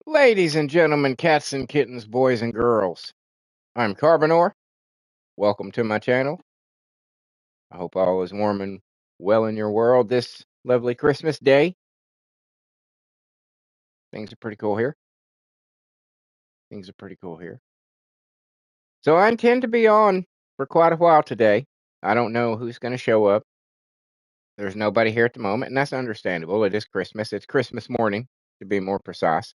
Ladies and gentlemen, cats and kittens, boys and girls, I'm Carbonor. Welcome to my channel. I hope all is warm and well in your world this lovely Christmas day. Things are pretty cool here. So I intend to be on for quite a while today. I don't know who's going to show up. There's nobody here at the moment, and that's understandable. It is Christmas. It's Christmas morning, to be more precise.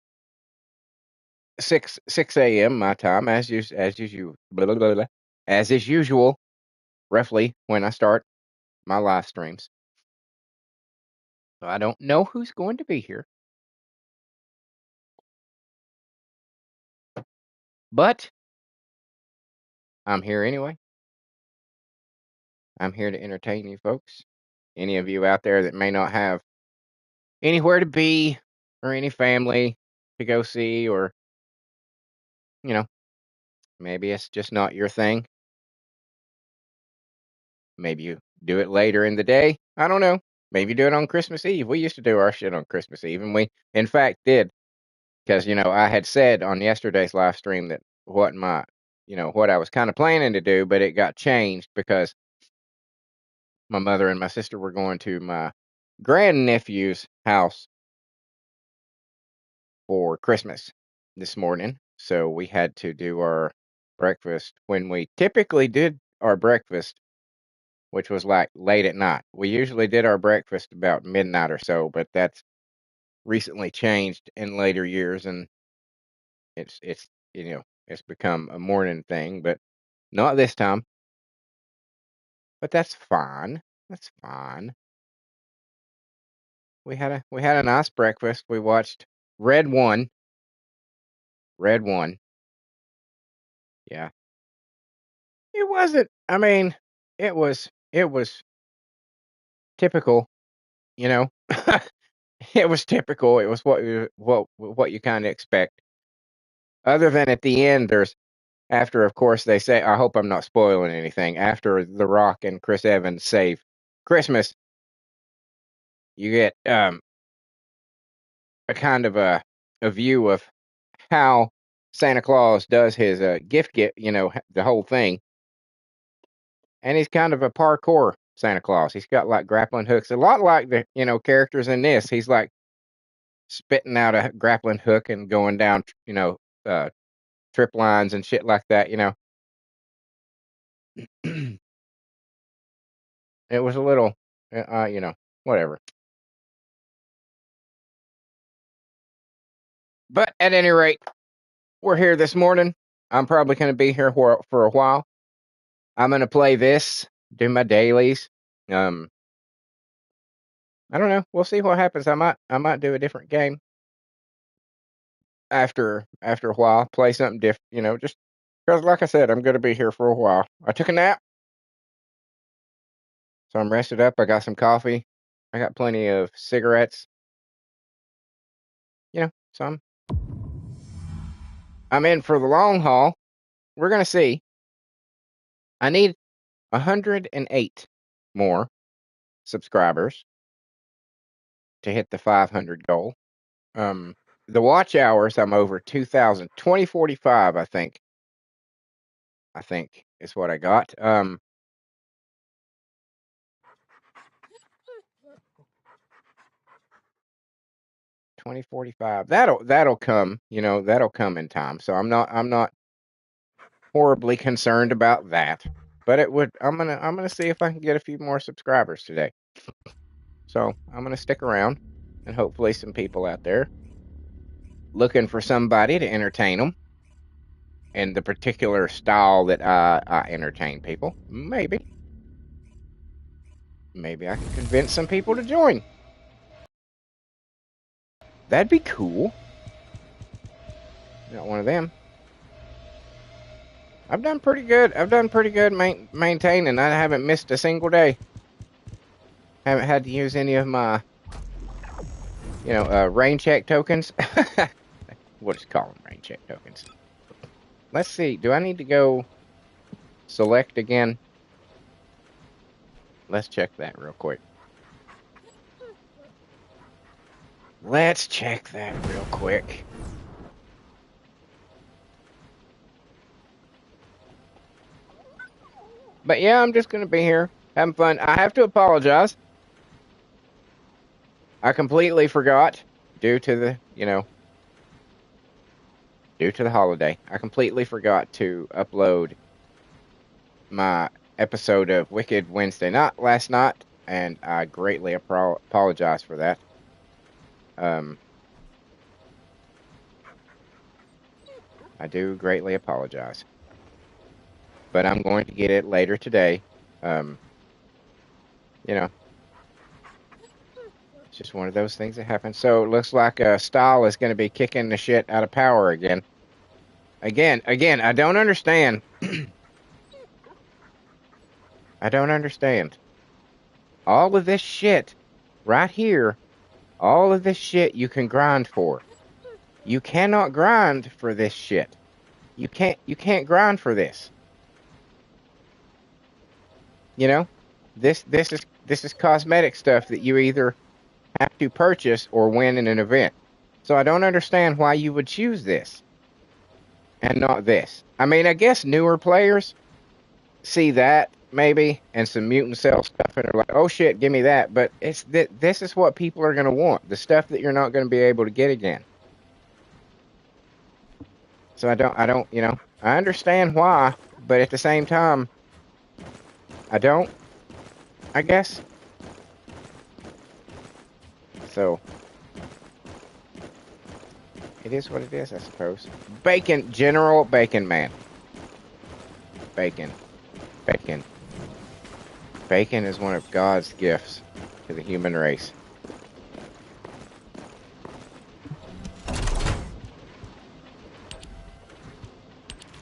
6 a.m. my time, as usual, as is usual, roughly when I start my live streams. So I don't know who's going to be here, but I'm here anyway. I'm here to entertain you folks. Any of you out there that may not have anywhere to be or any family to go see, or, you know, maybe it's just not your thing. Maybe you do it later in the day. I don't know. Maybe do it on Christmas Eve. We used to do our shit on Christmas Eve, and we, in fact, did. Because, I had said on yesterday's live stream that what I was kind of planning to do, but it got changed because my mother and my sister were going to my grandnephew's house for Christmas this morning. So we had to do our breakfast when we typically did our breakfast, which was like late at night. We usually did our breakfast about midnight or so, but that's recently changed in later years, and it's become a morning thing, but not this time. But that's fine. That's fine. We had a nice breakfast. We watched Red One. Red One. Yeah. It wasn't. I mean, it was typical. You know, it was typical. It was what you kind of expect. Other than at the end, after, of course, they say, I hope I'm not spoiling anything. After The Rock and Chris Evans save Christmas, you get a kind of a view of how Santa Claus does his gift get, the whole thing. And he's kind of a parkour Santa Claus. He's got like grappling hooks, a lot like the characters in this. He's like spitting out a grappling hook and going down, trip lines and shit like that. It was a little, whatever. But at any rate, we're here this morning. I'm probably going to be here for a while. I'm going to play this, do my dailies. I don't know. We'll see what happens. I might do a different game after a while. Play something different. Just because, like I said, I'm going to be here for a while. I took a nap, so I'm rested up. I got some coffee. I got plenty of cigarettes. So I'm in for the long haul. We're gonna see. I need 108 more subscribers to hit the 500 goal. The watch hours, I'm over 2,000. 2045, I think. I think is what I got. 2045. That'll come. That'll come in time. So I'm not horribly concerned about that. But it would. I'm gonna see if I can get a few more subscribers today. So I'm gonna stick around, and hopefully some people out there looking for somebody to entertain them in the particular style that I entertain people. Maybe I can convince some people to join. That'd be cool. Got one of them. I've done pretty good. Maintaining. I haven't missed a single day. Haven't had to use any of my, rain check tokens. We'll just call them rain check tokens. Let's see. Do I need to go select again? Let's check that real quick. Let's check that real quick. But yeah, I'm just going to be here having fun. I have to apologize. I completely forgot due to the, due to the holiday. I completely forgot to upload my episode of Wicked Wednesday Night last night, and I greatly apologize for that. Um, I do greatly apologize, but I'm going to get it later today. Um, you know, it's just one of those things that happen. So it looks like Style is going to be kicking the shit out of Power again. Again, I don't understand. I don't understand. All of this shit right here, all of this shit you can grind for. You cannot grind for this shit. You can't grind for this. You know? This is cosmetic stuff that you either have to purchase or win in an event. So I don't understand why you would choose this and not this. I mean, I guess newer players see that maybe and some mutant cell stuff and they're like, "Oh shit, give me that." But it's this is what people are going to want. The stuff that you're not going to be able to get again. So I don't, I understand why, but at the same time, I don't, I guess. So it is what it is, I suppose. Bacon, General Bacon Man. Bacon. Bacon. Bacon is one of God's gifts to the human race.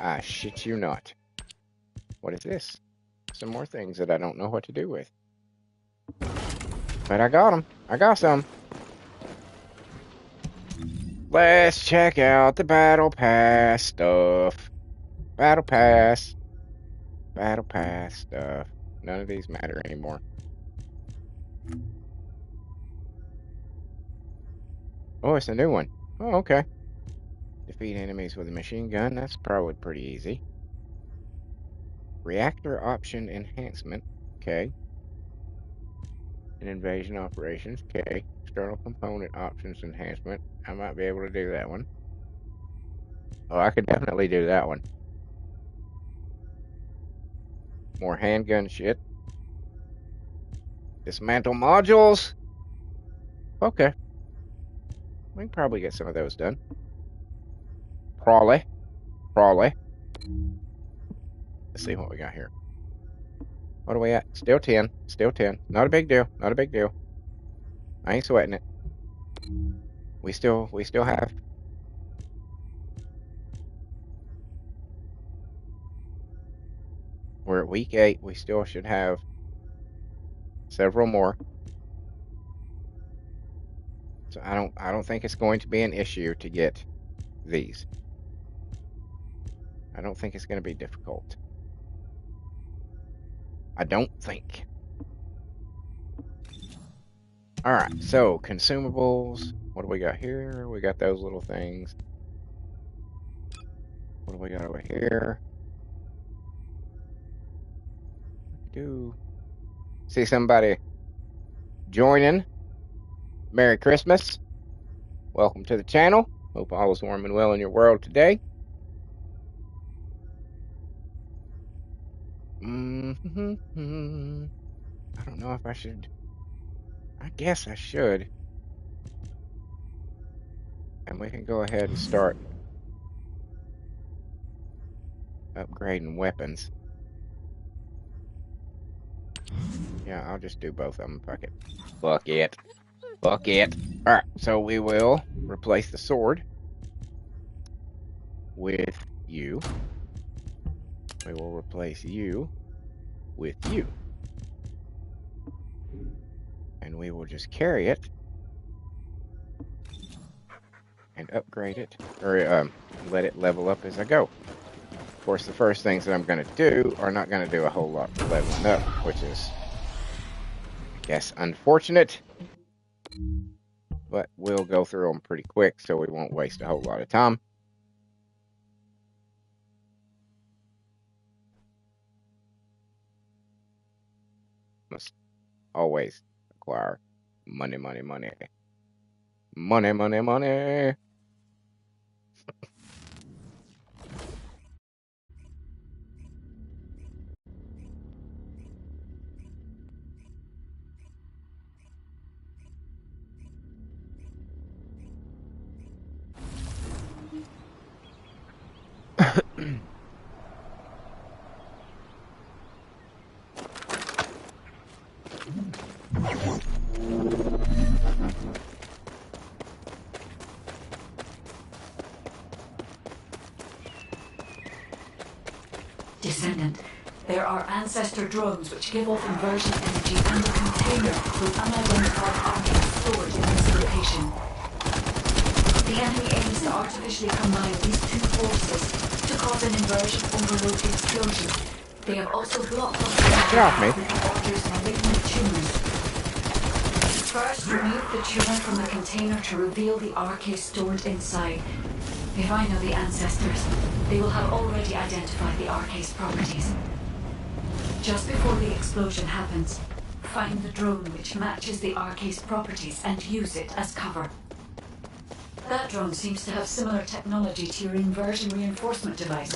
I shit you not. What is this? Some more things that I don't know what to do with. But I got them. I got some. Let's check out the Battle Pass stuff. Battle Pass. Battle Pass stuff. None of these matter anymore. Oh, it's a new one. Oh, okay. Defeat enemies with a machine gun. That's probably pretty easy. Reactor option enhancement. Okay. And invasion operations. Okay. External component options enhancement. I might be able to do that one. Oh, I could definitely do that one. More handgun shit. Dismantle modules. Okay. We can probably get some of those done. Probably. Probably. Let's see what we got here. What are we at? Still 10. Still 10. Not a big deal. Not a big deal. I ain't sweating it. We still have. We're at week 8. We still should have several more. So I don't think it's going to be an issue to get these. I don't think it's going to be difficult. I don't think. All right, so consumables. What do we got here? We got those little things. What do we got over here? Do see somebody joining? Merry Christmas. Welcome to the channel. Hope all is warm and well in your world today. I don't know if I should. I guess I should. And we can go ahead and start upgrading weapons. Yeah, I'll just do both of them. Fuck it. Fuck it. Fuck it. Alright, so we will replace the sword with you. We will replace you with you. And we will just carry it and upgrade it, or let it level up as I go. Of course, the first things that I'm going to do are not going to do a whole lot for leveling up, which is, I guess, unfortunate. But we'll go through them pretty quick so we won't waste a whole lot of time. always require money, money, money. Money, money, money. Descendant, there are ancestor drones which give off inversion energy and a container with unidentified objects stored in this location. The enemy aims to artificially combine these two forces to cause an inversion overload explosion. They have also blocked off with the Order's malignant tumors. First, remove the tumor from the container to reveal the RK stored inside. If I know the ancestors, they will have already identified the RK's properties. Just before the explosion happens, find the drone which matches the RK's properties and use it as cover. That drone seems to have similar technology to your inversion reinforcement device.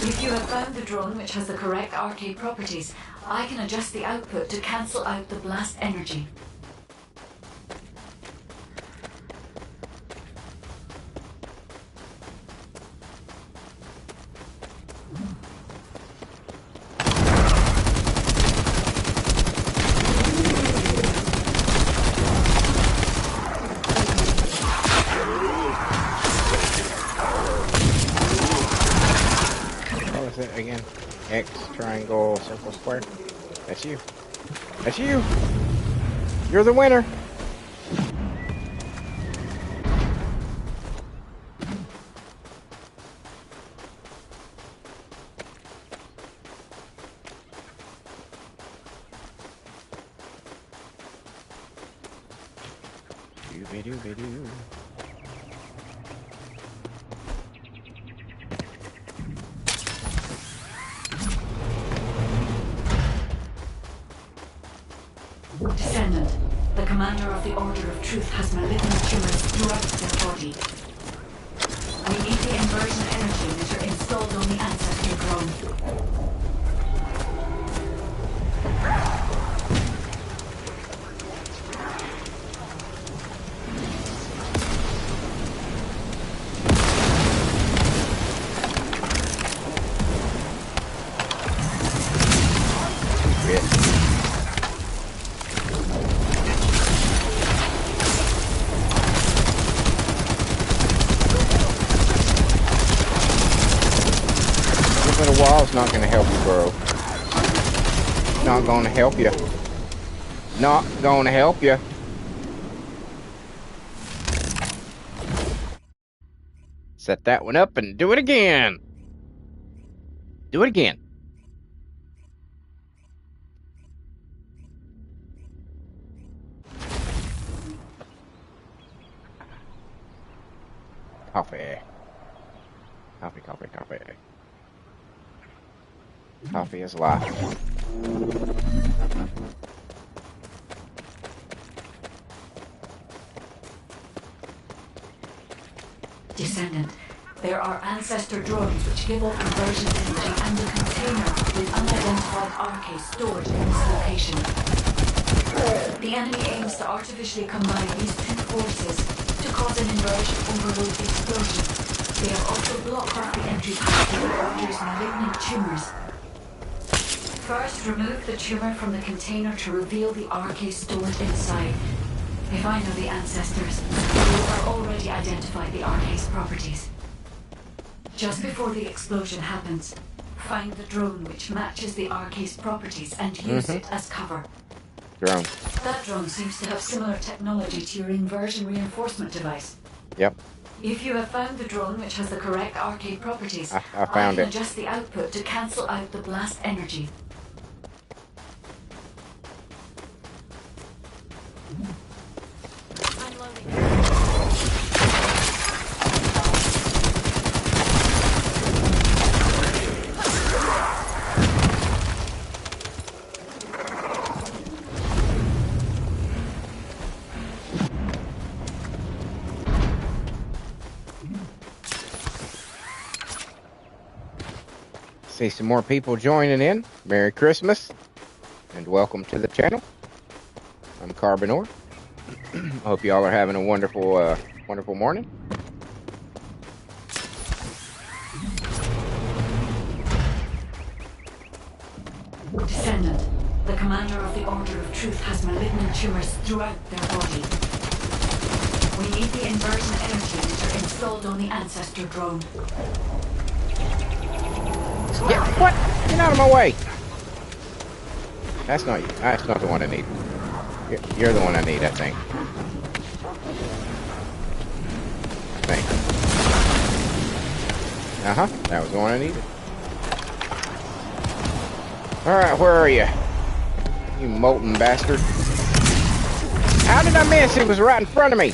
If you have found the drone which has the correct RK properties, I can adjust the output to cancel out the blast energy. Again, X, triangle, circle, square. That's you. That's you. You're the winner. Doo-be-doo-be-doo. Descendant, the commander of the Order of Truth has malignant tumors throughout their body. We need the inversion energy emitter installed on the ancestor drone. The wall's not going to help you, bro. Not going to help you. Not going to help you. Set that one up and do it again. Do it again. Coffee. Coffee, coffee, coffee. Coffee is life. Descendant, there are ancestor drones which give off inversion energy and a container with unidentified RK stored in this location. The enemy aims to artificially combine these two forces to cause an inversion overload explosion. They have also blocked off the entry path to the Order's malignant tumors. First, remove the tumor from the container to reveal the RK stored inside. If I know the ancestors, they have already identified the RK's properties. Just before the explosion happens, find the drone which matches the RK's properties and use it as cover. Drone. That drone seems to have similar technology to your inversion reinforcement device. Yep. If you have found the drone which has the correct RK properties, I found can it. adjust the output to cancel out the blast energy. See some more people joining in. Merry Christmas and welcome to the channel. I'm Carbonor. I hope y'all are having a wonderful, wonderful morning. Descendant, the commander of the Order of Truth has malignant tumors throughout their body. We need the inversion energy meter installed on the Ancestor drone. Yeah, what? Get out of my way! That's not you. That's not the one I need. You're the one I need, I think. Uh-huh, that was the one I needed. Alright, where are you? You molten bastard. How did I miss? He was right in front of me. You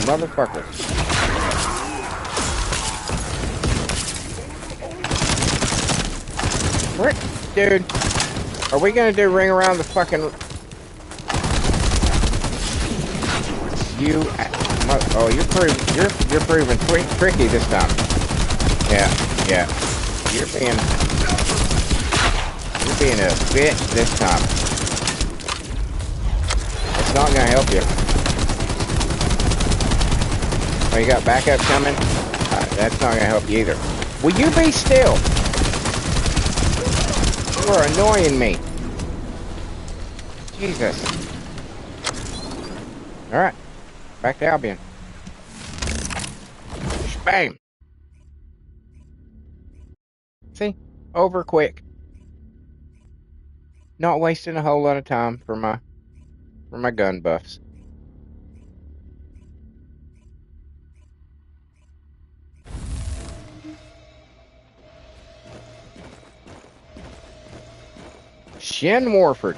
motherfucker. What? Dude, are we gonna do ring around the fucking... You... Oh, you're proving tricky this time. Yeah. You're being a bitch this time. It's not gonna help you. Oh, you got backup coming? That's not gonna help you either. Will you be still? You are annoying me. Jesus. Alright. Back to Albion. Bam. See? Over quick. Not wasting a whole lot of time for my gun buffs. Shin Warford.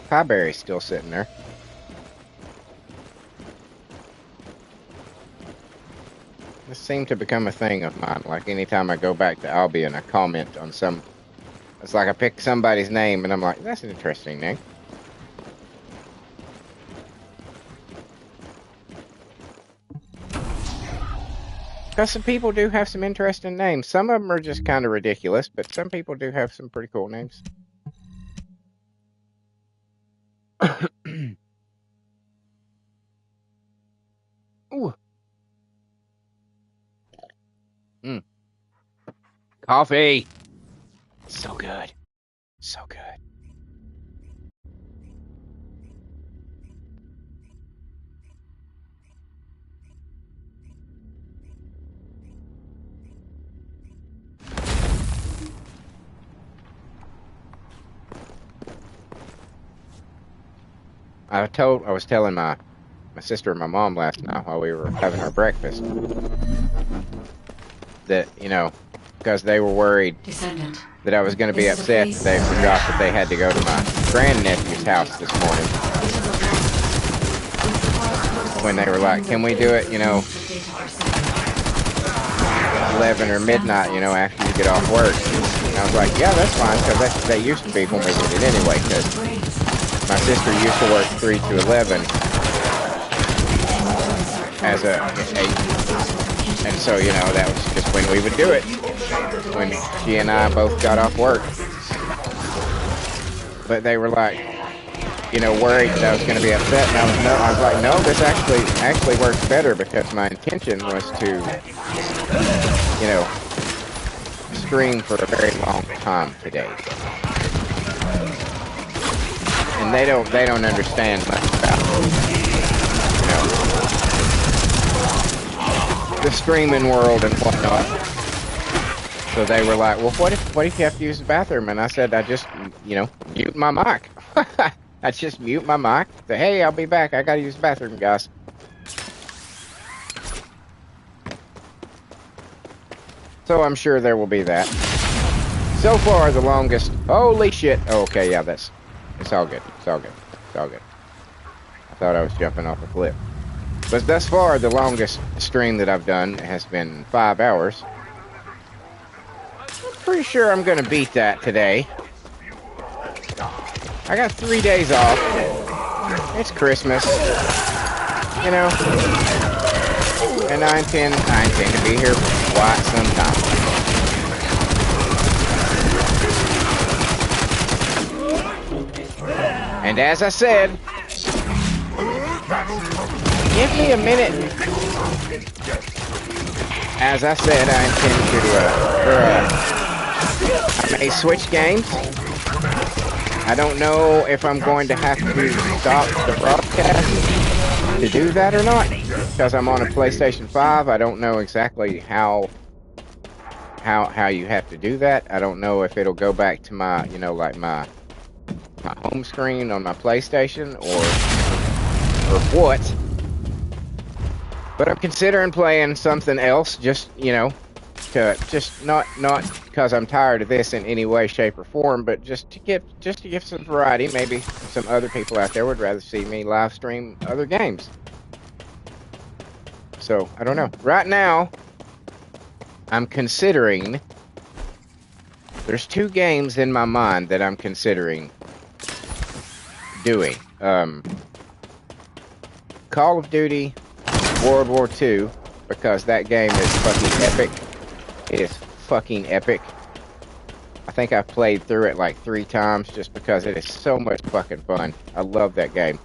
Pieberry's still sitting there. This seemed to become a thing of mine. Like anytime I go back to Albion, I comment on some... It's like I pick somebody's name and I'm like, that's an interesting name. Because some people do have some interesting names. Some of them are just kind of ridiculous, but some people do have some pretty cool names. Ooh. Coffee. So good. So good. I was telling my sister and my mom last night while we were having our breakfast that, you know, because they were worried Descendant, that I was going to be upset that they forgot that they had to go to my grandnephew's house this morning. When they were like, can we do it, you know, 11 or midnight, you know, after you get off work? And I was like, yeah, that's fine, because that used to be when we did it anyway, because my sister used to work 3 to 11 as and so, you know, that was just when we would do it, when she and I both got off work. But they were like, you know, worried that I was going to be upset, and I was like, no, this actually works better, because my intention was to, you know, stream for a very long time today. And they don't understand much about, you know, the streaming world and whatnot. So they were like, well, what if you have to use the bathroom? And I said, I just, you know, mute my mic. I just mute my mic. Say, hey, I'll be back. I gotta use the bathroom, guys. So I'm sure there will be that. So far, the longest... Holy shit. Oh, okay, yeah, it's all good. It's all good. It's all good. I thought I was jumping off a cliff. But thus far, the longest stream that I've done has been 5 hours. I'm pretty sure I'm going to beat that today. I got 3 days off. It's Christmas. You know. and I intend to be here for quite some time. And as I said, give me a minute. As I said, I intend to, I may switch games. I don't know if I'm going to have to stop the broadcast to do that or not, because I'm on a PlayStation 5. I don't know exactly how you have to do that. I don't know if it'll go back to my, you know, like my home screen on my PlayStation or what. But I'm considering playing something else, just, you know, to just not because I'm tired of this in any way, shape, or form, but just to give some variety. Maybe some other people out there would rather see me live stream other games. So I don't know. Right now, I'm considering. There's 2 games in my mind that I'm considering doing. Call of Duty World War II, because that game is fucking epic. It is fucking epic. I think I've played through it like 3 times just because it is so much fucking fun. I love that game.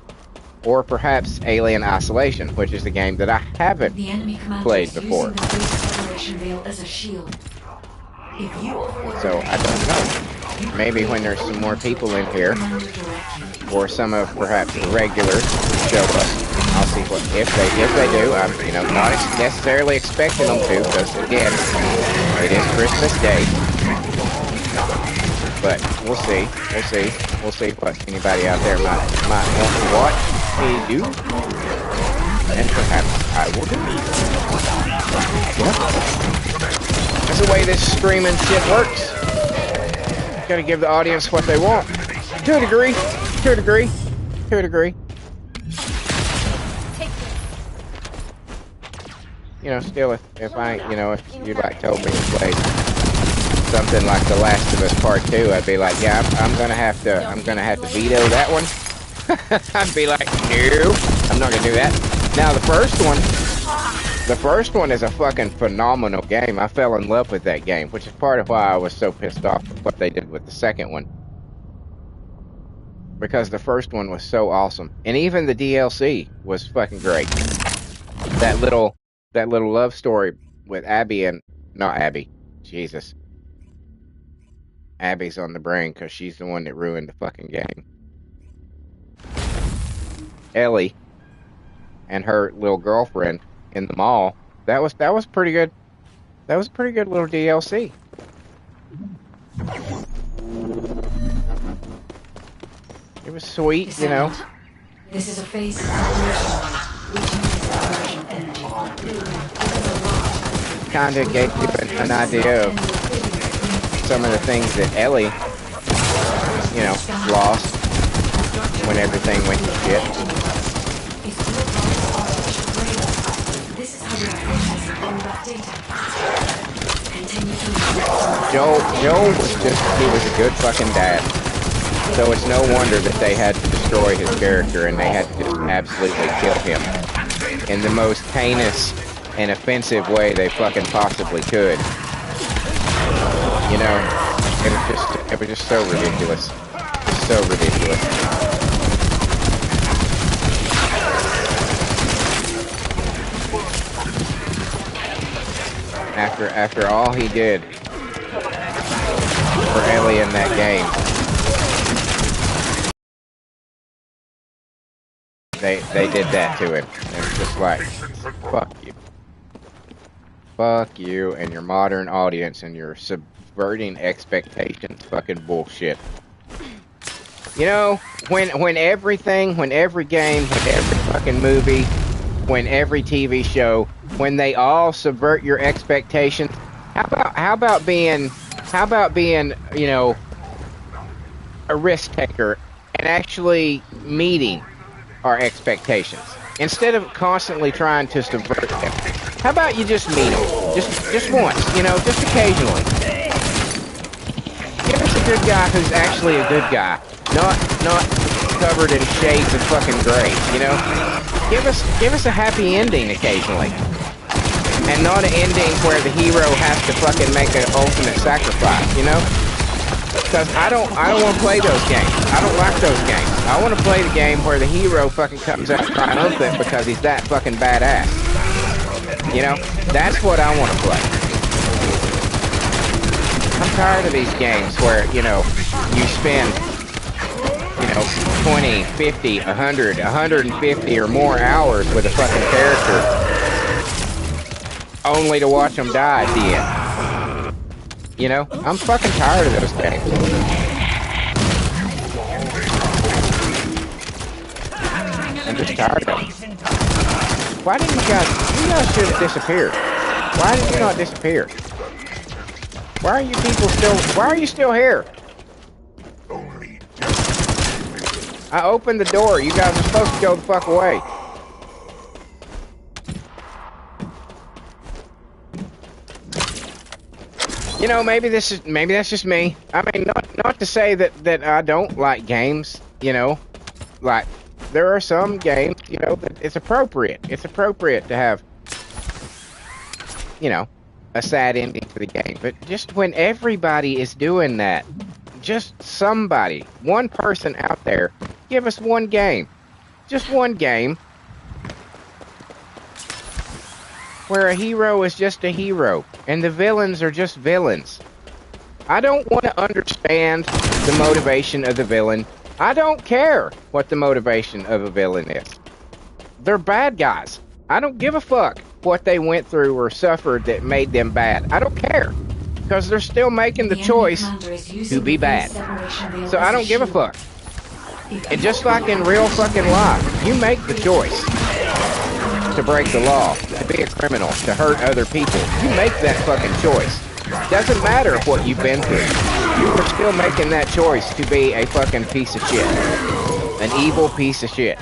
Or perhaps Alien Isolation, which is a game that I haven't played before. As a shield. So I don't know. Maybe when there's some more people in here, or some of perhaps the regulars show up, I'll see what if they do. I'm, you know, not necessarily expecting them to, because again, it is Christmas Day. But we'll see. We'll see what anybody out there might want to watch me do, and perhaps I will do. Yeah. That's the way this streaming shit works. Gotta give the audience what they want. To a degree. You know, still, if I, you know, if you like told me to play something like The Last of Us Part 2, I'd be like, yeah, I'm gonna have to veto that one. I'd be like, no, I'm not gonna do that. Now the first one is a fucking phenomenal game. I fell in love with that game, which is part of why I was so pissed off with what they did with the second one. Because the first one was so awesome. And even the DLC was fucking great. That little love story with Abby and... Not Abby. Jesus. Abby's on the brain because she's the one that ruined the fucking game. Ellie and her little girlfriend in the mall. That was pretty good. That was a pretty good little DLC. It was sweet, Descendant. you know. This is a phase of version energy. Kind of gave you an idea of some of the things that Ellie, you know, lost when everything went to shit. This is how we are processing all that data. Joel he was a good fucking dad. So it's no wonder that they had to destroy his character and they had to just absolutely kill him in the most heinous and offensive way they fucking possibly could. You know, it was just so ridiculous. Just so ridiculous. After all he did for Ellie in that game, they did that to him. It was just like, fuck you. Fuck you and your modern audience and your subverting expectations fucking bullshit. You know, when every game, when every fucking movie, when every TV show, when they all subvert your expectations, how about being, you know, a risk taker and actually meeting our expectations instead of constantly trying to subvert them? How about you just meet them, just once, you know, just occasionally. Give us a good guy who's actually a good guy, not covered in shades of fucking gray, you know. Give us a happy ending occasionally. and not an ending where the hero has to fucking make an ultimate sacrifice, you know? Because I don't want to play those games. I don't like those games. I want to play the game where the hero fucking comes out triumphant because he's that fucking badass. You know? That's what I want to play. I'm tired of these games where, you know, you spend, you know, 20, 50, 100, 150 or more hours with a fucking character only to watch them die at the end. You know, I'm fucking tired of those games. I'm just tired of them. Why didn't you guys should have disappeared. Why did you not disappear? Why are you still here? I opened the door. You guys are supposed to go the fuck away. You know, maybe that's just me. I mean, not to say that I don't like games, you know. Like, there are some games, you know, that it's appropriate. It's appropriate to have, you know, a sad ending to the game. But just when everybody is doing that, just somebody, one person out there, give us one game. Just one game where a hero is just a hero and the villains are just villains. I don't want to understand the motivation of the villain. I don't care what the motivation of a villain is. They're bad guys. I don't give a fuck what they went through or suffered that made them bad. I don't care. Because they're still making the choice to be bad. So I don't give a fuck. And just like in real fucking life, you make the choice to break the law, to be a criminal, to hurt other people. You make that fucking choice. Doesn't matter what you've been through. You are still making that choice to be a fucking piece of shit. An evil piece of shit.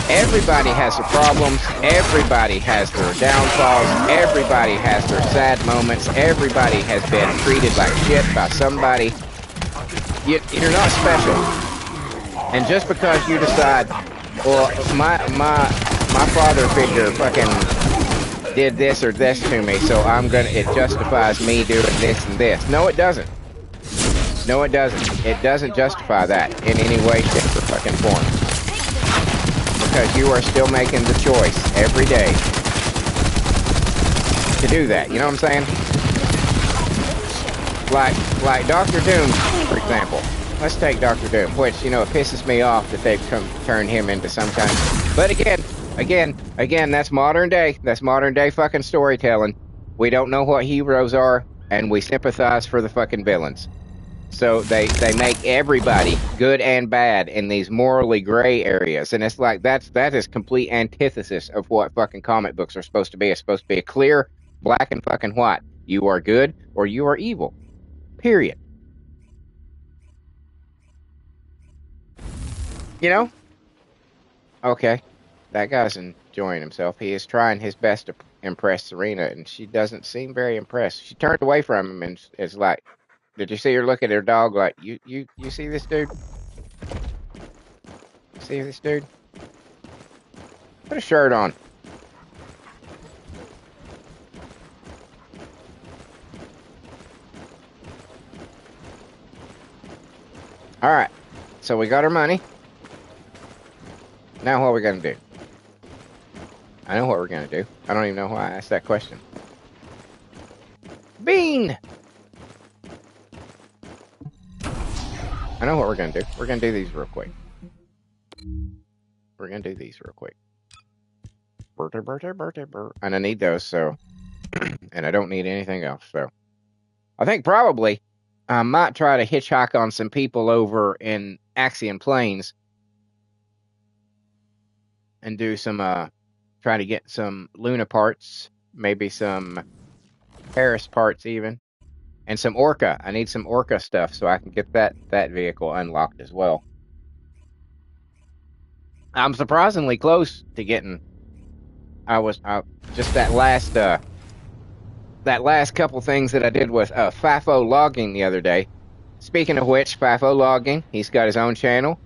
Everybody has their problems. Everybody has their downfalls. Everybody has their sad moments. Everybody has been treated like shit by somebody. You're not special. And just because you decide, well, my father figure fucking did this or this to me, so it justifies me doing this and this. No, it doesn't. No, it doesn't. It doesn't justify that in any way, shape, or fucking form. Because you are still making the choice every day to do that. You know what I'm saying? Like Dr. Doom, for example. Let's take Dr. Doom, which, you know, it pisses me off that they've turned him into some kind of... But again, that's modern day. That's modern day fucking storytelling. We don't know what heroes are, and we sympathize for the fucking villains. So they make everybody, good and bad, in these morally gray areas. And it's like, that is complete antithesis of what fucking comic books are supposed to be. It's supposed to be a clear black and fucking white. You are good or you are evil. Period. You know? Okay. That guy's enjoying himself. He is trying his best to impress Serena, and she doesn't seem very impressed. She turned away from him and is like, did you see her look at her dog like, you see this dude? See this dude? Put a shirt on. Alright. So we got our money. Now what are we going to do? I know what we're going to do. I don't even know why I asked that question. Bean! I know what we're going to do. We're going to do these real quick. We're going to do these real quick. And I need those, so... and I don't need anything else, so... I think probably I might try to hitchhike on some people over in Axiom Plains and do some, try to get some Luna parts, maybe some Paris parts even, and some Orca. I need some Orca stuff so I can get that vehicle unlocked as well. I'm surprisingly close to getting, just that last couple things that I did with FIFO logging the other day. Speaking of which, FIFO logging, he's got his own channel.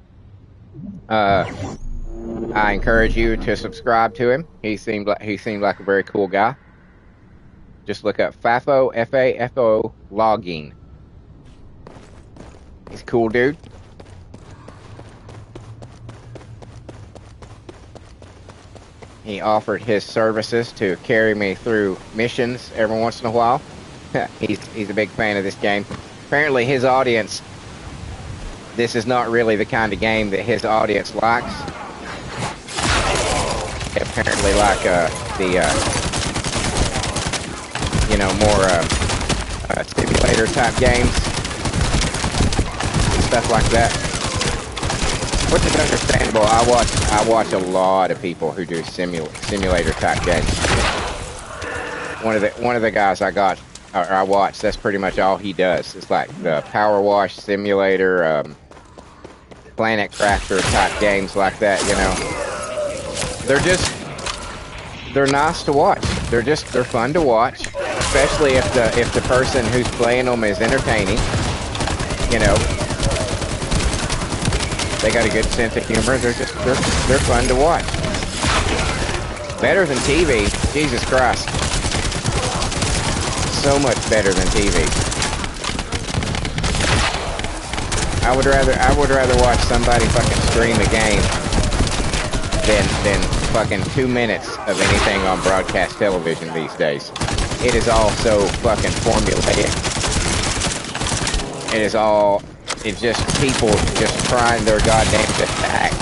I encourage you to subscribe to him. He seemed like a very cool guy. Just look up FAFO, FAFO logging. He's a cool dude. He offered his services to carry me through missions every once in a while. He's a big fan of this game. Apparently his audience, this is not really the kind of game that his audience likes. They apparently like more simulator type games, stuff like that. Which is understandable. I watch a lot of people who do simulator type games. One of the guys I watch, that's pretty much all he does. It's like the Power Wash Simulator, Planet Crafter type games like that. You know, they're nice to watch. They're fun to watch, especially if the person who's playing them is entertaining. You know, they got a good sense of humor. They're fun to watch. Better than TV. Jesus Christ. So much better than TV. I would rather watch somebody fucking stream a game than fucking 2 minutes of anything on broadcast television these days. It is all so fucking formulaic. It's just people just trying their goddamn best to act.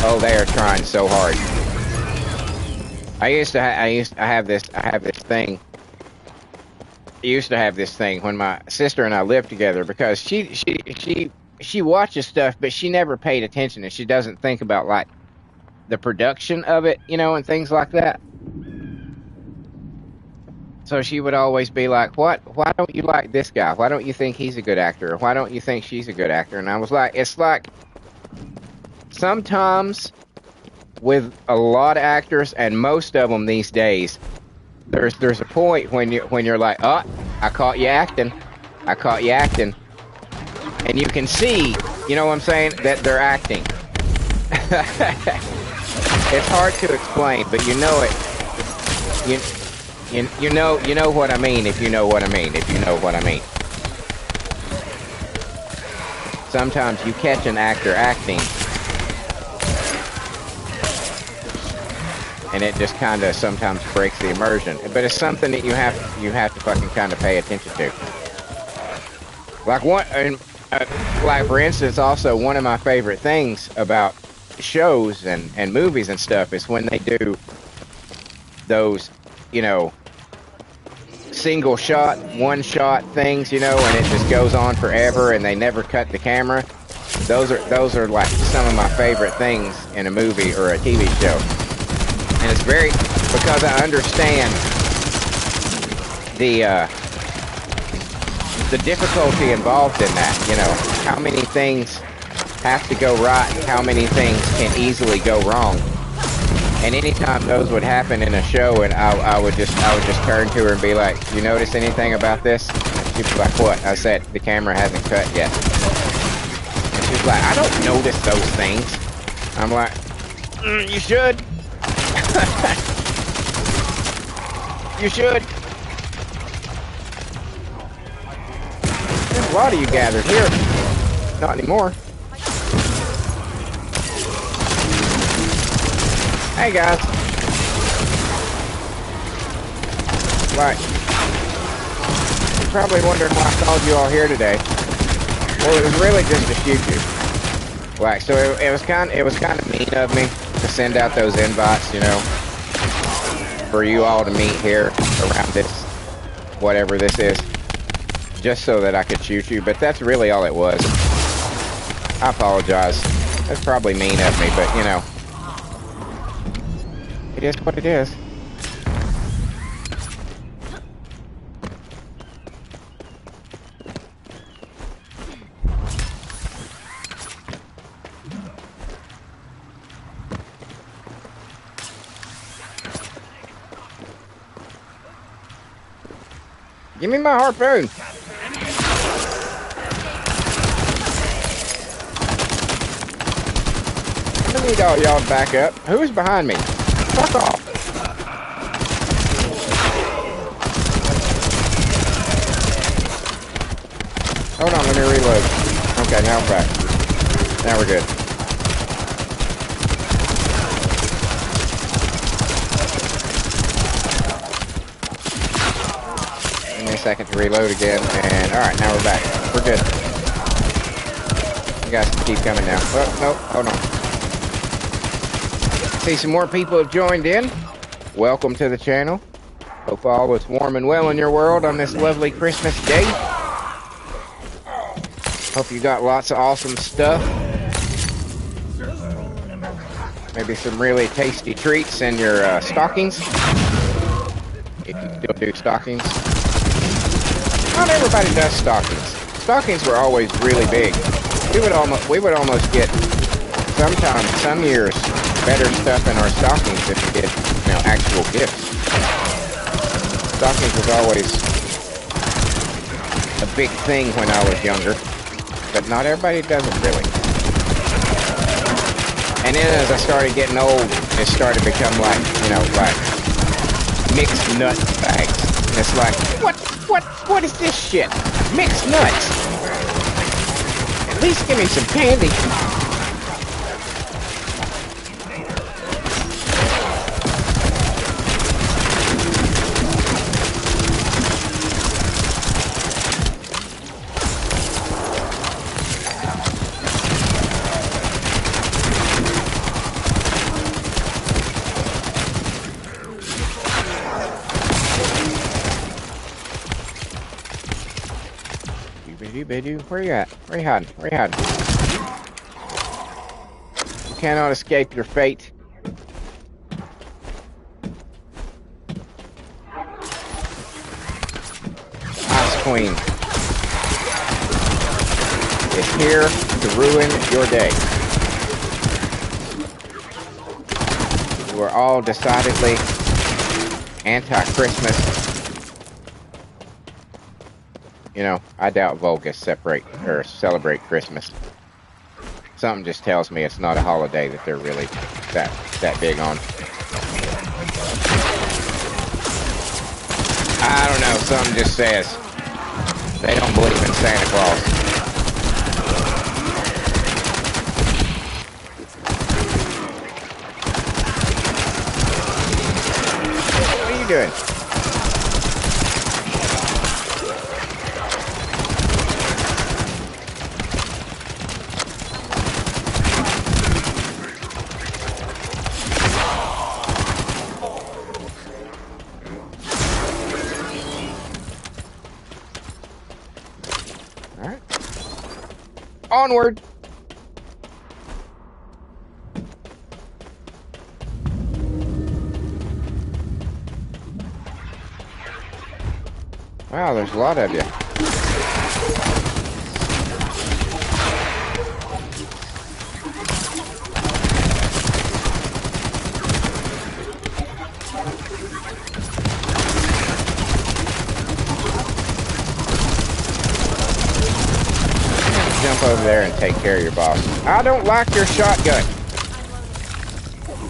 Oh, they are trying so hard. I used to have this thing. I used to have this thing when my sister and I lived together, because she watches stuff, but she never paid attention, and she doesn't think about like the production of it, you know, and things like that. So she would always be like, why don't you like this guy? Why don't you think he's a good actor? Or why don't you think she's a good actor? And I was like, it's like sometimes with a lot of actors, and most of them these days, there's a point when you're like, oh, I caught you acting, and you can see, you know what I'm saying, that they're acting. It's hard to explain, but you know it. You know what I mean if you know what I mean. Sometimes you catch an actor acting, and it just kind of sometimes breaks the immersion. But it's something that you have to fucking kind of pay attention to. Like for instance, also one of my favorite things about shows and movies and stuff is when they do those, you know, single shot, one shot things, you know, and it just goes on forever and they never cut the camera. Those are like some of my favorite things in a movie or a TV show. And it's because I understand the difficulty involved in that, you know, how many things have to go right and how many things can easily go wrong. And anytime those would happen in a show, and I would just turn to her and be like, you notice anything about this? She'd be like, what? I said, the camera hasn't cut yet. And she's like, I don't notice those things. I'm like, you should. You should. There's a lot of you gathered here. Not anymore. Hey guys. Right. You're probably wondering why I called you all here today. Well, it was really just to shoot you. Like, so it was kind of mean of me to send out those invites, you know, for you all to meet here around this, whatever this is, just so that I could shoot you. But that's really all it was. I apologize. That's probably mean of me, but you know, it is what it is. Give me my harpoon. Give me need all y'all to back up. Who's behind me? Fuck off. Hold on, let me reload. Okay, now I'm back. Now we're good. Give me a second to reload again, and alright, now we're back. We're good. You guys can keep coming now. Oh, no, hold on. See, some more people have joined in. Welcome to the channel. Hope all is warm and well in your world on this lovely Christmas day. Hope you got lots of awesome stuff. Maybe some really tasty treats in your stockings. If you still do stockings. Not everybody does stockings. Stockings were always really big. We would almost get sometimes, some years, better stuff in our stockings if we did, you know, actual gifts. Stockings was always a big thing when I was younger, but not everybody does it really. And then as I started getting old, it started to become like, you know, like mixed nut bags. And it's like, what is this shit? Mixed nuts. At least give me some candy. Where you at? Where you hiding? Where you hiding? You cannot escape your fate. Ice Queen is here to ruin your day. You are all decidedly anti-Christmas. You know, I doubt Vulgus celebrate Christmas. Something just tells me it's not a holiday that they're really that big on. I don't know, something just says they don't believe in Santa Claus. What are you doing? Onward! Wow, there's a lot of you. Jump over there and take care of your boss. I don't like your shotgun.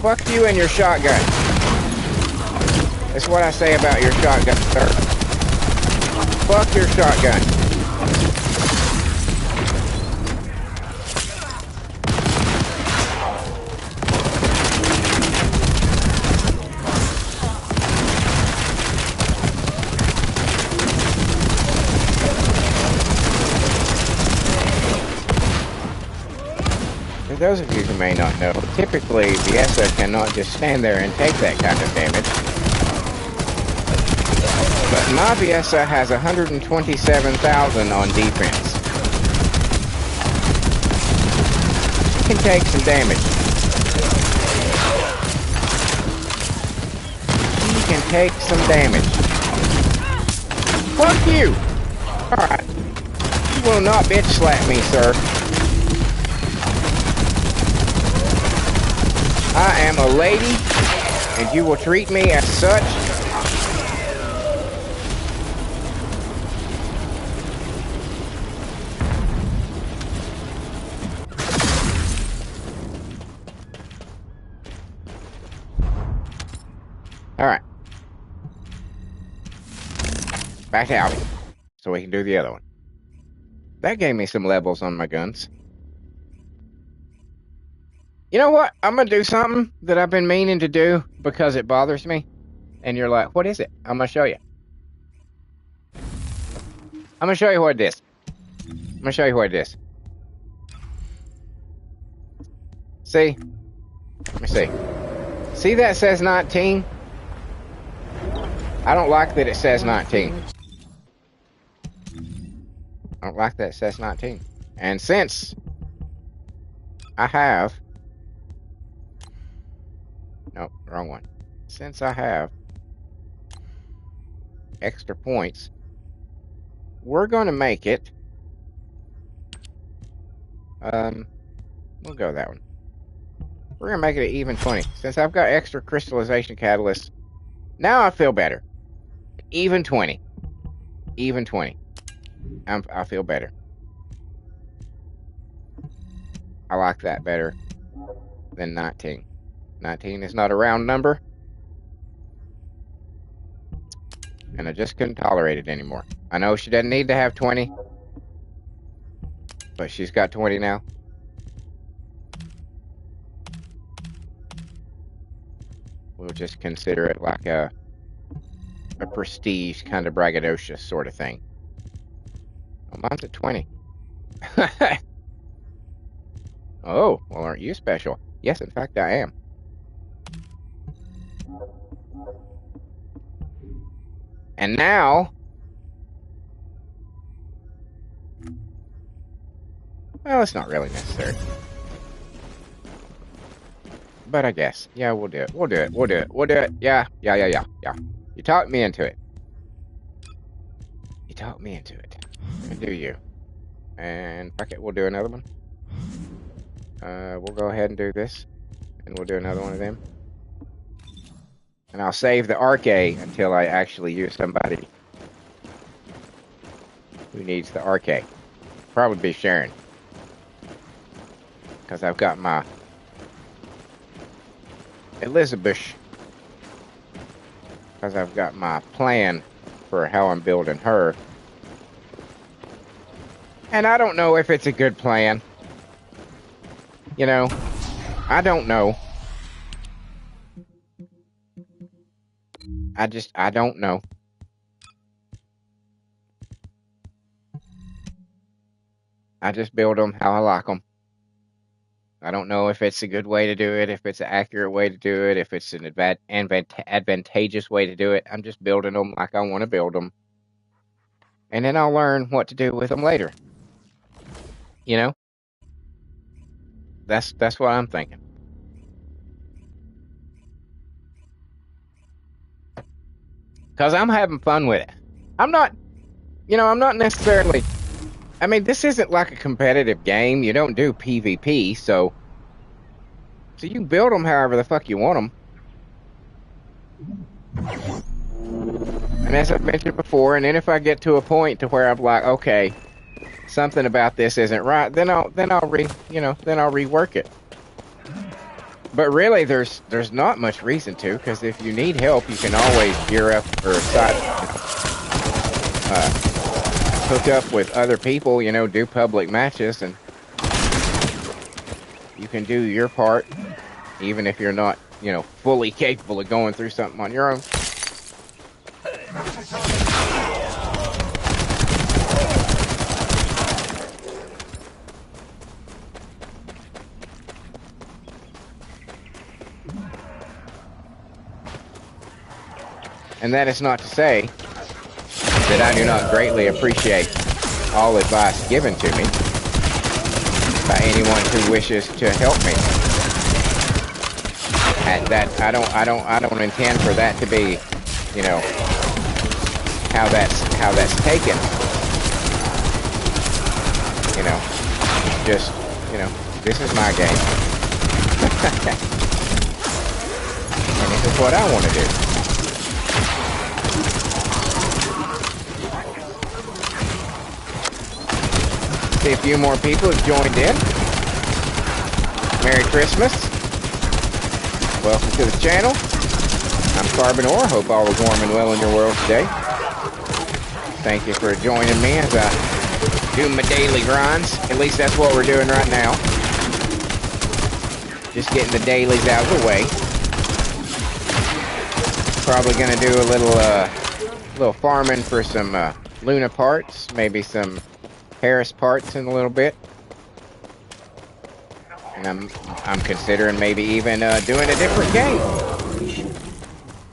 Fuck you and your shotgun. That's what I say about your shotgun, sir. Fuck your shotgun. For those of you who may not know, typically Viessa cannot just stand there and take that kind of damage. But my Viessa has 127,000 on defense. She can take some damage. She can take some damage. Fuck you! Alright. You will not bitch slap me, sir. I am a lady, and you will treat me as such. Alright. Back to Albion. So we can do the other one. That gave me some levels on my guns. You know what? I'm going to do something that I've been meaning to do because it bothers me. And you're like, what is it? I'm going to show you. I'm going to show you what it is. I'm going to show you what it is. See? Let me see. See that says 19? I don't like that it says 19. I don't like that it says 19. And since I have... Nope, wrong one. Since I have extra points, we're going to make it... we'll go that one. We're going to make it an even 20. Since I've got extra crystallization catalysts, now I feel better. Even 20. Even 20. I feel better. I like that better than 19. 19 is not a round number. And I just couldn't tolerate it anymore. I know she doesn't need to have 20. But she's got 20 now. We'll just consider it like a prestige kind of braggadocious sort of thing. Oh, mine's at 20. Oh, well, aren't you special? Yes, in fact, I am. And now... Well, it's not really necessary. But I guess. Yeah, we'll do it. We'll do it. We'll do it. We'll do it. Yeah. You talked me into it. You talked me into it. And do you. And fuck it, we'll do another one. We'll go ahead and do this. And we'll do another one of them. And I'll save the arcade until I actually use somebody who needs the arcade. Probably be Sharon. Because I've got my Elizabeth. Because I've got my plan for how I'm building her. And I don't know if it's a good plan. You know, I don't know. I don't know. I just build them how I like them. I don't know if it's a good way to do it, if it's an accurate way to do it, if it's an advantageous way to do it. I'm just building them like I want to build them. And then I'll learn what to do with them later. You know? That's what I'm thinking. Because I'm having fun with it. I'm not necessarily... I mean, this isn't like a competitive game. You don't do PvP, so you can build them however the fuck you want them. And as I've mentioned before, and then if I get to a point to where I'm like, okay, something about this isn't right, then I'll rework it. But really, there's not much reason to, because if you need help, you can always gear up or hook up with other people, do public matches, and you can do your part, even if you're not, fully capable of going through something on your own. And that is not to say that I do not greatly appreciate all advice given to me by anyone who wishes to help me. And that I don't intend for that to be, how that's taken. Just, this is my game. And this is what I want to do. See a few more people have joined in. Merry Christmas. Welcome to the channel. I'm Carbon Ore. Hope all is warm and well in your world today. Thank you for joining me as I do my daily grinds. At least that's what we're doing right now. Just getting the dailies out of the way. Probably gonna do a little farming for some Luna parts, maybe some Paris parts in a little bit. And I'm considering maybe even doing a different game.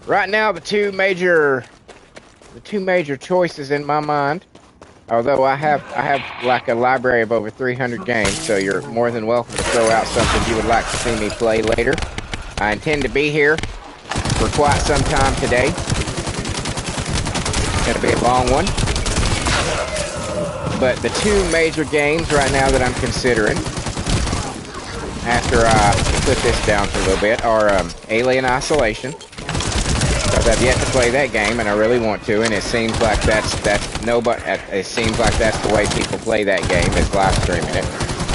Right now, the two major choices in my mind. Although I have like a library of over 300 games, so you're more than welcome to throw out something you would like to see me play later. I intend to be here for quite some time today. It's gonna be a long one. But the two major games right now that I'm considering, after I put this down for a little bit, are Alien Isolation. Because I've yet to play that game, and I really want to, and it seems like that's nobody. It seems like that's the way people play that game, is live streaming it.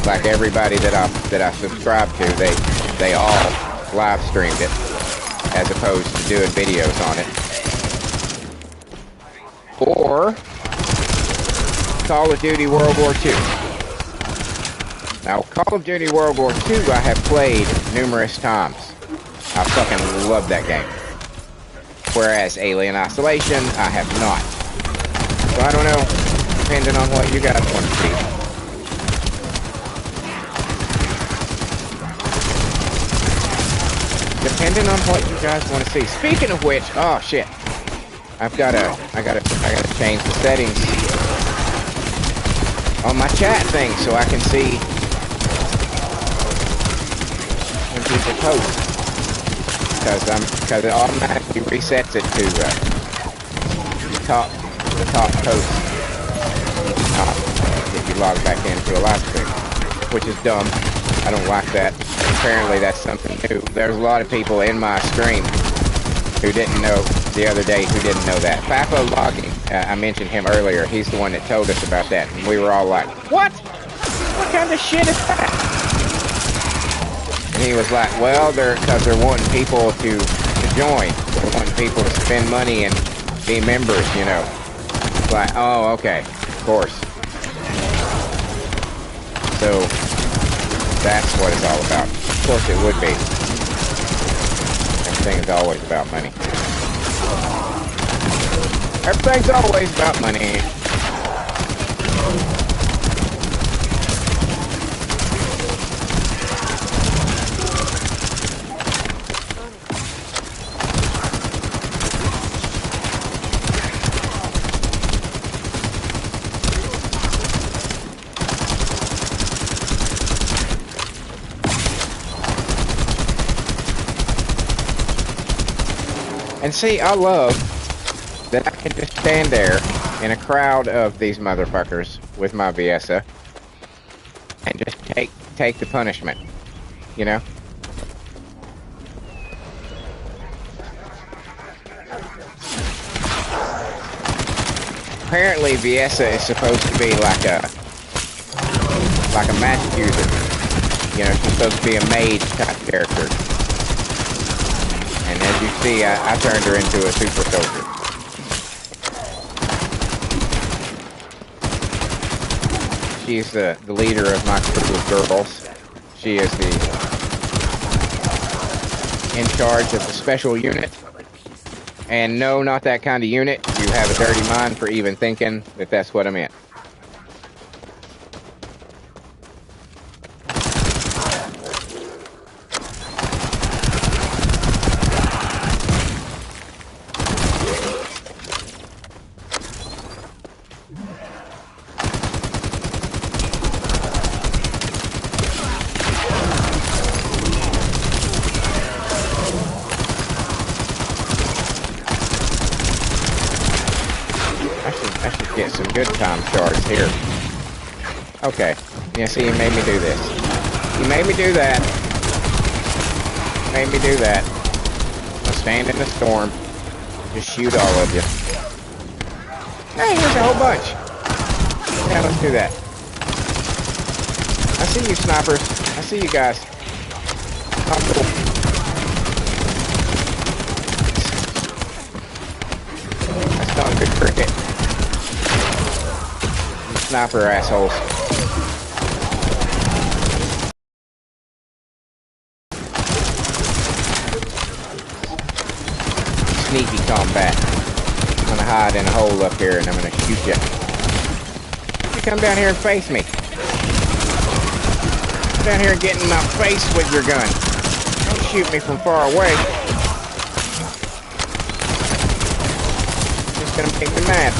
Like everybody that I subscribe to, they all live streamed it, as opposed to doing videos on it. Or Call of Duty World War II. Now, Call of Duty World War II, I have played numerous times. I fucking love that game. Whereas Alien Isolation, I have not. So I don't know, depending on what you guys want to see. Depending on what you guys want to see. Speaking of which, oh shit, I gotta change the settings on my chat thing so I can see when people post. Because it automatically resets it to the top post if you log back into a live stream, which is dumb. I don't like that. Apparently that's something new. There's a lot of people in my stream who didn't know the other day who didn't know that. Fafo Logging, I mentioned him earlier. He's the one that told us about that, and we were all like, "What? What kind of shit is that?" And he was like, well, because they're wanting people to join. They're wanting people to spend money and be members, you know. It's like, oh, okay, of course. So, that's what it's all about. Of course it would be. Everything is always about money. Everything's always about money. And see, I love that I can just stand there in a crowd of these motherfuckers with my Viesa and just take the punishment, you know? Apparently Viesa is supposed to be like a magic user. You know, she's supposed to be a mage type character. And as you see, I turned her into a super soldier. She's the leader of my crew of girls. She is in charge of the special unit. And no, not that kind of unit. You have a dirty mind for even thinking that that's what I meant. Get some good time shards here. Okay. Yeah, see, he made me do this. He made me do that. Made me do that. I'll stand in the storm. Just shoot all of you. Hey, here's a whole bunch. Yeah, let's do that. I see you snipers. I see you guys. Oh, cool. sniper assholes. Sneaky combat. I'm gonna hide in a hole up here and I'm gonna shoot you. You come down here and face me. Come down here and get in my face with your gun. Don't shoot me from far away. Just gonna make me mad.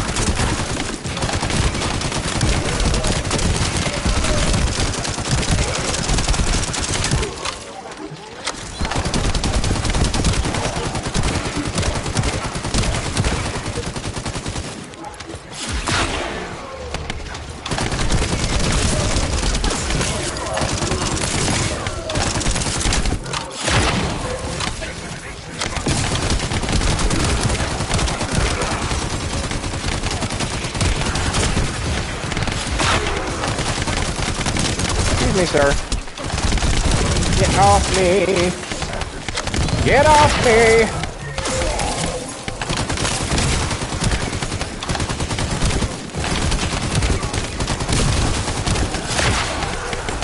Excuse me, sir. Get off me. Get off me.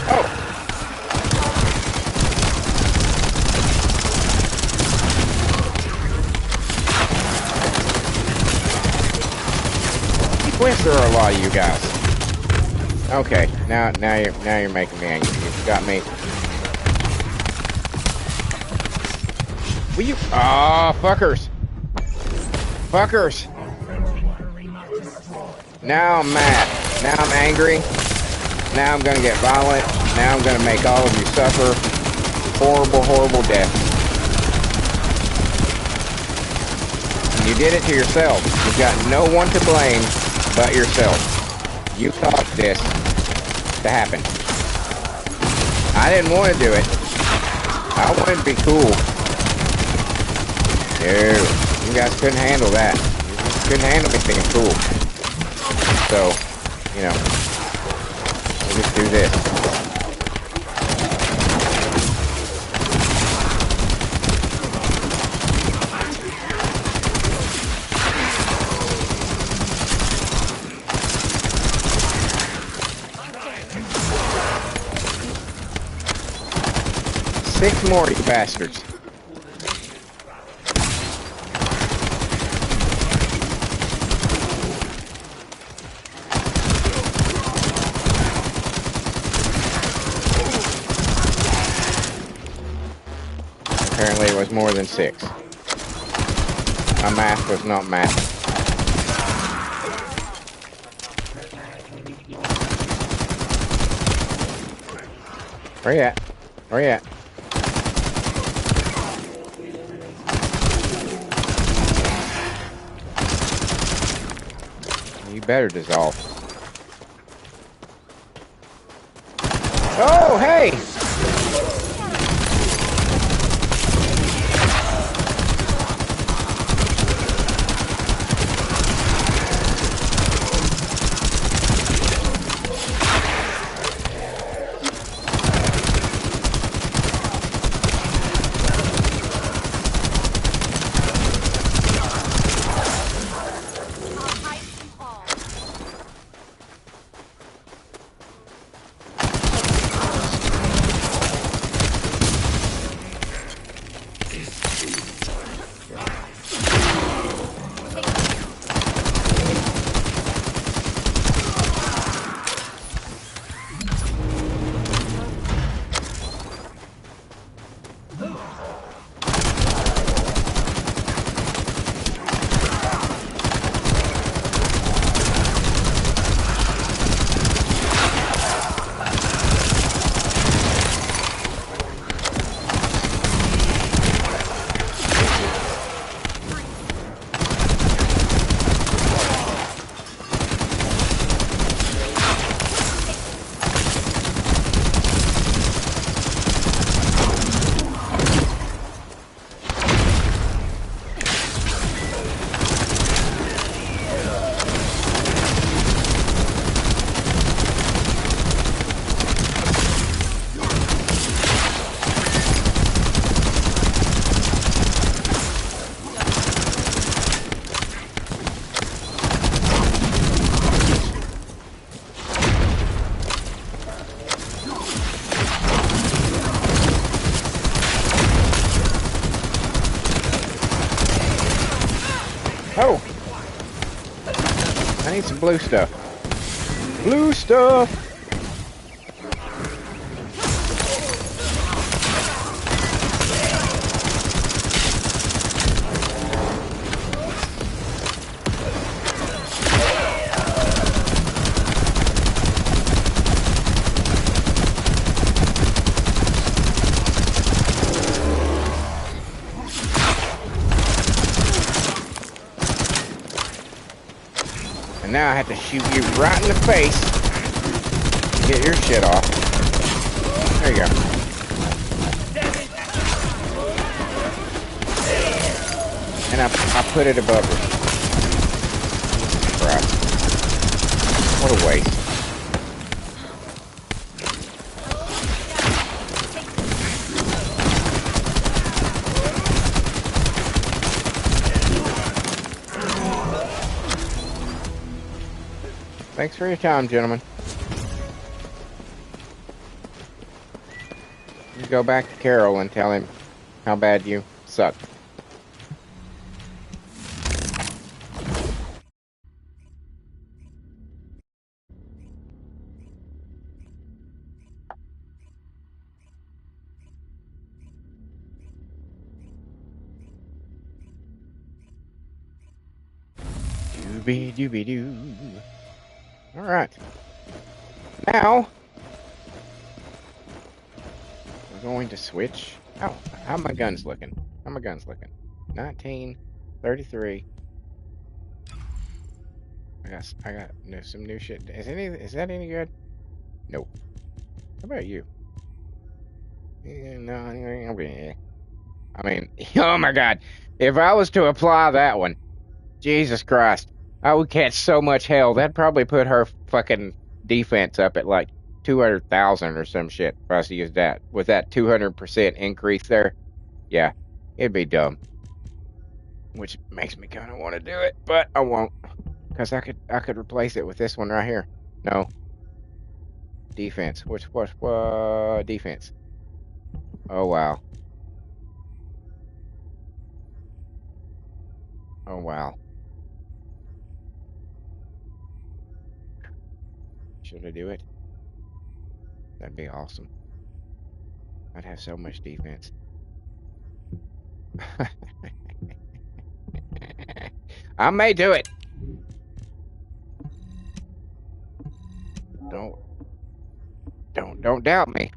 Oh. Where's there a lot of you guys? Okay, now you're making me angry. You got me. Will you? Ah, fuckers! Fuckers! Now I'm mad. Now I'm angry. Now I'm gonna get violent. Now I'm gonna make all of you suffer horrible, horrible death. You did it to yourself. You've got no one to blame but yourself. You caused this to happen. I didn't want to do it. I wanted to be cool. No, you guys couldn't handle that. You just couldn't handle me being cool. So, you know, we'll just do this. 6 more, you bastards. Apparently it was more than 6. My math was not math. Where you at? Where you at? You better dissolve. Oh, hey! Oh! I need some blue stuff. Blue stuff! And now I have to shoot you right in the face to get your shit off. There you go. And I put it above her. Jesus Christ. What a waste. Thanks for your time, gentlemen. You go back to Carol and tell him how bad you suck. Doobie doobie doo. Alright. Now we're going to switch. Oh, how my guns looking? How my guns looking? 19, 33. I got some new shit. Is that any good? Nope. How about you? No, I mean, oh my God. If I was to apply that one, Jesus Christ, I would catch so much hell. That'd probably put her fucking defense up at like 200,000 or some shit if I was to use that. With that 200% increase there, yeah, it'd be dumb. Which makes me kind of want to do it, but I won't. Because I could replace it with this one right here. No. Defense. What defense? Oh wow. Oh wow. Should I do it? That'd be awesome. I'd have so much defense. I may do it. Don't doubt me.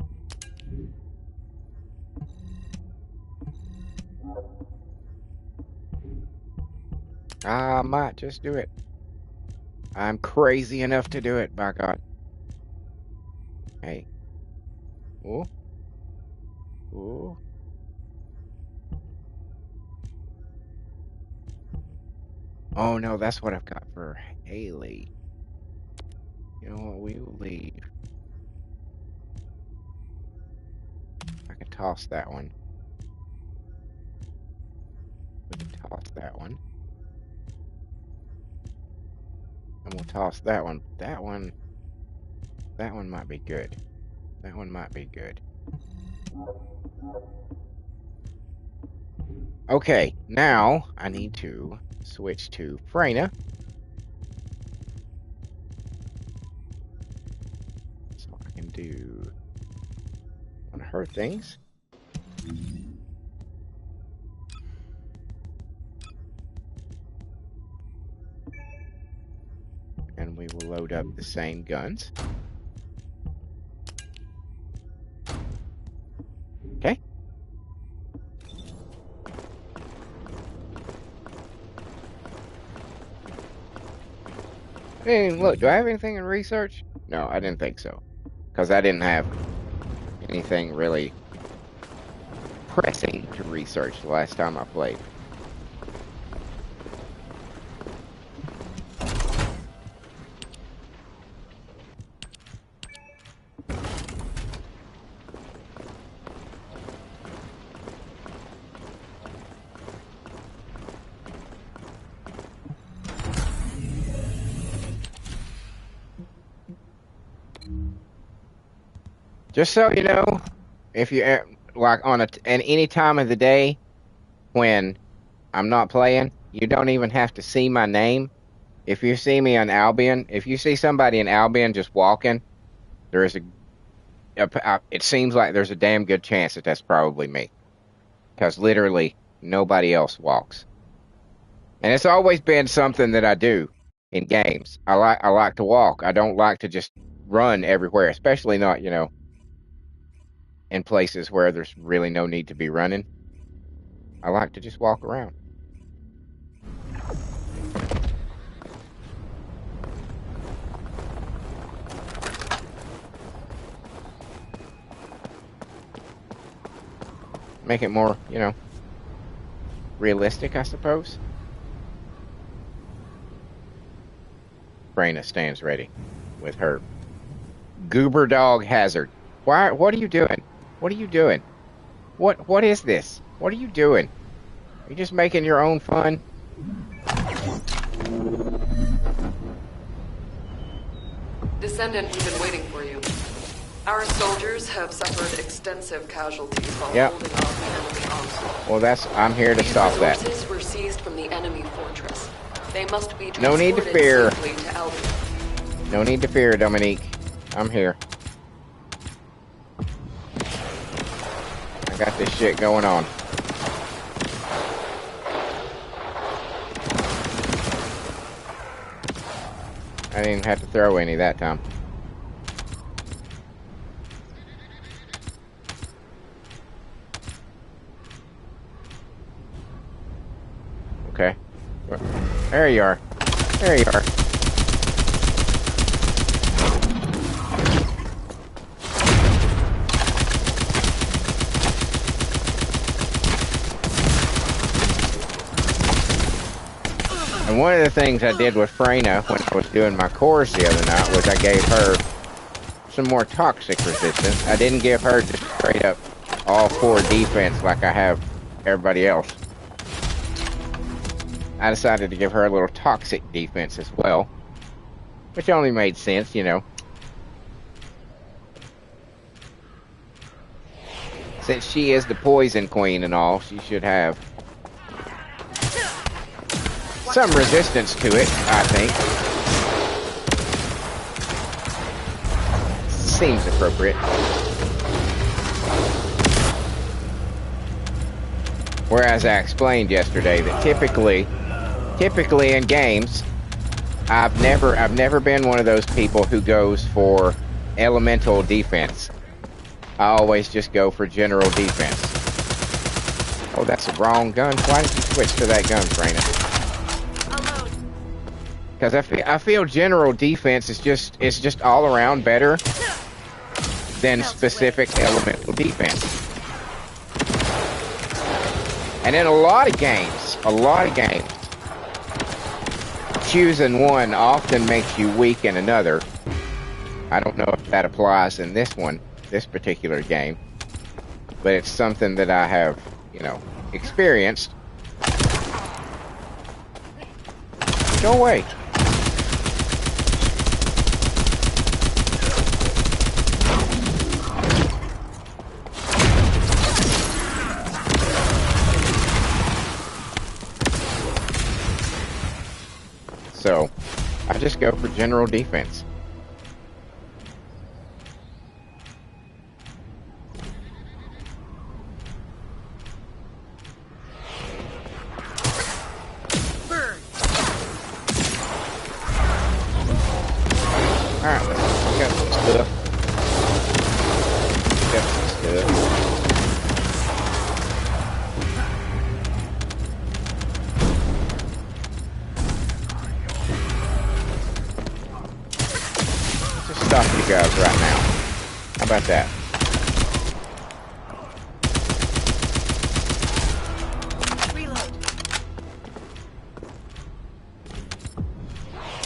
I might just do it. I'm crazy enough to do it, by God. Hey. Ooh. Ooh. Oh no, that's what I've got for Haley. You know what? We will leave. I can toss that one. We can toss that one. And we'll toss that one. That one might be good. That one might be good. Okay, now I need to switch to Freyna. So I can do one of her things. And we will load up the same guns. Okay. Hey, look, do I have anything in research? No, I didn't think so. Because I didn't have anything really pressing to research the last time I played. Just so you know, if you like on any time of the day when I'm not playing, You don't even have to see my name. If you see me on Albion, if you see somebody in Albion just walking, there is it seems like there's a damn good chance that that's probably me. Because literally nobody else walks. And it's always been something that I do in games. I like to walk. I don't like to just run everywhere, especially not, in places where there's really no need to be running. I like to just walk around. Make it more, realistic, I suppose. Brayna stands ready with her goober dog hazard. Why? What are you doing? What are you doing? What is this? What are you doing? Are you just making your own fun? Descendant, we've been waiting for you. Our soldiers have suffered extensive casualties while holding off the enemy onslaught. Well, I'm here to stop that. These resources were seized from the enemy fortress. They must be No need to fear. safely to Albion. No need to fear, Dominique. I'm here. I got this shit going on. I didn't even have to throw any that time. Okay. There you are. There you are. And one of the things I did with Freyna when I was doing my cores the other night was I gave her some more toxic resistance. I didn't give her just straight up all 4 defense like I have everybody else. I decided to give her a little toxic defense as well, which only made sense, Since she is the poison queen and all, she should have some resistance to it, I think. Seems appropriate. Whereas I explained yesterday that typically in games, I've never been one of those people who goes for elemental defense. I always just go for general defense. Oh, that's the wrong gun. Why did you switch to that gun, Freyna? Because I feel general defense is just all around better than specific elemental defense. And in a lot of games, choosing one often makes you weak in another. I don't know if that applies in this particular game, but it's something that I have, experienced. Go away. So, I just go for general defense. Alright, let's get some stuff. Get some stuff. Stop you guys right now. How about that? Reload.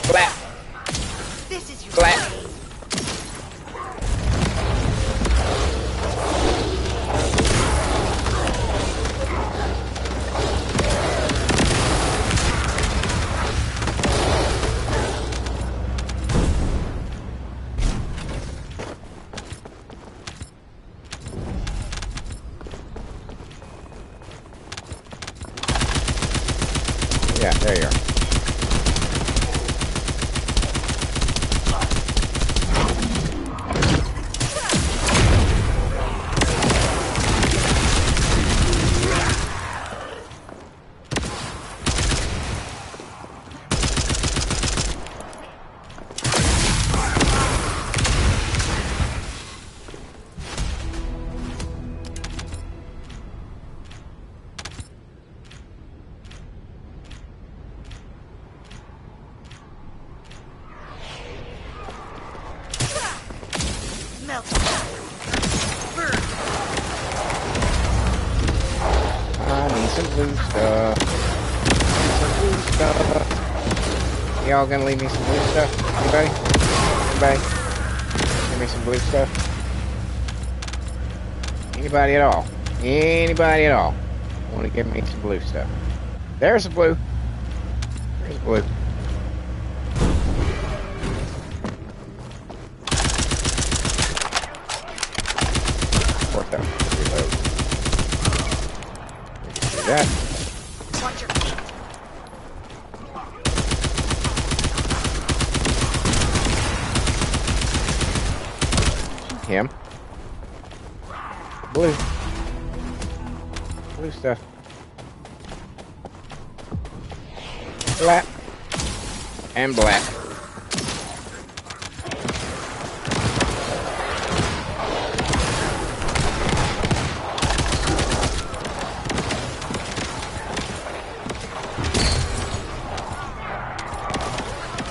Flap. This is your Flap. Yeah, there you are. Melt. Burn. I need some blue stuff. Some blue stuff. Y'all gonna leave me some blue stuff? Anybody? Anybody? Give me some blue stuff. Anybody at all? Anybody at all? Want to give me some blue stuff? There's a blue. There's blue. What the? Reload. Do that. Watch your feet. Him. Blue. Blue stuff. Black. And black.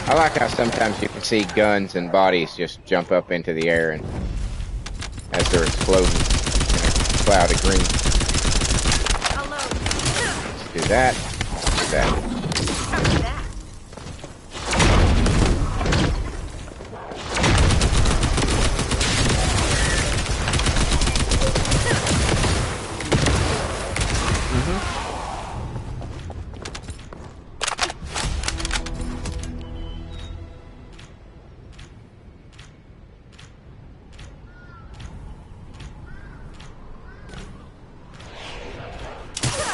I like how sometimes you can see guns and bodies just jump up into the air and as they're exploding in a cloud of green. Let's do that. Do that. Copy that.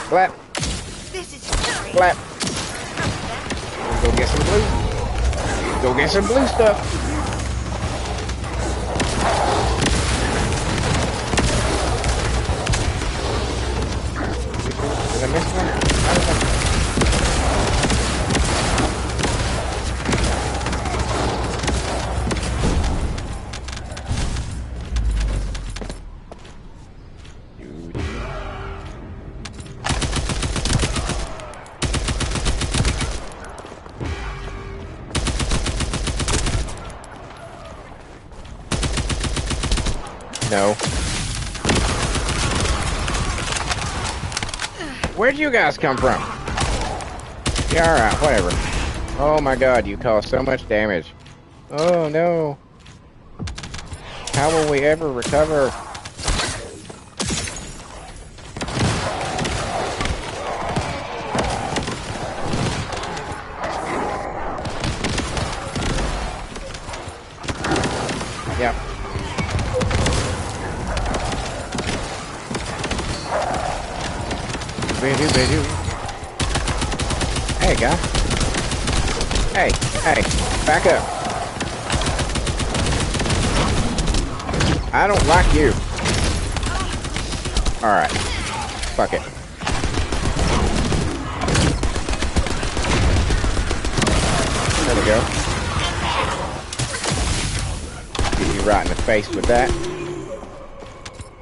Flap. This is your Flap. Go get some blue. Go get some blue stuff. Did I miss one? How did I... No. Where'd you guys come from? Yeah, alright, whatever. Oh my god, you caused so much damage. Oh no. How will we ever recover? Yep. Hey, guy. Hey, hey, back up. I don't like you. Alright. Fuck it. There we go. Get you right in the face with that.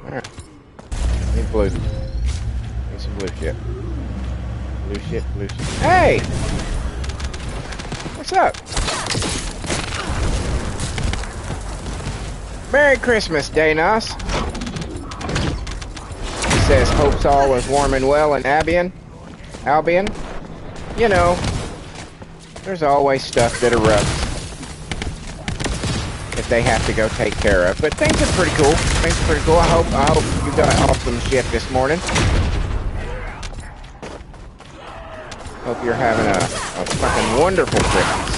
Alright. Need blue. Need some blue shit. Blue shit, blue shit. Hey! What's up? Merry Christmas, Danos. He says, hopes all is warm and well in Albion. Albion? You know, there's always stuff that erupts that they have to go take care of. But things are pretty cool. Things are pretty cool. I hope you got awesome shit this morning. Hope you're having a fucking wonderful Christmas.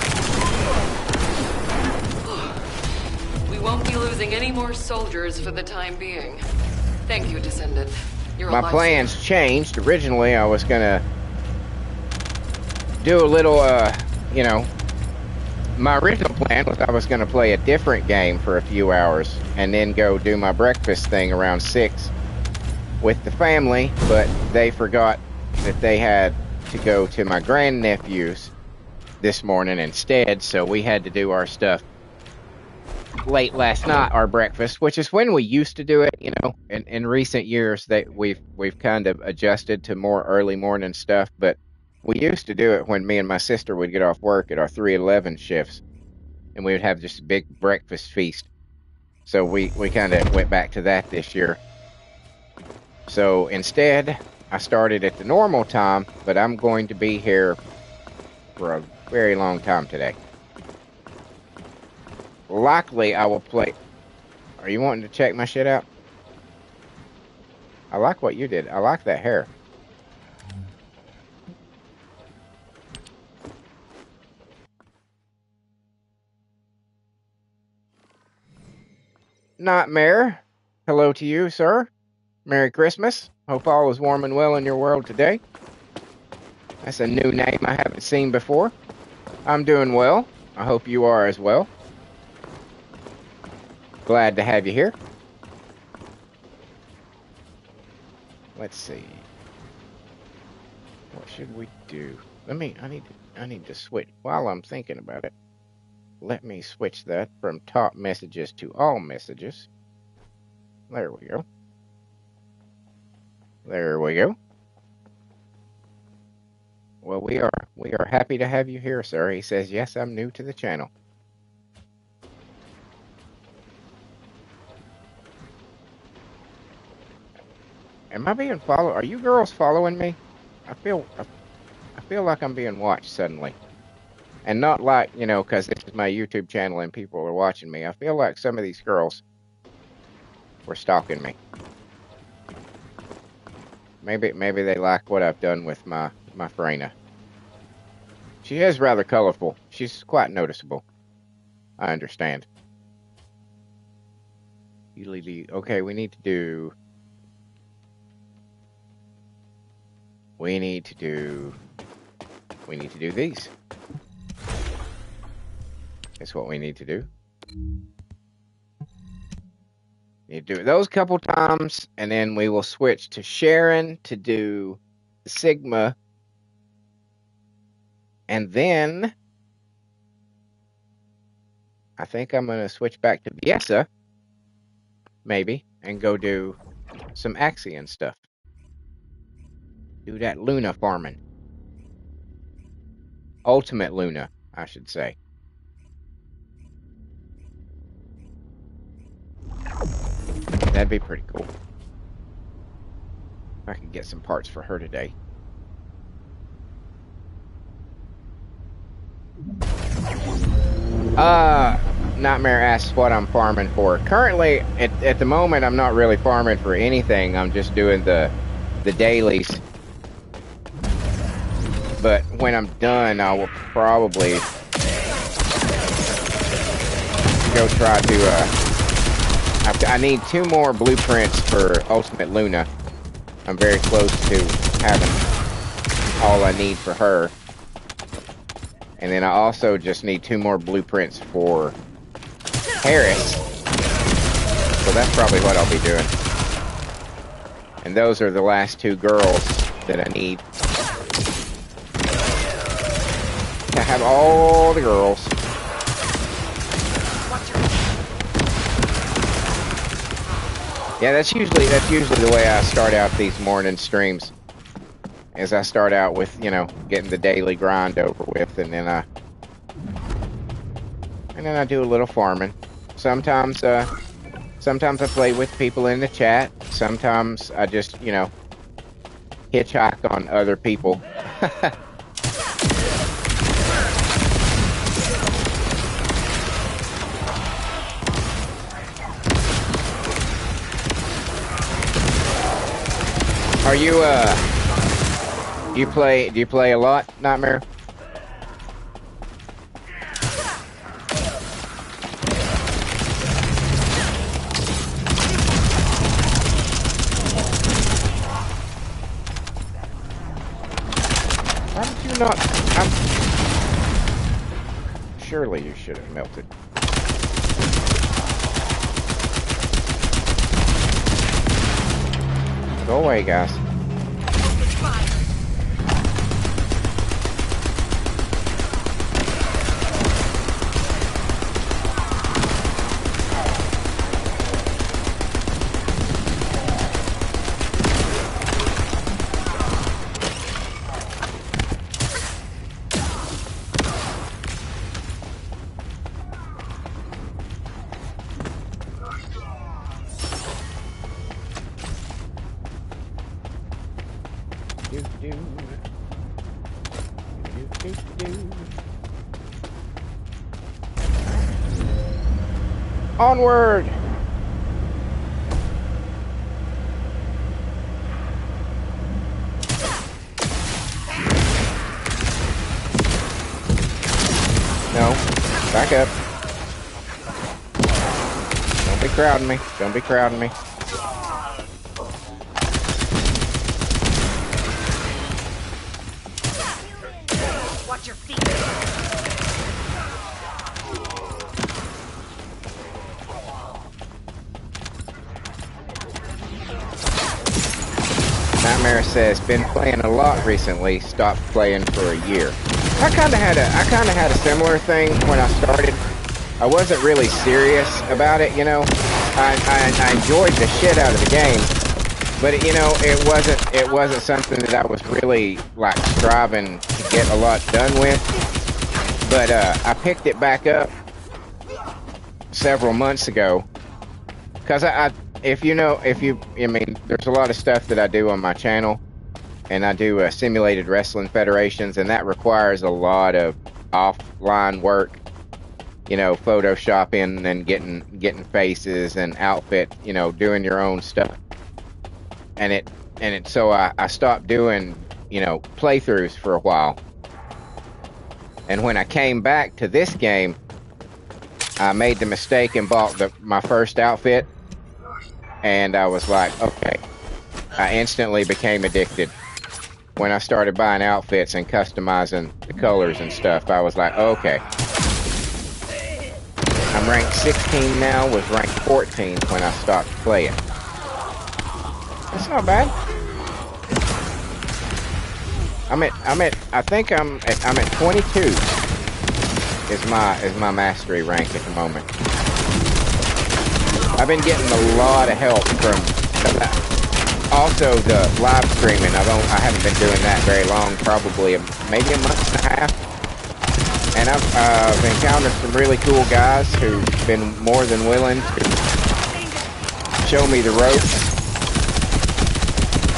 We won't be losing any more soldiers for the time being. Thank you, Descendant. You're My a plans changed. Originally, I was gonna do a little, you know, my original plan was I was going to play a different game for a few hours and then go do my breakfast thing around 6 with the family, but they forgot that they had to go to my grandnephew's this morning instead, so we had to do our stuff late last night, our breakfast, which is when we used to do it. You know, in recent years that we've kind of adjusted to more early morning stuff, but we used to do it when me and my sister would get off work at our 3:11 shifts, and we would have just a big breakfast feast. So we kind of went back to that this year. So instead, I started at the normal time, but I'm going to be here for a very long time today. Likely, I will play. Are you wanting to check my shit out? I like what you did. I like that hair. Nightmare. Hello to you, sir. Merry Christmas. Hope all is warm and well in your world today. That's a new name I haven't seen before. I'm doing well. I hope you are as well. Glad to have you here. Let's see. What should we do? I need to switch while I'm thinking about it. Let me switch that from top messages to all messages. There we go. There we go. Well, we are happy to have you here, sir. He says, yes, I'm new to the channel. Am I being followed? Are you girls following me? I feel like I'm being watched suddenly. And not like, you know, because this is my YouTube channel and people are watching me. I feel like some of these girls were stalking me. Maybe they like what I've done with my Freyna. She is rather colorful. She's quite noticeable. I understand. Okay, we need to do these. That's what we need to do. You do those couple times, and then we will switch to Sharon to do Sigma. And then I think I'm going to switch back to Biessa, maybe, and go do some Axion stuff. Do that Luna farming. Ultimate Luna, I should say. That'd be pretty cool. I could get some parts for her today. Nightmare asks what I'm farming for. Currently, at the moment, I'm not really farming for anything. I'm just doing the dailies. But when I'm done, I will probably go try to, I need 2 more blueprints for Ultimate Luna. I'm very close to having all I need for her. And then I also just need 2 more blueprints for Harris. So that's probably what I'll be doing. And those are the last 2 girls that I need to have all the girls. Yeah, that's usually the way I start out these morning streams. As I start out with, you know, getting the daily grind over with, and then I do a little farming. Sometimes I play with people in the chat. Sometimes I just, you know, hitchhike on other people. Are you do you play a lot, Nightmare? How did you not? Surely you should have melted. Go away, guys. Onward! No. Back up. Don't be crowding me. Don't be crowding me. Watch your feet. Nightmare says, been playing a lot recently, stopped playing for a year. I kinda had a similar thing when I started. I wasn't really serious about it, you know. I enjoyed the shit out of the game, but you know, it wasn't something that I was really like striving to get a lot done with. But I picked it back up several months ago because I mean, there's a lot of stuff that I do on my channel, and I do simulated wrestling federations, and that requires a lot of offline work, you know, photoshopping and getting faces and outfit, you know, doing your own stuff. So I stopped doing, you know, playthroughs for a while. And when I came back to this game, I made the mistake and bought my first outfit. And I was like, okay. I instantly became addicted. When I started buying outfits and customizing the colors and stuff, I was like, okay. I'm ranked 16 now, was ranked 14 when I stopped playing. That's not bad. I think I'm at 22 is my mastery rank at the moment. I've been getting a lot of help from also the live streaming. I haven't been doing that very long, probably maybe a month and a half. And I've encountered some really cool guys who've been more than willing to show me the ropes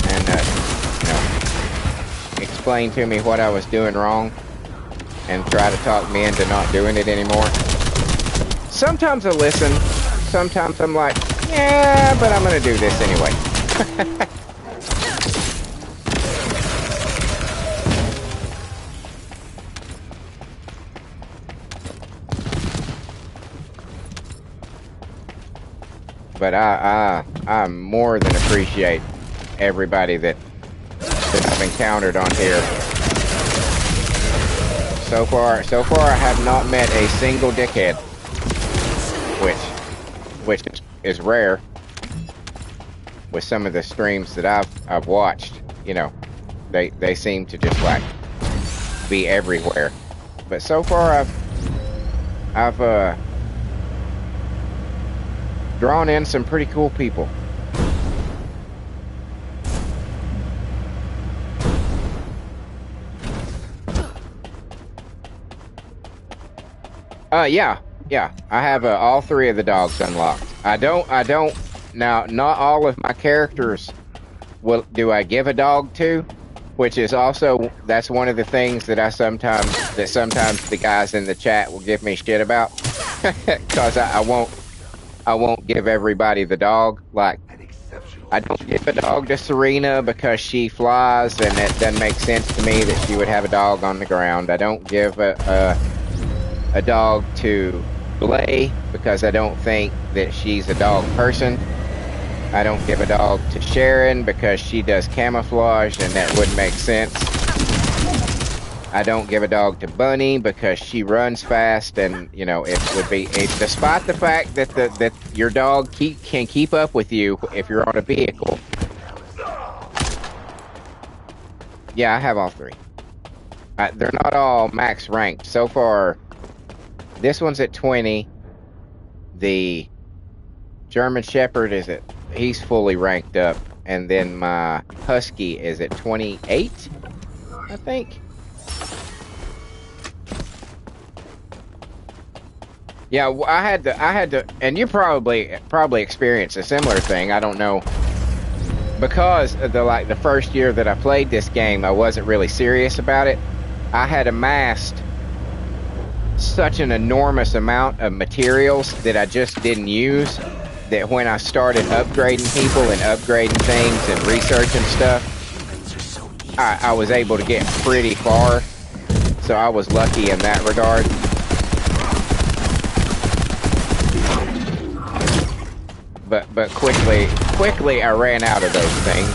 and you know, explain to me what I was doing wrong and try to talk me into not doing it anymore. Sometimes I listen. Sometimes I'm like, yeah, but I'm gonna do this anyway. But I more than appreciate everybody that I've encountered on here. So far I have not met a single dickhead, which is rare with some of the streams that I've watched. You know, they seem to just like be everywhere. But so far I've drawn in some pretty cool people. Yeah, I have all 3 of the dogs unlocked. I don't, now, not all of my characters do I give a dog to, which is also, that's one of the things that sometimes the guys in the chat will give me shit about, because I won't give everybody the dog. Like, I don't give a dog to Serena because she flies, and it doesn't make sense to me that she would have a dog on the ground. I don't give a dog to Blay because I don't think that she's a dog person. I don't give a dog to Sharon because she does camouflage and that wouldn't make sense. I don't give a dog to Bunny because she runs fast, and you know it would be. Despite the fact that that your dog can keep up with you if you're on a vehicle. Yeah, I have all three. They're not all max ranked so far. This one's at 20. The German Shepherd he's fully ranked up, and then my Husky is at 28, I think. Yeah, I had to, and you probably experienced a similar thing. I don't know, because of the first year that I played this game, I wasn't really serious about it. I had amassed such an enormous amount of materials that I just didn't use, that when I started upgrading people and upgrading things and researching stuff, I was able to get pretty far. So I was lucky in that regard. But quickly I ran out of those things.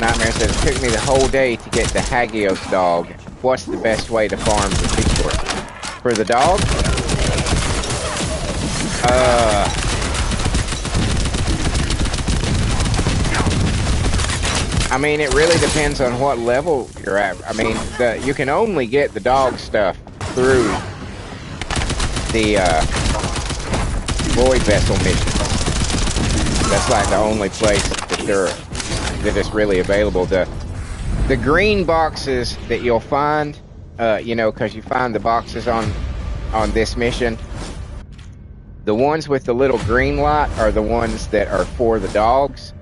Nightmare says, it took me the whole day to get the Hagios dog. What's the best way to farm the resource? For the dog? I mean, it really depends on what level you're at. I mean, you can only get the dog stuff through the Void Vessel missions. That's like the only place that it's really available. The green boxes that you'll find, you know, because you find the boxes on this mission. The ones with the little green light are the ones that are for the dogs.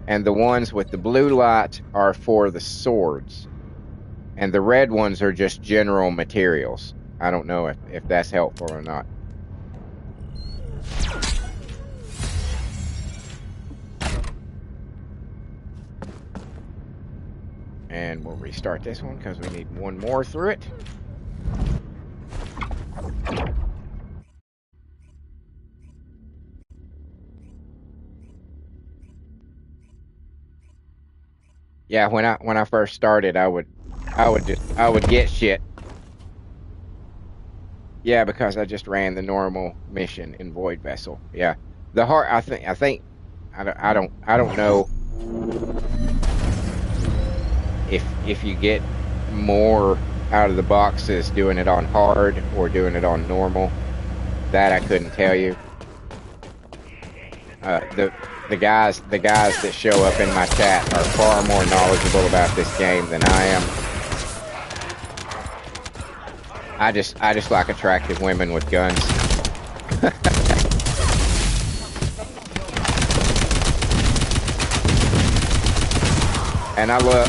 And the ones with the blue light are for the swords. And the red ones are just general materials. I don't know if that's helpful or not. And we'll restart this one because we need one more through it. Yeah, when I first started, I would get shit. Yeah, because I just ran the normal mission in Void Vessel. Yeah, the hard. I think I don't know if you get more out of the boxes doing it on hard or doing it on normal. That I couldn't tell you. The guys that show up in my chat are far more knowledgeable about this game than I am. I just like attractive women with guns. And I love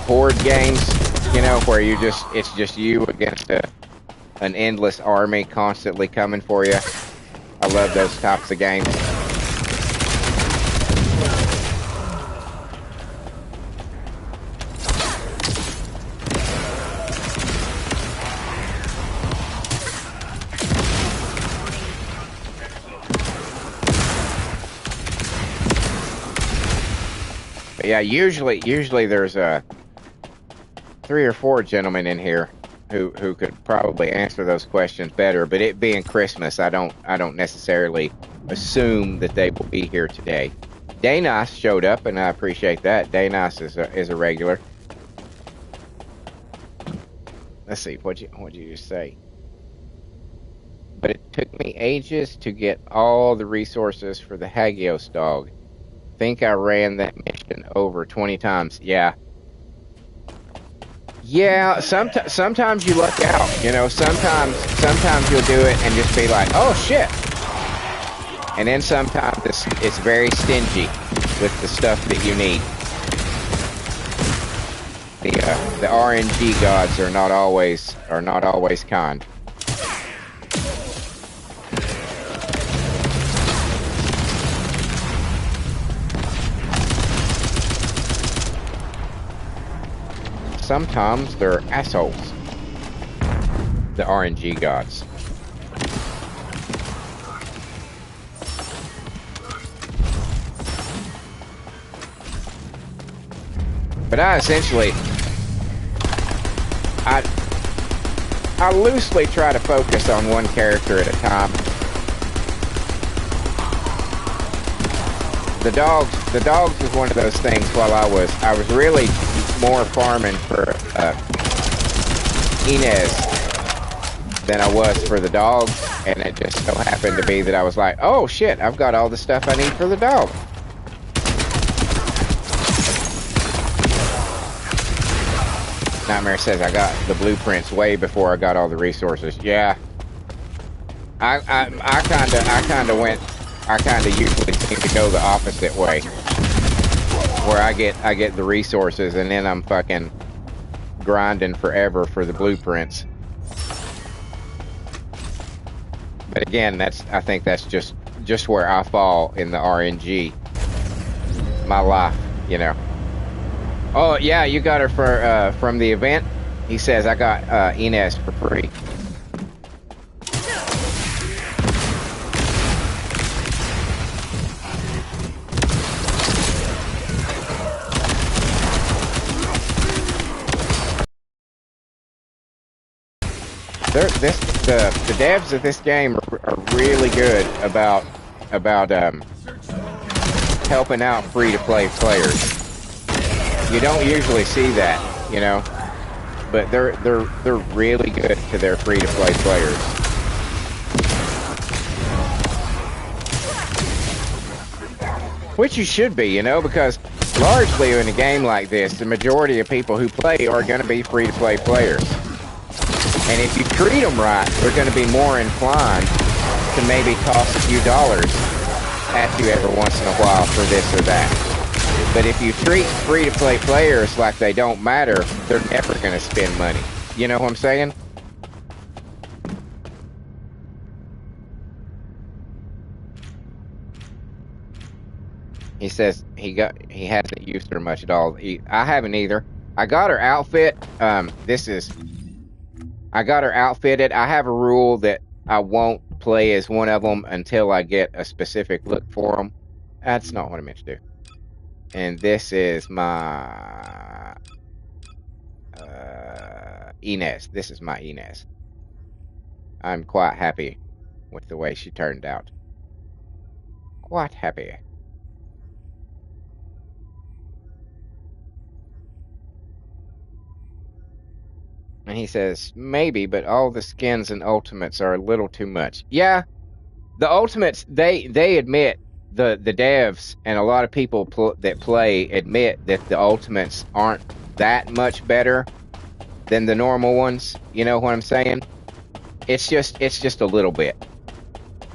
horde games, you know, where it's just you against an endless army constantly coming for you. I love those types of games. But yeah, usually there's 3 or 4 gentlemen in here who could probably answer those questions better. But it being Christmas, I don't necessarily assume that they will be here today. Daynos showed up, and I appreciate that. Daynos is a regular. Let's see, what'd you just say? But it took me ages to get all the resources for the Hagios dog. Think I ran that mission over 20 times. Yeah. Yeah, sometimes you luck out, you know, sometimes you'll do it and just be like, oh shit. And then sometimes it's very stingy with the stuff that you need. The RNG gods are not always kind. Sometimes they're assholes. The RNG gods. But I essentially, I loosely try to focus on one character at a time. The dogs was one of those things. While I was really more farming for Inez than I was for the dogs, and it just so happened to be that I was like, oh shit, I've got all the stuff I need for the dog. Nightmare says I got the blueprints way before I got all the resources. Yeah, I kind of usually seem to go the opposite way, where I get the resources and then I'm fucking grinding forever for the blueprints. But again, I think that's just where I fall in the RNG. My life, you know. Oh yeah, you got her for from the event. He says I got Inez for free. The devs of this game are really good about helping out free-to-play players. You don't usually see that, you know, but they're really good to their free-to-play players. Which you should be, you know, because largely in a game like this, the majority of people who play are going to be free-to-play players. And if you treat them right, they're going to be more inclined to maybe toss a few dollars at you every once in a while for this or that. But if you treat free-to-play players like they don't matter, they're never going to spend money. You know what I'm saying? He says he hasn't used her much at all. I haven't either. I got her outfit. I got her outfitted. I have a rule that I won't play as one of them until I get a specific look for them. That's not what I meant to do. And this is my Inez. This is my Inez. I'm quite happy with the way she turned out. Quite happy. And he says, maybe, but all the skins and ultimates are a little too much. Yeah, the ultimates, they admit, the devs and a lot of people that play admit that the ultimates aren't that much better than the normal ones. You know what I'm saying? It's just a little bit.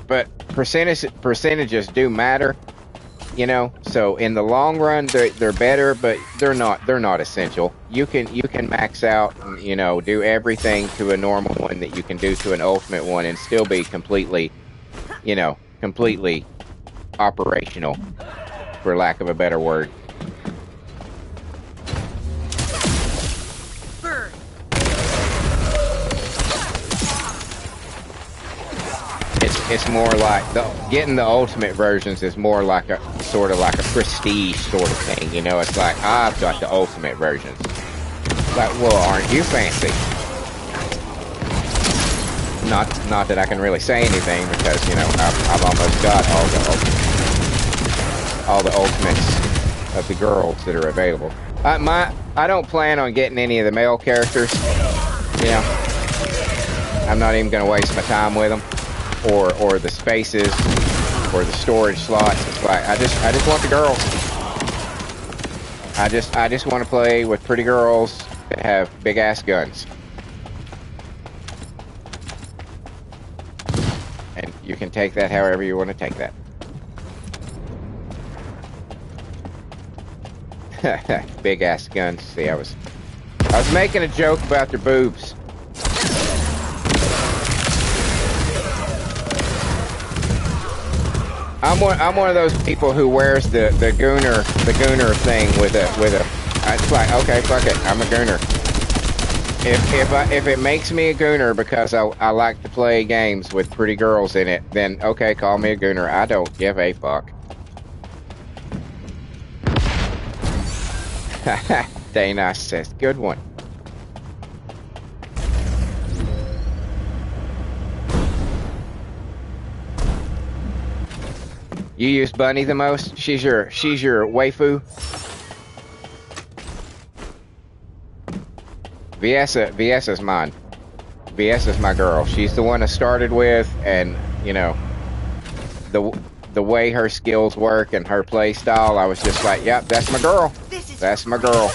But percentages do matter. You know, so in the long run, they're better, but they're not essential. You can max out, and, you know, do everything to a normal one that you can do to an ultimate one, and still be completely, you know, completely operational, for lack of a better word. It's more like getting the ultimate versions is more like a sort of like a prestige sort of thing, you know. It's like, I've got the ultimate versions. Like, well, aren't you fancy? Not that I can really say anything, because, you know, I've almost got all the ultimates of the girls that are available. I don't plan on getting any of the male characters. You know, I'm not even going to waste my time with them. Or the spaces, or the storage slots. It's like, I just want the girls. I just want to play with pretty girls that have big ass guns. And you can take that however you want to take that. Big ass guns. See, I was making a joke about their boobs. I'm one of those people who wears the gooner thing with a. It's like, okay, fuck it, I'm a gooner. If it makes me a gooner because I like to play games with pretty girls in it, then okay, call me a gooner. I don't give a fuck. Dana says, good one. You use Bunny the most? She's your waifu? Viesa's mine. Viesa's my girl. She's the one I started with, and you know, the way her skills work and her play style, I was just like, yep, that's my girl. That's my girl.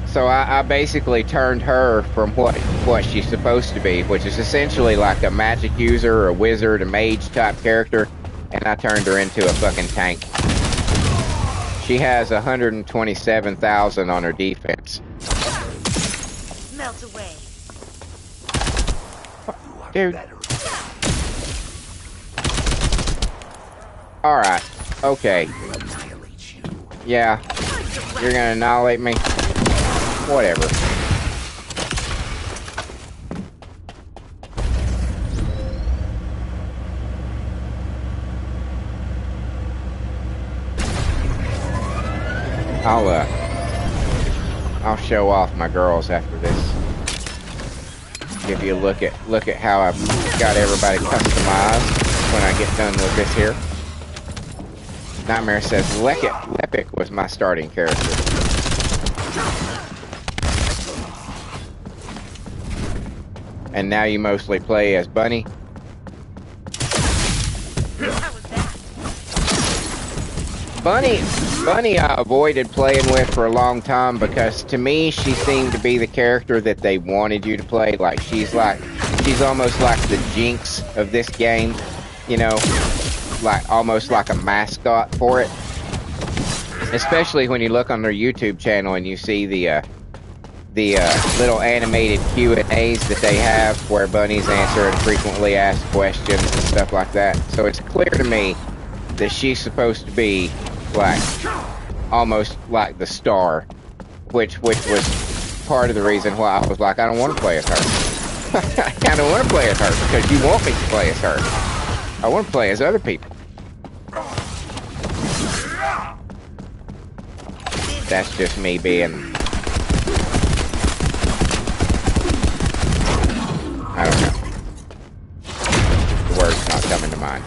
So I basically turned her from what she's supposed to be, which is essentially like a magic user, a wizard, a mage type character, and I turned her into a fucking tank. She has 127,000 on her defense. Melt away. Dude. Alright. Okay. Yeah. You're gonna annihilate me? Whatever. I'll show off my girls after this. Give you a look at how I've got everybody customized when I get done with this here. Nightmare says Lepic was my starting character. And now you mostly play as Bunny? Bunny I avoided playing with for a long time because to me she seemed to be the character that they wanted you to play. Like she's almost like the Jinx of this game, you know, like almost like a mascot for it. Especially when you look on their YouTube channel and you see the little animated Q&As that they have where Bunny's answering frequently asked questions and stuff like that. So it's clear to me that she's supposed to be like almost like the star, which was part of the reason why I was like, I don't want to play as her. I don't want to play as her because you want me to play as her. I want to play as other people. That's just me being, I don't know. The word's not coming to mind.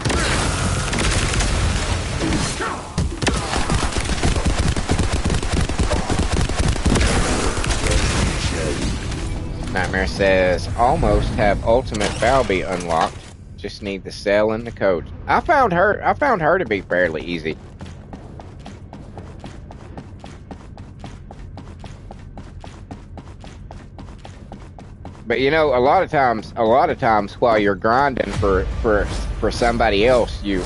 Nightmare says, almost have Ultimate Balby unlocked. Just need the cell and the code. I found her to be fairly easy. But you know, a lot of times while you're grinding for somebody else, you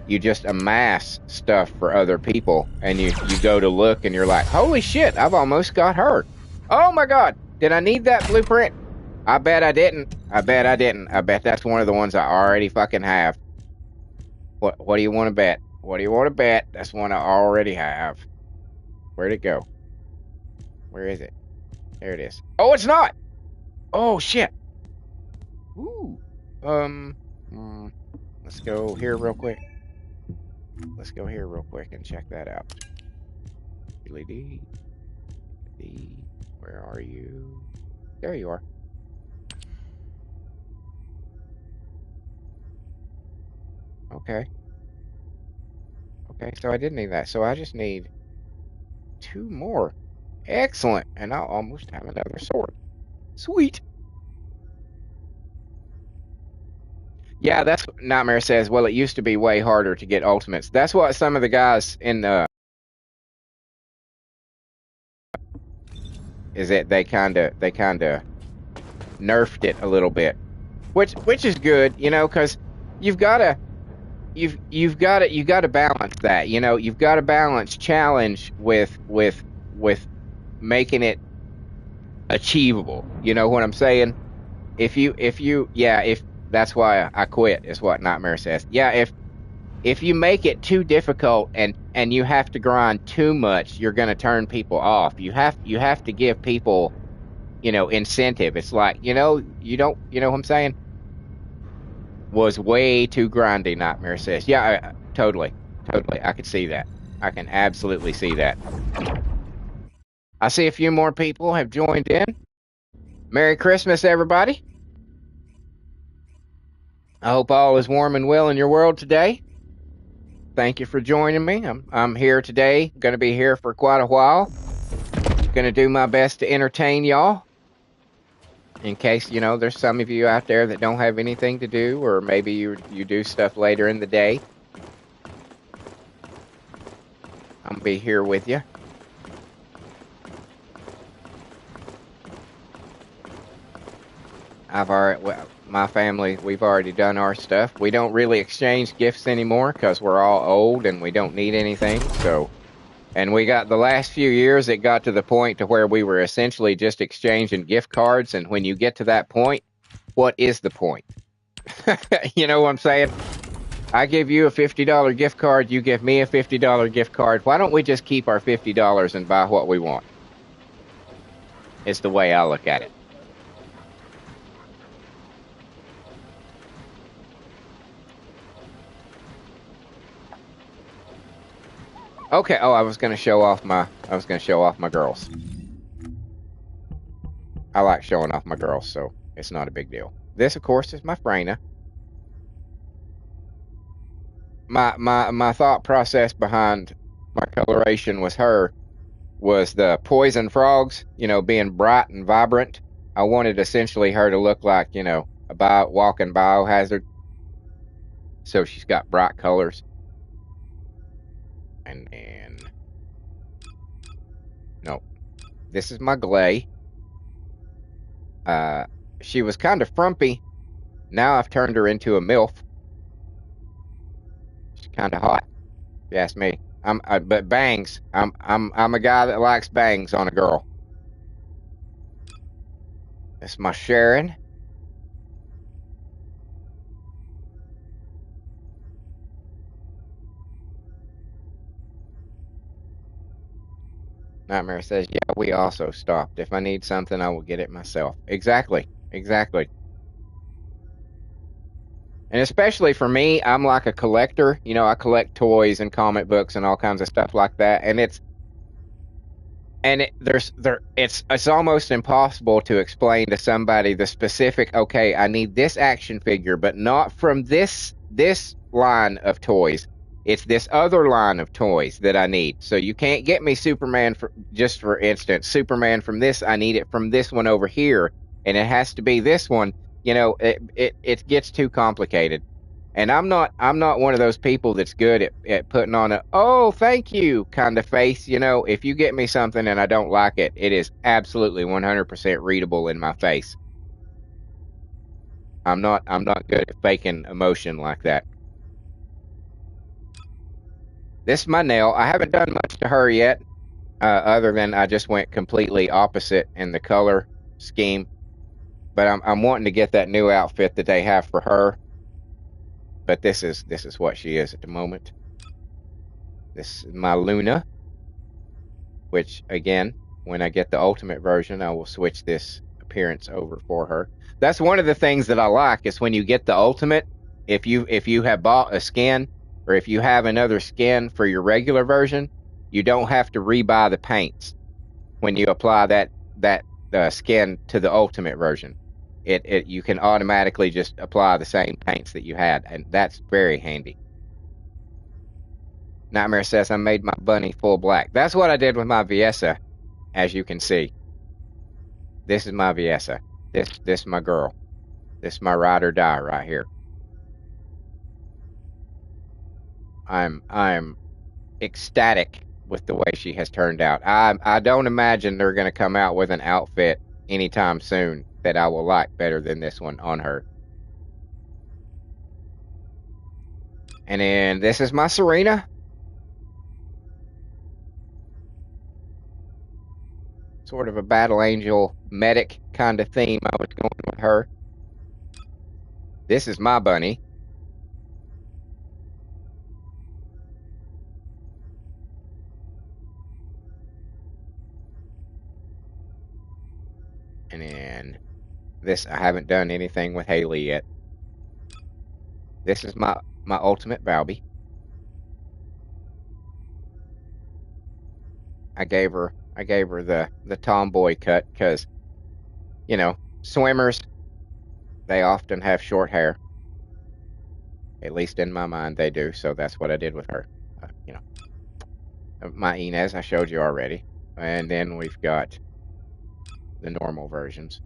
just amass stuff for other people, and you go to look and you're like, holy shit, I've almost got her. Oh my god, did I need that blueprint? I bet I didn't. I bet that's one of the ones I already fucking have. What do you want to bet? What do you want to bet? That's one I already have. Where'd it go? Where is it? There it is. Oh, it's not! Oh shit! Ooh. Let's go here real quick. Let's go here real quick and check that out. LED. Where are you? There you are. Okay. Okay, so I did need that. So I just need 2 more. Excellent. And I'll almost have another sword. Sweet. Yeah, that's what Nightmare says. Well, it used to be way harder to get ultimates. That's what some of the guys in the is that they kind of nerfed it a little bit, which is good, you know, because you've got to balance that, you know, you've got to balance challenge with making it achievable. You know what I'm saying? If that's why I quit, is what Nightmare says. Yeah, if you make it too difficult and you have to grind too much, you're going to turn people off. You have to give people, you know, incentive. It's like, you know what I'm saying? Was way too grindy, Nightmare says. Yeah, totally. Totally. I could see that. I can absolutely see that. I see a few more people have joined in. Merry Christmas, everybody. I hope all is warm and well in your world today. Thank you for joining me. I'm here today. Going to be here for quite a while. Going to do my best to entertain y'all. In case, there's some of you out there that don't have anything to do, or maybe you do stuff later in the day. I'm going to be here with you. My family, we've already done our stuff. We don't really exchange gifts anymore because we're all old and we don't need anything. And we got the last few years, it got to the point to where we were essentially just exchanging gift cards. And when you get to that point, what is the point? You know what I'm saying? I give you a $50 gift card. You give me a $50 gift card. Why don't we just keep our $50 and buy what we want? It's the way I look at it. Okay. Oh, I was going to show off my girls. I like showing off my girls, so it's not a big deal. This, of course, is my Freyna. My thought process behind my coloration was the poison frogs, being bright and vibrant. I wanted essentially her to look like, a walking biohazard. So she's got bright colors. And then, no, this is my Glay. She was kind of frumpy. Now I've turned her into a MILF. She's kind of hot, if you ask me. But bangs. I'm a guy that likes bangs on a girl. That's my Sharon. Nightmare says, yeah, we also stopped. If I need something, I will get it myself. Exactly. And especially for me, I'm like a collector. I collect toys and comic books and all kinds of stuff like that. And it's almost impossible to explain to somebody the specific, okay, I need this action figure, but not from this line of toys. It's this other line of toys that I need. So you can't get me Superman for instance, Superman from this. I need it from this one over here, and it has to be this one. It gets too complicated. And I'm not one of those people that's good at putting on a, oh, thank you kind of face. If you get me something and I don't like it, it is absolutely 100% readable in my face. I'm not good at faking emotion like that. This is my nail. I haven't done much to her yet, other than I just went completely opposite in the color scheme. But I'm wanting to get that new outfit that they have for her. But this is what she is at the moment. This is my Luna, which again, when I get the ultimate version, I will switch this appearance over for her. That's one of the things that I like is when you get the ultimate, if you have bought a skin or if you have another skin for your regular version, you don't have to rebuy the paints when you apply that skin to the ultimate version. You can automatically just apply the same paints that you had, and that's very handy. Nightmare says I made my bunny full black. That's what I did with my Viessa, as you can see. This is my Viessa. This is my girl. This is my ride or die right here. I'm ecstatic with the way she has turned out. I don't imagine they're going to come out with an outfit anytime soon that I will like better than this one on her. And then this is my Serena. Sort of a battle angel medic kind of theme I was going with her. This is my bunny. And then this, I haven't done anything with Haley yet. This is my ultimate Balby. I gave her the tomboy cut because, you know, swimmers, they often have short hair. At least in my mind, they do. So that's what I did with her. You know, my Inez I showed you already, and then we've got the normal versions.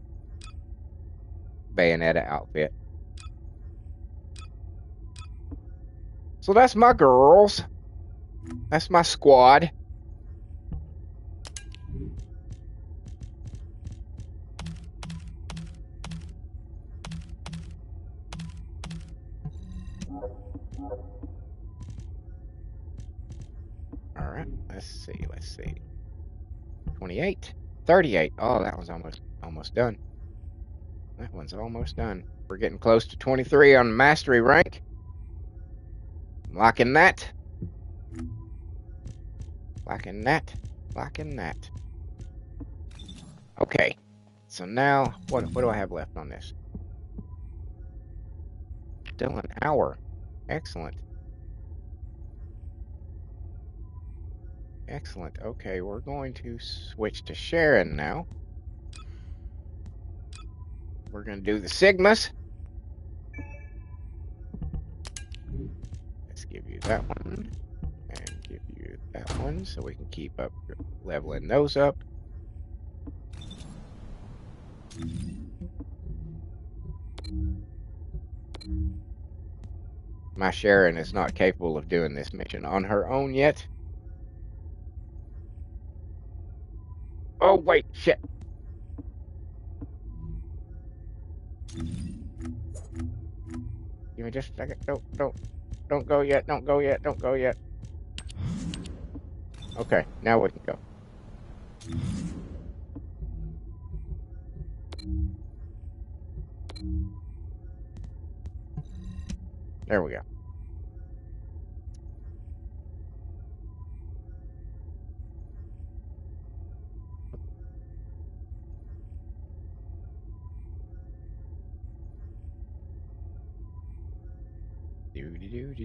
Bayonetta outfit. So that's my girls. That's my squad. All right, let's see. 28, 38. Oh, that was almost done. That one's almost done. We're getting close to 23 on mastery rank. I'm liking that. Liking that. Liking that. Okay. So now, what do I have left on this? Still an hour. Excellent. Excellent. Okay, we're going to switch to Sharon now. We're going to do the Sigmas. Let's give you that one. And give you that one so we can keep up leveling those up. My Sharon is not capable of doing this mission on her own yet. Oh, wait, shit. Give me just a second. Don't go yet. Don't go yet. Don't go yet. Okay, now we can go. There we go.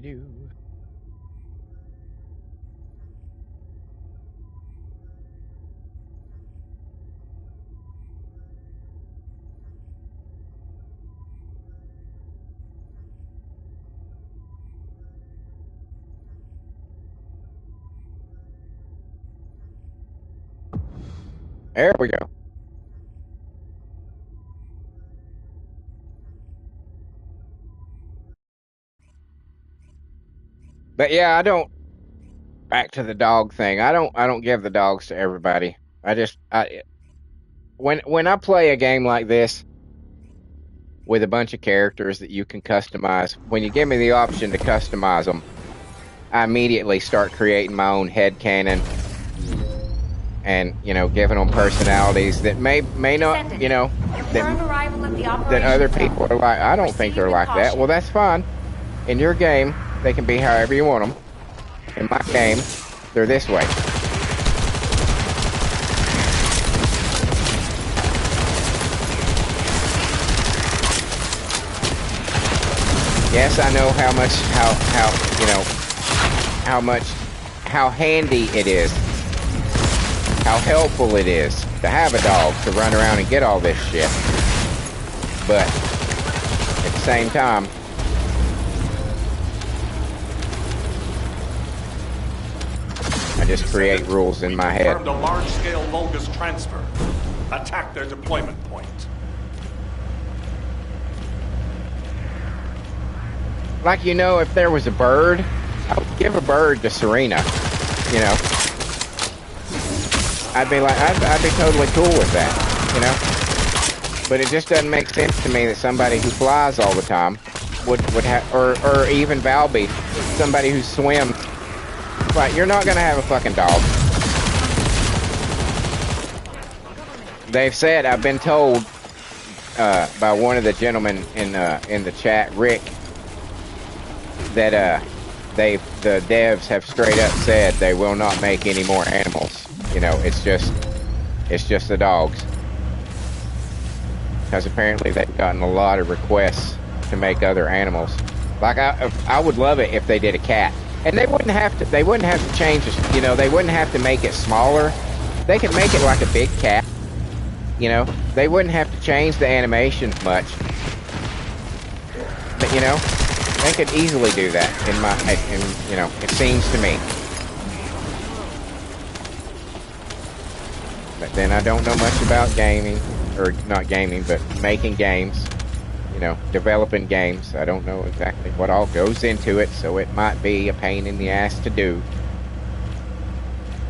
Do. There we go. But yeah, I don't. Back to the dog thing. I don't give the dogs to everybody. When I play a game like this with a bunch of characters that you can customize, when you give me the option to customize them, I immediately start creating my own headcanon and, you know, giving them personalities that may not, you know, that other people are like. I don't think they're like that. Well, that's fine. In your game, they can be however you want them. In my game, they're this way. Yes, I know how handy it is, how helpful it is to have a dog to run around and get all this shit. But at the same time, I just create rules in my head. Confirmed a large-scale Vulgus transfer. Attack their deployment point. Like, you know, if there was a bird, I would give a bird to Serena. You know, I'd be totally cool with that. You know, but it just doesn't make sense to me that somebody who flies all the time would have, or even Valby, somebody who swims. But you're not gonna have a fucking dog. They've said, I've been told by one of the gentlemen in the chat, Rick, that the devs have straight up said they will not make any more animals. You know, it's just the dogs. Because apparently they've gotten a lot of requests to make other animals. Like, I would love it if they did a cat. And they wouldn't have to. They wouldn't have to change it. You know, they wouldn't have to make it smaller. They could make it like a big cat. You know, they wouldn't have to change the animations much. But you know, they could easily do that. You know, it seems to me. But then I don't know much about gaming, or not gaming, but making games. You know, developing games. I don't know exactly what all goes into it, so it might be a pain in the ass to do.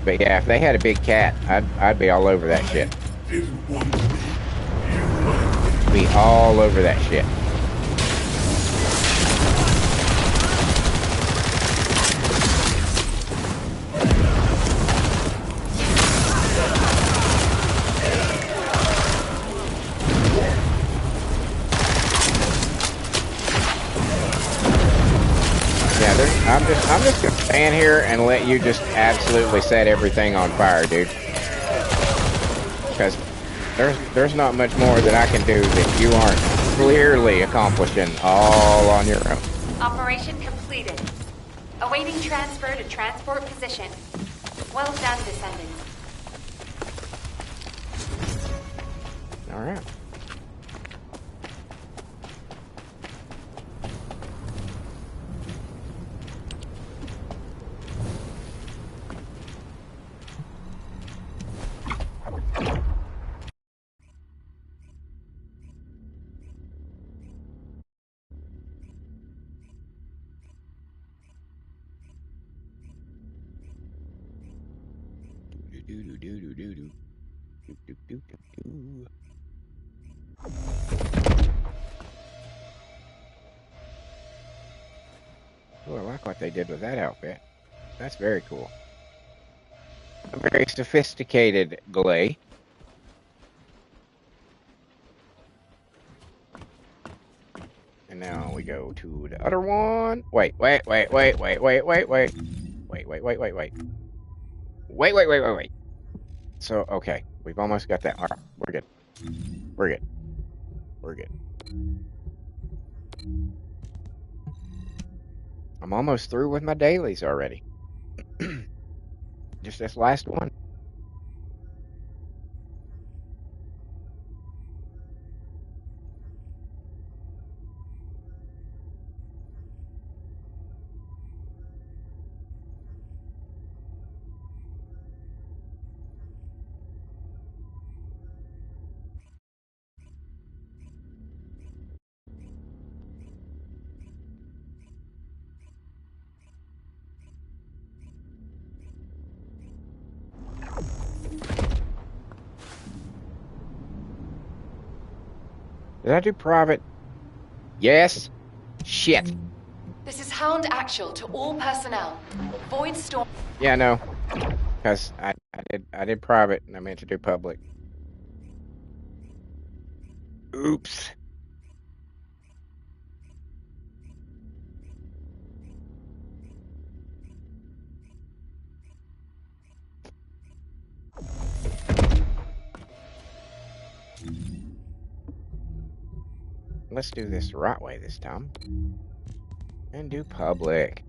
But yeah, if they had a big cat, I'd be all over that shit. Be all over that shit. Yeah, I'm just gonna stand here and let you just absolutely set everything on fire, dude. Because there's not much more that I can do that you aren't clearly accomplishing all on your own. Operation completed. Awaiting transfer to transport position. Well done, Descendants. All right. Oh, I like what they did with that outfit. That's very cool. A very sophisticated Glay. And now we go to the other one. Wait. So, okay. We've almost got that. All right. We're good. We're good. We're good. I'm almost through with my dailies already. Just this last one. Did I do private? Yes. Shit. This is Hound Actual to all personnel. Void storm. Yeah, no. Because I did private and I meant to do public. Oops. Let's do this the right way this time. And do public.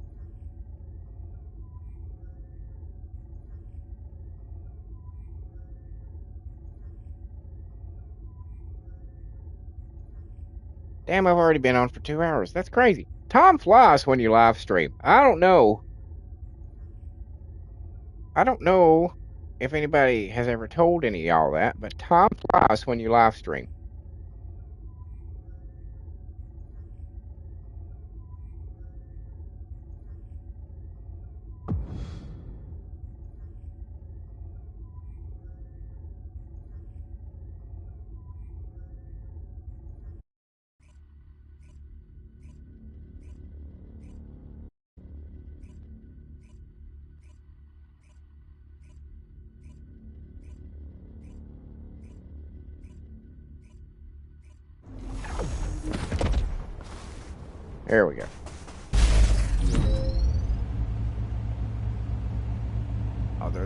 Damn, I've already been on for 2 hours. That's crazy. Time flies when you live stream. I don't know if anybody has ever told any of y'all that, but time flies when you live stream. There we go.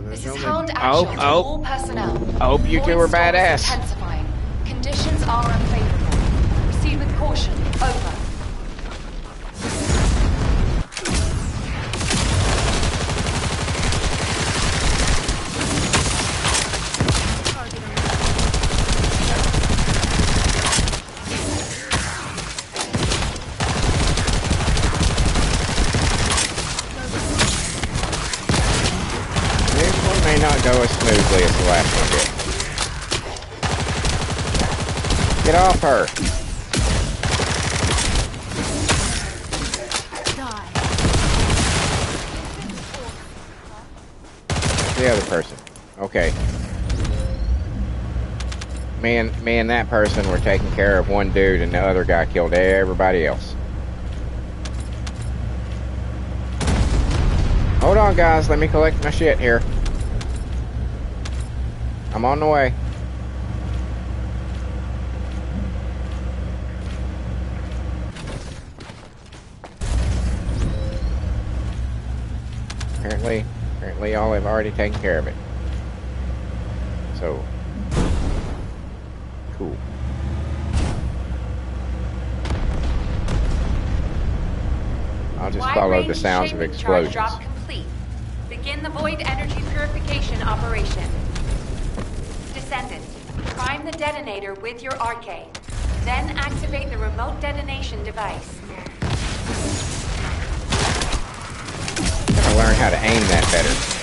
This is Hound Actual to all personnel. Hope you two are badass. Intensifying. Conditions are unfavorable. Proceed with caution. Over. basically it's the last one did. Get off her. The other person. Okay. Me and that person were taking care of one dude, and the other guy killed everybody else. Hold on, guys. Let me collect my shit here. I'm on the way. Apparently y'all have already taken care of it. So, cool. I'll just follow the sounds of explosions. Drop complete. Begin the void energy purification operation. Descendant, prime the detonator with your arcade. Then activate the remote detonation device. Gotta learn how to aim that better.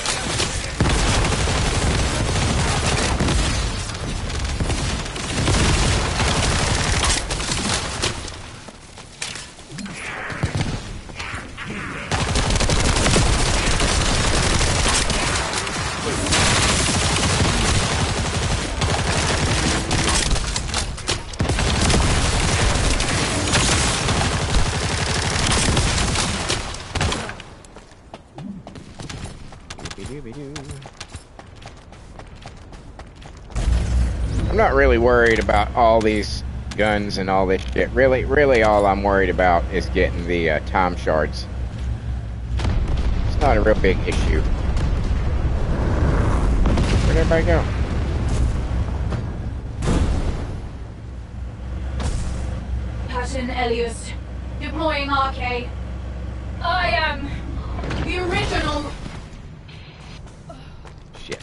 I'm not really worried about all these guns and all this shit. Really all I'm worried about is getting the time shards. It's not a real big issue. Where'd everybody go? Patton Elias, deploying arcade. I am the original. Shit.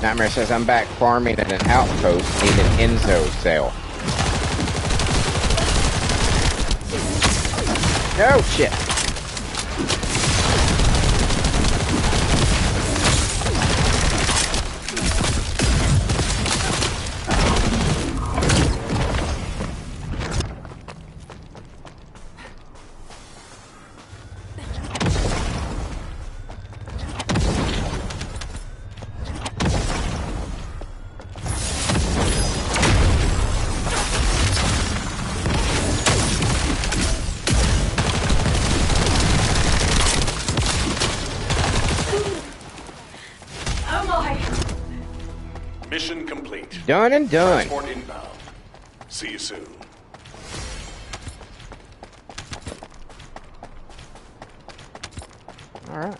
Nightmare says I'm back farming at an outpost, need an Enzo cell. No shit. Mission complete. Done and done. Transport inbound. See you soon. All right.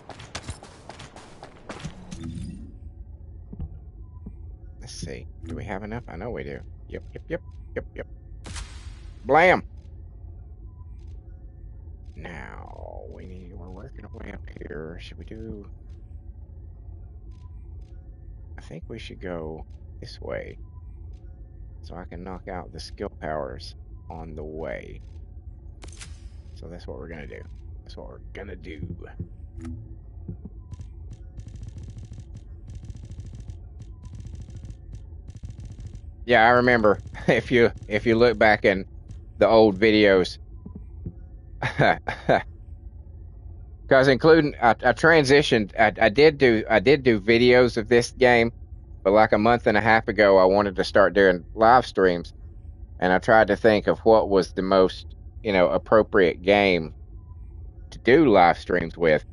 Let's see. Do we have enough? I know we do. Yep. Blam. Now we're working our way up here. Should we do? I think we should go this way, so I can knock out the skill powers on the way. So that's what we're gonna do. That's what we're gonna do. Yeah, I remember. If you look back in the old videos, because including I transitioned. I did do videos of this game, but like a month and a half ago, I wanted to start doing live streams, and I tried to think of what was the most appropriate game to do live streams with.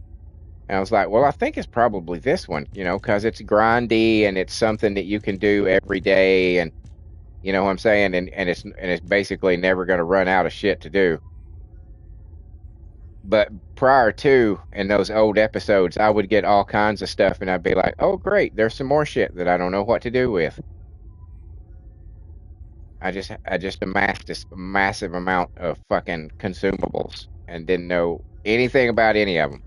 And I was like, well, I think it's probably this one, because it's grindy and it's something that you can do every day, and you know what I'm saying, and it's basically never going to run out of shit to do. But prior to, in those old episodes, I would get all kinds of stuff, and I'd be like, oh great, there's some more shit that I don't know what to do with. I just amassed this massive amount of fucking consumables and didn't know anything about any of them.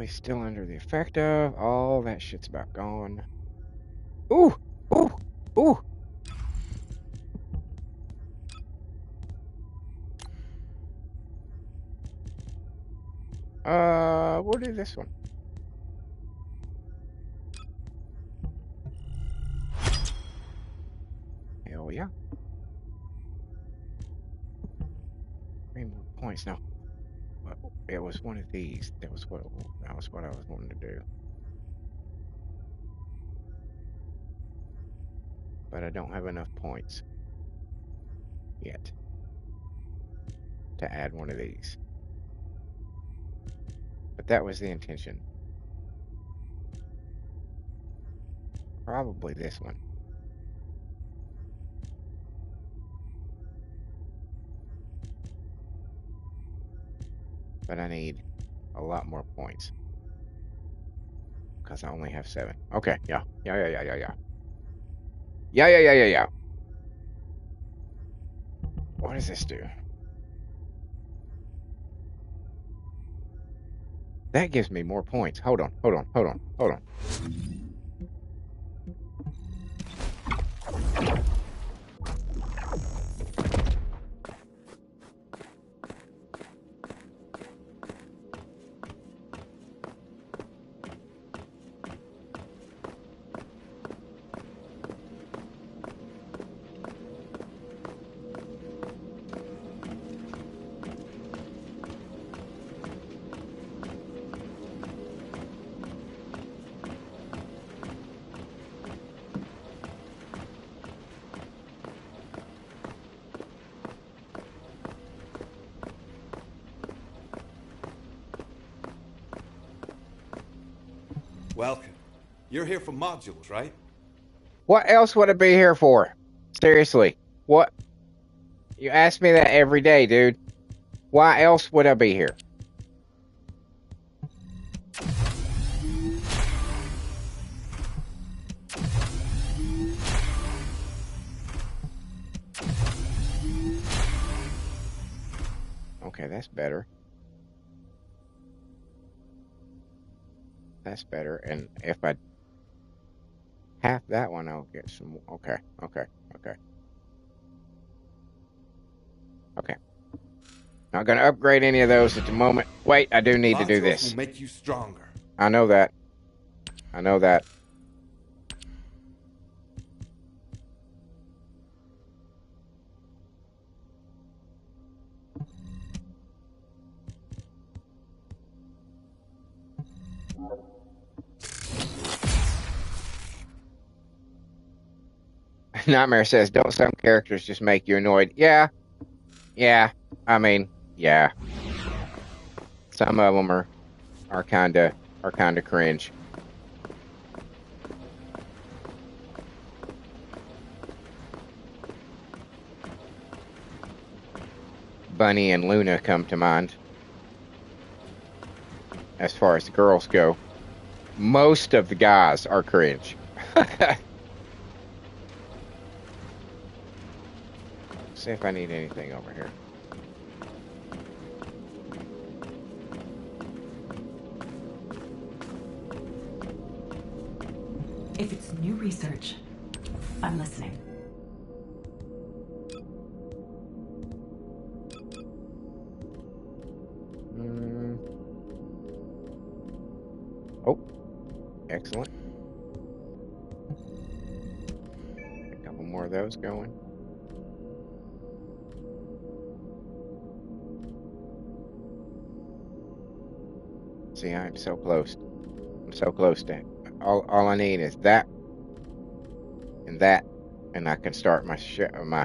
Probably still under the effect of. All that shit's about gone. Ooh! Ooh! Ooh! We'll do this one. Hell yeah. 3 more points now. It was one of these. That was what I was wanting to do. But I don't have enough points yet to add one of these. But that was the intention. Probably this one. But I need a lot more points. Because I only have 7. Okay, yeah. Yeah. Yeah. What does this do? That gives me more points. Hold on. Welcome. You're here for modules, right? What else would I be here for? Seriously. What? You ask me that every day, dude. Why else would I be here? Okay, that's better. That's better. And if I half that one, I'll get some. Okay. Not going to upgrade any of those at the moment. Wait, I do need to do this. Modules will make you stronger. I know that. Nightmare says, don't some characters just make you annoyed? Yeah. I mean, yeah. Some of them are kind of cringe. Bunny and Luna come to mind. As far as the girls go, most of the guys are cringe. See if I need anything over here. If it's new research, I'm listening. Oh, excellent. A couple more of those going. See, I'm so close. I'm so close to it. All I need is that and that, and I can start my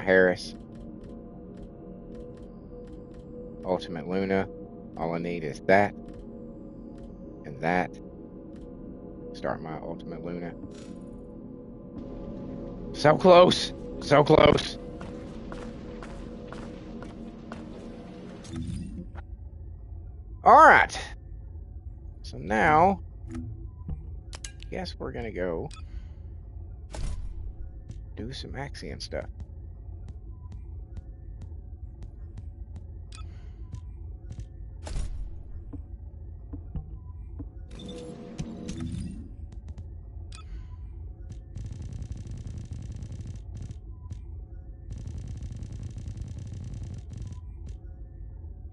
Harris. Ultimate Luna. All I need is that and that. Start my Ultimate Luna. So close. So close. All right. So now, guess we're going to go do some Axion stuff.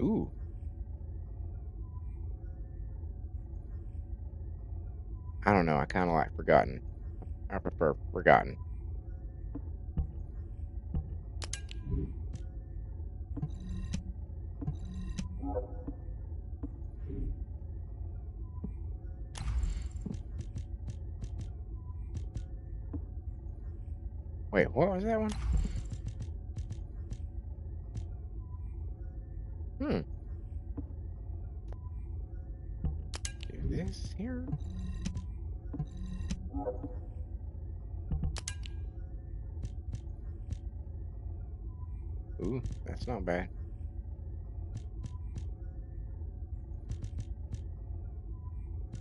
Ooh. I don't know. I kind of like Forgotten. I prefer Forgotten. Wait, what was that one? Do this here. Ooh, that's not bad.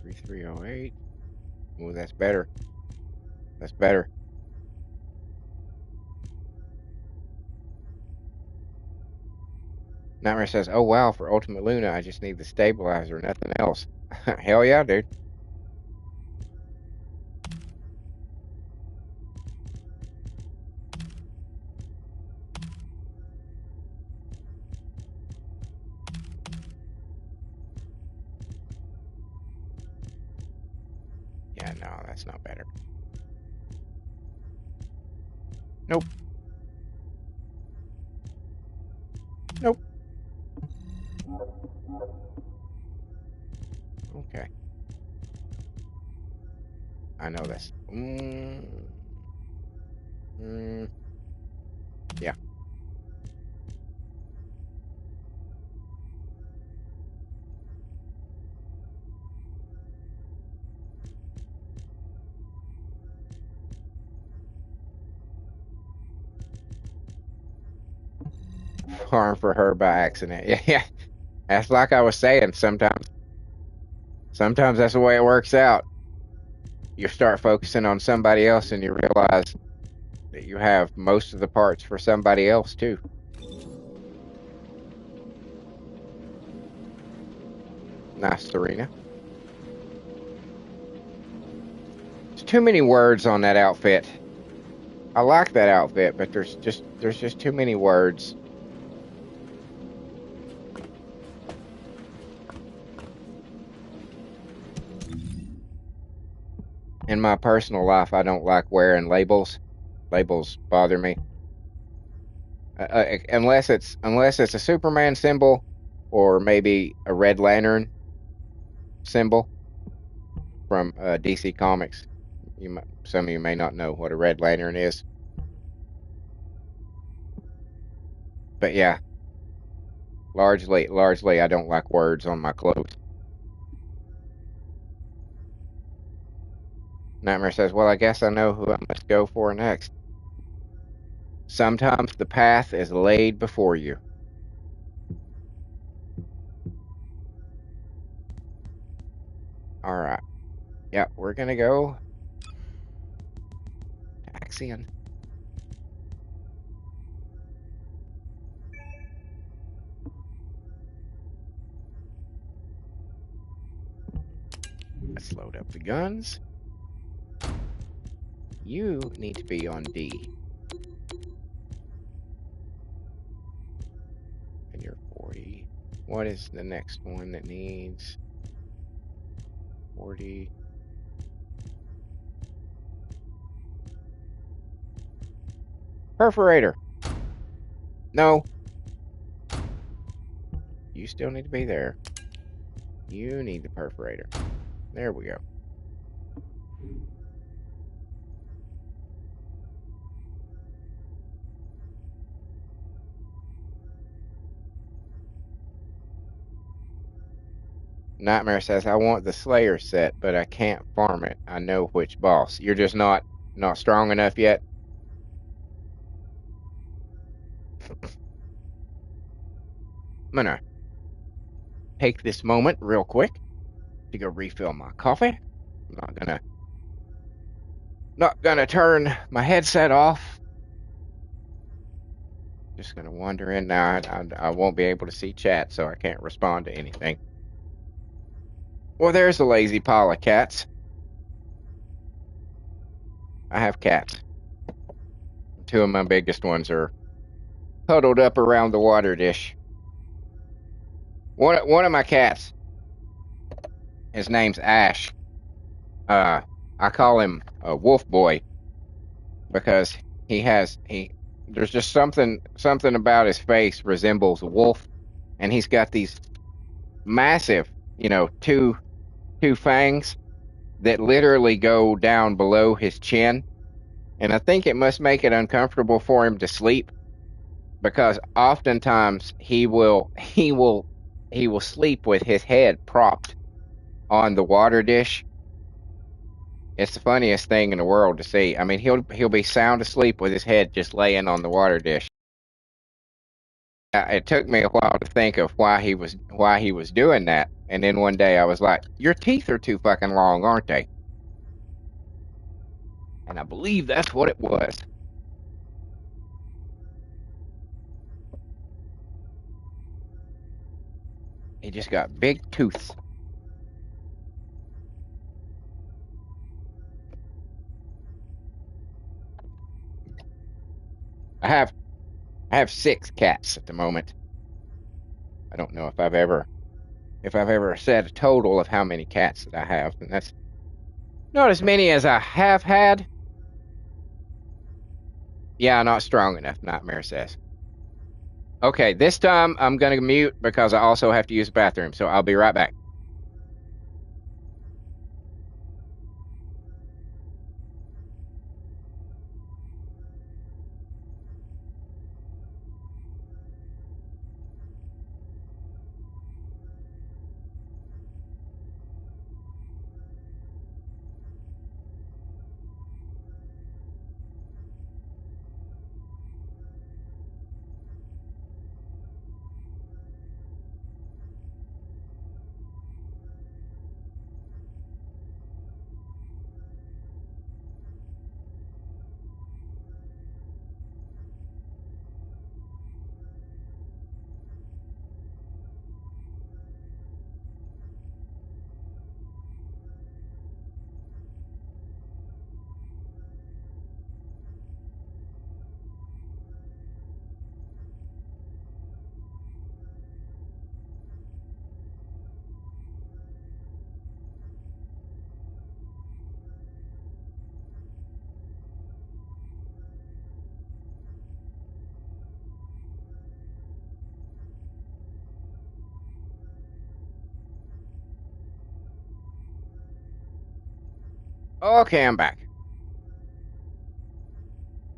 3308. Ooh, that's better. That's better. Nightmare says, "Oh wow, for Ultimate Luna, I just need the stabilizer, nothing else." Hell yeah, dude. Yeah, no, that's not better. Nope. Nope. Okay. I know this. Yeah. Harm for her by accident. Yeah, yeah. That's like I was saying. Sometimes that's the way it works out. You start focusing on somebody else, and you realize that you have most of the parts for somebody else too. Nice, Serena. There's too many words on that outfit. I like that outfit, but there's just too many words. In my personal life, I don't like wearing labels. Labels bother me. Unless it's a Superman symbol or maybe a Red Lantern symbol from DC Comics. Some of you may not know what a Red Lantern is, but yeah, largely I don't like words on my clothes. Nightmare says, "Well, I guess I know who I must go for next. Sometimes the path is laid before you." All right. Yep, we're gonna go Axion. Let's load up the guns. You need to be on D. And you're 40. What is the next one that needs 40? Perforator. No. You still need to be there. You need the perforator. There we go. Nightmare says, "I want the Slayer set, but I can't farm it. I know which boss." You're just not strong enough yet. I'm gonna take this moment real quick to go refill my coffee. I'm not gonna turn my headset off. Just gonna wander in now. I won't be able to see chat, so I can't respond to anything. Well, there's a lazy pile of cats. I have cats. Two of my biggest ones are huddled up around the water dish. One of my cats, his name's Ash. I call him a Wolf Boy because he there's just something about his face resembles a wolf, and he's got these massive, two fangs that literally go down below his chin, and I think it must make it uncomfortable for him to sleep because oftentimes he will sleep with his head propped on the water dish. It's the funniest thing in the world to see. I mean, he'll be sound asleep with his head just laying on the water dish. It took me a while to think of why he was doing that, and then one day I was like, "Your teeth are too fucking long, aren't they?" And I believe that's what it was. He just got big tooths. I have I have 6 cats at the moment. I don't know if I've ever said a total of how many cats that I have, and that's not as many as I have had. Yeah, not strong enough, Nightmare says. Okay, this time I'm gonna mute because I also have to use the bathroom, so I'll be right back. Okay, I'm back.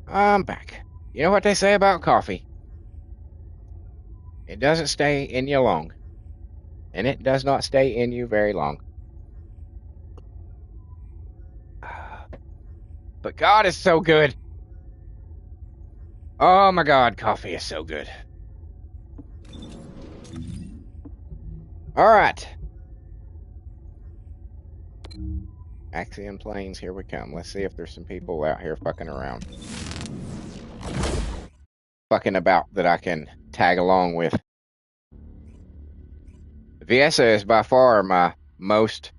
I'm back. You know what they say about coffee? It doesn't stay in you long, and it does not stay in you very long. But God is so good. Oh my God, coffee is so good. All right. Axiom planes, here we come. Let's see if there's some people out here fucking around. Fucking about that I can tag along with. Viesa is by far my most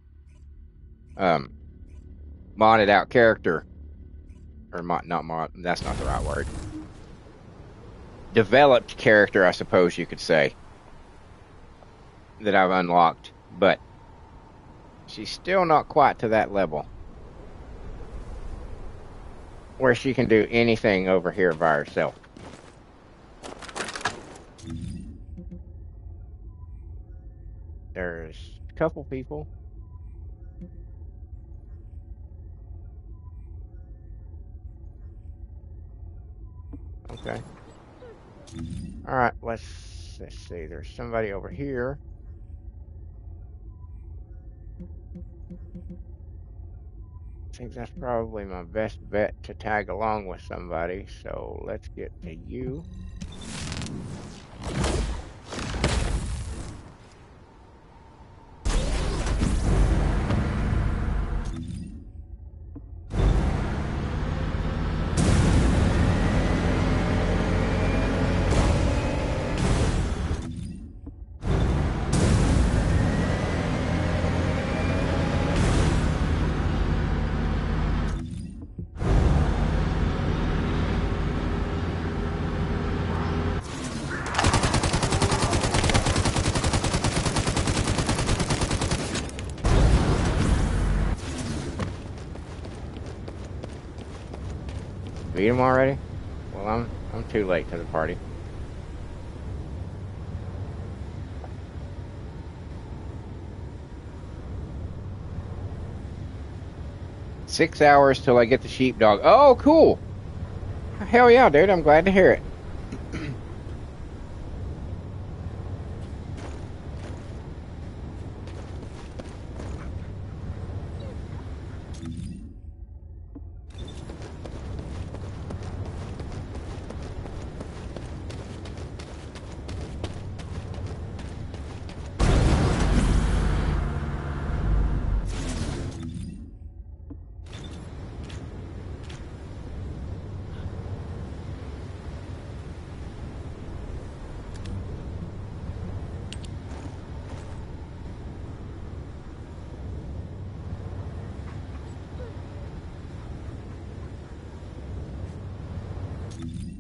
modded out character. Or not mod, that's not the right word. Developed character, I suppose you could say, that I've unlocked. But she's still not quite to that level where she can do anything over here by herself. There's a couple people. Okay. All right, let's see. There's somebody over here. I think that's probably my best bet to tag along with somebody. So let's get to you. Beat him already? Well, I'm too late to the party. Six hours till I get the sheepdog. Oh, cool. Hell yeah, dude. I'm glad to hear it.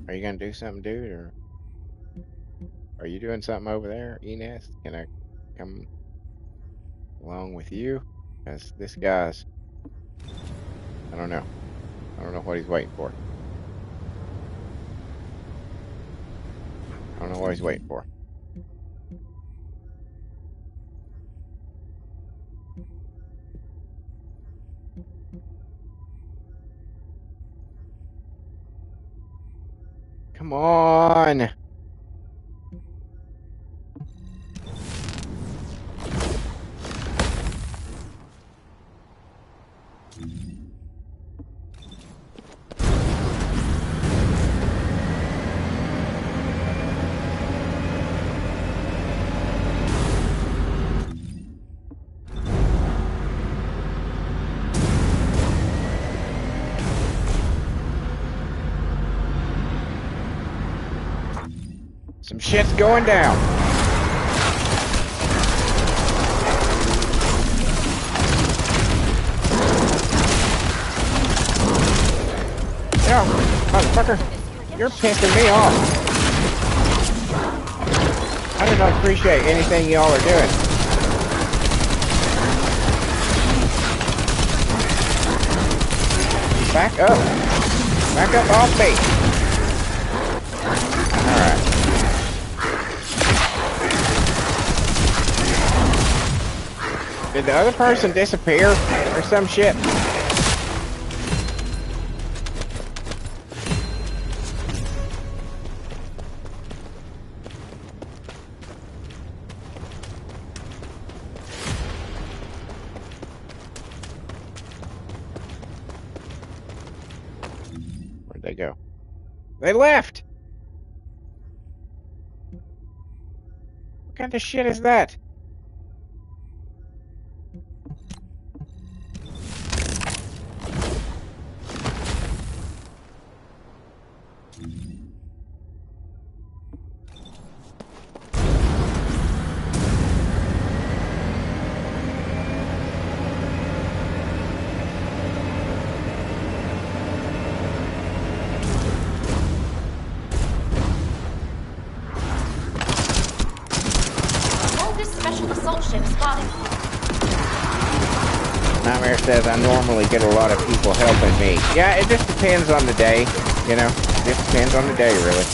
Are you gonna do something, dude, or are you doing something over there, Enes? Can I come along with you? Because this guy's, I don't know. I don't know what he's waiting for. I don't know what he's waiting for. Come on. Some shit's going down. Yo, motherfucker, you're pissing me off. I do not appreciate anything y'all are doing. Back up. Back up off me. Alright. Did the other person disappear or some shit? Where'd they go? They left! What kind of shit is that? Nightmare says I normally get a lot of people helping me. Yeah, it just depends on the day, you know. It just depends on the day, really.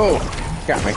Oh, got me.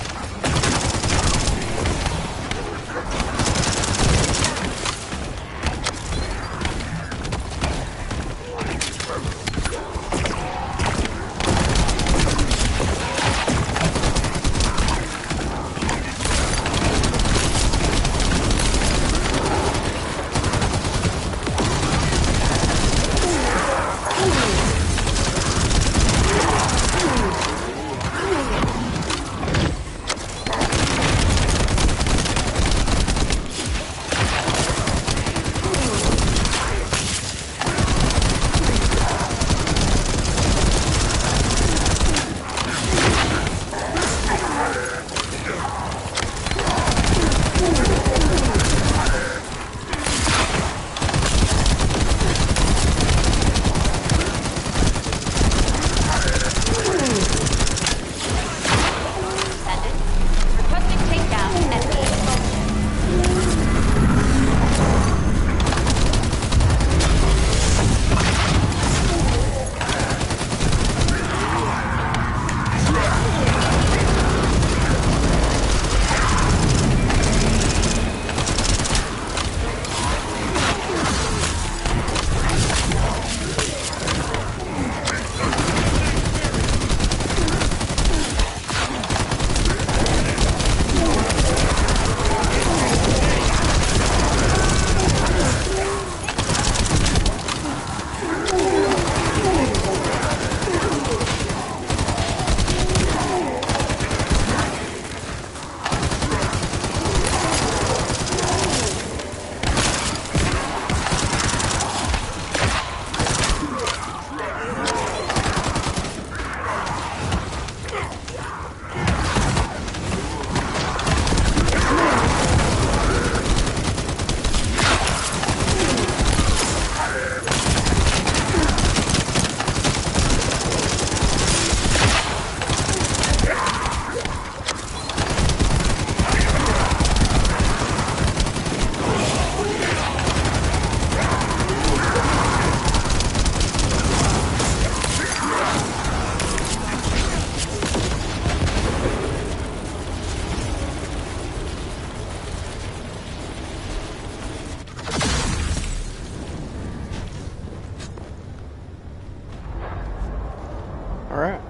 All right.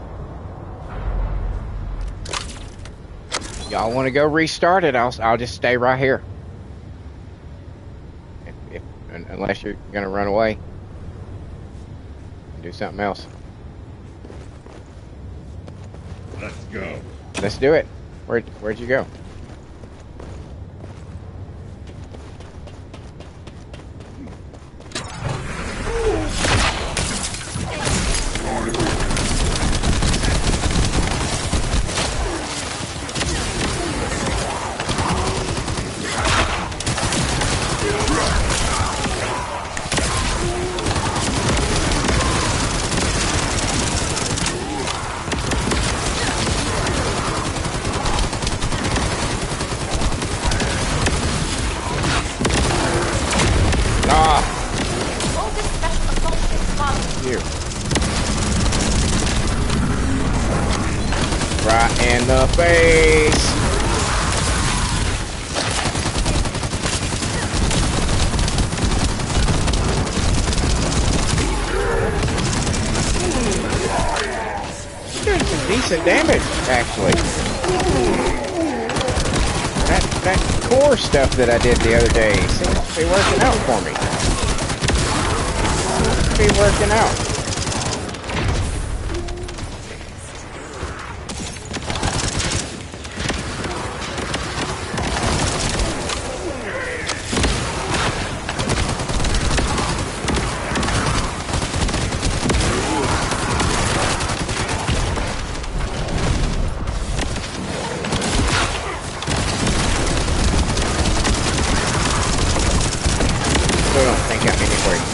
Y'all want to go restart it? I'll just stay right here. Unless you're gonna run away and do something else. Let's go. Let's do it. Where'd you go? Right in the face. Doing some decent damage, actually. That core stuff that I did the other day seems to be working out for me. Seems to be working out.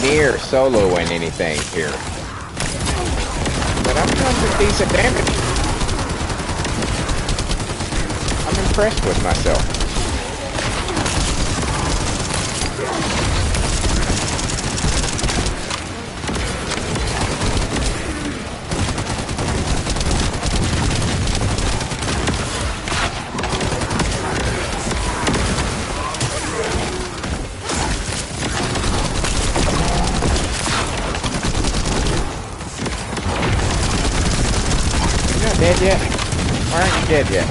Near soloing anything here, but I'm doing some decent damage. I'm impressed with myself. Dead yet? Why aren't you dead yet?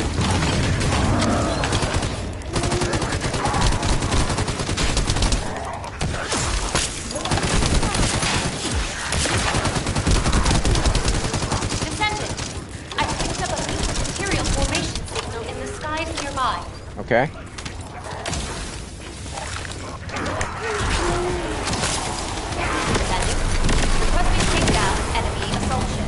Descendant, I picked up a weak material formation signal in the skies nearby. Okay. Descendant, requesting takedown enemy assault ship.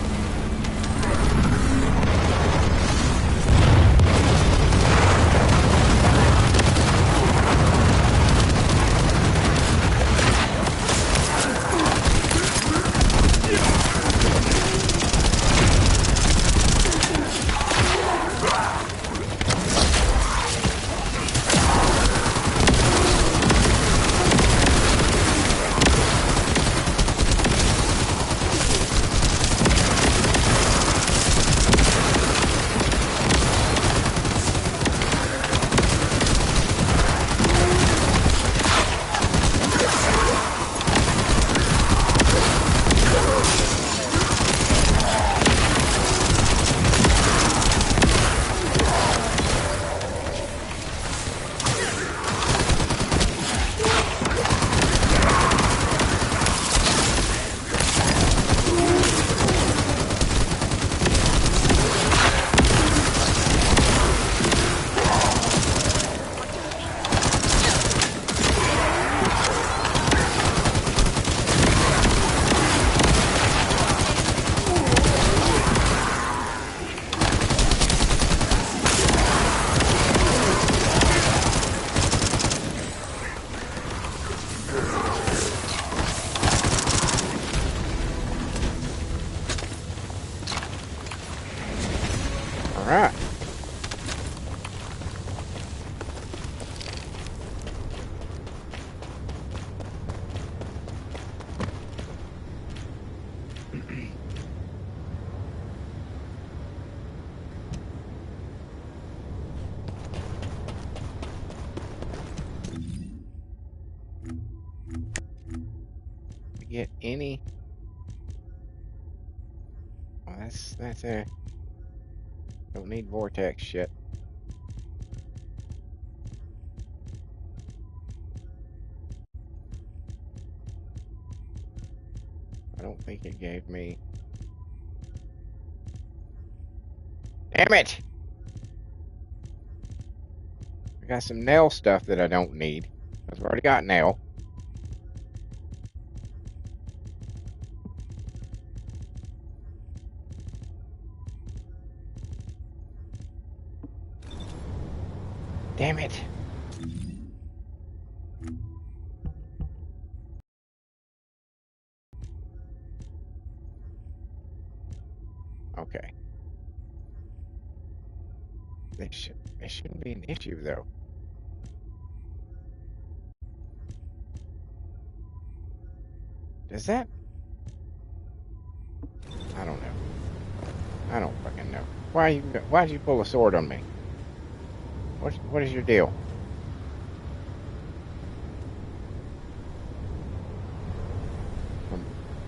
Alright. Get any... Well, that's a... Don't need vortex shit. I don't think it gave me... Damn it! I got some nail stuff that I don't need. I've already got nail. Damn it. Okay. This shouldn't be an issue, though. Does that... I don't know. I don't fucking know. Why'd you pull a sword on me? What is your deal?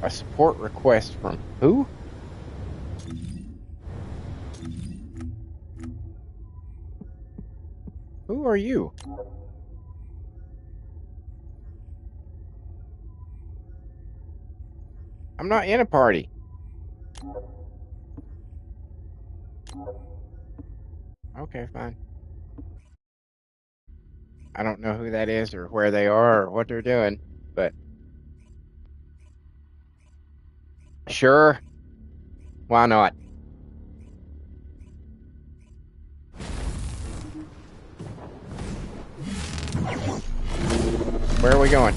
A support request from who? Who are you? I'm not in a party. Okay, fine. I don't know who that is or where they are or what they're doing, but sure. Why not? Where are we going?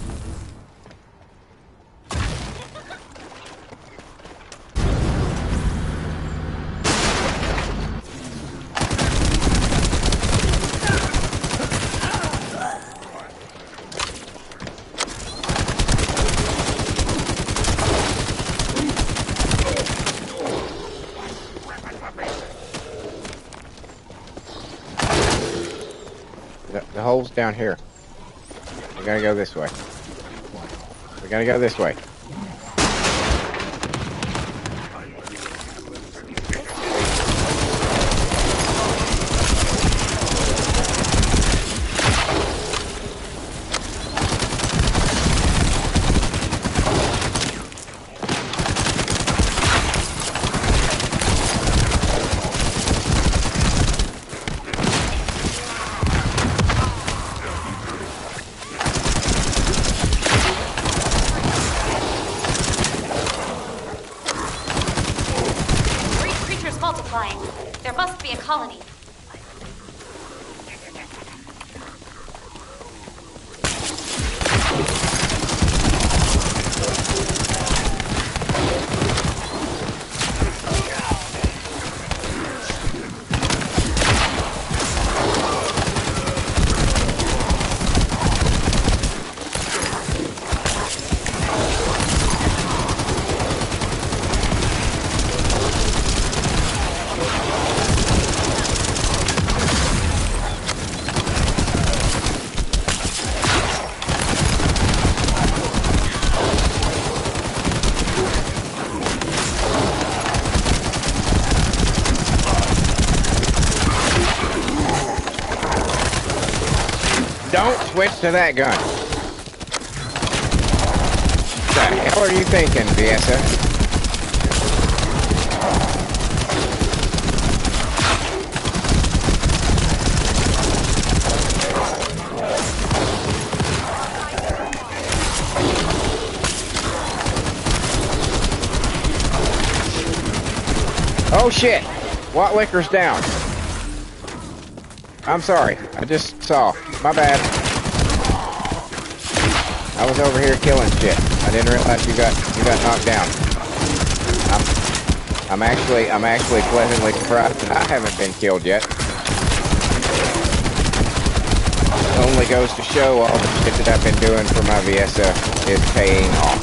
The hole's down here. We gotta go this way. We gotta go this way. There must be a colony. Don't switch to that gun. What the hell are you thinking, VSA? Oh shit! Watt Licker's down. I'm sorry. I just saw. My bad. I was over here killing shit. I didn't realize you got knocked down. I'm actually pleasantly surprised that I haven't been killed yet. Only goes to show all the shit that I've been doing for my VSA is paying off.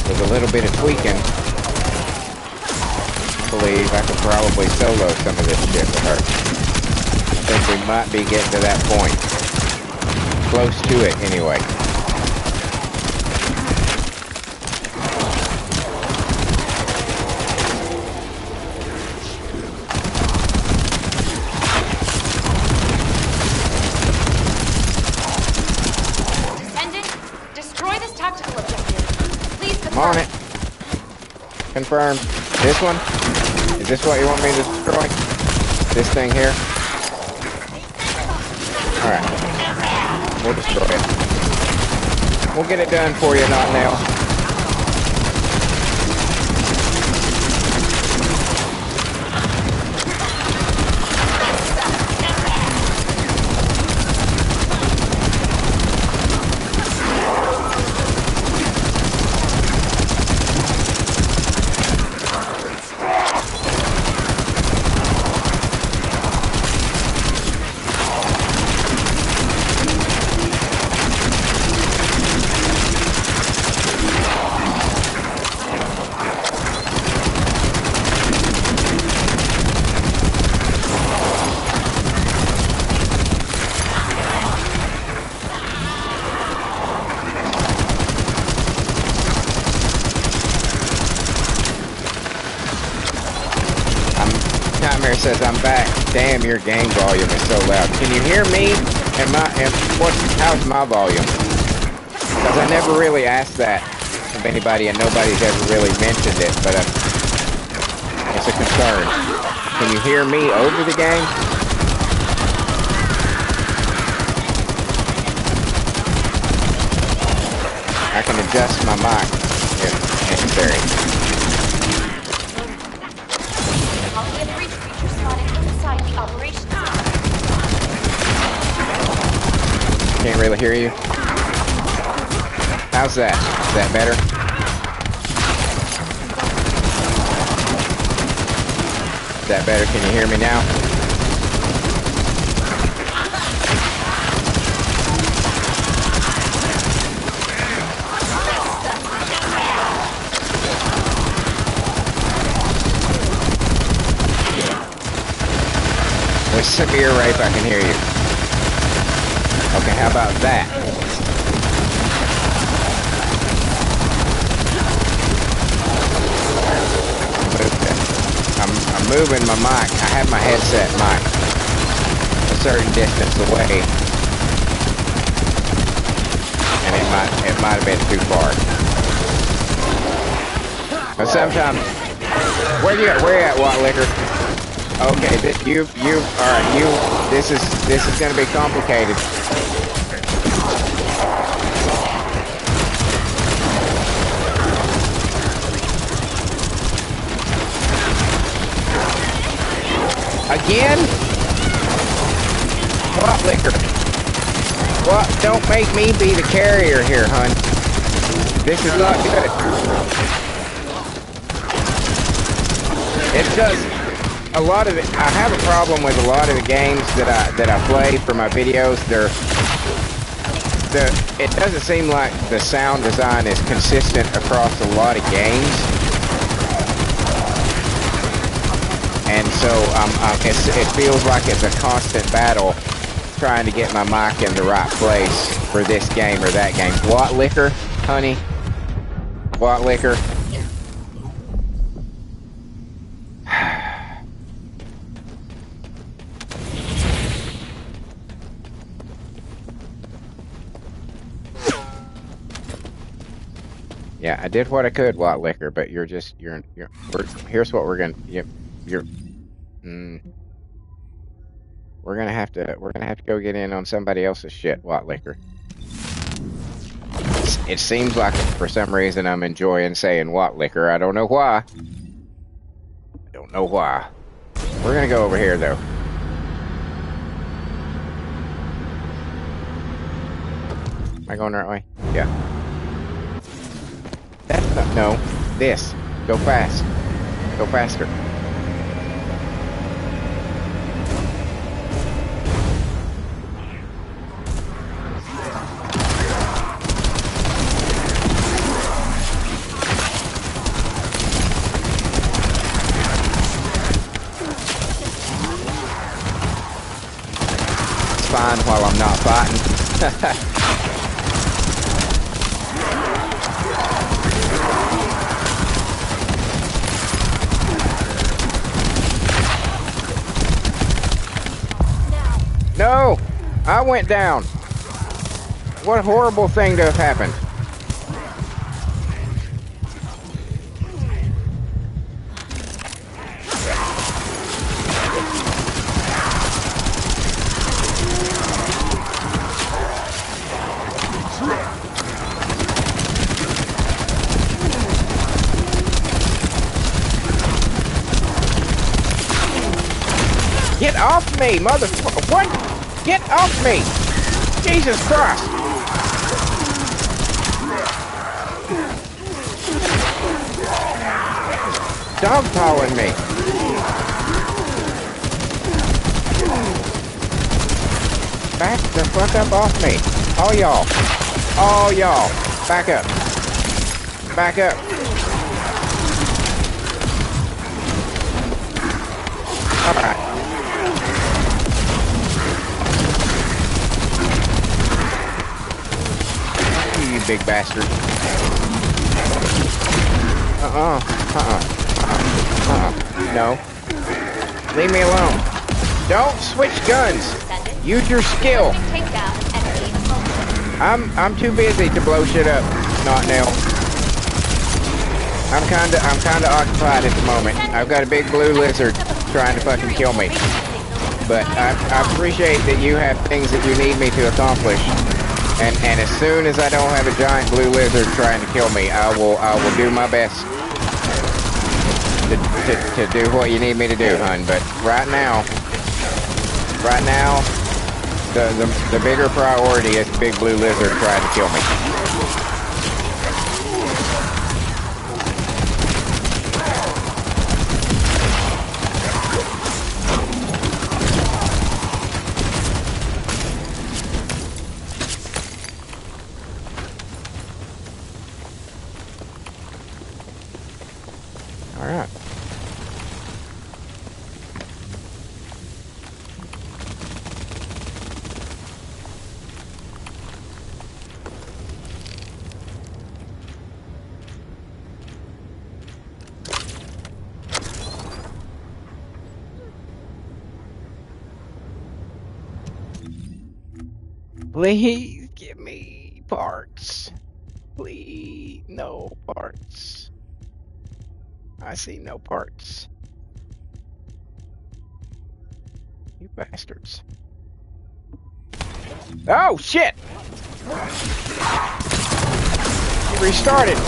With a little bit of tweaking, I believe I could probably solo some of this shit with her. I think we might be getting to that point. close to it anyway. Descendant, destroy this tactical objective. Please confirm. I'm on it. Confirmed. This one? Is this what you want me to destroy? This thing here? Alright. We'll destroy it. We'll get it done for you, not now. Says I'm back. Damn, your game volume is so loud. Can you hear me? How's my volume? Because I never really asked that of anybody, and nobody's ever really mentioned it, but it's a concern. Can you hear me over the game? I can adjust my mic if necessary. Can't really hear you. How's that? Is that better? Is that better? Can you hear me now? With severe rape, I can hear you. Okay, how about that? I'm moving my mic. I have my headset mic a certain distance away, and it might have been too far. But sometimes, where you at, Watt Liquor? Okay, alright, this is gonna be complicated. Again? What, Liquor? What? Don't make me be the carrier here, hun. This is not good. It does. A lot of it, I have a problem with a lot of the games that I play for my videos. It doesn't seem like the sound design is consistent across a lot of games, and so it feels like it's a constant battle trying to get my mic in the right place for this game or that game. Watt Liquor, honey. Watt Liquor. Yeah, I did what I could, Watt Liquor, but here's what we're gonna, we're gonna have to go get in on somebody else's shit, Watt Liquor. It seems like for some reason I'm enjoying saying Watt Liquor. I don't know why. We're gonna go over here though. Am I going the right way? Yeah. That's not, no, this. Go fast. Go faster. fine while I'm not fighting. No! I went down. What a horrible thing to have happened. Get off me, motherfucker! What? Get off me! Jesus Christ! Dogpawing me. Back the fuck up off me. All y'all. All y'all. Back up. Back up. Alright. You big bastard. No. Leave me alone. Don't switch guns. Use your skill. I'm too busy to blow shit up. Not now. I'm kinda occupied at the moment. I've got a big blue lizard trying to fucking kill me. But I appreciate that you have things that you need me to accomplish. And as soon as I don't have a giant blue lizard trying to kill me, I will do my best to do what you need me to do, hun. But right now, the bigger priority is the big blue lizard trying to kill me. All right. Please give me parts. Please, no parts. I see no parts. You bastards. Oh, shit! It restarted.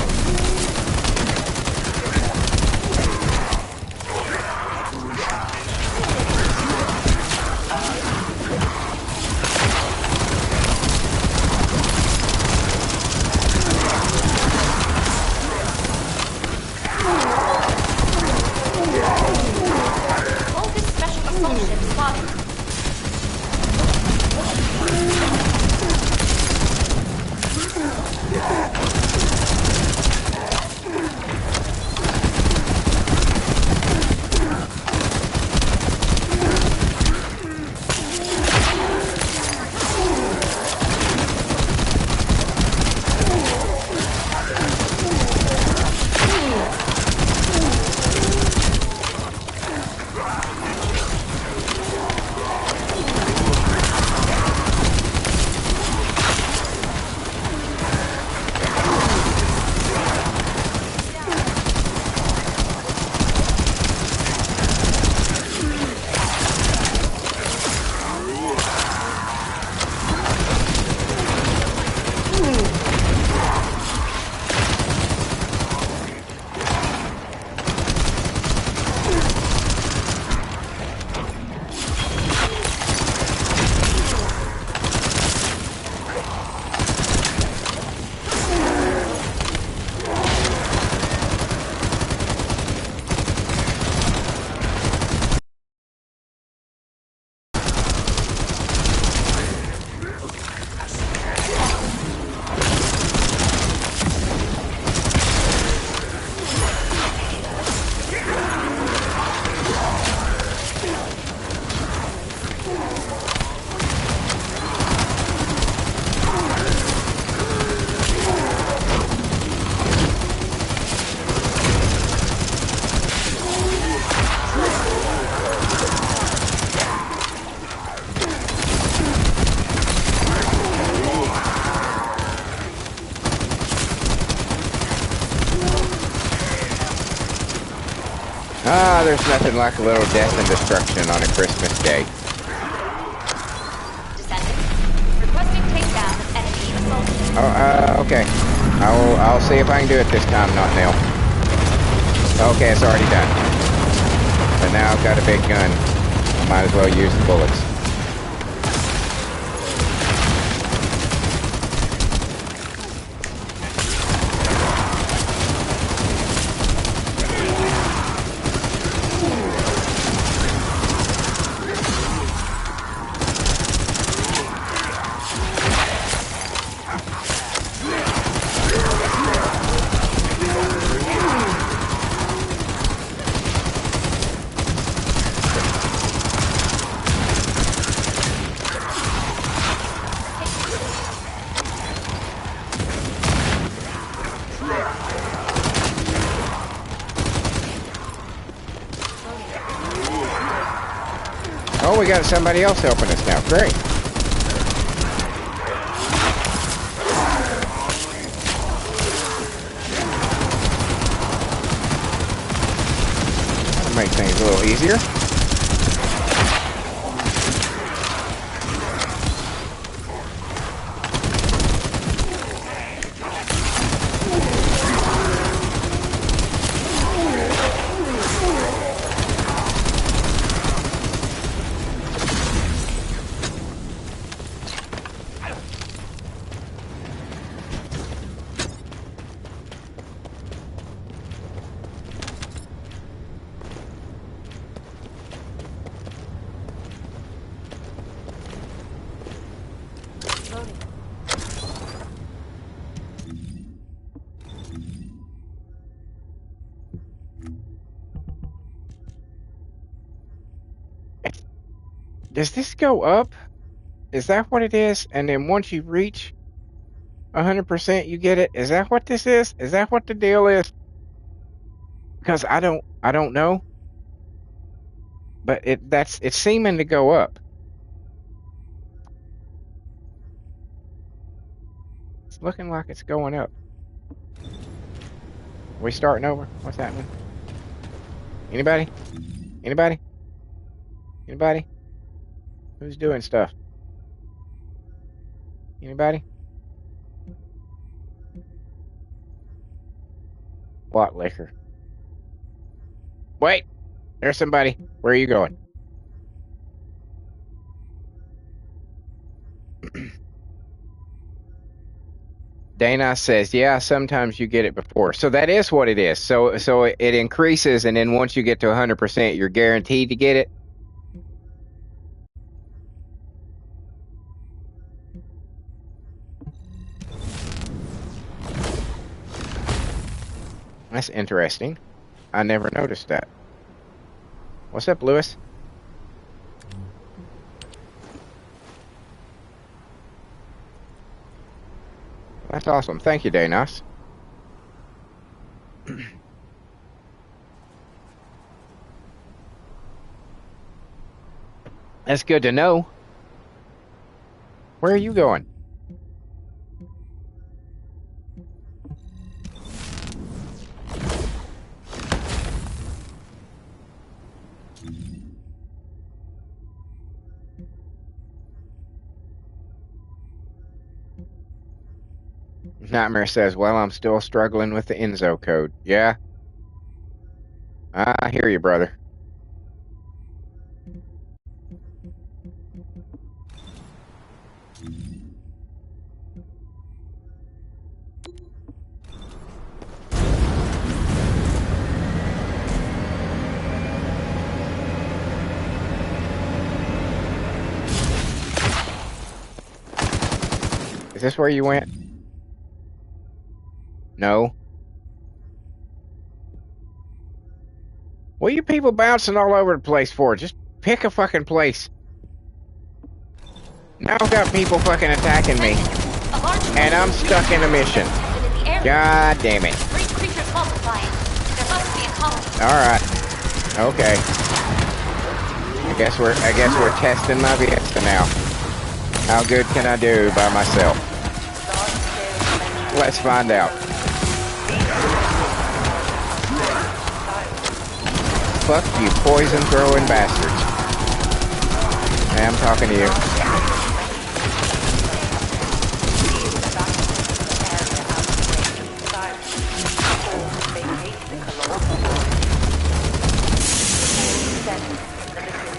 Ah, there's nothing like a little death and destruction on a Christmas day. Descendant, requesting takedown of enemy assault. Oh, okay. I'll see if I can do it this time, not now. Okay, it's already done. But now I've got a big gun. I might as well use the bullets. Oh, we got somebody else helping us now. Great. That'll make things a little easier. Does this go up? Is that what it is? And then once you reach 100%, you get it? Is that what this is? Is that what the deal is? Because I don't know, but it's seeming to go up. It's looking like it's going up. Are we starting over? What's happening? Anybody? Anybody? Anybody? Who's doing stuff? Anybody? What liquor? Wait! There's somebody. Where are you going? Dana says, yeah, sometimes you get it before. So that is what it is. So it increases, and then once you get to 100%, you're guaranteed to get it. That's interesting. I never noticed that. What's up, Lewis? That's awesome. Thank you, Danos. That's good to know. Where are you going? Nightmare says, well, I'm still struggling with the Enzo code. Yeah. I hear you, brother. Is this where you went? No. What are you people bouncing all over the place for? Just pick a fucking place. Now I've got people fucking attacking me. And I'm stuck in a mission. God damn it. Alright. Okay. I guess we're testing my Vista now. How good can I do by myself? Let's find out. Fuck you poison throwing bastards. Hey, I'm talking to you.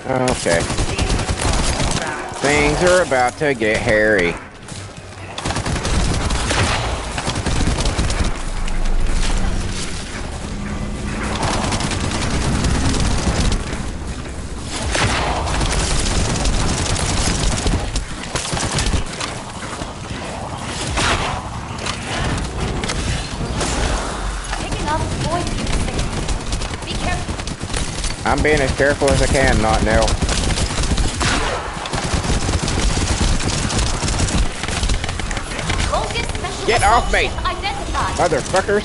Okay. Things are about to get hairy. I'm being as careful as I can, not Nell. Get off me! Motherfuckers!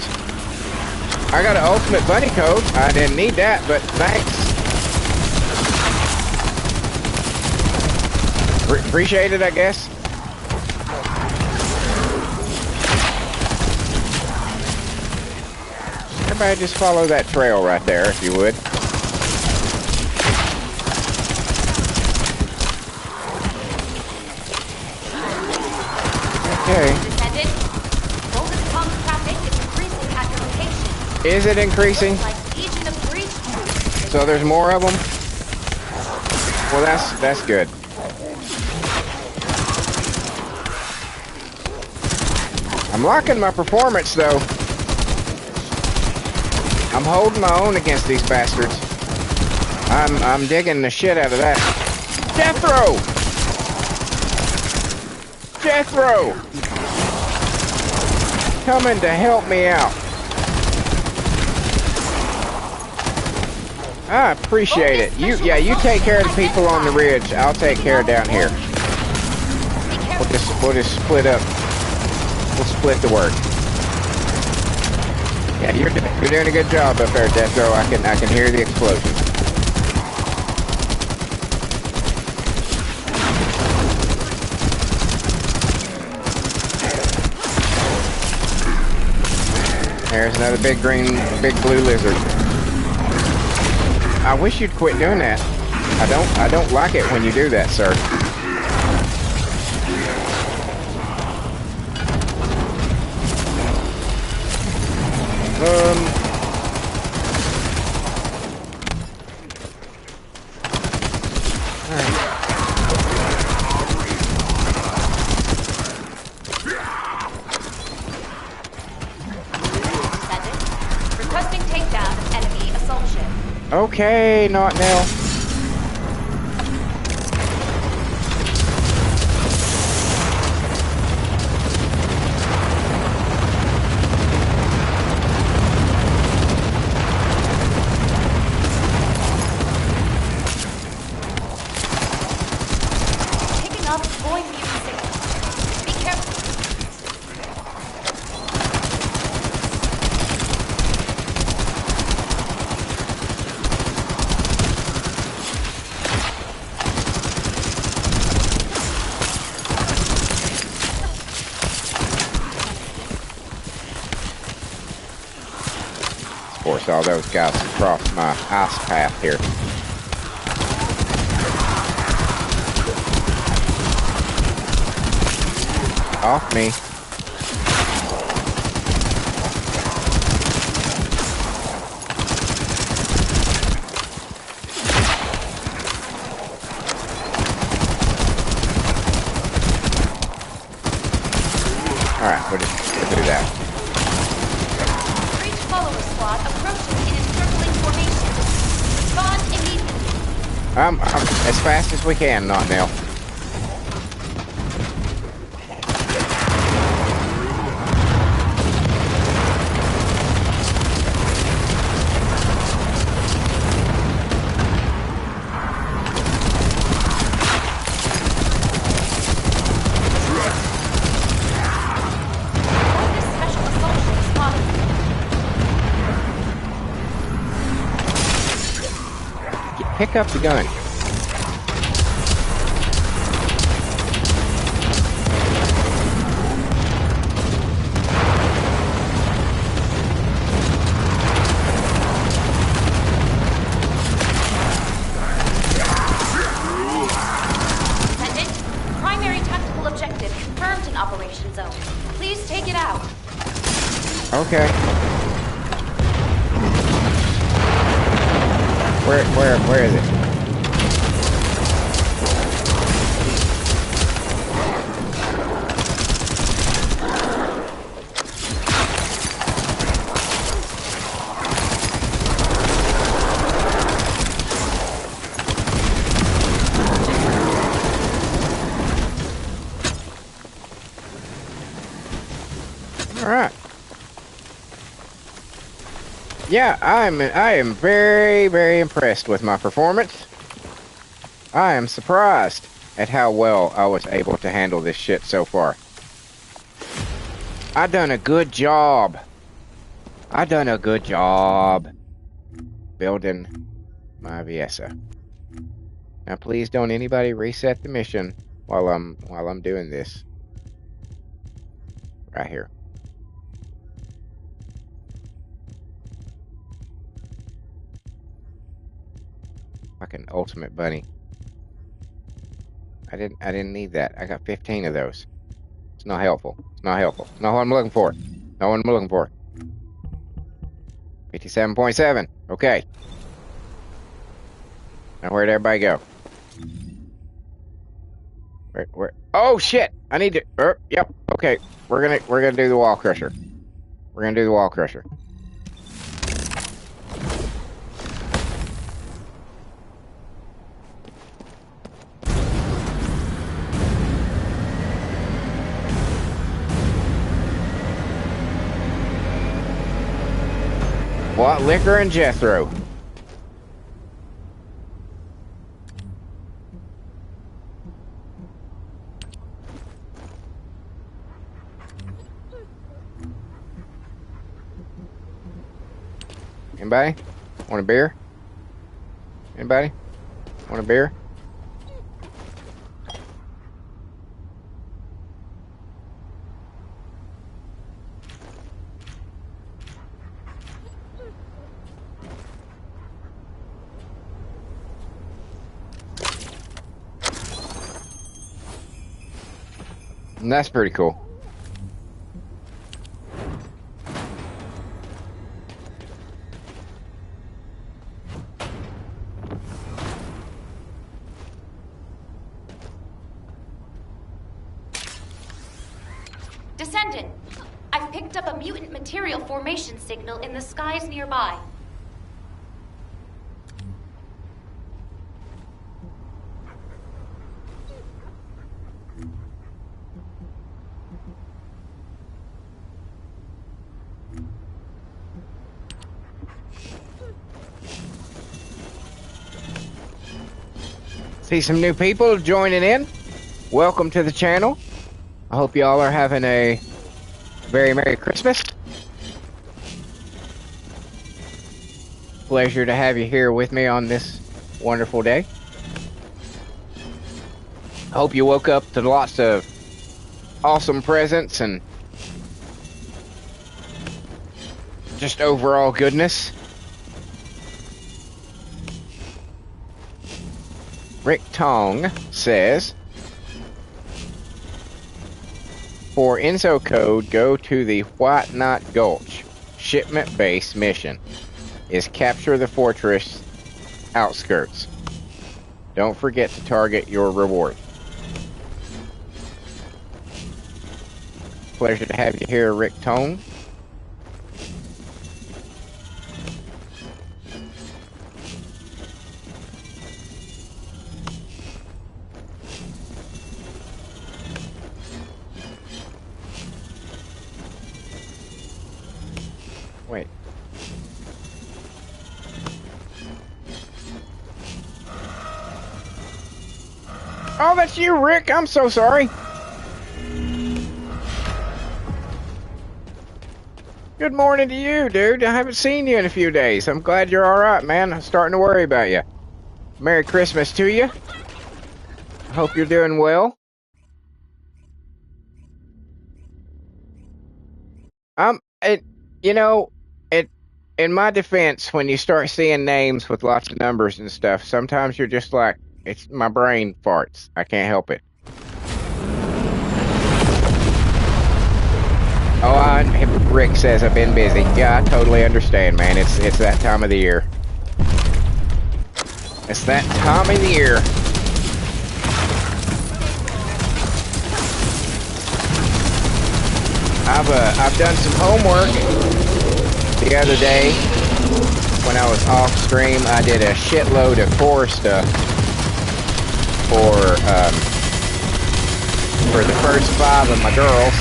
I got an ultimate bunny code. I didn't need that, but thanks. Appreciate it, I guess. Everybody just follow that trail right there, if you would. Okay. Is it increasing? So there's more of them? Well, that's good. I'm liking my performance, though. I'm holding my own against these bastards. I'm digging the shit out of that. Death throw! Jethro! Coming to help me out. I appreciate it. You take care of the people on the ridge. I'll take care of down here. We'll just split up. We'll split the work. Yeah, you're doing a good job up there, Deathro. I can hear the explosion. There's another big blue lizard. I wish you'd quit doing that. I don't like it when you do that, sir. Okay, not now. Picking up boy music. Be careful. Force all those guys across my ice path here. Off me. Alright, we'll do that. Breach follower squad approaching in encircling formation. Respond immediately. As fast as we can, not now. Pick up the gun. operation zone. Please take it out. Okay. Where is it? All right. Yeah, I am very, very impressed with my performance. I am surprised at how well I was able to handle this shit so far. I done a good job. Building my Viesa. Now please don't anybody reset the mission while I'm doing this. Right here. Fucking ultimate bunny. I didn't need that. I got 15 of those. It's not helpful. It's not helpful. It's not what I'm looking for. Not what I'm looking for. 57.7. Okay. Now where'd everybody go? Where? Oh shit! I need to. Yep. Okay. We're gonna do the wall crusher. We're gonna do the wall crusher. What? Liquor and Jethro. Anybody? Want a beer? Anybody? Want a beer? And that's pretty cool. Descendant, I've picked up a mutant material formation signal in the skies nearby. See some new people joining in. Welcome to the channel. I hope y'all are having a very Merry Christmas. Pleasure to have you here with me on this wonderful day. Hope you woke up to lots of awesome presents and just overall goodness. Rick Tong says, for Enzo code, go to the White Knot Gulch. Shipment base mission is capture the fortress outskirts. Don't forget to target your reward. Pleasure to have you here, Rick Tong. Wait. Oh, that's you, Rick. I'm so sorry. Good morning to you, dude. I haven't seen you in a few days. I'm glad you're all right, man. I'm starting to worry about you. Merry Christmas to you. I hope you're doing well. In my defense, when you start seeing names with lots of numbers and stuff, sometimes you're just like, it's my brain farts. I can't help it. Rick says I've been busy. Yeah, I totally understand, man. It's that time of the year. It's that time of the year. I've done some homework the other day when I was off stream. I did a shitload of core stuff for the first 5 of my girls.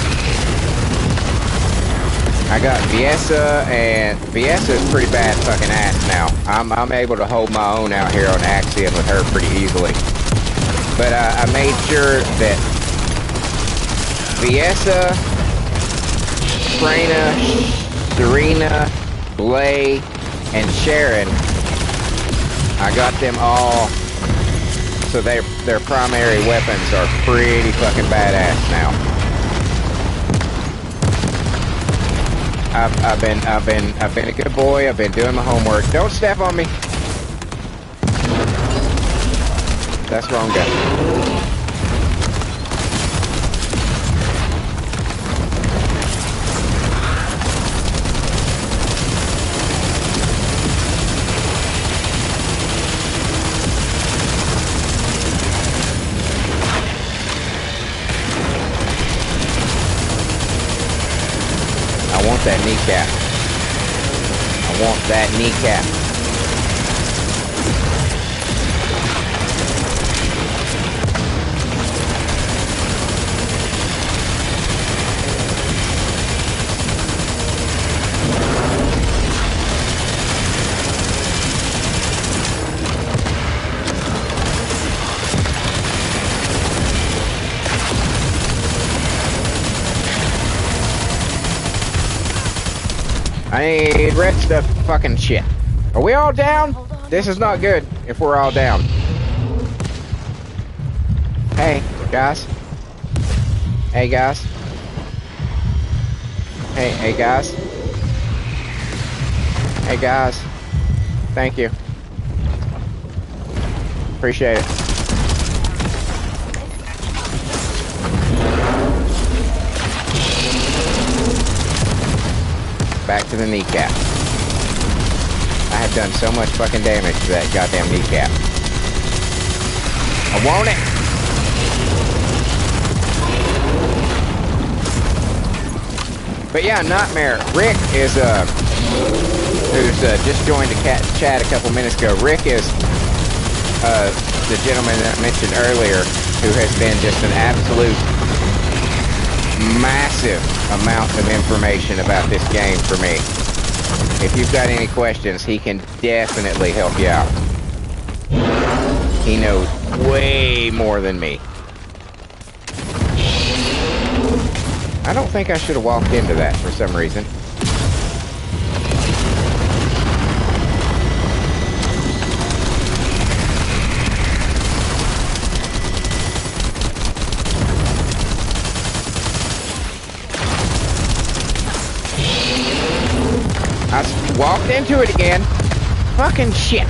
I got Viessa, and Viessa is pretty bad fucking ass now. I'm able to hold my own out here on Axiom with her pretty easily. But I made sure that Viessa, Freyna, Serena, Blay, and Sharon, I got them all so their primary weapons are pretty fucking badass now. I've been a good boy. I've been doing my homework. Don't step on me. That's wrong guy. I want that kneecap. I want that kneecap. I need red stuff fucking shit. Are we all down? This is not good if we're all down. Hey, guys. Hey, guys. Hey, guys. Hey, guys. Thank you. Appreciate it. Back to the kneecap. I have done so much fucking damage to that goddamn kneecap. I want it! But yeah, Nightmare. Rick is, who's just joined the chat a couple minutes ago. Rick is the gentleman that I mentioned earlier who has been just an absolute massive amount of information about this game for me. If you've got any questions, he can definitely help you out. He knows way more than me. I don't think I should have walked into that for some reason. I walked into it again. Fucking shit.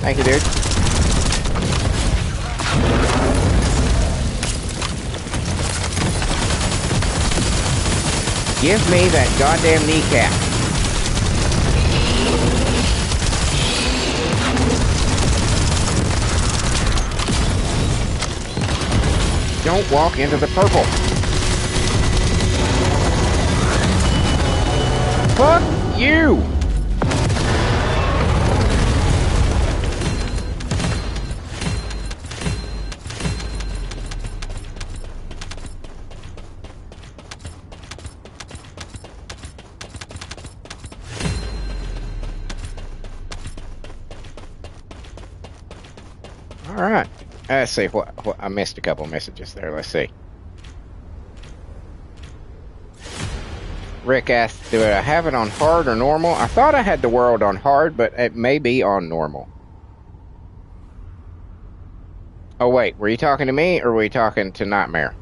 Thank you, dude. Give me that goddamn kneecap. Don't walk into the purple. Fuck you! All right. Let's see what I missed a couple messages there. Let's see. Rick asked, do I have it on hard or normal? I thought I had the world on hard, but it may be on normal. Oh, wait. Were you talking to me or were you talking to Nightmare?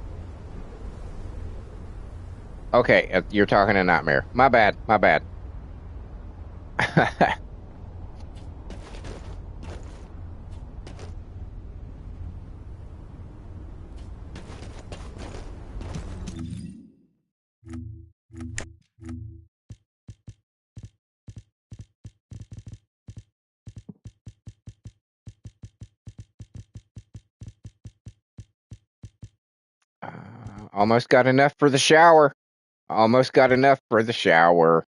Okay, you're talking to Nightmare. My bad. My bad. Almost got enough for the shower. Almost got enough for the shower.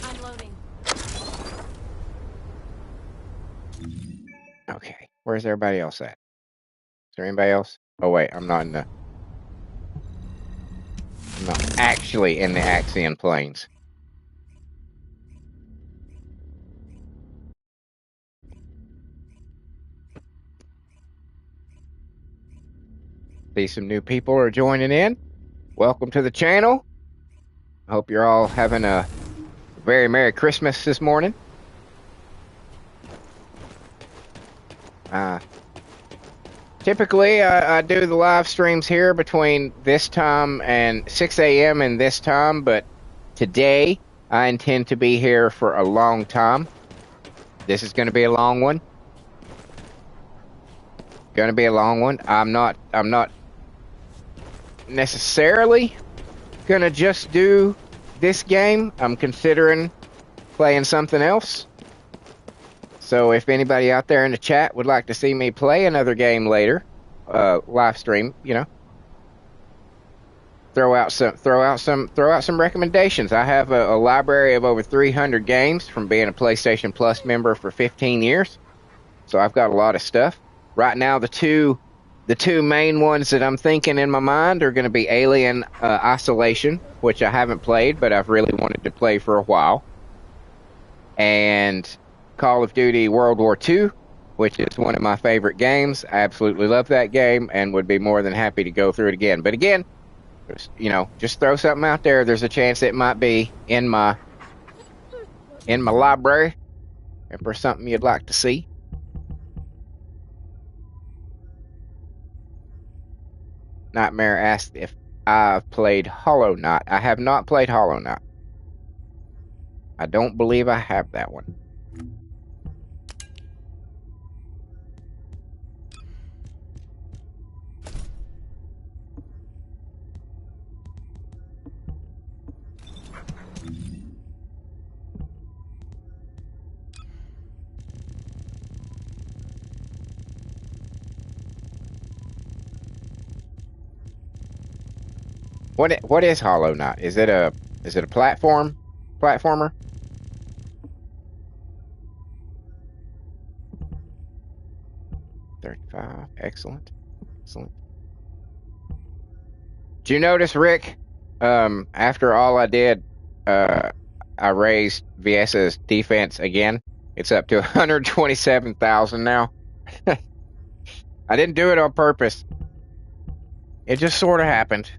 I'm loading. Okay, where's everybody else at? Is there anybody else? Oh wait, I'm not actually in the Axion plains. See some new people are joining in. Welcome to the channel. I hope you're all having a very Merry Christmas this morning. Typically, I do the live streams here between this time and 6 a.m. and this time, but today I intend to be here for a long time. This is going to be a long one. Going to be a long one. I'm not necessarily going to just do this game. I'm considering playing something else. So if anybody out there in the chat would like to see me play another game later, live stream, you know, throw out some recommendations. I have a library of over 300 games from being a PlayStation Plus member for 15 years. So I've got a lot of stuff. Right now, the two main ones that I'm thinking in my mind are going to be Alien Isolation, which I haven't played, but I've really wanted to play for a while, and Call of Duty World War II, which is one of my favorite games. I absolutely love that game and would be more than happy to go through it again. But again, you know, just throw something out there. There's a chance it might be in my library if there's something you'd like to see. Nightmare asked if I've played Hollow Knight. I have not played Hollow Knight. I don't believe I have that one. What is Hollow Knight? Is it a platformer? 35. Excellent. Did you notice, Rick? After all I did, I raised Viesa's defense again. It's up to 127,000 now. I didn't do it on purpose. It just sort of happened.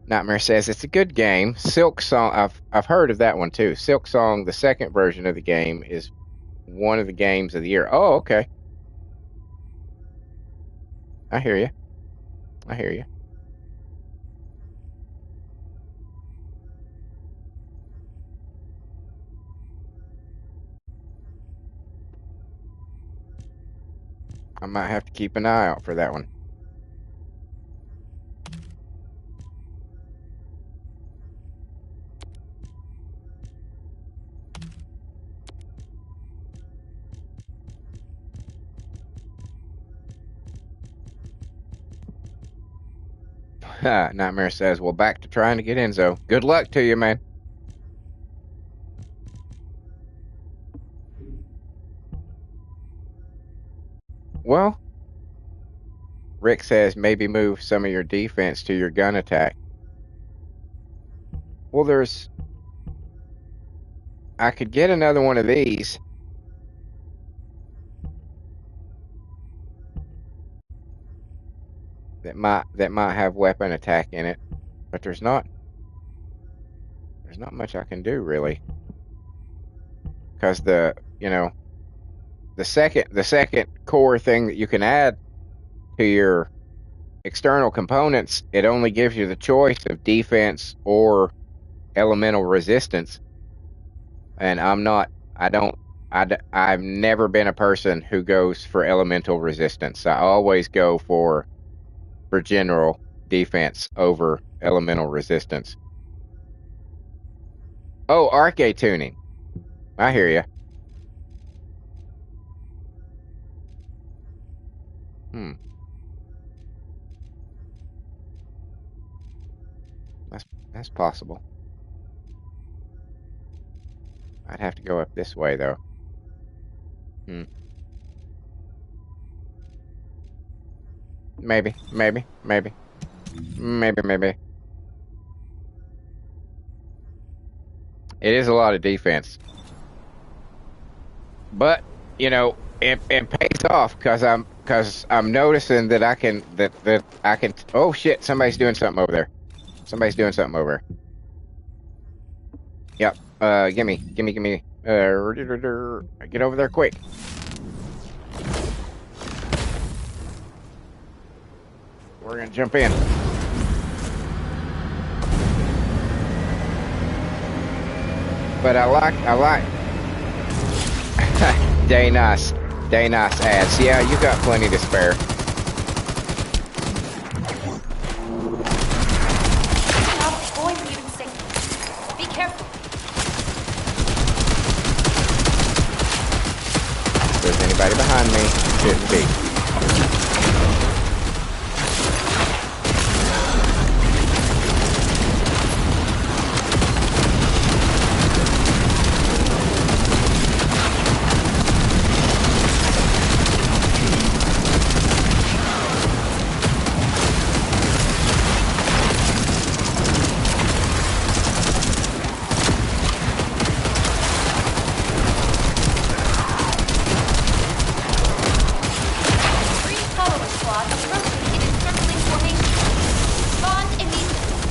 Nightmare says it's a good game. Silk Song, I've heard of that one too. Silk Song, the second version of the game, is one of the games of the year. Oh, okay. I hear you. I might have to keep an eye out for that one. Nightmare says, well, back to trying to get Enzo. Good luck to you, man. Well, Rick says maybe move some of your defense to your gun attack. Well, I could get another one of these. That might have weapon attack in it, but there's not much I can do really, because the second core thing that you can add to your external components, it only gives you the choice of defense or elemental resistance, and I've never been a person who goes for elemental resistance. I always go for general, defense over elemental resistance. Oh, arcade tuning. I hear you. That's possible. I'd have to go up this way though. Maybe. It is a lot of defense, but you know it pays off because I'm noticing that I can. Oh shit! Somebody's doing something over there. Yep. Gimme. Get over there quick. We're gonna jump in. But I like Day nice ads. Yeah, you got plenty to spare. Be careful. If there's anybody behind me, shouldn't be.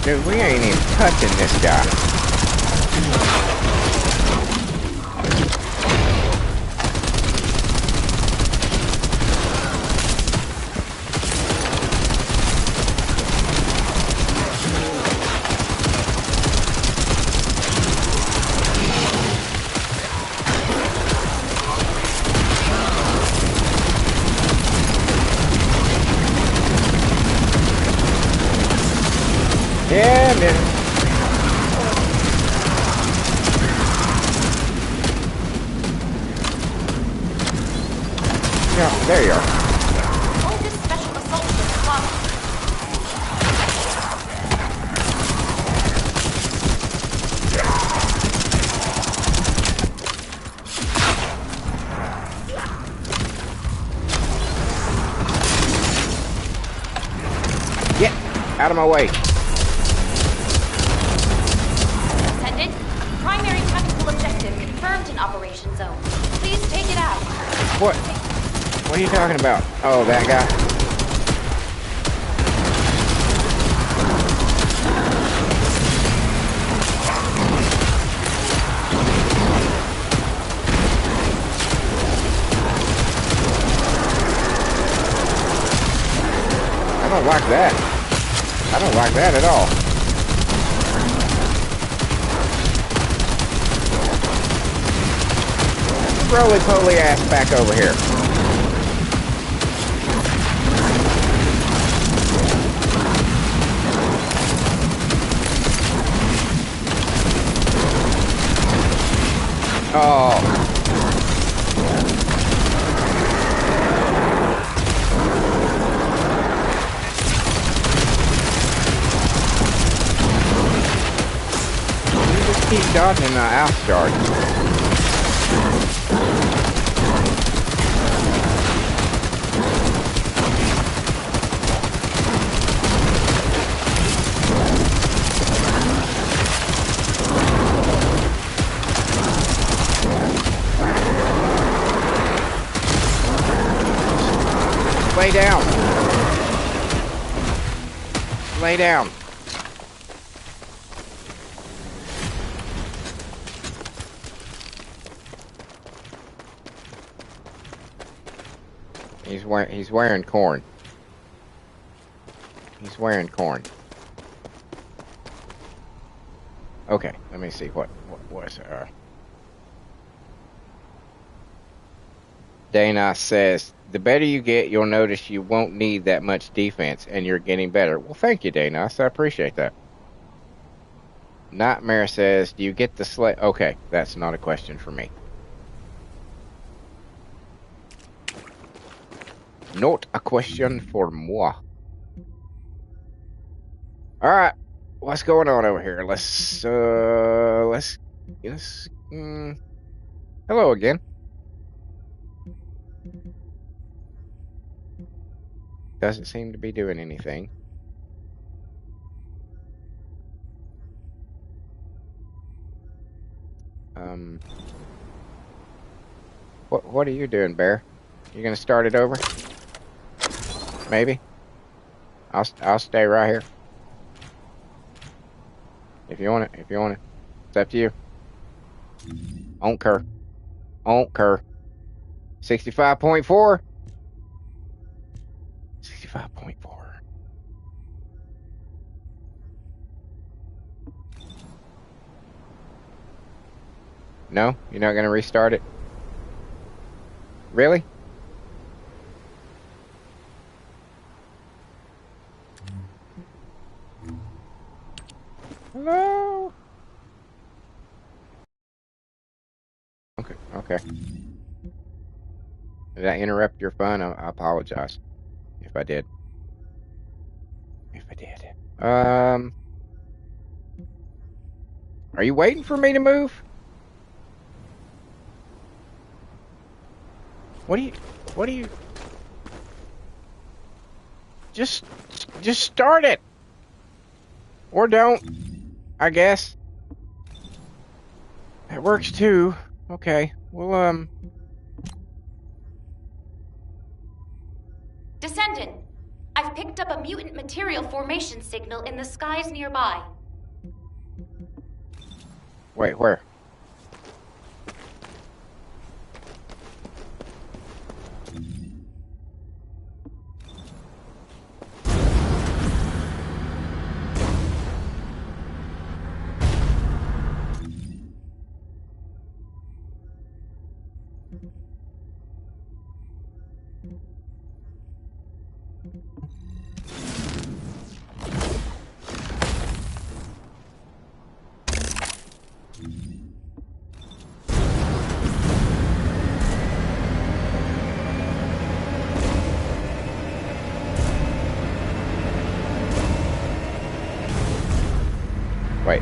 Dude, we ain't even touching this guy. Yeah, man. Yeah, there you are. Hold this special assault ship locked. Get out of my way. Primary tactical objective confirmed in Operation Zone. Please take it out. What? What are you talking about? Oh, that guy. I don't like that. I don't like that at all. Roly-poly ass back over here. Oh. You just keep dodging the house charge. Lay down. Lay down. He's wearing corn. He's wearing corn. Okay, let me see what was Dana says, the better you get, you'll notice you won't need that much defense, and you're getting better. Well, thank you, Dana. I appreciate that. Nightmare says, do you get the slate? Okay, that's not a question for me. Not a question for moi. All right, what's going on over here? Let's hello again. Doesn't seem to be doing anything. What are you doing, Bear? You gonna start it over? Maybe. I'll stay right here. If you want it. It's up to you. Onker. 65.4. 65.4. No? You're not gonna restart it? Really? Hello? Okay. Did I interrupt your fun? I apologize if I did. Are you waiting for me to move? What do you just start it. Or don't, I guess. It works too. Okay. Well, Descendant, I've picked up a mutant material formation signal in the skies nearby. Wait, where? Wait.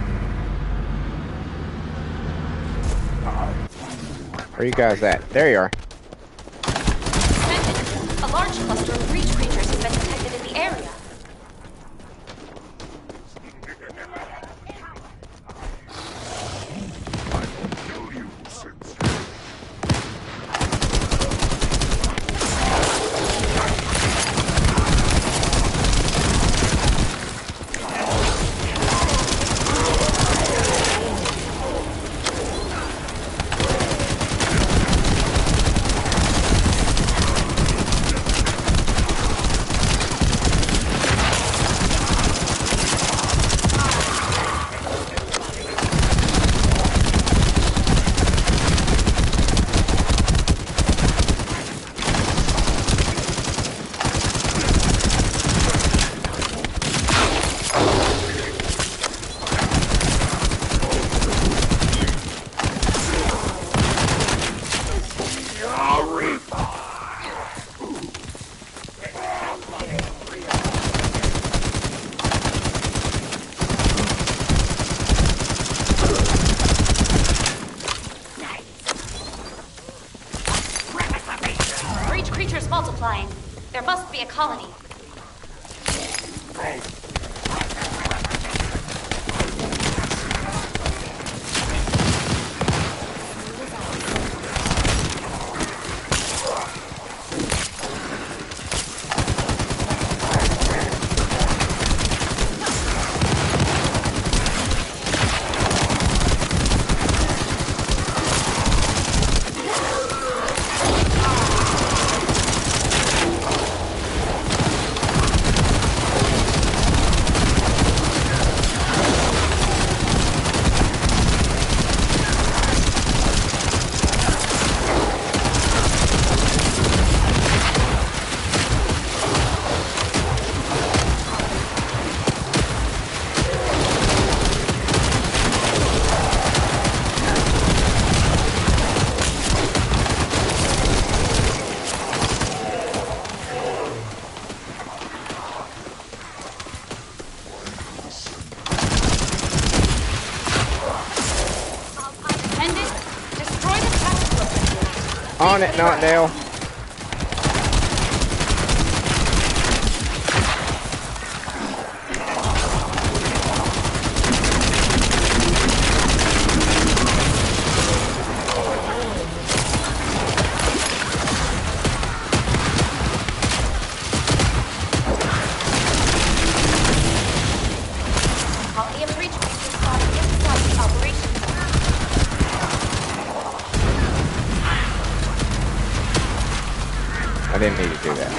Where you guys at? There you are. Descendant, a large cluster of breach creatures has been detected in the area. Multiplying. There must be a colony. On it, not Dale. I didn't need to do that.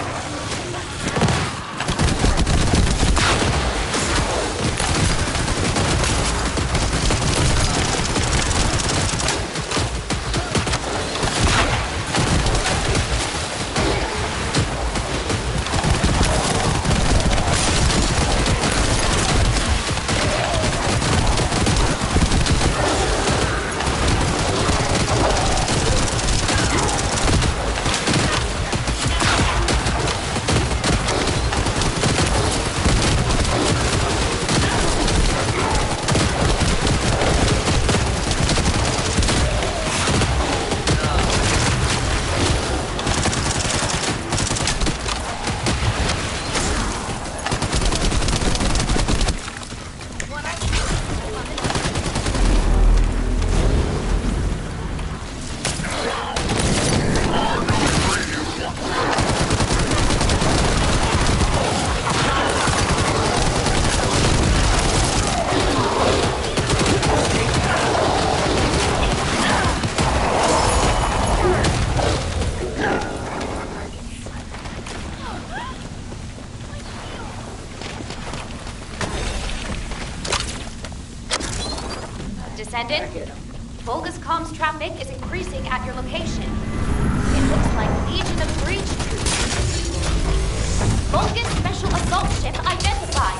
Descendant, Volga's comms traffic is increasing at your location. It looks like Legion of Breach troops. Volga's special assault ship identified.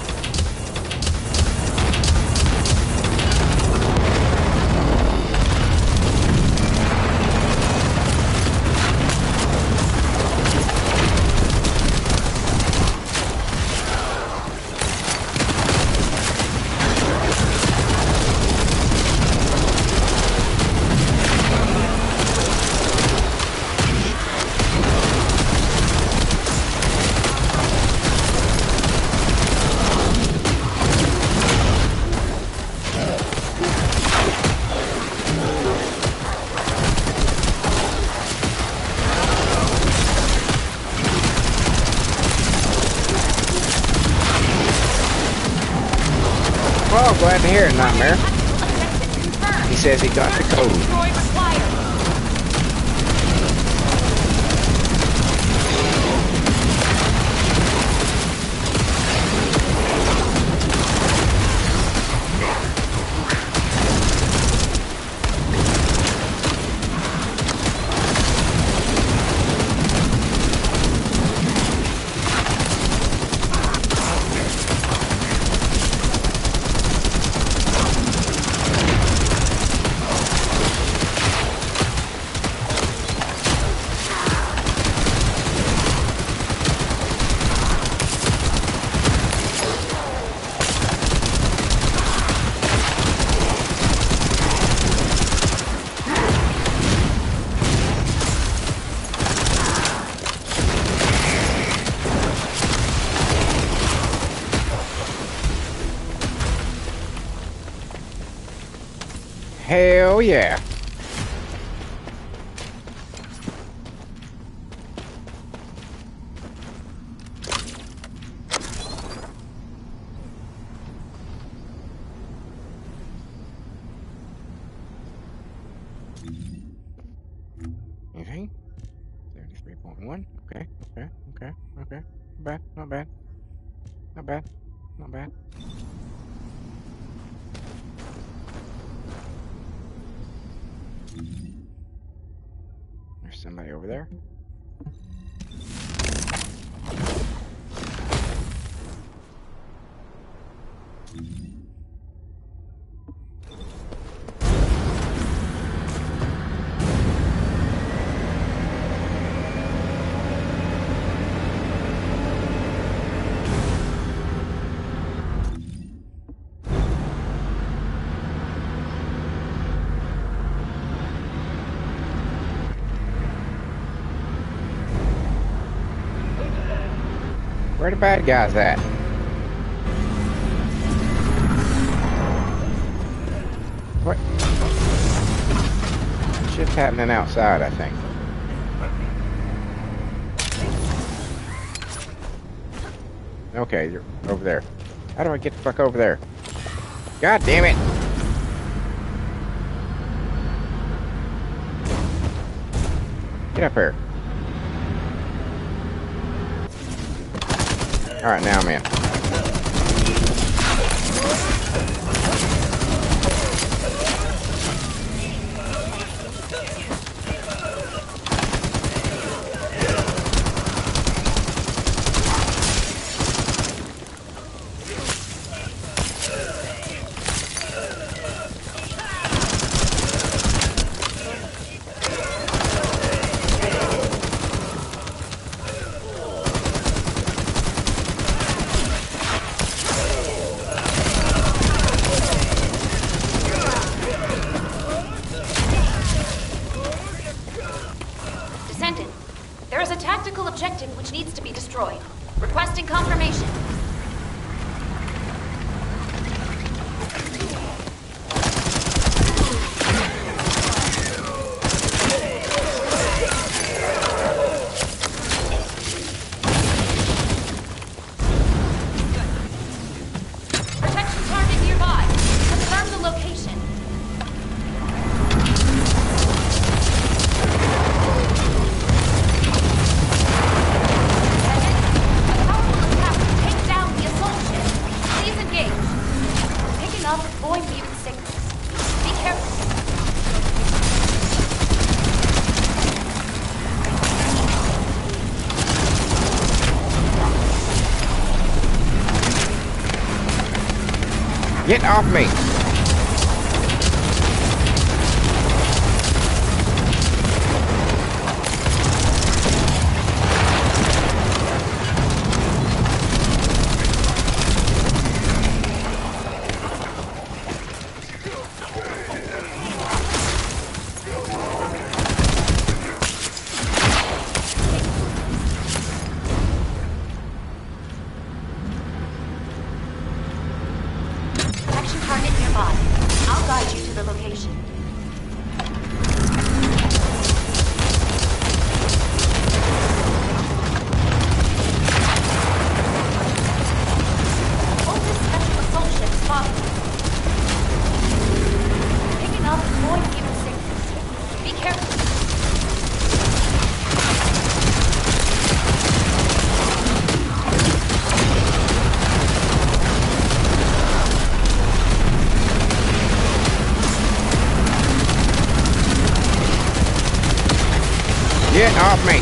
Oh, glad to hear it, Nightmare. He says he got the code. Hell yeah. Okay. 73.1. Okay. Not bad. Not bad. Not bad. Not bad. There's somebody over there. Where the bad guys at? What? Shit's happening outside, I think. Okay, you're over there. How do I get the fuck over there? God damn it! Get up here. Alright, now I'm in. Descendant, there is a tactical objective which needs to be destroyed. Requesting confirmation. Protection target nearby. Confirm the location. Get off me! Target nearby. I'll guide you to the location. Focus special assault ship spotted. Picking up void given signals. Be careful. Get off me!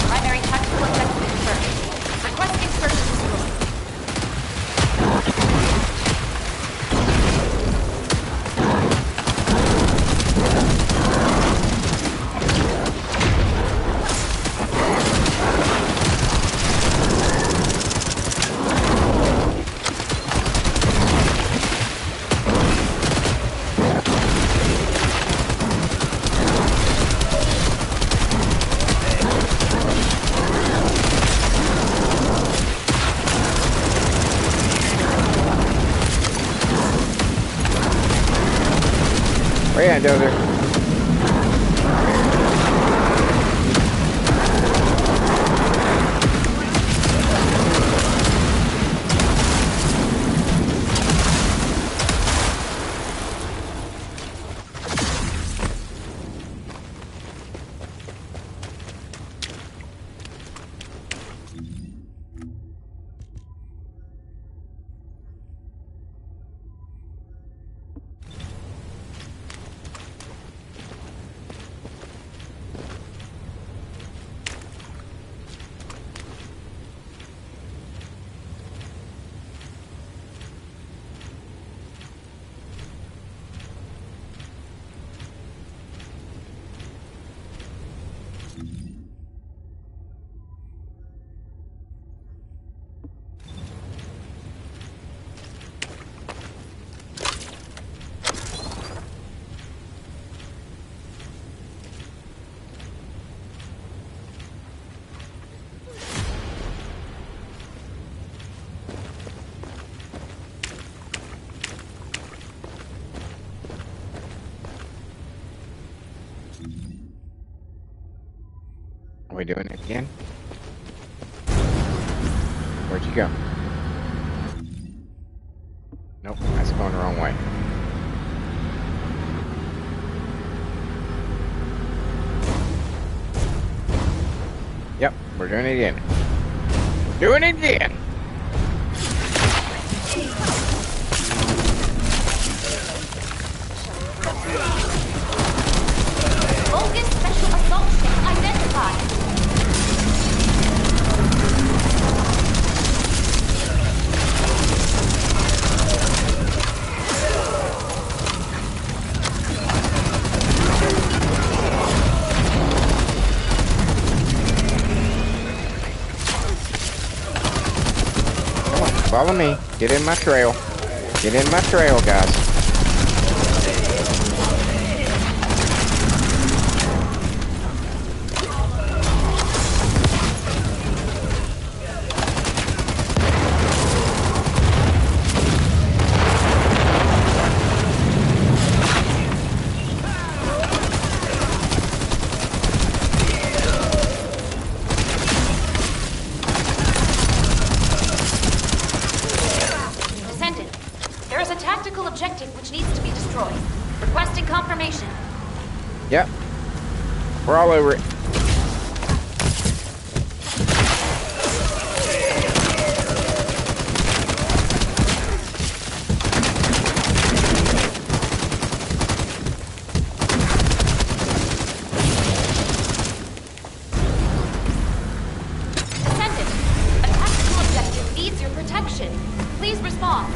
Primary tactical objective confirmed. Requesting search and destroy. Where you at, Dozer? we doing it again? Where'd you go? Nope, that's going the wrong way. Yep, we're doing it again. Doing it again! Bogus special assault ship identified. Follow me. Get in my trail. Get in my trail, guys. Yep. We're all over it. Descendant, a tactical objective needs your protection. Please respond.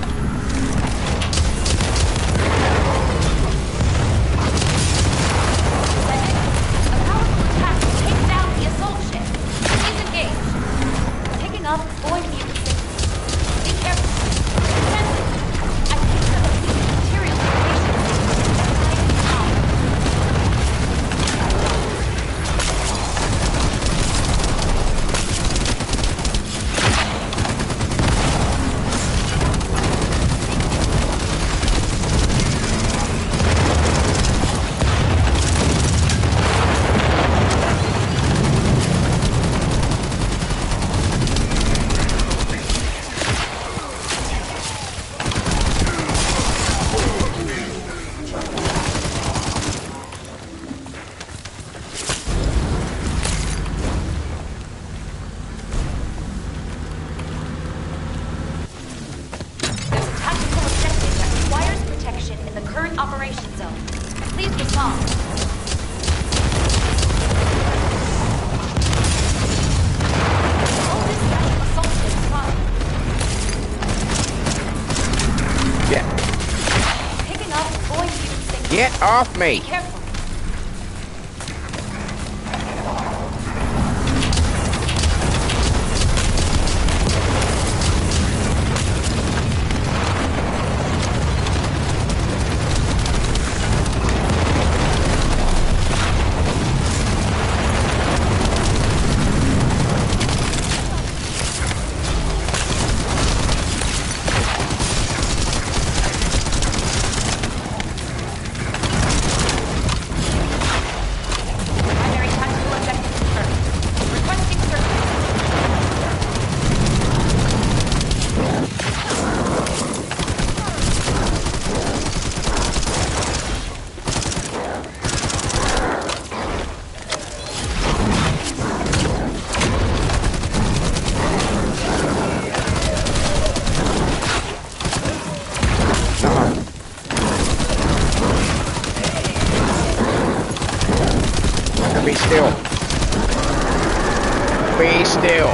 Get off me! Be careful. Be still. Be still.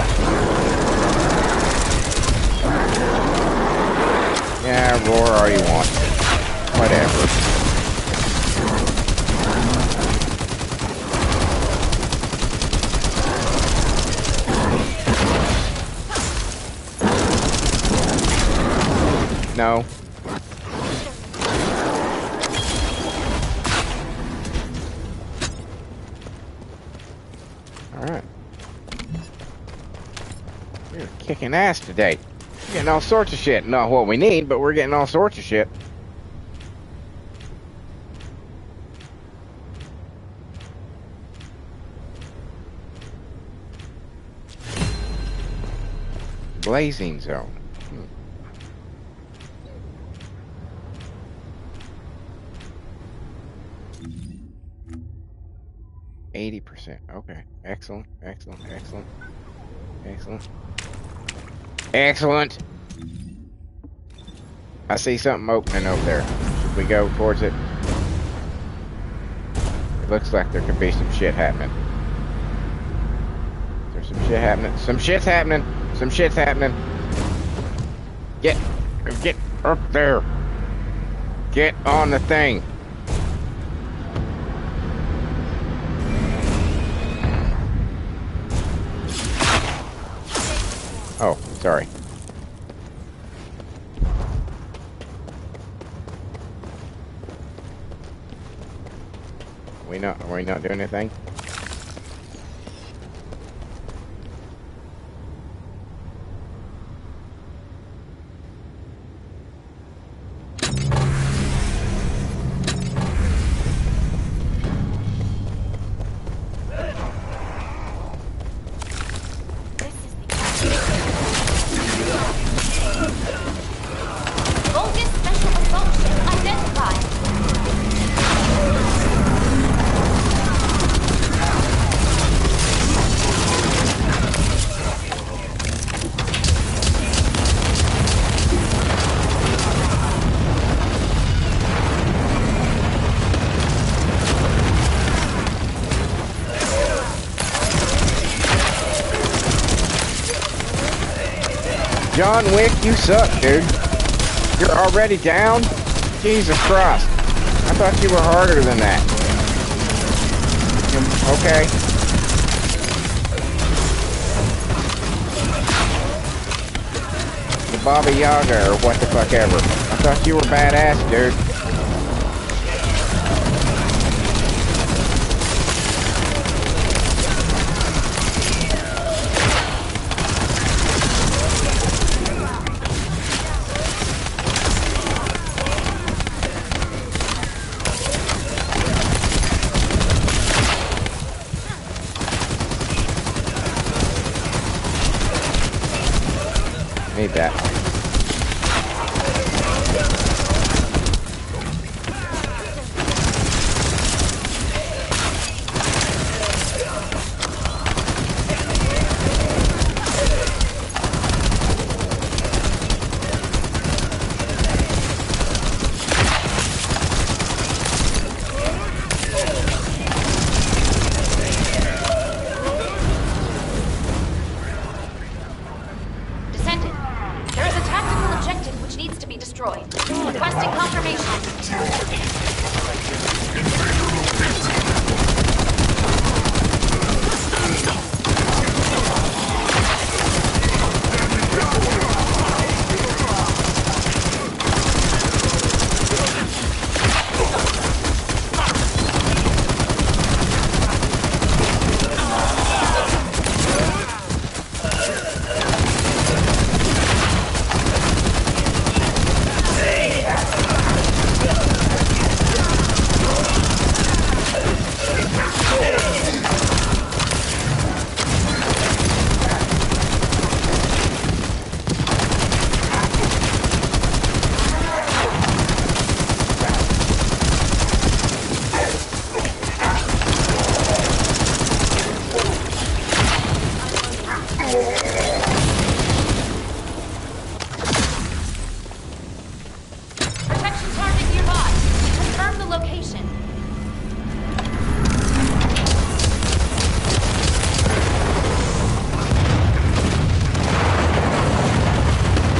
Yeah, roar all you want. Whatever. No. Alright. We're kicking ass today. We're getting all sorts of shit. Not what we need, but we're getting all sorts of shit. Glazing zone. 80%. Okay. Excellent. Excellent. Excellent. Excellent. Excellent. I see something opening over there. Should we go towards it? It looks like there could be some shit happening. There's some shit happening. Some shit's happening. Some shit's happening. Get up there. Get on the thing. Oh, sorry. Are we not doing anything? John Wick, you suck, dude. You're already down? Jesus Christ. I thought you were harder than that. Okay. The Baba Yaga or what the fuck ever. I thought you were badass, dude. Need that.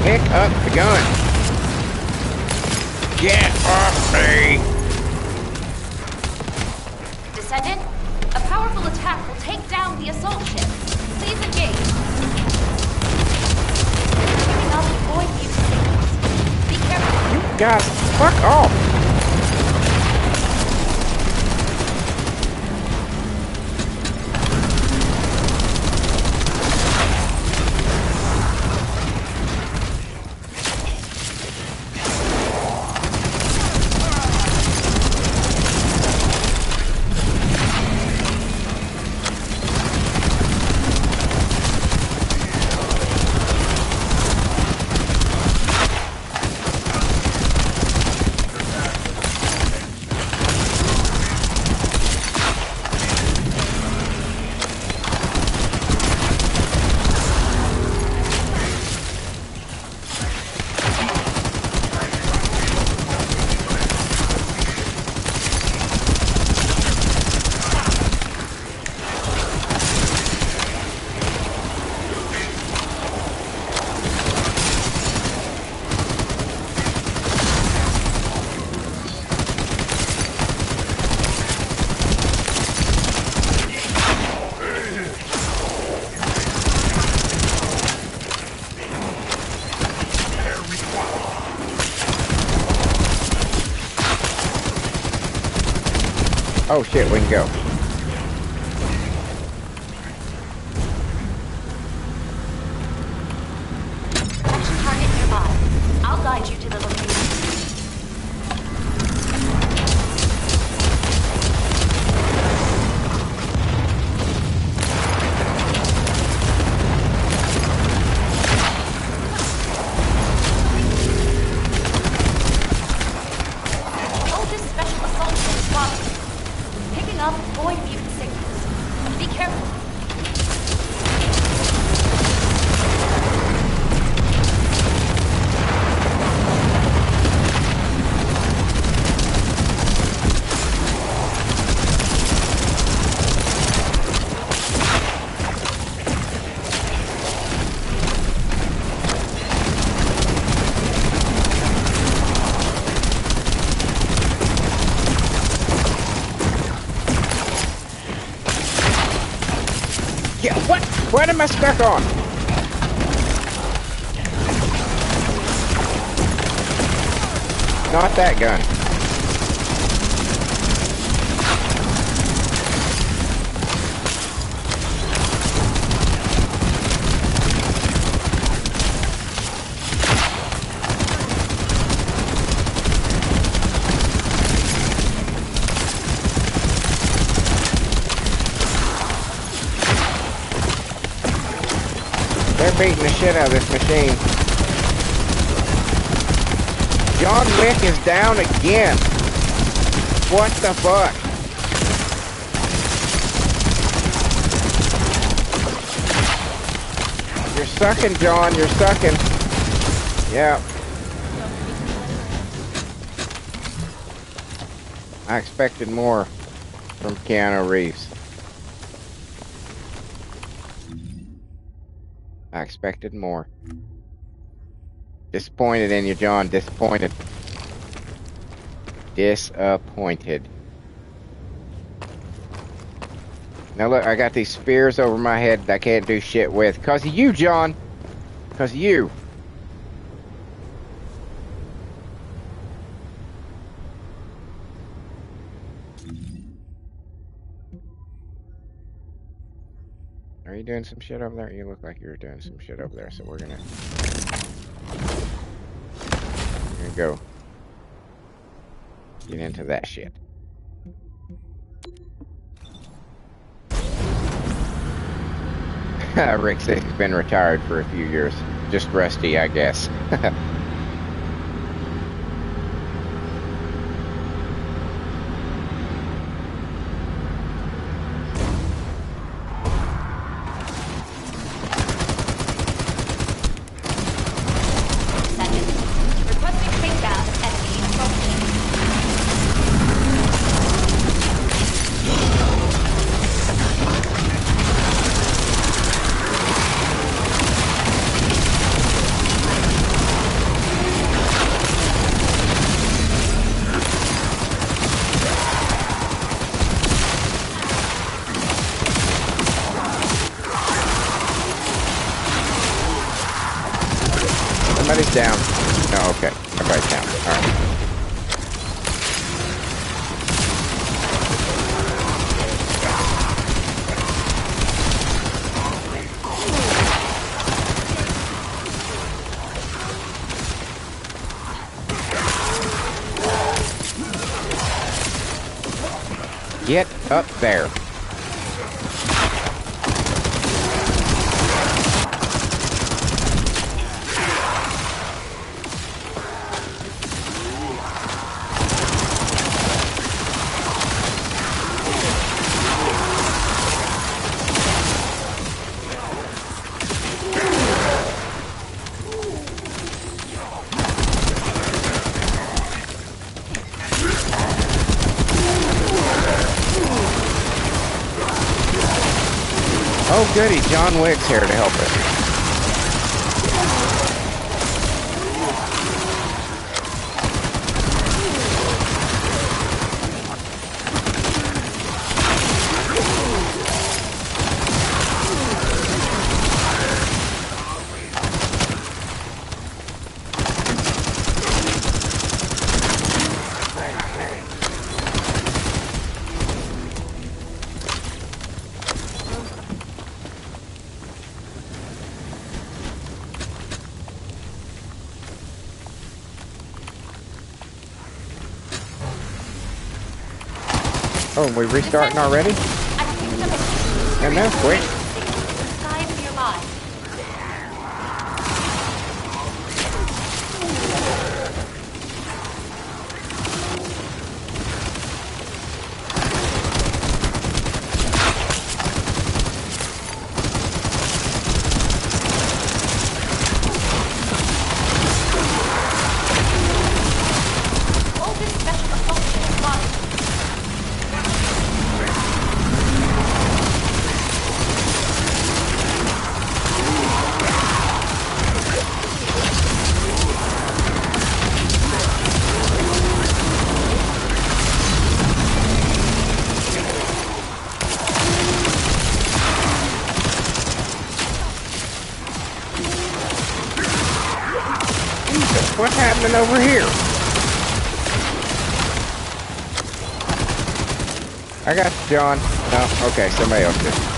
Pick up the gun. Get off me! Descendant, a powerful attack will take down the assault ship. Please engage. I'll deploy you to signals. Be careful. You guys, fuck off! Oh shit, we can go. Target nearby. I'll guide you to the location. Hold this special assault force spotted. Picking up void mutant signals. Be careful. Yeah, what? What am I stuck on? Not that gun. They're beating the shit out of this machine. John Wick is down again. What the fuck? You're sucking, John. You're sucking. Yeah. I expected more from Keanu Reeves. I expected more. Disappointed in you, John. Disappointed. Disappointed. Now look, I got these spears over my head that I can't do shit with. 'Cause of you, John. 'Cause of you. Are you doing some shit over there? You look like you're doing some shit over there, so we're gonna go get into that shit. Rick says he's been retired for a few years. Just rusty, I guess. Somebody's down. Oh, okay. Everybody's down. All right. Get up there. Oh, goody. John Wick's here to help us. Oh, and we restarting already? And that's quick. What's happening over here? I got you, John. No, okay, somebody else did.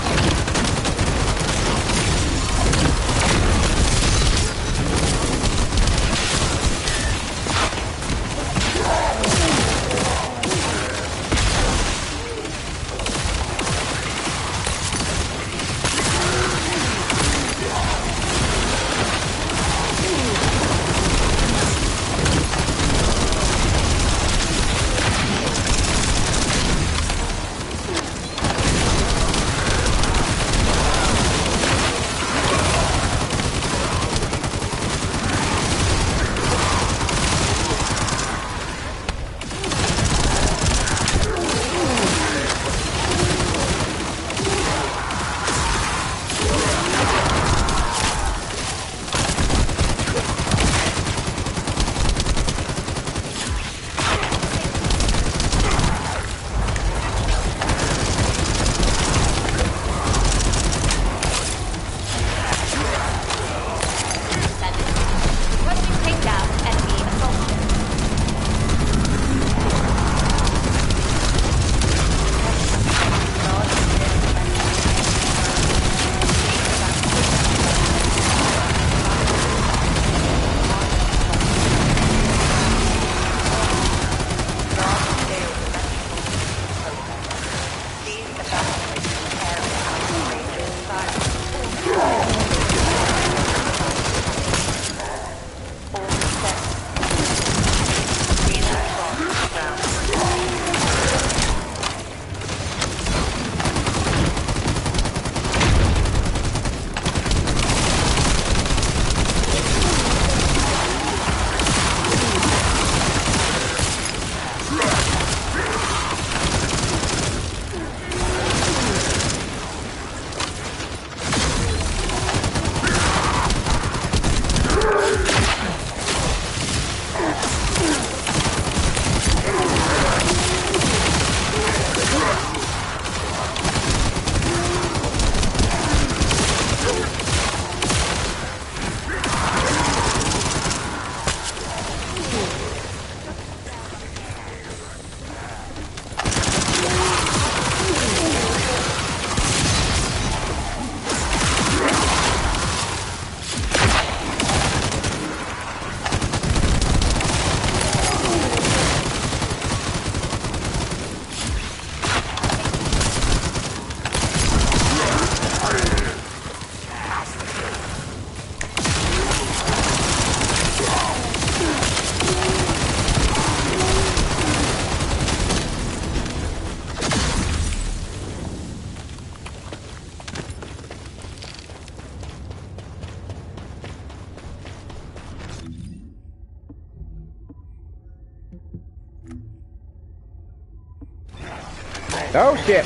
Oh shit!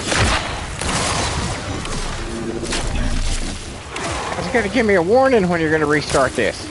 It's gonna give me a warning when you're gonna restart this.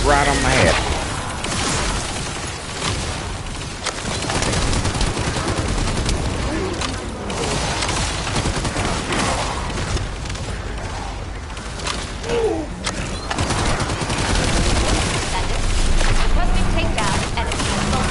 right on my head. Requesting takedown enemy assault.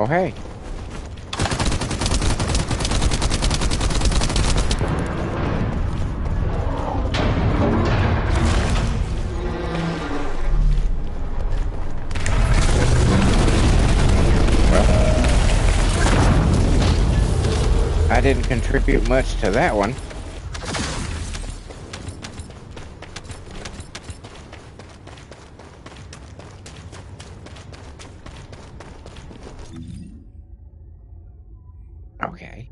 Oh, hey. Well, I didn't contribute much to that one. Okay.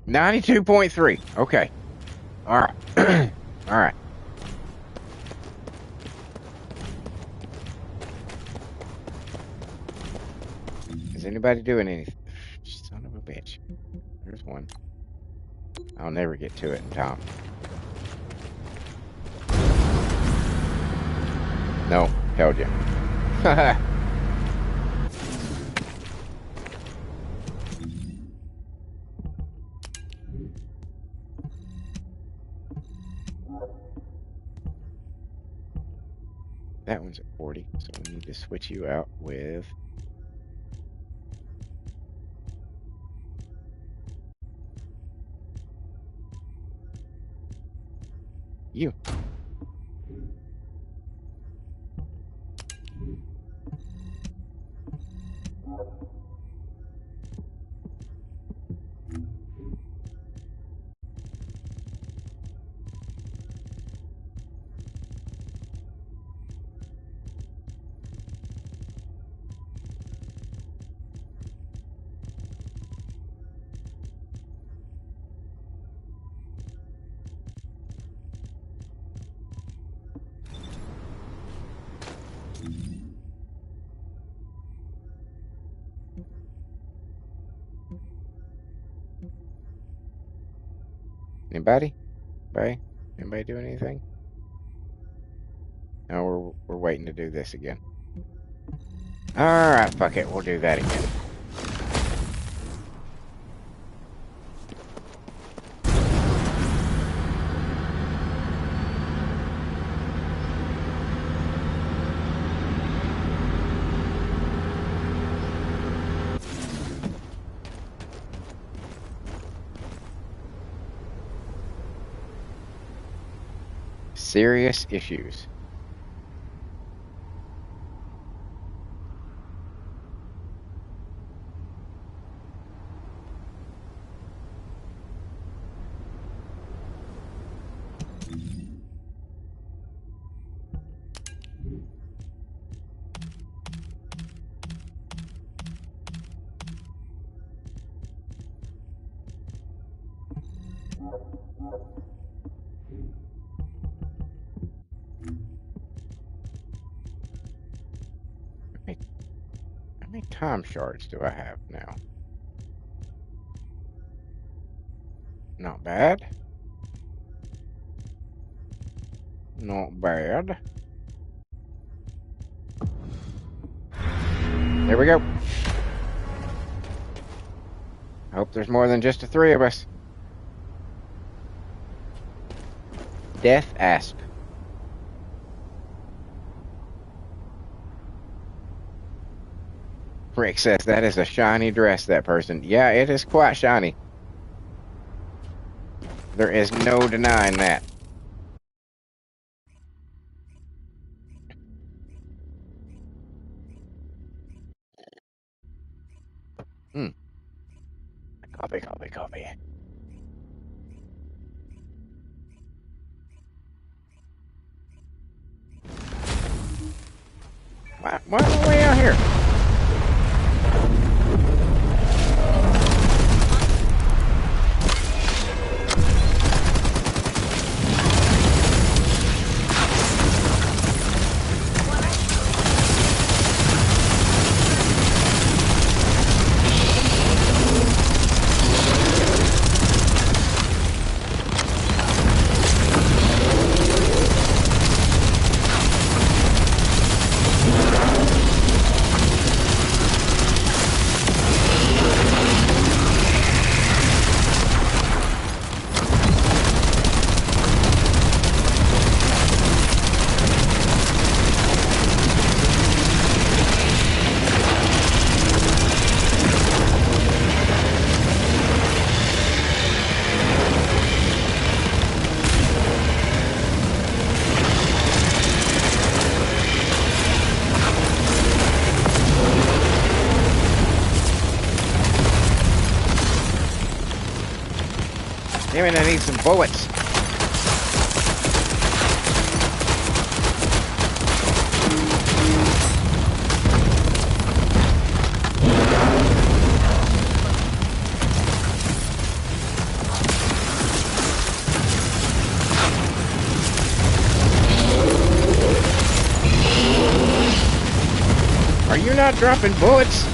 92.3. Okay. All right. All right. Is anybody doing anything? Son of a bitch. There's one. I'll never get to it in time. No, told you. That one's at 40, so we need to switch you out with you. Anybody? Anybody doing anything? No, we're waiting to do this again. All right, fuck it. We'll do that again. serious issues. How many time shards do I have now? Not bad. Not bad. There we go. I hope there's more than just the three of us. Death Asp. Rick says that is a shiny dress, that person. Yeah, it is quite shiny. There is no denying that. Copy. Why am I way out here? Damn it, I need some bullets. Are you not dropping bullets?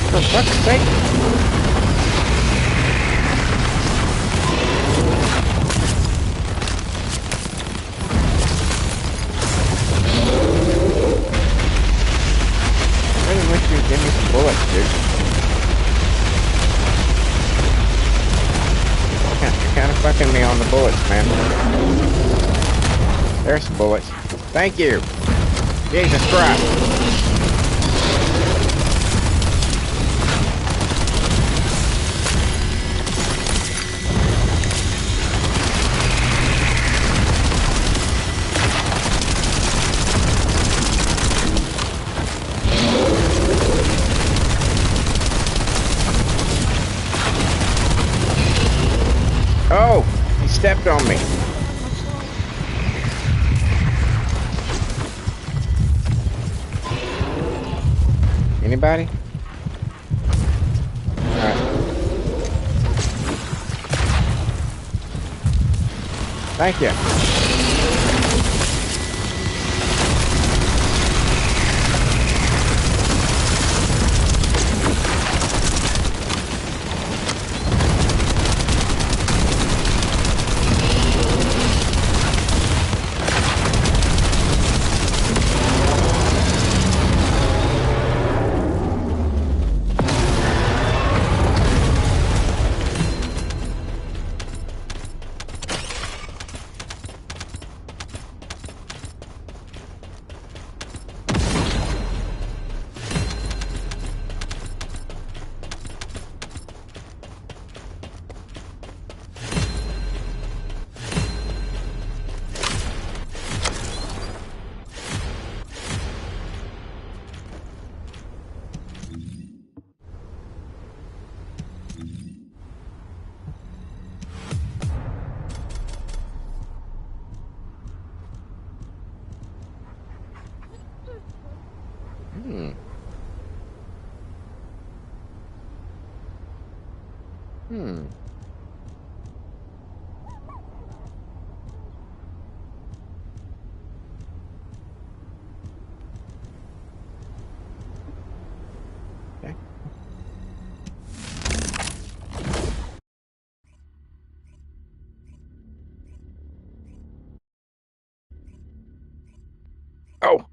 For fuck's sake. Really wish you'd give me some bullets, dude. You're kind of fucking me on the bullets, man. There's some bullets. Thank you. Jesus Christ. Oh, he stepped on me. Anybody? Alright. Thank you. Okay. Oh.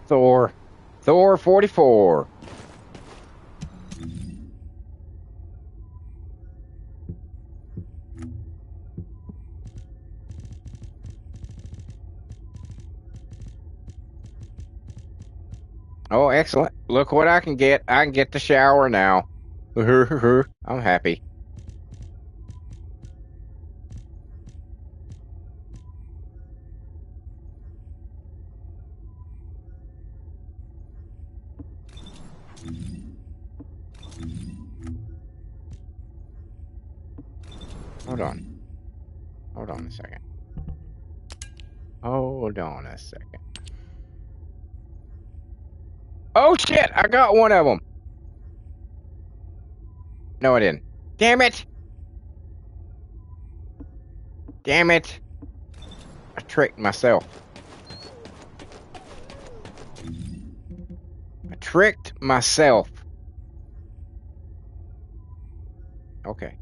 Thor 44. Oh, excellent. Look what I can get. I can get the shower now. I'm happy. Hold on. Hold on a second. Hold on a second. Oh, shit. I got one of them. No, I didn't. Damn it. Damn it. I tricked myself. I tricked myself. Okay.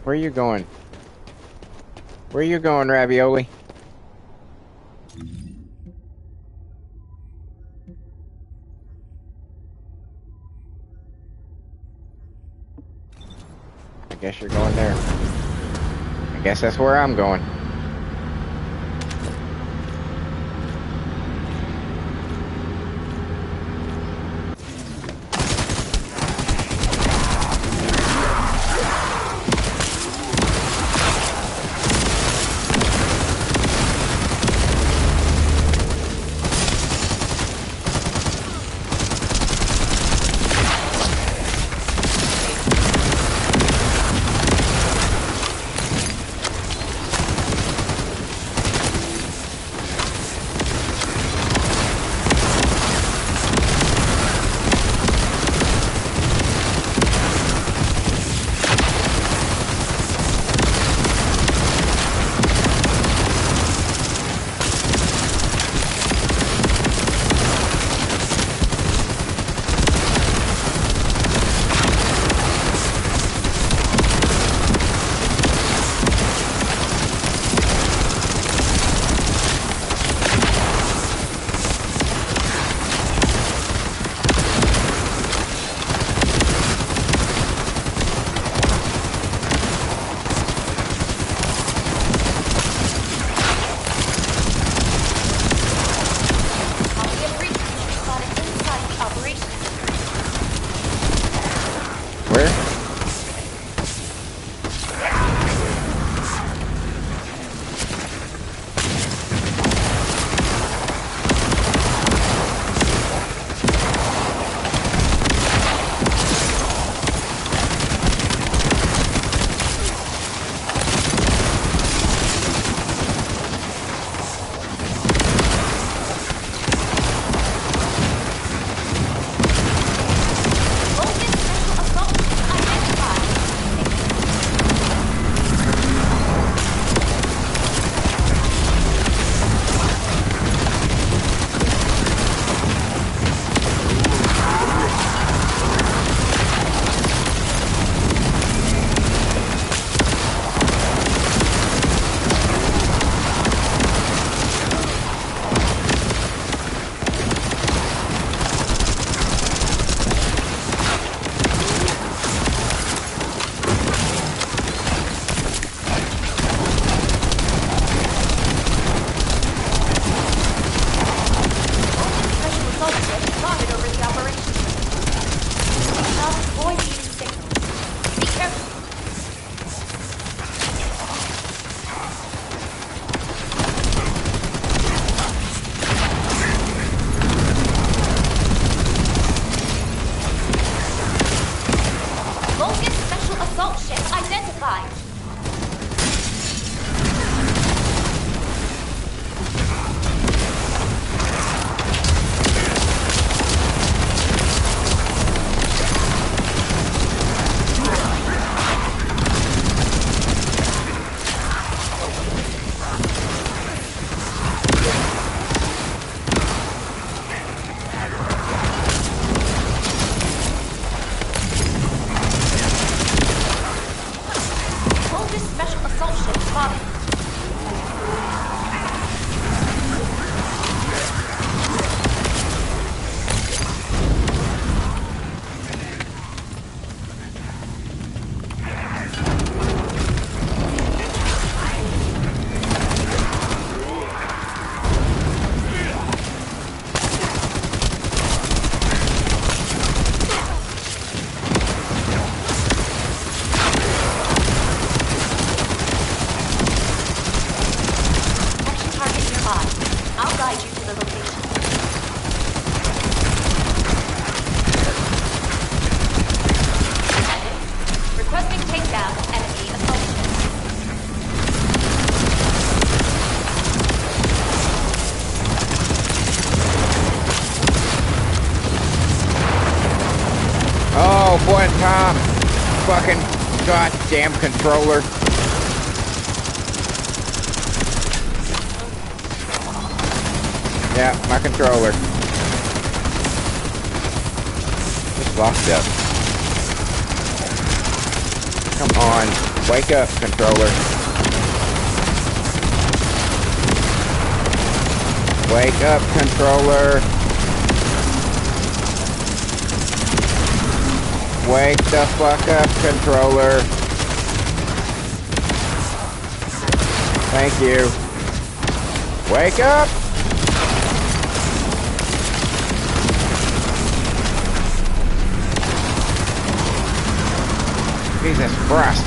Where you going? Where you going, Ravioli? I guess you're going there. I guess that's where I'm going. Bogus special assault ship identified. Tom, fucking goddamn controller. Yeah, my controller. It's locked up. Come on, wake up, controller. Wake up, controller. Wake the fuck up, controller. Thank you. Wake up! Jesus Christ.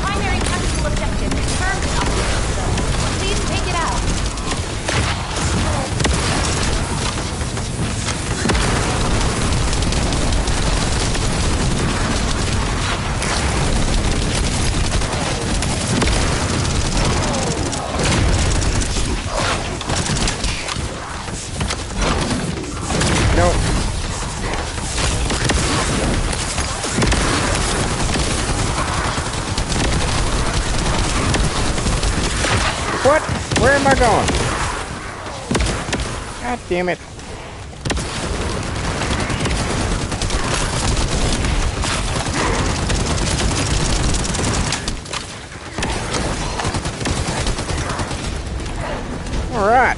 Primary tactical objective confirmed in Operation Zone. Please take it out. Nope. What? Where am I going? God damn it. All right.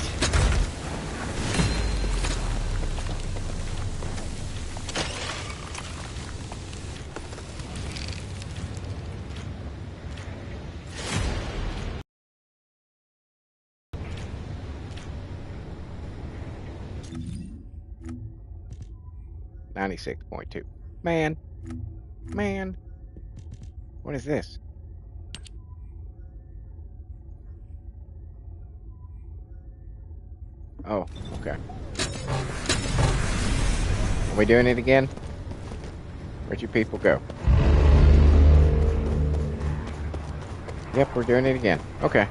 $96.2. Man. What is this? Oh, okay. Are we doing it again? Where'd you people go? Yep, we're doing it again. Okay.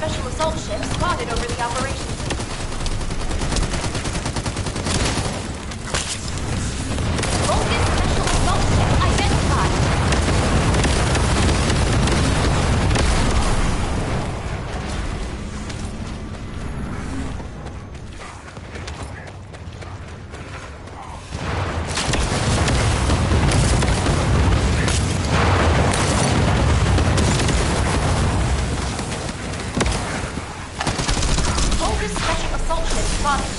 special assault ship spotted over the operations center. Vulcan special assault ship identified. Vulcan special assault ship spotted.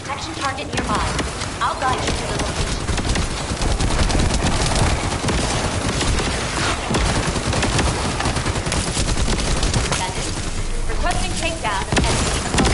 Detection target nearby. I'll guide you to the location. Descendant, requesting takedown of enemy assault.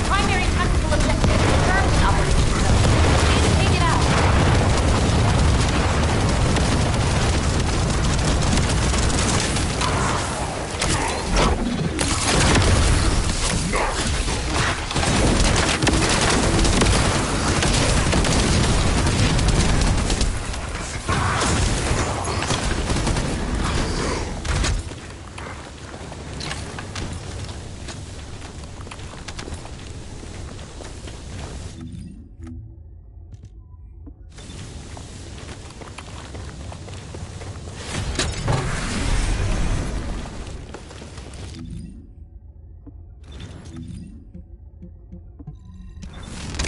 Primary tactical objective confirmed in operations zone. Please take it out.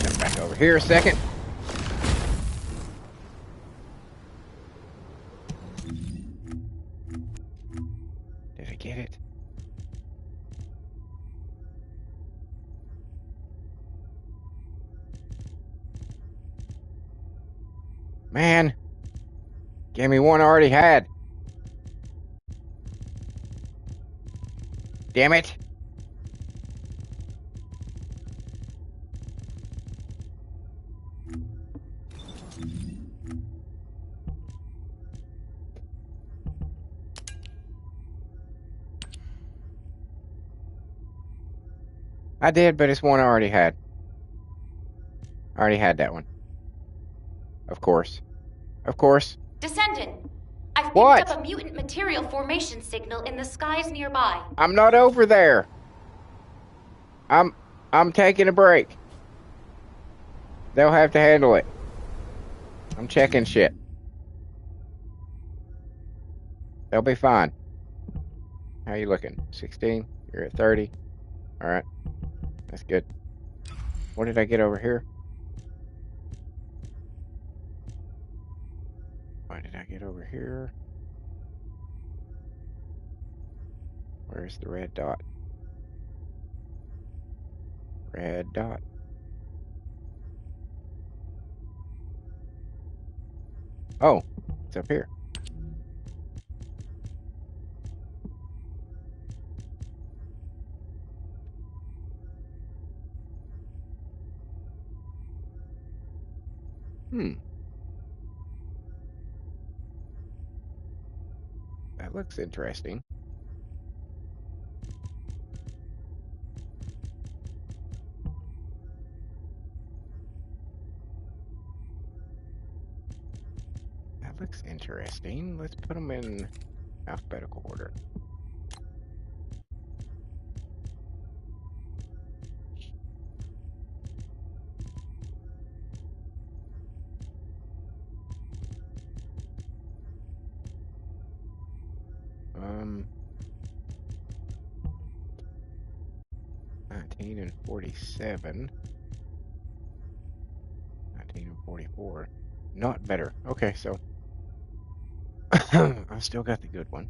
Come back over here a second. Did I get it? Man, gave me one I already had. Damn it. I did, but it's one I already had. I already had that one. Of course. Of course. Descendant, I've picked What? up a mutant material formation signal in the skies nearby. I'm not over there. I'm taking a break. They'll have to handle it. I'm checking shit. They'll be fine. How you looking? 16? You're at 30. All right. That's good. What did I get over here? What did I get over here? Where's the red dot? Red dot. Oh, it's up here. That looks interesting. That looks interesting. Let's put them in alphabetical order. Um, 19 and 47. 19 and 44. Not better. Okay, so I've still got the good one.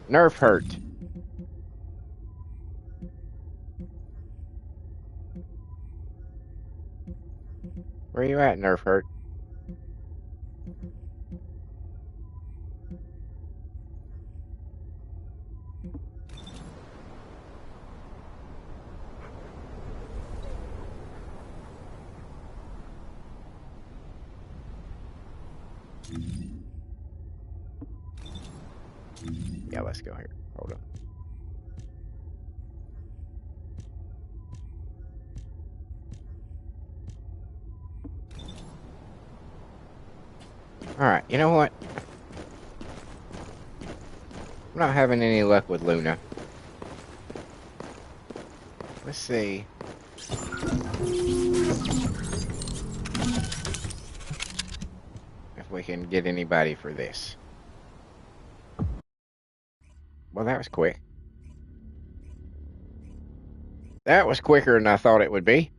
Nerf hurt. Where you at, Nerf hurt? Yeah, let's go here. Hold on. Alright, you know what? I'm not having any luck with Luna. Let's see. If we can get anybody for this. Well, that was quick. That was quicker than I thought it would be.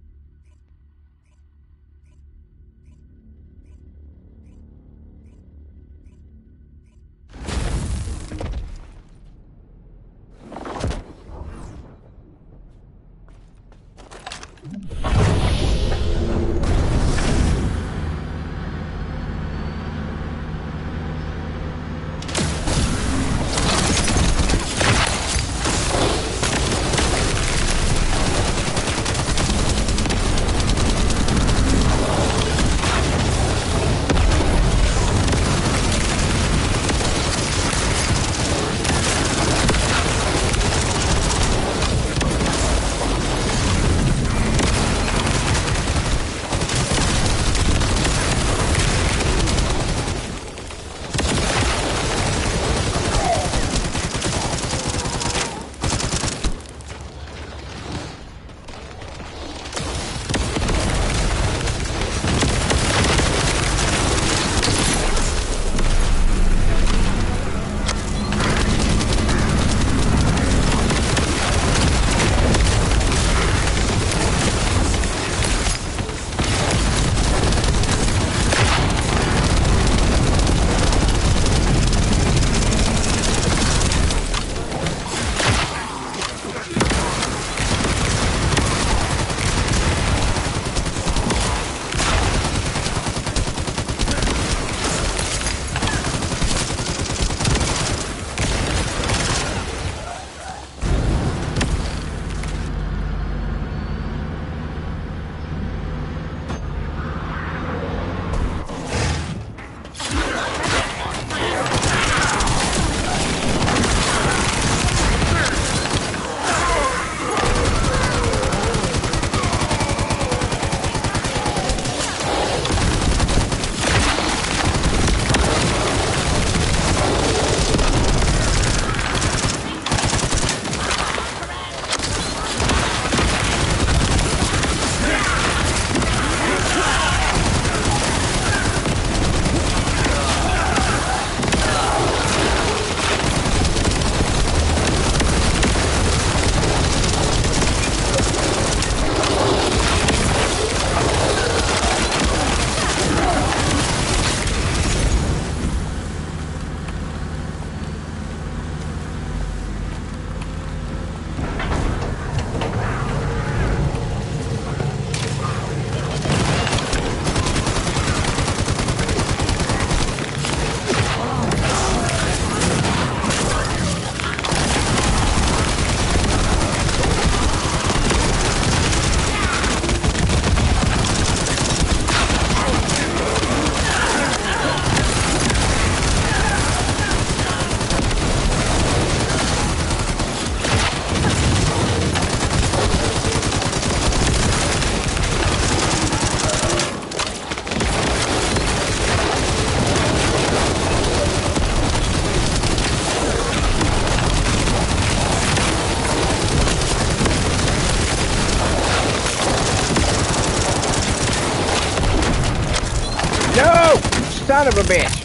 bitch.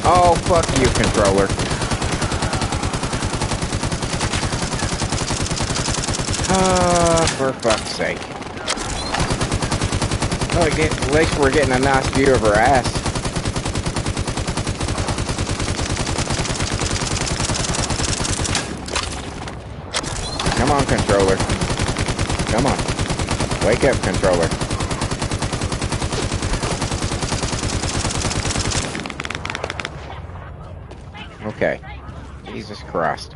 Oh, fuck you, controller. For fuck's sake. Oh, at least we're getting a nice view of her ass. Come on, controller. Come on. Wake up, controller. Okay. Jesus Christ.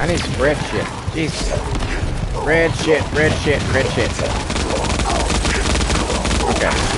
I need some red shit. Jesus. Red shit, red shit, red shit. Okay.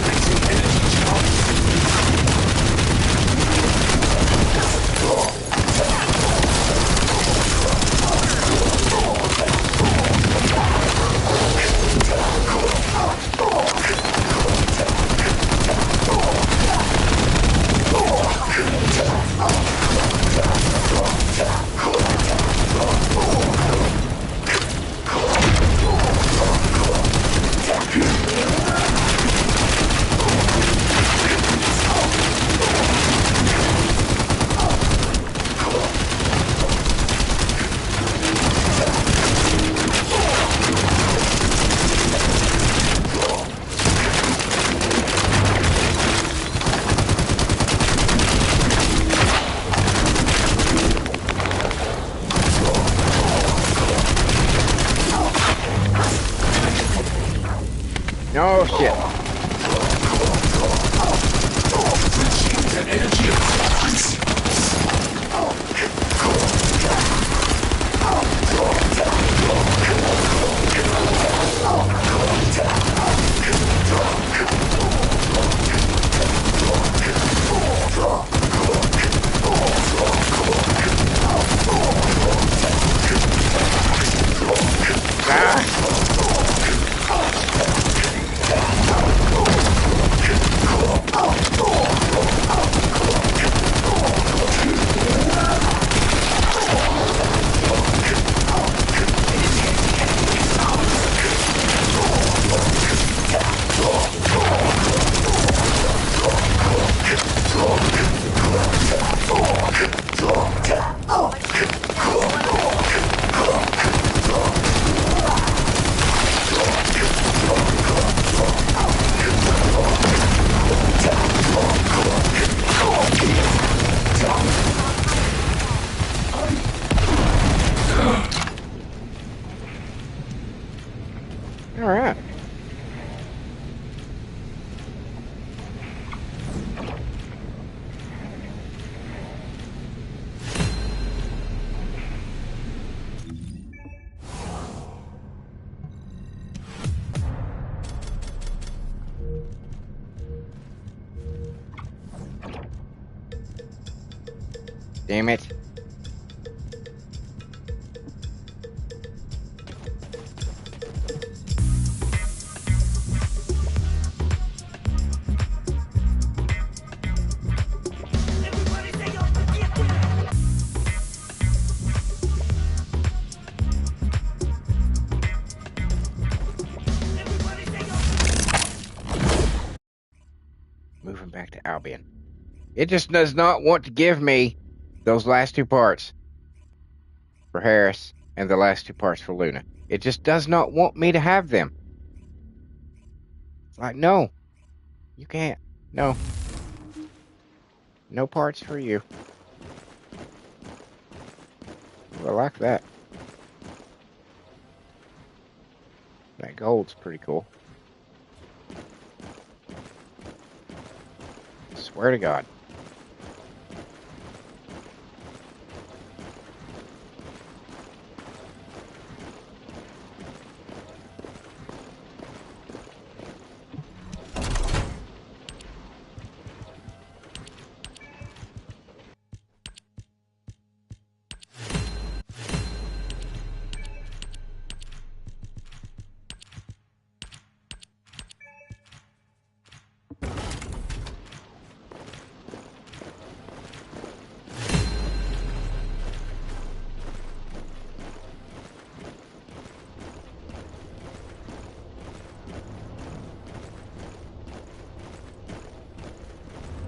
Oh shit. Damn it. Moving back to Albion. It just does not want to give me those last two parts for Harris and the last two parts for Luna. It just does not want me to have them. It's like, no, you can't. No. No parts for you. Ooh, I like that. That gold's pretty cool. Swear to God.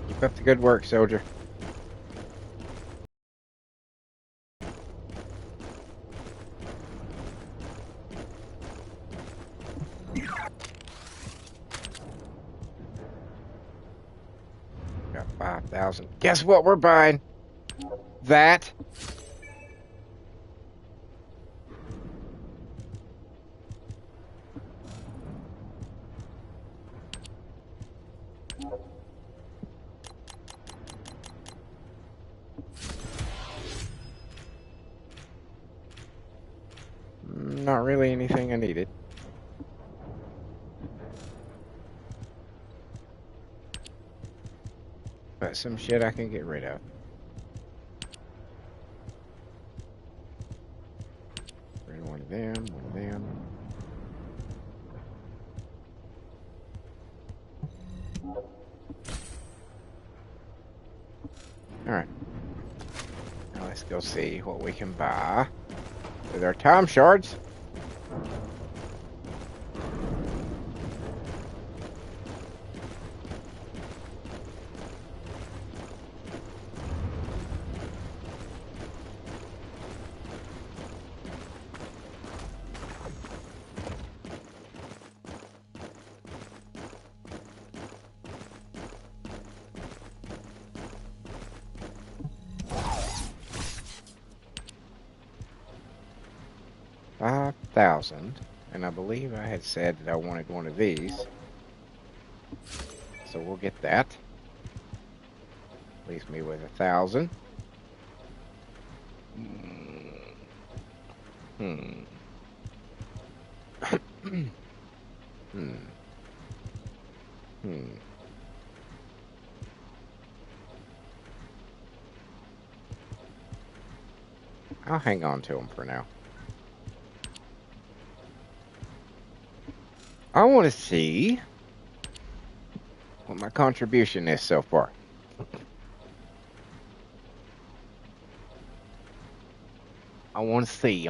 Keep up the good work, soldier. Got 5,000. Guess what we're buying? That. Not really anything I needed. But some shit I can get rid of. Rid of one of them, one of them. Alright. Now let's go see what we can buy with our time shards. $5,000, and I believe I had said that I wanted one of these, so we'll get that. Leaves me with 1,000. Hmm. I'll hang on to them for now. I want to see what my contribution is so far. I want to see.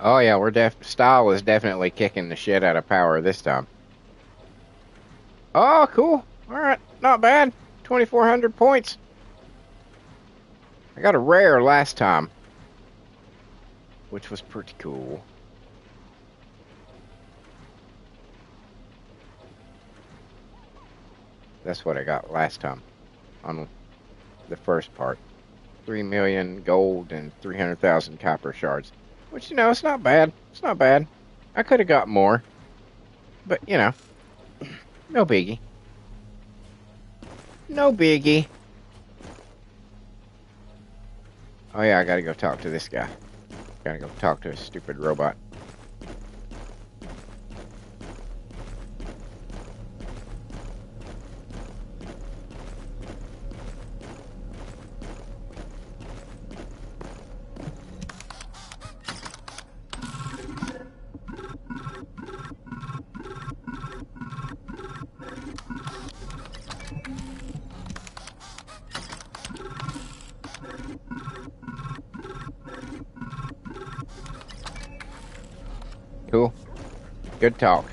Oh yeah, style is definitely kicking the shit out of power this time. Oh, cool. All right, not bad. 2,400 points. I got a rare last time, which was pretty cool. That's what I got last time on the first part. 3 million gold and 300,000 copper shards. Which, you know, it's not bad. It's not bad. I could have got more. But, you know, no biggie. No biggie. Oh, yeah, I gotta go talk to this guy. Gotta go talk to a stupid robot. Cool. Good talk.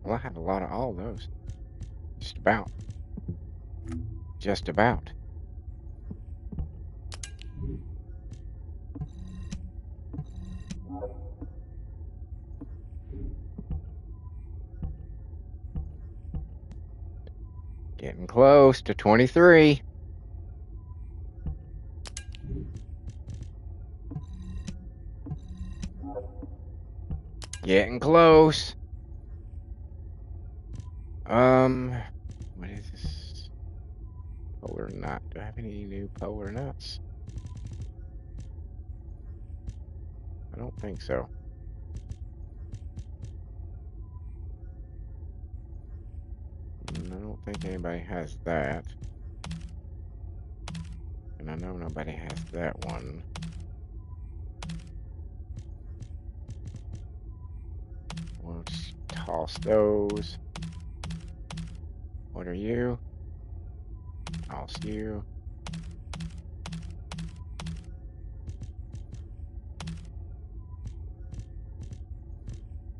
Well, I had a lot of all those. Just about. Just about. Getting close to 23. Getting close. What is this? Polar nut. Do I have any new polar nuts? I don't think so. I don't think anybody has that. And I know nobody has that one. We'll just toss those. What are you? Toss you.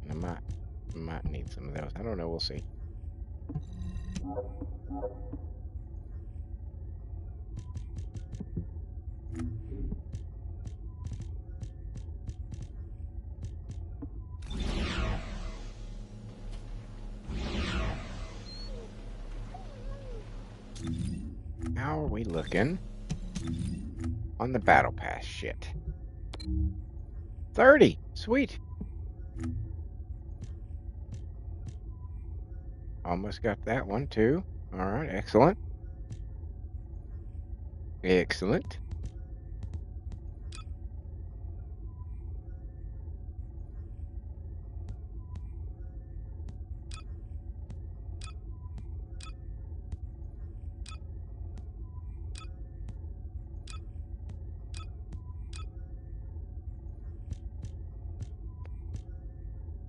And I might need some of those. I don't know. We'll see. How are we looking on the battle pass shit? 30. Sweet. Almost got that one too. All right. Excellent. Excellent.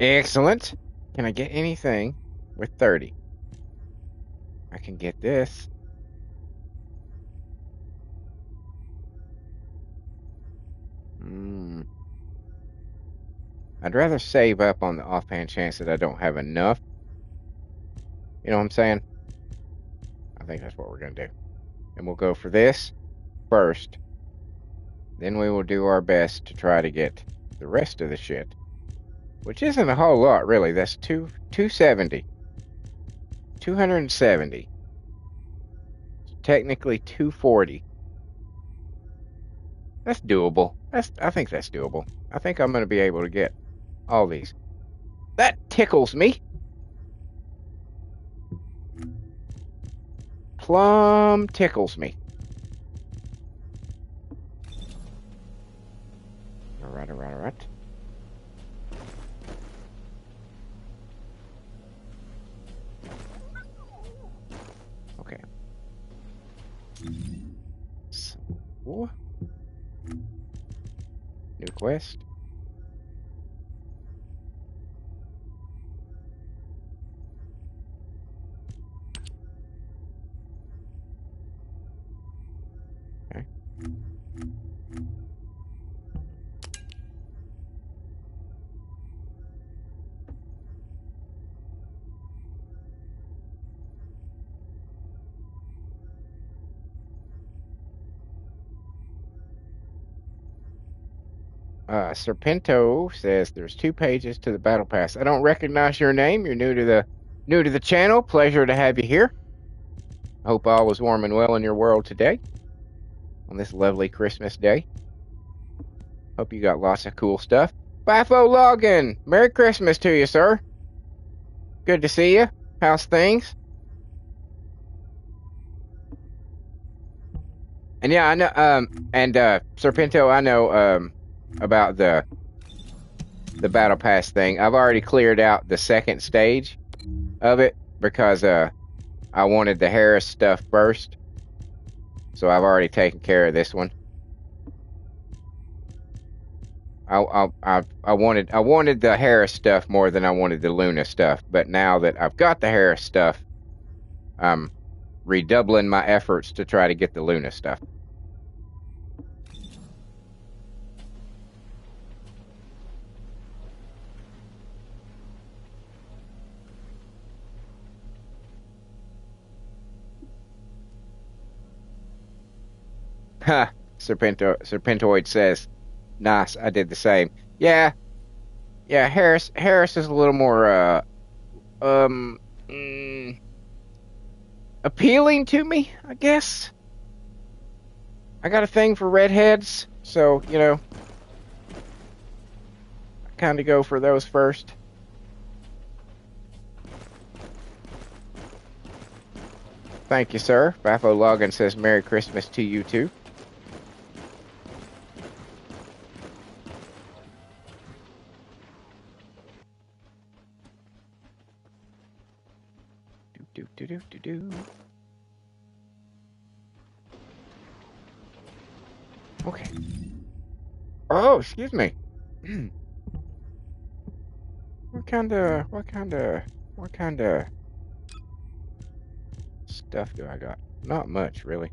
Excellent. Can I get anything with 30? I can get this. I'd rather save up on the offhand chance that I don't have enough. You know what I'm saying? I think that's what we're going to do. And we'll go for this first. Then we will do our best to try to get the rest of the shit. Which isn't a whole lot, really. That's 270. 270. Technically 240. That's doable. I think that's doable. I think I'm going to be able to get all these. That tickles me. Plum tickles me. All right. Okay. So, new quest. Okay. Serpento says there's 2 pages to the battle pass. I don't recognize your name. You're new to the channel. Pleasure to have you here. Hope all was warm and well in your world today on this lovely Christmas day. Hope you got lots of cool stuff. FIFO Login, Merry Christmas to you, sir. Good to see you. How's things? And yeah, I know. Serpento, I know about the battle pass thing. I've already cleared out the second stage of it because I wanted the Harris stuff first, so I've already taken care of this one. I wanted the Harris stuff more than I wanted the Luna stuff, but now that I've got the Harris stuff, I'm redoubling my efforts to try to get the Luna stuff. Ha! Serpentoid says, "Nice, I did the same." Yeah, Harris is a little more appealing to me, I guess. I got a thing for redheads, so you know, I kind of go for those first. Thank you, sir. FIFO Login says Merry Christmas to you too. Do. Okay. Oh, excuse me. What kind of stuff do I got? Not much, really.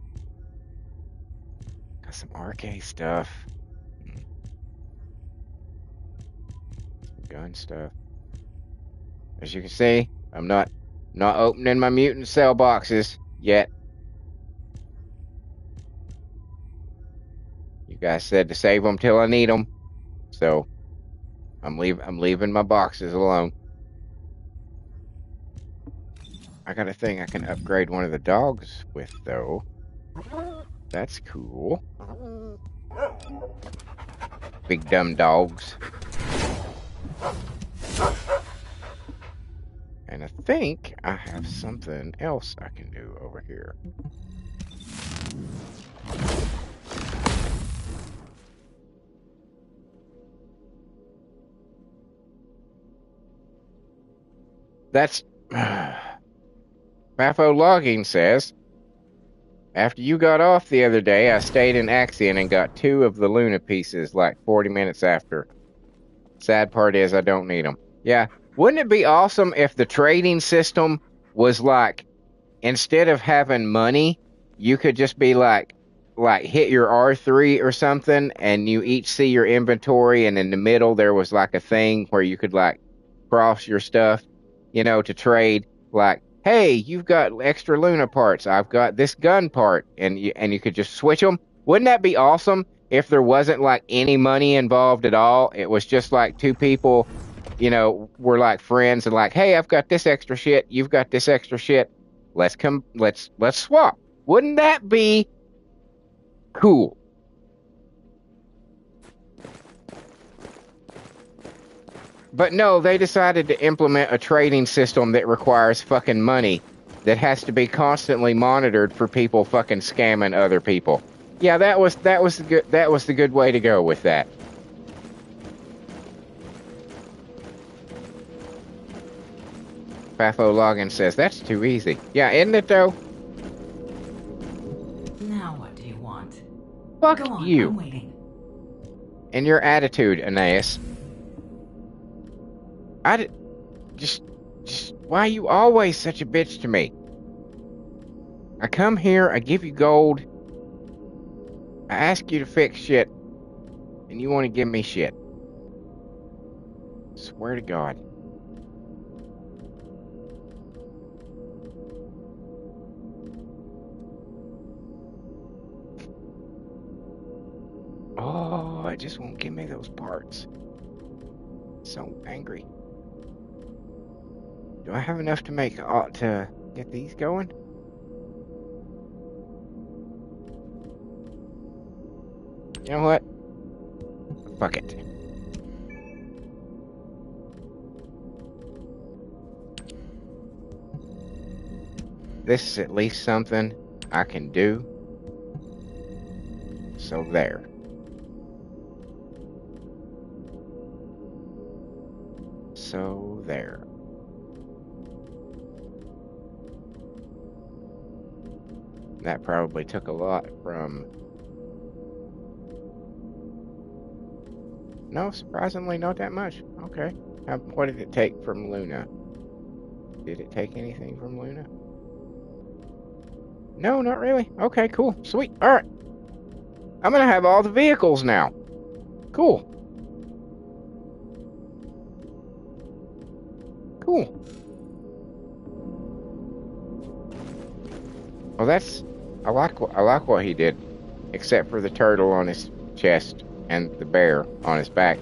Got some arcade stuff. Some gun stuff. As you can see, I'm not opening my mutant cell boxes yet. You guys said to save them till I need them, so I'm leaving my boxes alone. I got a thing I can upgrade one of the dogs with, though. That's cool. Big dumb dogs. And I think I have something else I can do over here. That's... FIFO Logging says, after you got off the other day, I stayed in Axion and got 2 of the Luna pieces like 40 minutes after. Sad part is I don't need them. Yeah, wouldn't it be awesome if the trading system was like, instead of having money, you could just be like hit your R3 or something, and you each see your inventory, and in the middle there was like a thing where you could like cross your stuff, you know, to trade. Like, hey, you've got extra Luna parts, I've got this gun part, and you could just switch them. Wouldn't that be awesome if there wasn't like any money involved at all? It was just like 2 people, you know, were like friends and like, hey, I've got this extra shit, you've got this extra shit. Let's swap. Wouldn't that be cool? But no, they decided to implement a trading system that requires fucking money, that has to be constantly monitored for people fucking scamming other people. Yeah, that was the good way to go with that. FIFO Login says that's too easy. Yeah, isn't it though? Now what do you want? Fuck Go on, you. I'm waiting. And your attitude, Aeneas. Just why are you always such a bitch to me? I come here, I give you gold, I ask you to fix shit, and you want to give me shit. Swear to God. Oh, it just won't give me those parts. So angry. Do I have enough to make to get these going? You know what? Fuck it. This is at least something I can do. So there. So there. That probably took a lot from... No, surprisingly not that much. Okay. What did it take from Luna? Did it take anything from Luna? No, not really. Okay, cool. Sweet. Alright. I'm gonna have all the vehicles now. Cool. Cool. Well, that's... I like what he did. Except for the turtle on his chest and the bear on his back.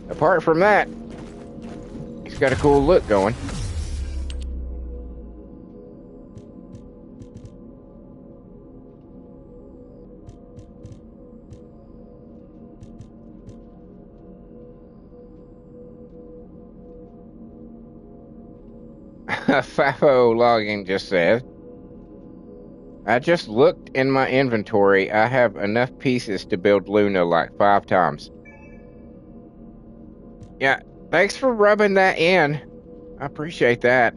Apart from that, he's got a cool look going. Fafo logging just said, I just looked in my inventory. I have enough pieces to build Luna like 5 times. Yeah, thanks for rubbing that in. I appreciate that.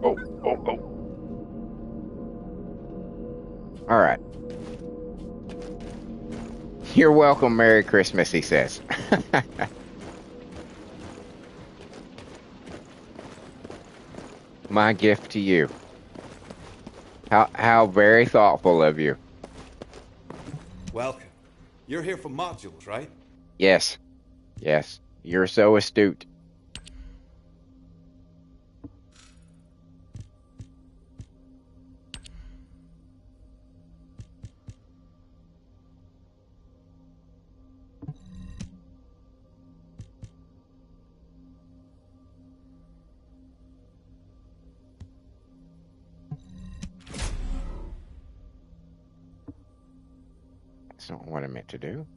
Oh. All right. You're welcome. Merry Christmas, he says. My gift to you. How very thoughtful of you. Welcome. You're here for modules, right? Yes. Yes. You're so astute. That's not what I meant to do.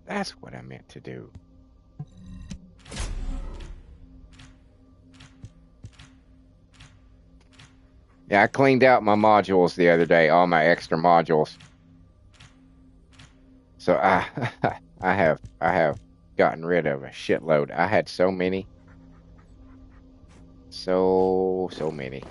That's what I meant to do. Yeah, I cleaned out my modules the other day, all my extra modules. So I have gotten rid of a shitload. I had so many. So many.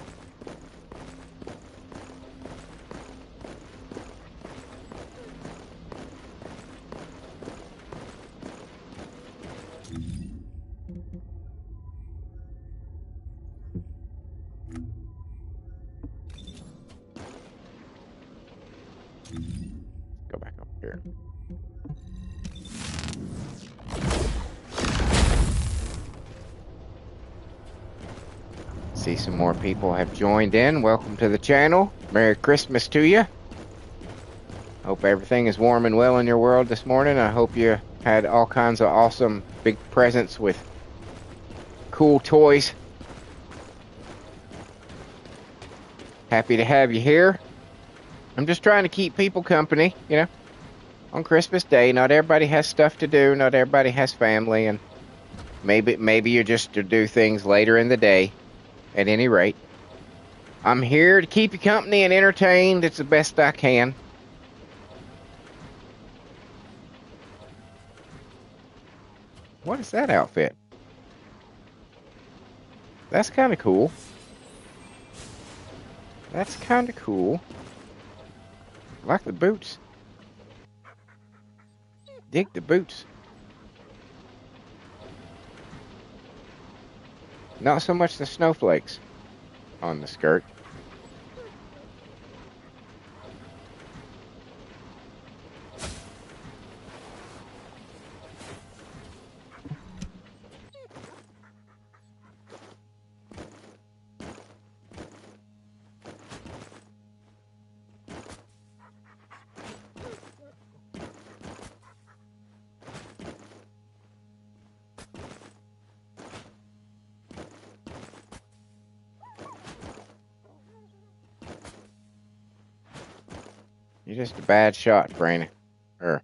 Go back up here. See some more people have joined in. Welcome to the channel. Merry Christmas to you. Hope everything is warm and well in your world this morning. I hope you had all kinds of awesome big presents with cool toys. Happy to have you here. I'm just trying to keep people company, you know, on Christmas Day. Not everybody has stuff to do. Not everybody has family, and maybe you're just to do things later in the day. At any rate, I'm here to keep you company and entertained. It's the best I can. What is that outfit? That's kind of cool. That's kind of cool. I like the boots. Dig the boots. Not so much the snowflakes on the skirt. You're just a bad shot, Freyna. Or,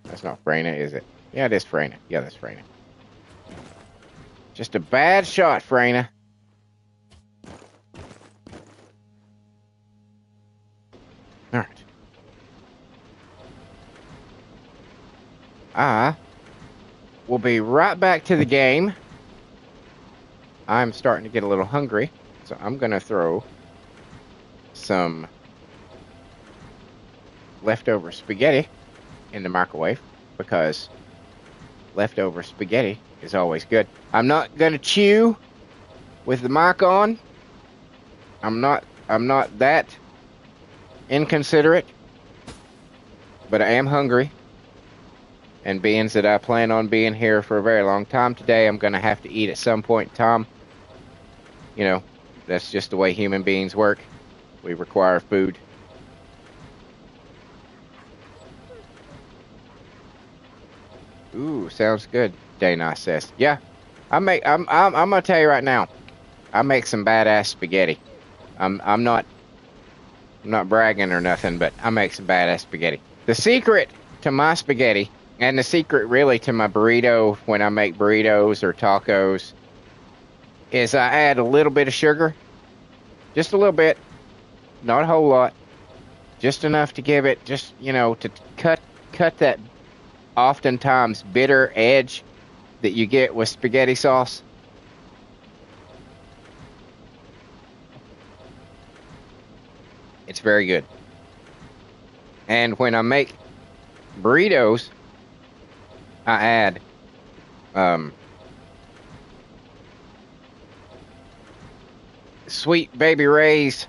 that's not Freyna, is it? Yeah, it is Freyna. Yeah, that's Freyna. Just a bad shot, Freyna. Alright. I will be right back to the game. I'm starting to get a little hungry, so I'm going to throw some leftover spaghetti in the microwave because leftover spaghetti is always good. I'm not going to chew with the mic on. I'm not that inconsiderate, but I am hungry. And being that I plan on being here for a very long time today, I'm going to have to eat at some point in time. You know, that's just the way human beings work. We require food. Ooh, sounds good, Dana says. Yeah, I'm gonna tell you right now, I make some badass spaghetti. I'm not bragging or nothing, but I make some badass spaghetti. The secret to my spaghetti, and the secret really to my burrito when I make burritos or tacos, is I add a little bit of sugar. Just a little bit. Not a whole lot. Just enough to give it, just, you know, to cut that oftentimes bitter edge that you get with spaghetti sauce. It's very good. And when I make burritos, I add Sweet Baby Ray's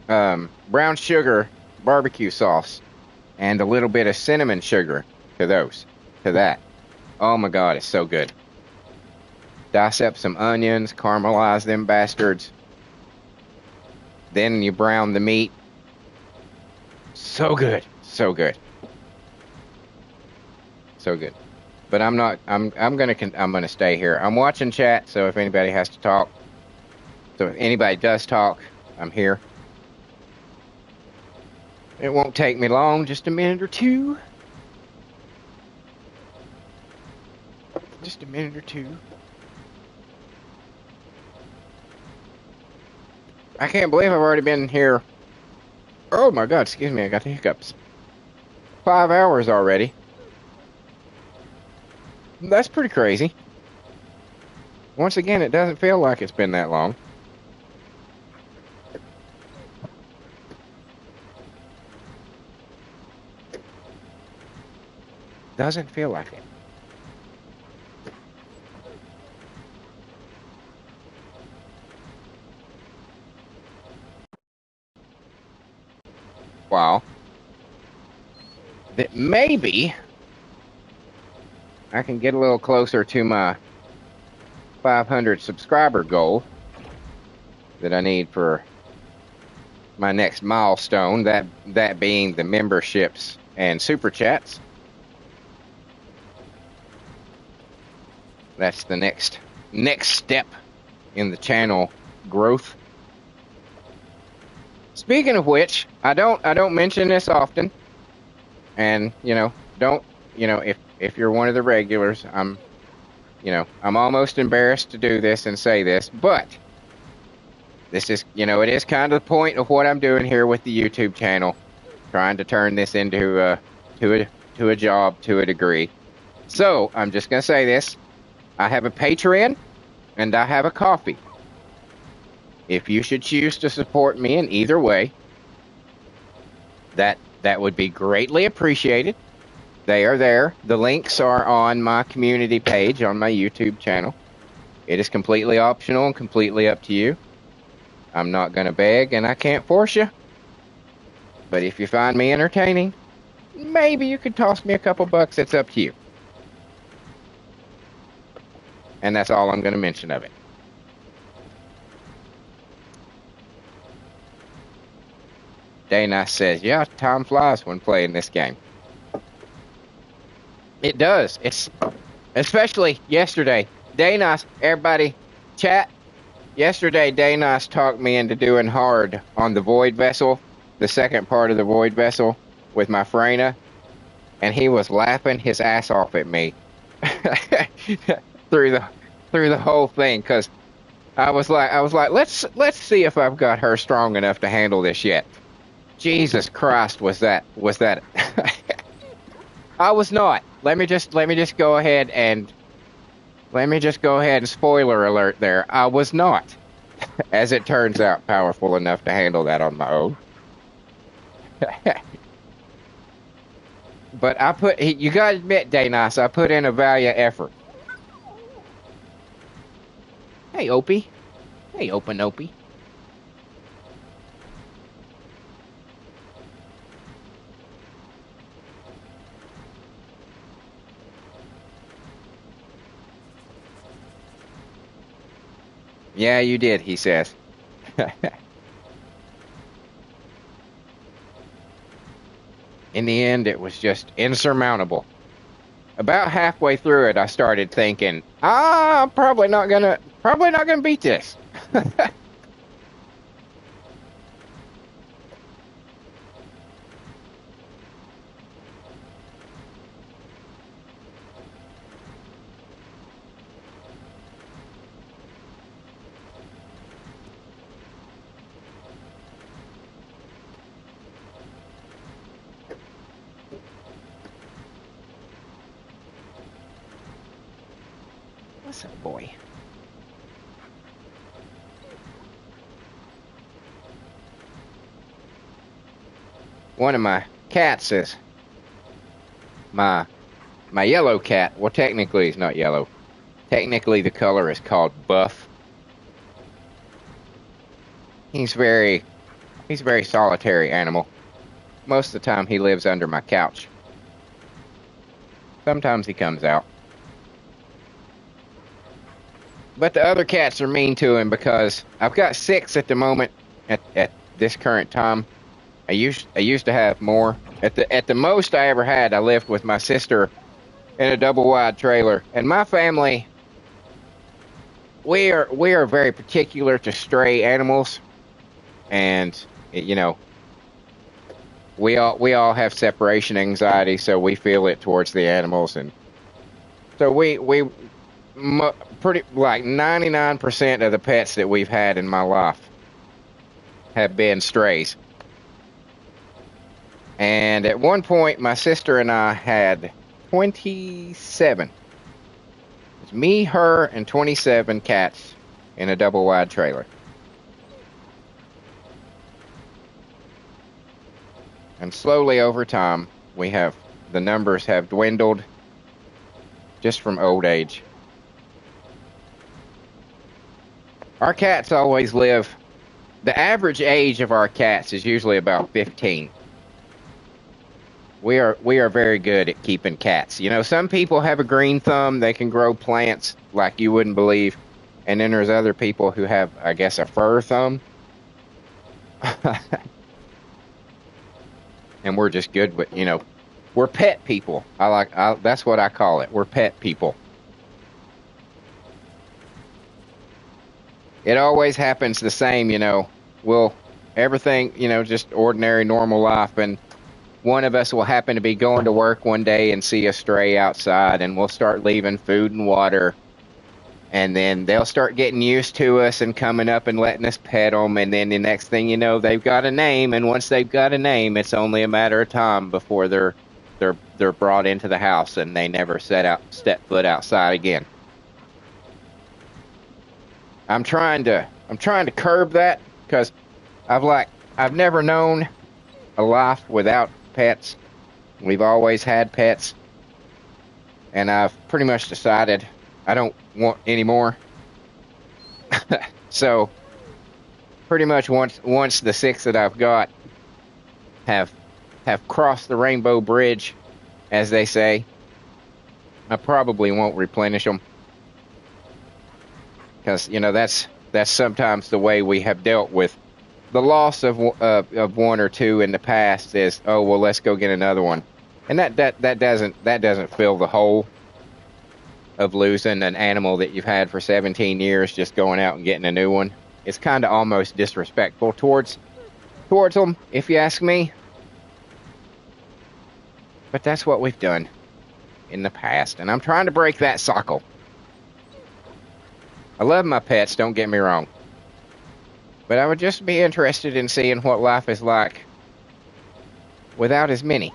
brown sugar barbecue sauce and a little bit of cinnamon sugar to that. Oh my God, it's so good. Dice up some onions, caramelize them bastards. Then you brown the meat. So good. So good. So good. But I'm gonna stay here. I'm watching chat, so if anybody has to talk. So if anybody does talk, I'm here. It won't take me long, just a minute or two. Just a minute or two. I can't believe I've already been here. Oh my God, excuse me, I got the hiccups. 5 hours already. That's pretty crazy. Once again, it doesn't feel like it's been that long. Doesn't feel like it. Wow. That maybe I can get a little closer to my 500 subscriber goal that I need for my next milestone, that being the memberships and super chats. That's the next step in the channel growth. Speaking of which, I don't mention this often, and if you're one of the regulars, I'm almost embarrassed to do this and say this, but this is, it is kind of the point of what I'm doing here with the YouTube channel, trying to turn this into a job to a degree. So I'm just gonna say this: I have a Patreon and I have a Ko-fi. If you should choose to support me in either way, that would be greatly appreciated. They are there. The links are on my community page on my YouTube channel. It is completely optional and completely up to you. I'm not going to beg and I can't force you. But if you find me entertaining, maybe you could toss me a couple bucks. It's up to you. And that's all I'm going to mention of it. Dana says, yeah, time flies when playing this game. It does. It's especially yesterday. Dana, everybody, chat. Yesterday, Dana talked me into doing hard on the Void Vessel the second part of the void vessel with my Freyna, and he was laughing his ass off at me through the whole thing, because I was like, let's see if I've got her strong enough to handle this yet. Jesus Christ, was that I was not. Let me just go ahead and spoiler alert there. I was not, as it turns out, powerful enough to handle that on my own. But you gotta admit, Daynos, I put in a valiant effort. Hey, Opie. Hey, Opie. Yeah, you did, he says. In the end, it was just insurmountable. About halfway through it, I started thinking, I'm probably not gonna beat this. What's up, boy? One of my cats is my yellow cat. Well, technically he's not yellow. Technically the color is called buff. He's very solitary animal. Most of the time he lives under my couch. Sometimes he comes out. But the other cats are mean to him because I've got 6 at the moment at this current time. I used to have more. At the most I ever had, I lived with my sister in a double wide trailer. And my family, we are very particular to stray animals, and we all have separation anxiety, so we feel it towards the animals, and so we pretty like 99% of the pets that we've had in my life have been strays. And at one point, my sister and I had 27. It's me, her, and 27 cats in a double wide trailer. And slowly over time, the numbers have dwindled just from old age. Our cats always live, the average age of our cats is usually about 15. We are very good at keeping cats. Some people have a green thumb. They can grow plants like you wouldn't believe. And then there's other people who have, I guess, a fur thumb. And we're just good with, we're pet people. That's what I call it. We're pet people. It always happens the same, everything, just ordinary, normal life. And one of us will happen to be going to work one day and see a stray outside, and we'll start leaving food and water. And then they'll start getting used to us and coming up and letting us pet them. And then the next thing you know, they've got a name. And once they've got a name, it's only a matter of time before they're brought into the house and they never step foot outside again. I'm trying to curb that, because I've never known a life without pets. We've always had pets, and I've pretty much decided I don't want any more. So pretty much once the 6 that I've got have crossed the rainbow bridge, as they say, I probably won't replenish them, because that's sometimes the way we have dealt with the loss of one or two in the past. Is, oh well, let's go get another one, and that doesn't fill the hole of losing an animal that you've had for 17 years, just going out and getting a new one. It's kind of almost disrespectful towards towards them, if you ask me. But that's what we've done in the past, and I'm trying to break that cycle. I love my pets, don't get me wrong. But I would just be interested in seeing what life is like without as many.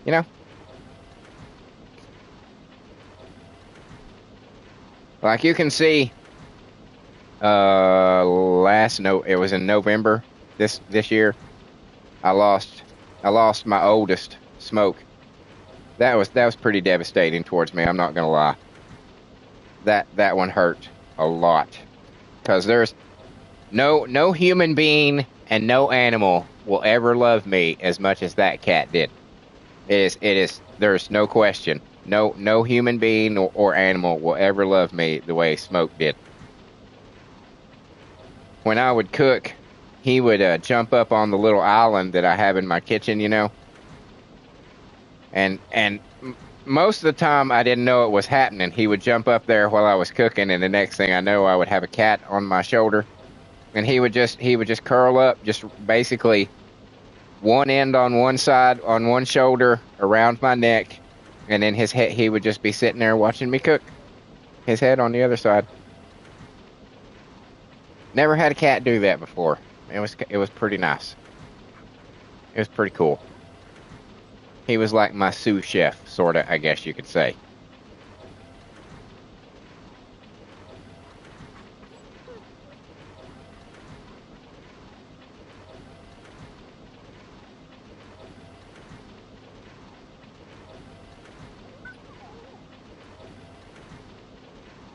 You know? Like you can see, it was in November this year. I lost my oldest, Smoke. That was pretty devastating towards me. I'm not gonna lie. That one hurt a lot, because there's no human being and no animal will ever love me as much as that cat did. It is. There's no question. No human being or animal will ever love me the way Smoke did. When I would cook, he would jump up on the little island that I have in my kitchen, you know. And most of the time I didn't know it was happening. He would jump up there while I was cooking, and the next thing I know, I would have a cat on my shoulder, and he would just curl up, just basically one end on one side, on one shoulder, around my neck, and then his head, he would just be sitting there watching me cook. His head on the other side. Never had a cat do that before. It was pretty nice. It was pretty cool. He was like my sous chef, sorta, I guess you could say.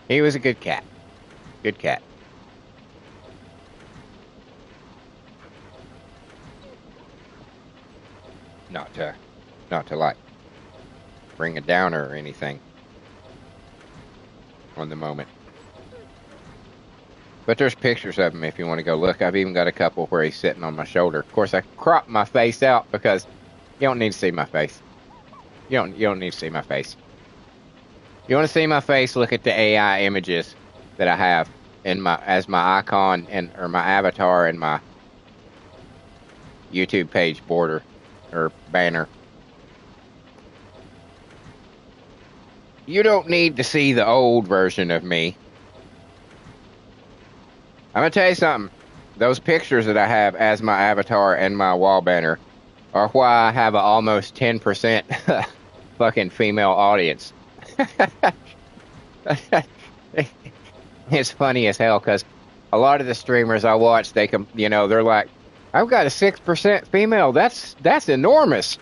He was a good cat. Good cat. Not to like bring it down or anything on the moment. But there's pictures of him if you want to go look. I've even got a couple where he's sitting on my shoulder. Of course, I cropped my face out because you don't need to see my face. You don't need to see my face. You want to see my face? Look at the AI images that I have as my icon or my avatar and my YouTube page border or banner. You don't need to see the old version of me. I'm going to tell you something. Those pictures that I have as my avatar and my wall banner are why I have an almost 10% fucking female audience. It's funny as hell, because a lot of the streamers I watch, they're like, I've got a 6% female. That's enormous.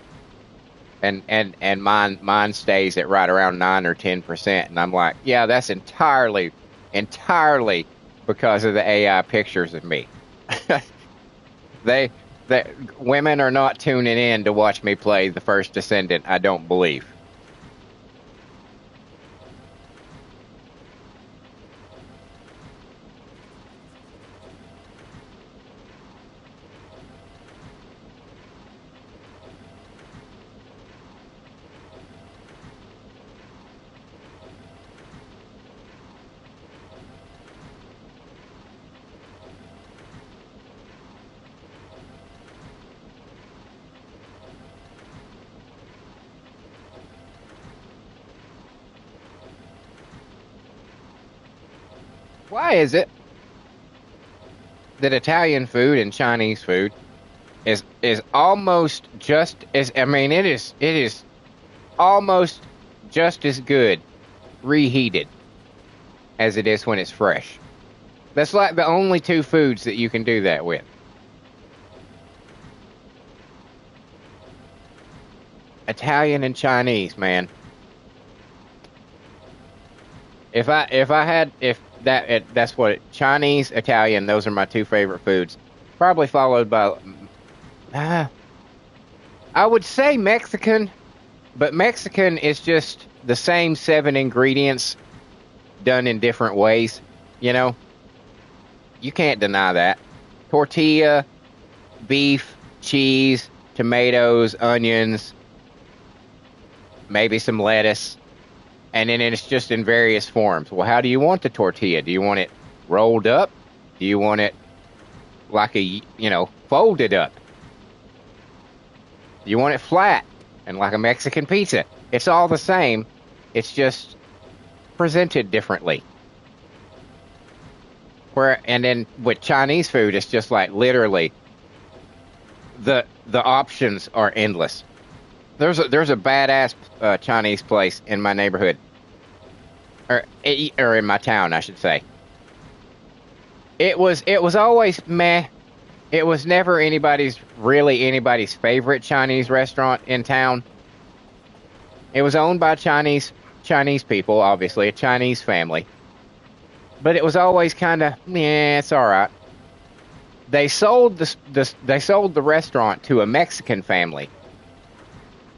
And mine stays at right around 9 or 10%, and I'm like, yeah, that's entirely because of the AI pictures of me. they women are not tuning in to watch me play the first Descendant, I don't believe. Why is it that Italian food and Chinese food is almost just as, I mean, it is almost just as good reheated as it is when it's fresh? That's like the only two foods that you can do that with. Italian and Chinese, man. That's what Chinese, Italian, those are my two favorite foods. Probably followed by, I would say Mexican, but Mexican is just the same 7 ingredients done in different ways, you know? You can't deny that. Tortilla, beef, cheese, tomatoes, onions, maybe some lettuce. And then it's just in various forms. Well, how do you want the tortilla? Do you want it rolled up? Do you want it like a, folded up. You want it flat and like a Mexican pizza. It's all the same. It's just presented differently. And then with Chinese food, it's just like literally the options are endless. There's a badass Chinese place in my neighborhood, or in my town, I should say. It was always meh. It was never anybody's favorite Chinese restaurant in town. It was owned by Chinese people, obviously a Chinese family, but it was always kind of it's all right. They sold the restaurant to a Mexican family,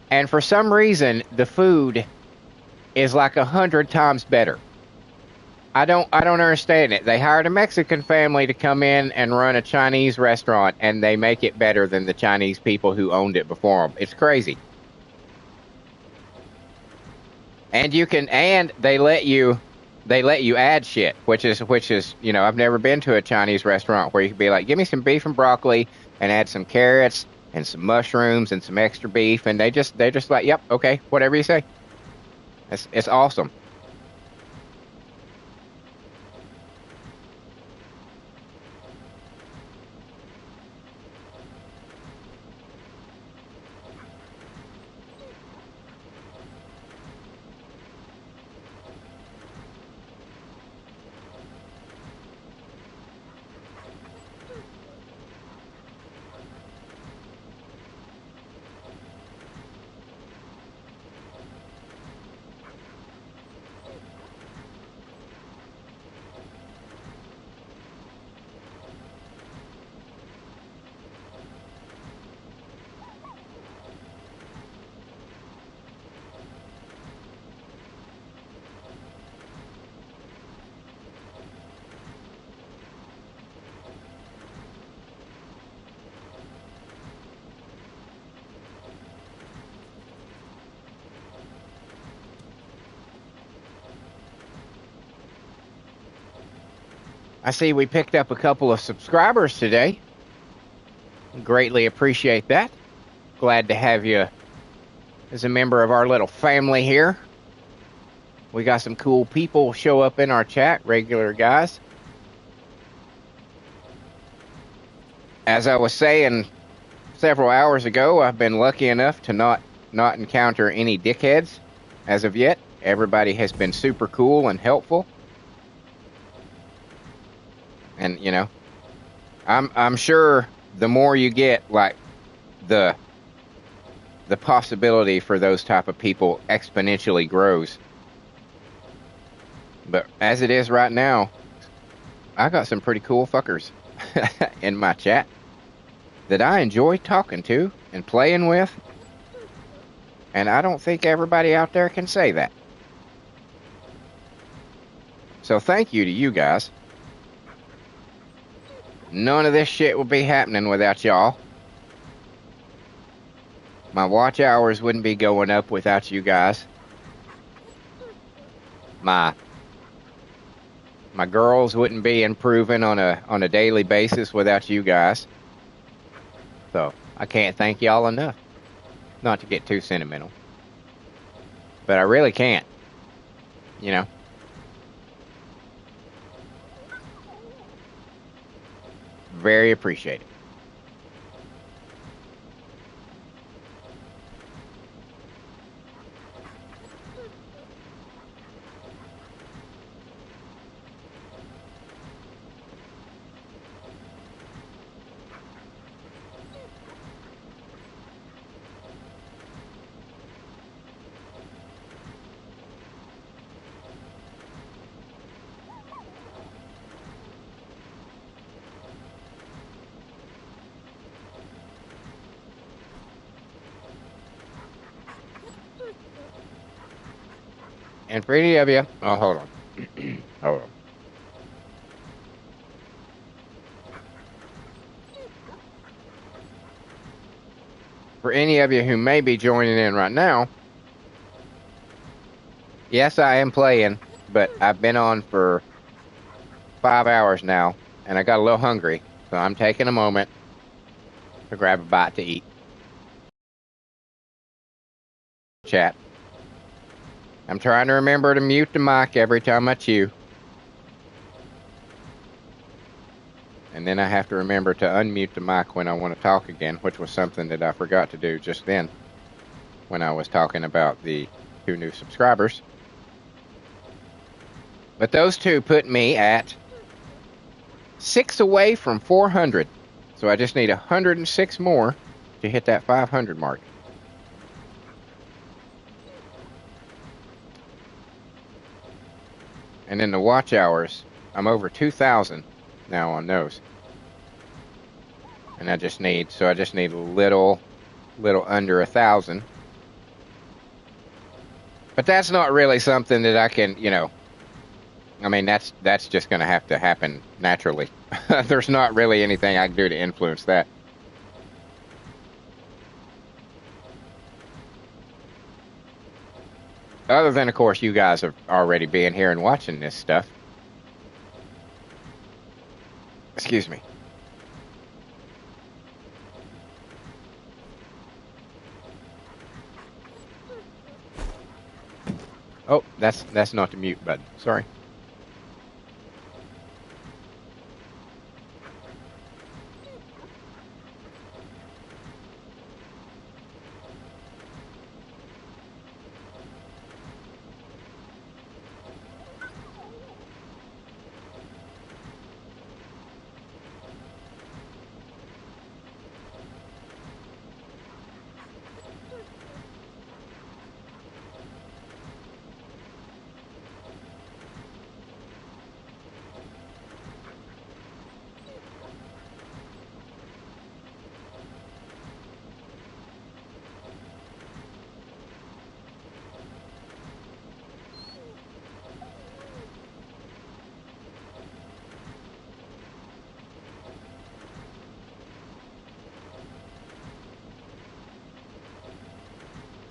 and for some reason the food is like 100 times better. I don't understand it. They hired a Mexican family to come in and run a Chinese restaurant, and they make it better than the Chinese people who owned it before them. It's crazy. And they let you add shit, which is I've never been to a Chinese restaurant where you could be like, give me some beef and broccoli and add some carrots and some mushrooms and some extra beef, and they're just like, yep, okay, whatever you say. It's awesome. I see we picked up a couple of subscribers today. Greatly appreciate that. Glad to have you as a member of our little family here. We got some cool people show up in our chat, regular guys. As I was saying several hours ago, I've been lucky enough to not encounter any dickheads as of yet. Everybody has been super cool and helpful. And I'm sure the more you get, like the possibility for those type of people exponentially grows. But as it is right now, I got some pretty cool fuckers in my chat that I enjoy talking to and playing with. And I don't think everybody out there can say that. So thank you to you guys. None of this shit would be happening without y'all. My watch hours wouldn't be going up without you guys. My girls wouldn't be improving on a daily basis without you guys. So I can't thank y'all enough. Not to get too sentimental, but I really can't. Very appreciated. And for any of you, oh, hold on. Hold on. For any of you who may be joining in right now, yes, I am playing, but I've been on for 5 hours now, and I got a little hungry. So I'm taking a moment to grab a bite to eat. Chat. I'm trying to remember to mute the mic every time I chew. And then I have to remember to unmute the mic when I want to talk again, which was something that I forgot to do just then when I was talking about the 2 new subscribers. But those 2 put me at 6 away from 400. So I just need 106 more to hit that 500 mark. And in the watch hours, I'm over 2,000 now on those. And I just need a little under 1,000. But that's not really something that I can, I mean, that's just going to have to happen naturally. There's not really anything I can do to influence that. Other than, of course, you guys have already been here and watching this stuff. Excuse me. Oh, that's not the mute button. Sorry.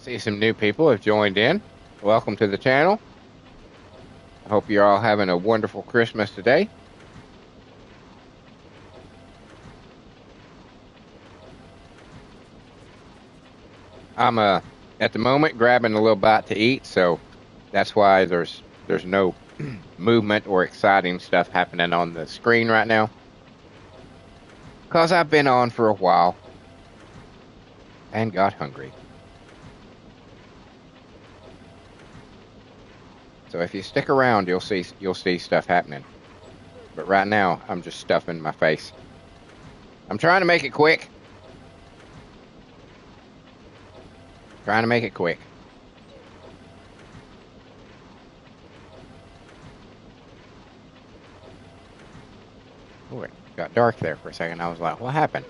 See some new people have joined in. Welcome to the channel. I hope you're all having a wonderful Christmas today. I'm at the moment grabbing a little bite to eat, so that's why there's no movement or exciting stuff happening on the screen right now. Because I've been on for a while and got hungry. So if you stick around, you'll see stuff happening. But right now, I'm just stuffing my face. I'm trying to make it quick. Trying to make it quick. Oh, it got dark there for a second. I was like, what happened?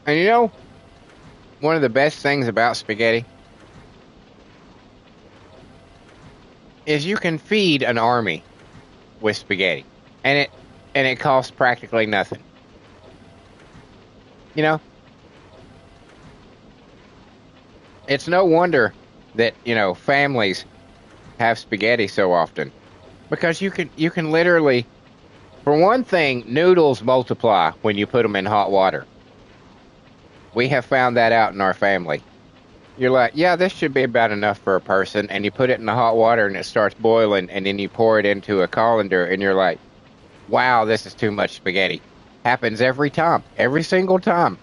And you know, one of the best things about spaghetti is you can feed an army with spaghetti, and it costs practically nothing. You know, it's no wonder that, families have spaghetti so often, because you can literally, for one thing, noodles multiply when you put them in hot water. We have found that out in our family. You're like, yeah, this should be about enough for a person. And you put it in the hot water and it starts boiling. And then you pour it into a colander and you're like, wow, this is too much spaghetti. Happens every time. Every single time.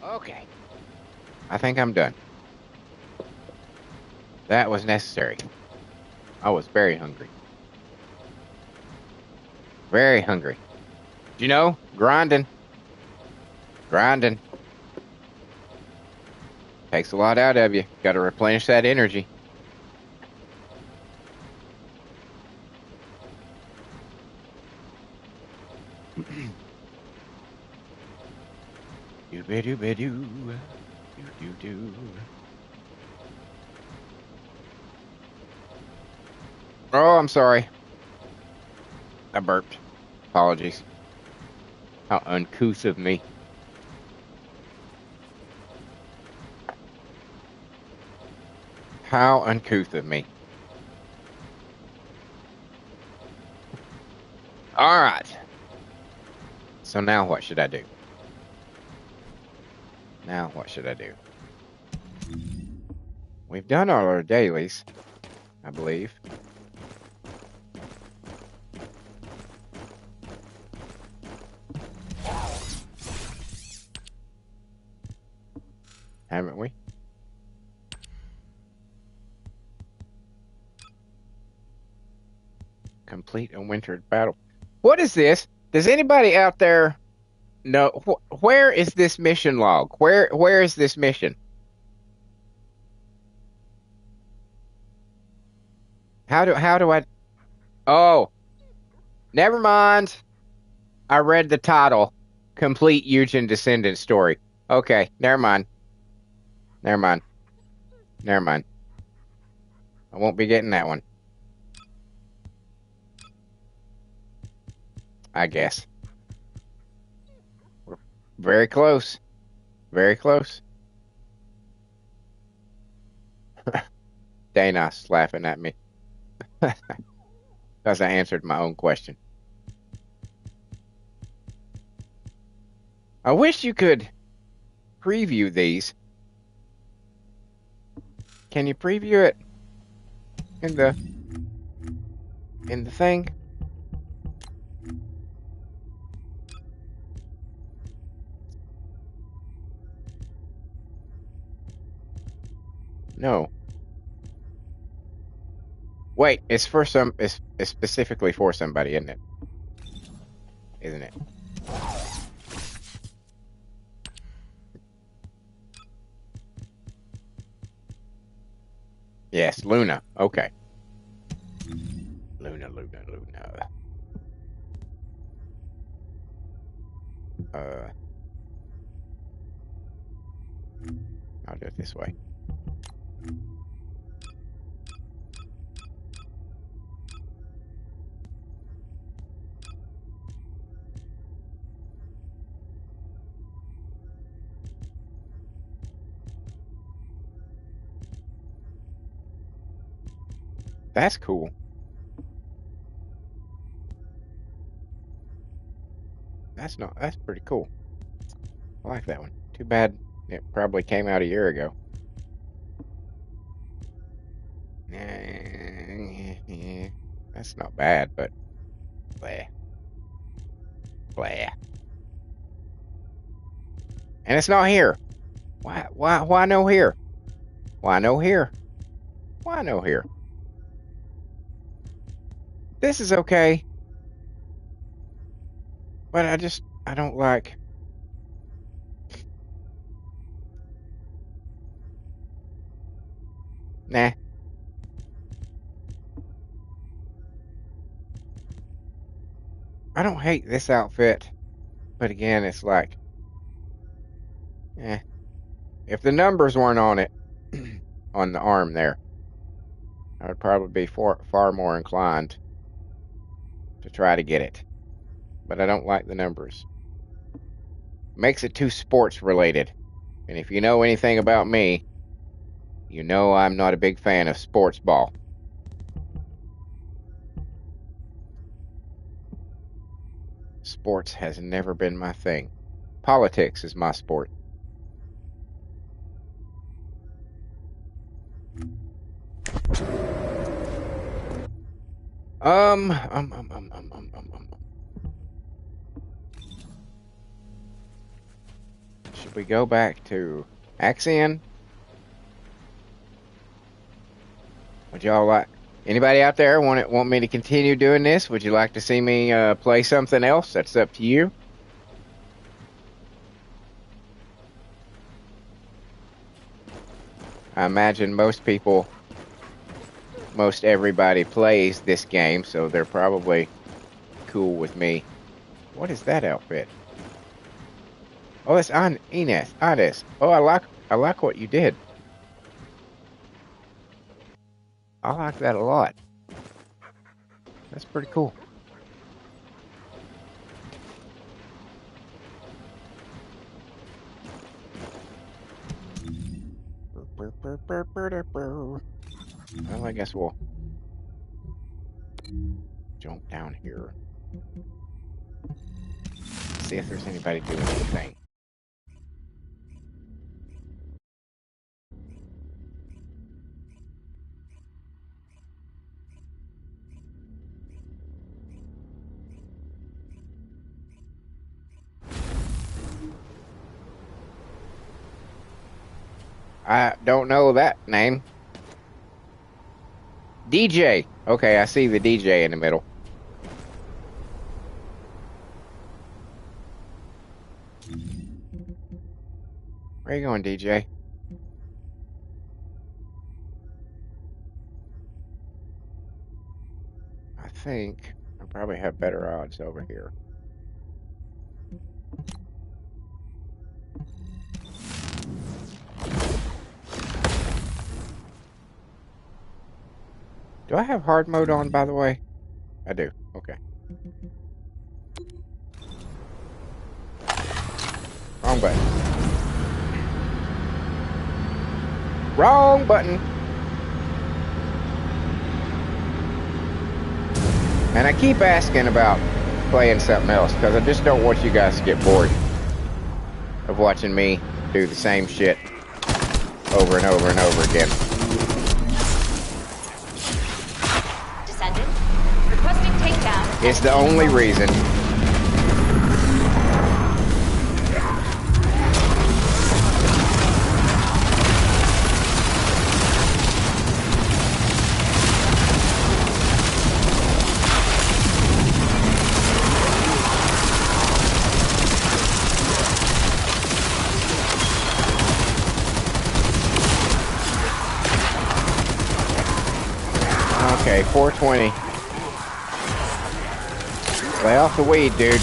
Okay. I think I'm done. That was necessary. I was very hungry. Very hungry. You know, grinding. Grinding. Takes a lot out of you. Got to replenish that energy. Doo-ba-doo-ba-doo. Do-do-do. Oh, I'm sorry. I burped. Apologies. How uncouth of me. How uncouth of me. All right. So now what should I do? Now what should I do? We've done all our dailies, I believe. Haven't we? Complete a winter battle. What is this? Does anybody out there know where is this mission log? Where is this mission? How do I? Oh, never mind. I read the title. Complete Eugen Descendant story. Okay, never mind. Never mind. Never mind. I won't be getting that one. I guess. We're very close. Very close. Dana's laughing at me. Because I answered my own question. I wish you could preview these. Can you preview it in the thing? No. Wait, it's for some. It's specifically for somebody, isn't it? Isn't it? Yes, Luna. Okay. Luna. I'll do it this way. That's cool. That's pretty cool. I like that one. Too bad it probably came out a year ago. That's not bad, but blah. Blah. And it's not here. Why no here? Why no here? Why no here? This is okay. But I don't like. Nah. I don't hate this outfit. But again, it's like, eh. If the numbers weren't on it, on the arm there, I would probably be far more inclined to try to get it. But I don't like the numbers. Makes it too sports related. And if you know anything about me, you know I'm not a big fan of sports ball. Sports has never been my thing. Politics is my sport. Um, um, um, um, um, um, um, um. Should we go back to Axion? Would y'all like anybody out there want me to continue doing this? Would you like to see me play something else? That's up to you. I imagine most everybody plays this game, so they're probably cool with me. What is that outfit? Oh, it's on Ines. Oh, I like what you did. I like that a lot. That's pretty cool. Well, I guess we'll jump down here. See if there's anybody doing anything. I don't know that name. DJ. Okay, I see the DJ in the middle. Where you going, DJ? I think I probably have better odds over here. Do I have hard mode on, by the way? I do. Okay. Wrong button. Wrong button. And I keep asking about playing something else because I just don't want you guys to get bored of watching me do the same shit over and over and over again. Descendant, requesting takedown. It's the only reason. Okay, 420. Lay off the weed, dude.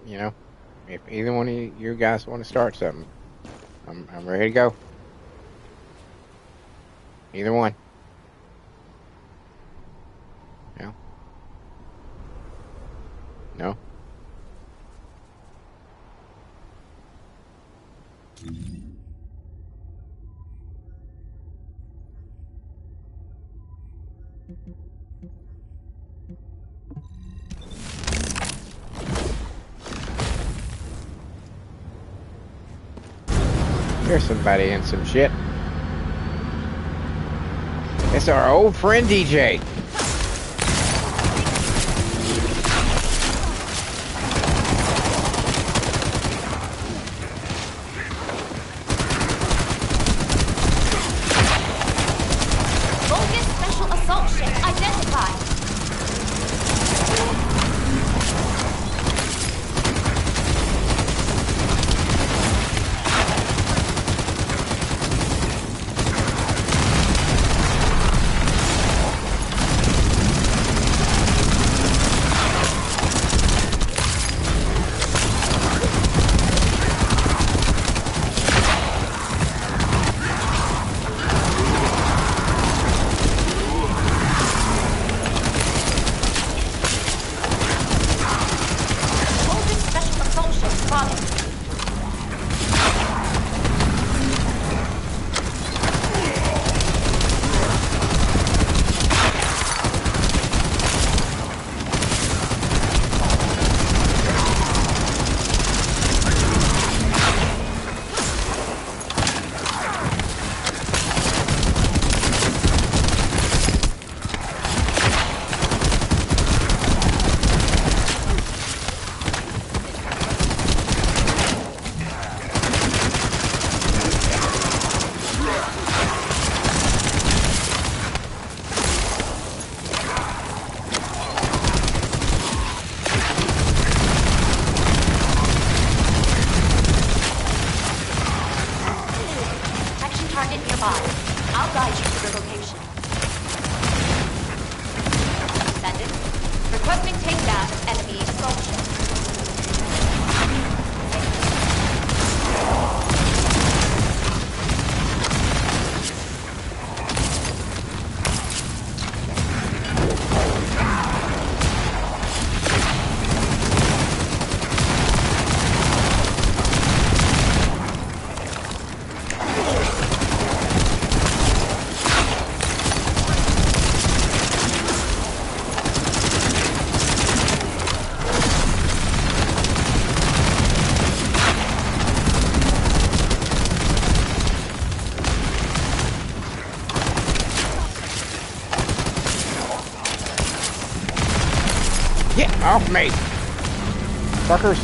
you know, if either one of you guys want to start something, I'm ready to go. Either one. No. No. There's somebody in some shit. It's our old friend DJ. Bogus special assault ship identified. I'll guide you to the location. Descendant, requesting takedown of enemy assault ship. Get off me, fuckers.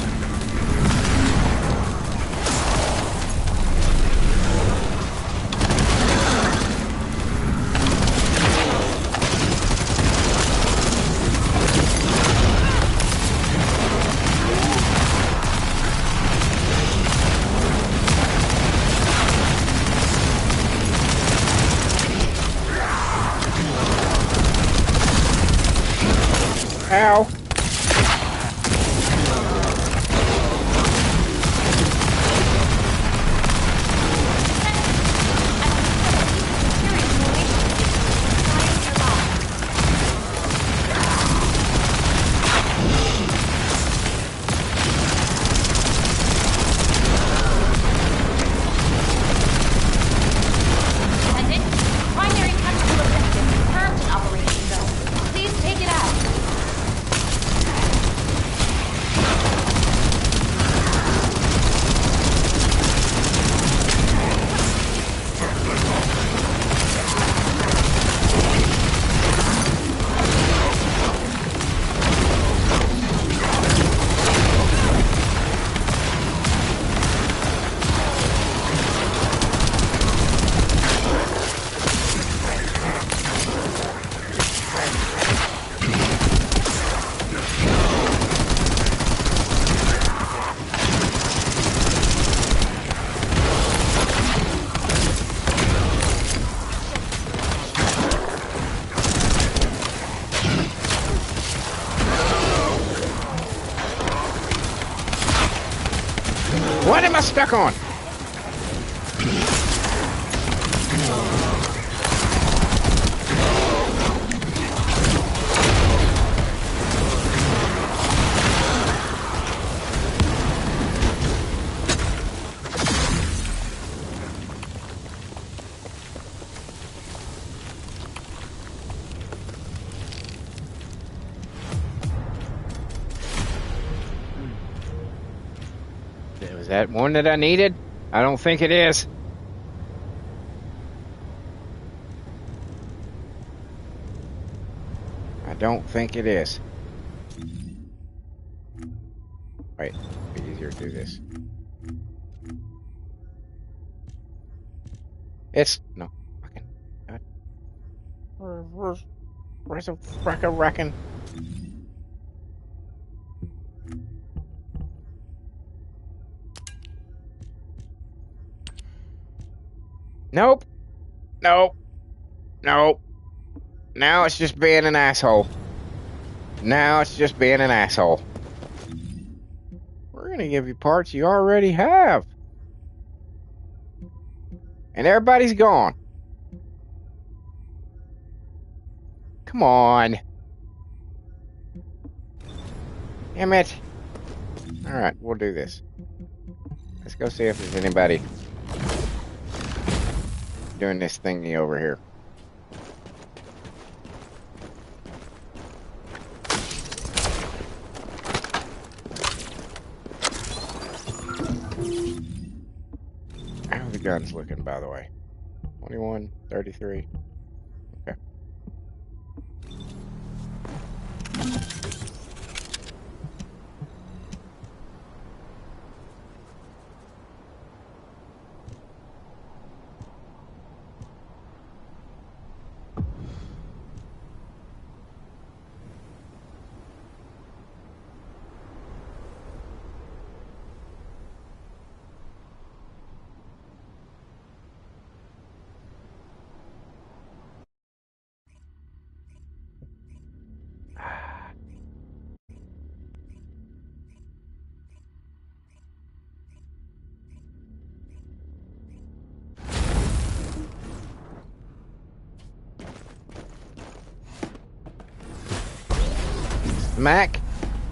Ow. What am I stuck on? Was that one that I needed? I don't think it is. I don't think it is. Wait, it'd be easier to do this. It's no fucking. Where's the frickin' wrecking? Nope. Nope. Nope. Now it's just being an asshole. Now it's just being an asshole. We're gonna give you parts you already have. And everybody's gone. Come on. Damn it. Alright, we'll do this. Let's go see if there's anybody doing this thingy over here. How are the guns looking, by the way? 21, 33. Okay.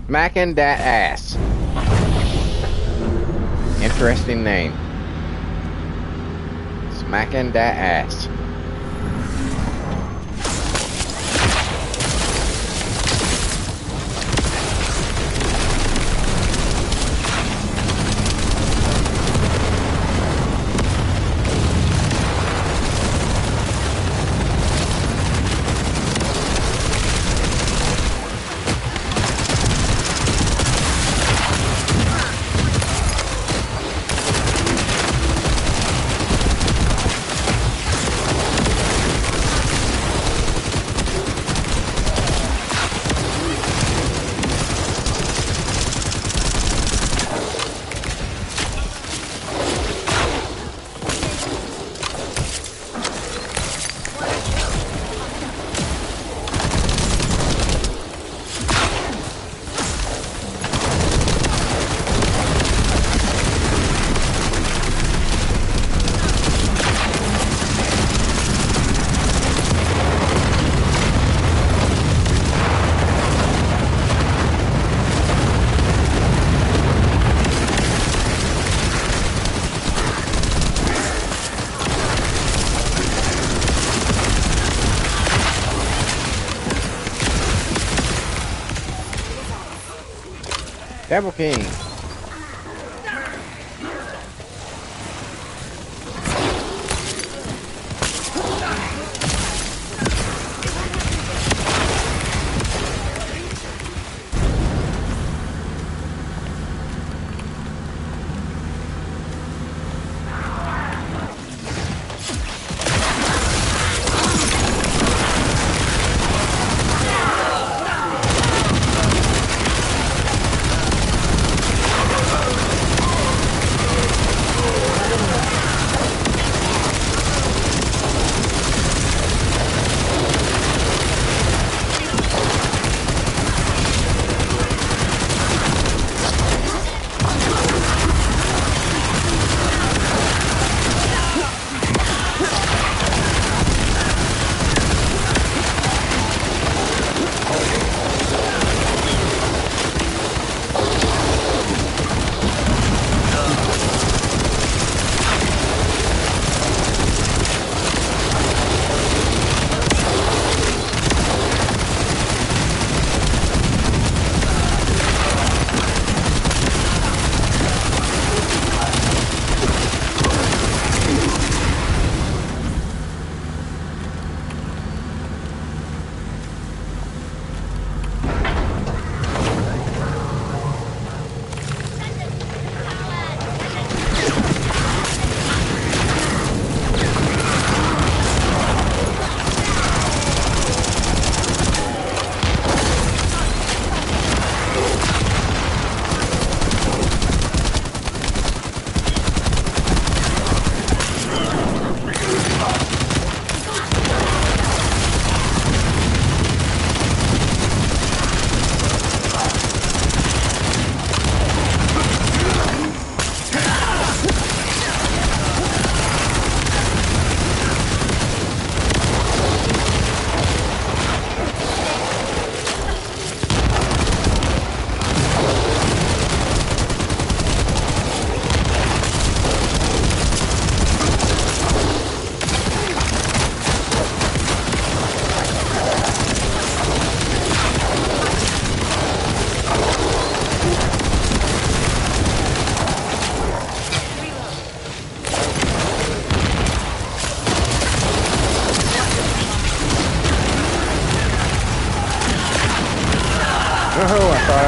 Smacking that ass. Interesting name. Smacking that ass. Double King.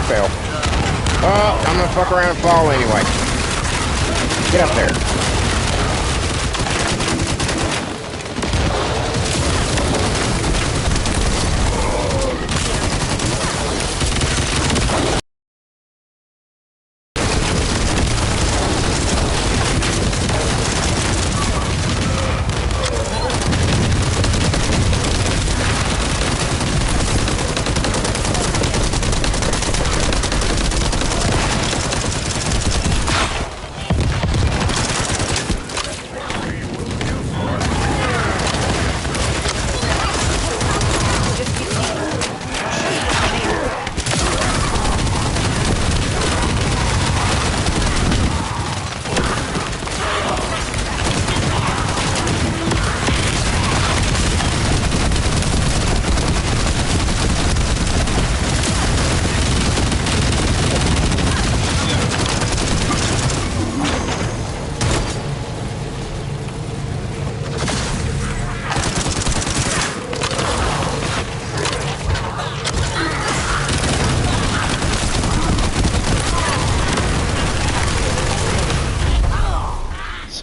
fell. Oh, I'm gonna fuck around and fall anyway. Get up there.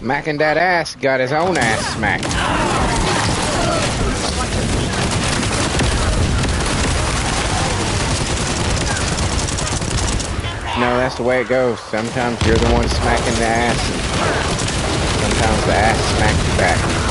Smacking that ass got his own ass smacked. No, that's the way it goes. Sometimes you're the one smacking the ass. Sometimes the ass smacks you back.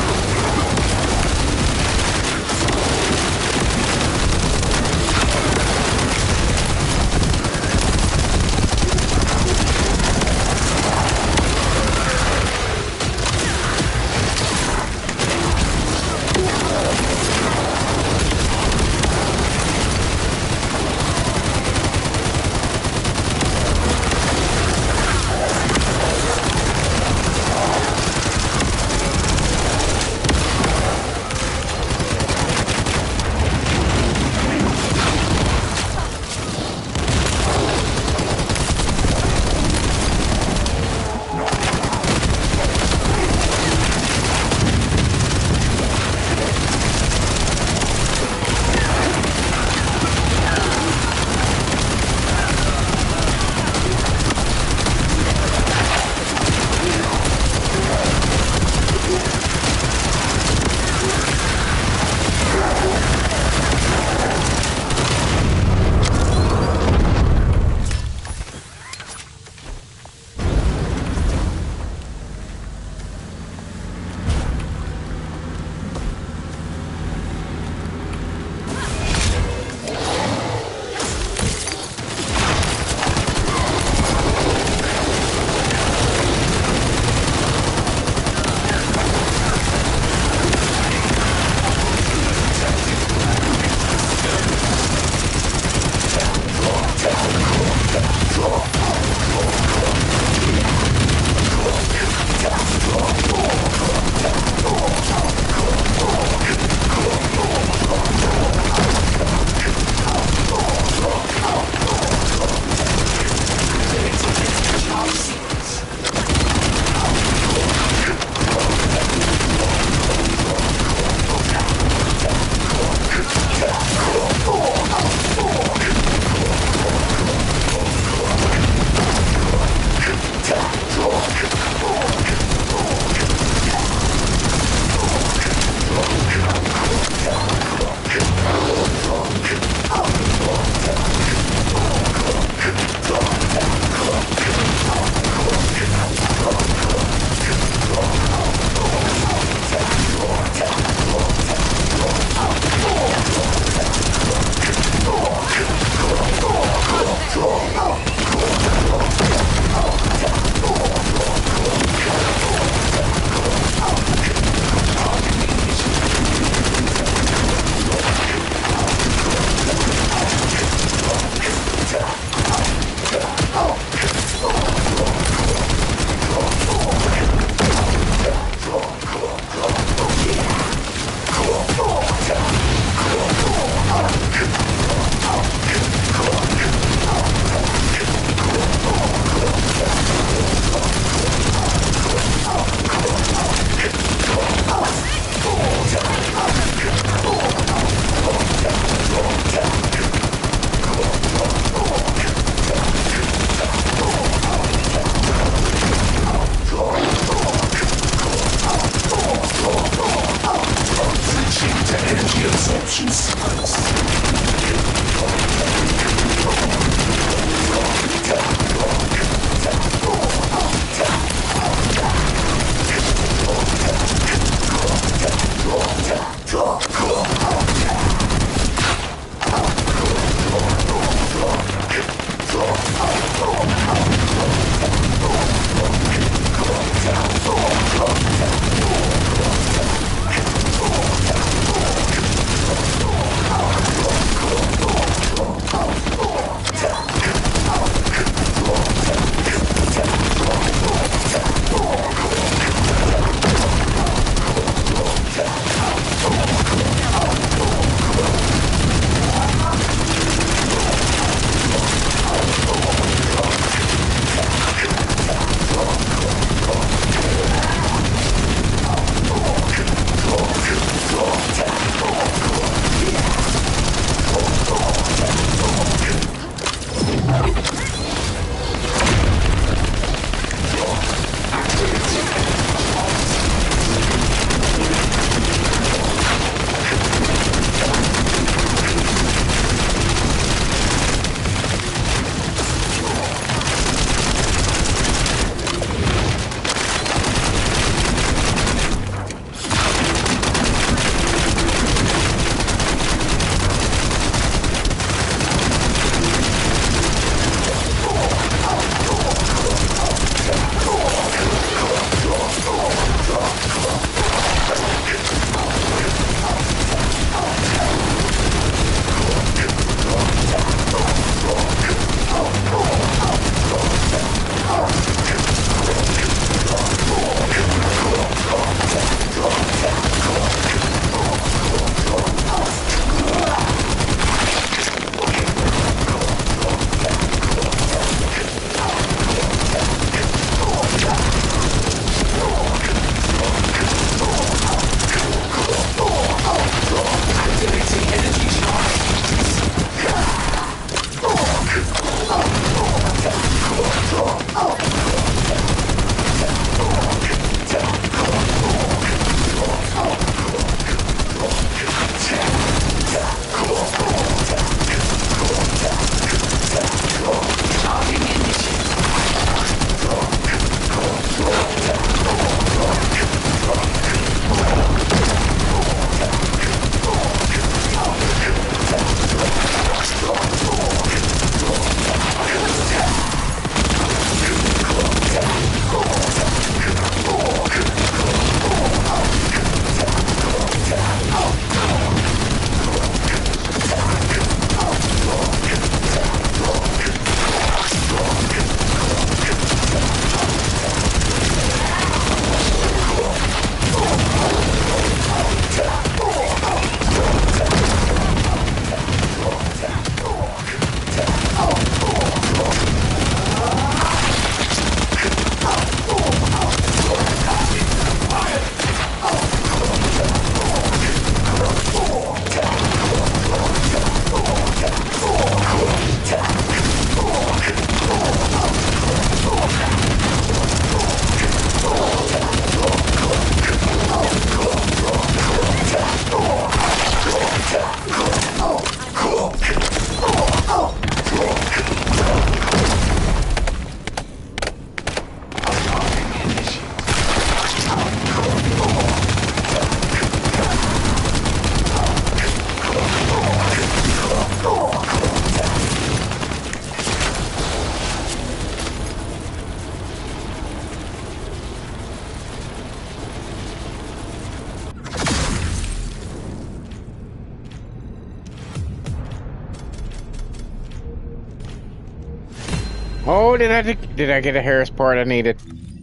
Oh, did I get a Harris part I needed?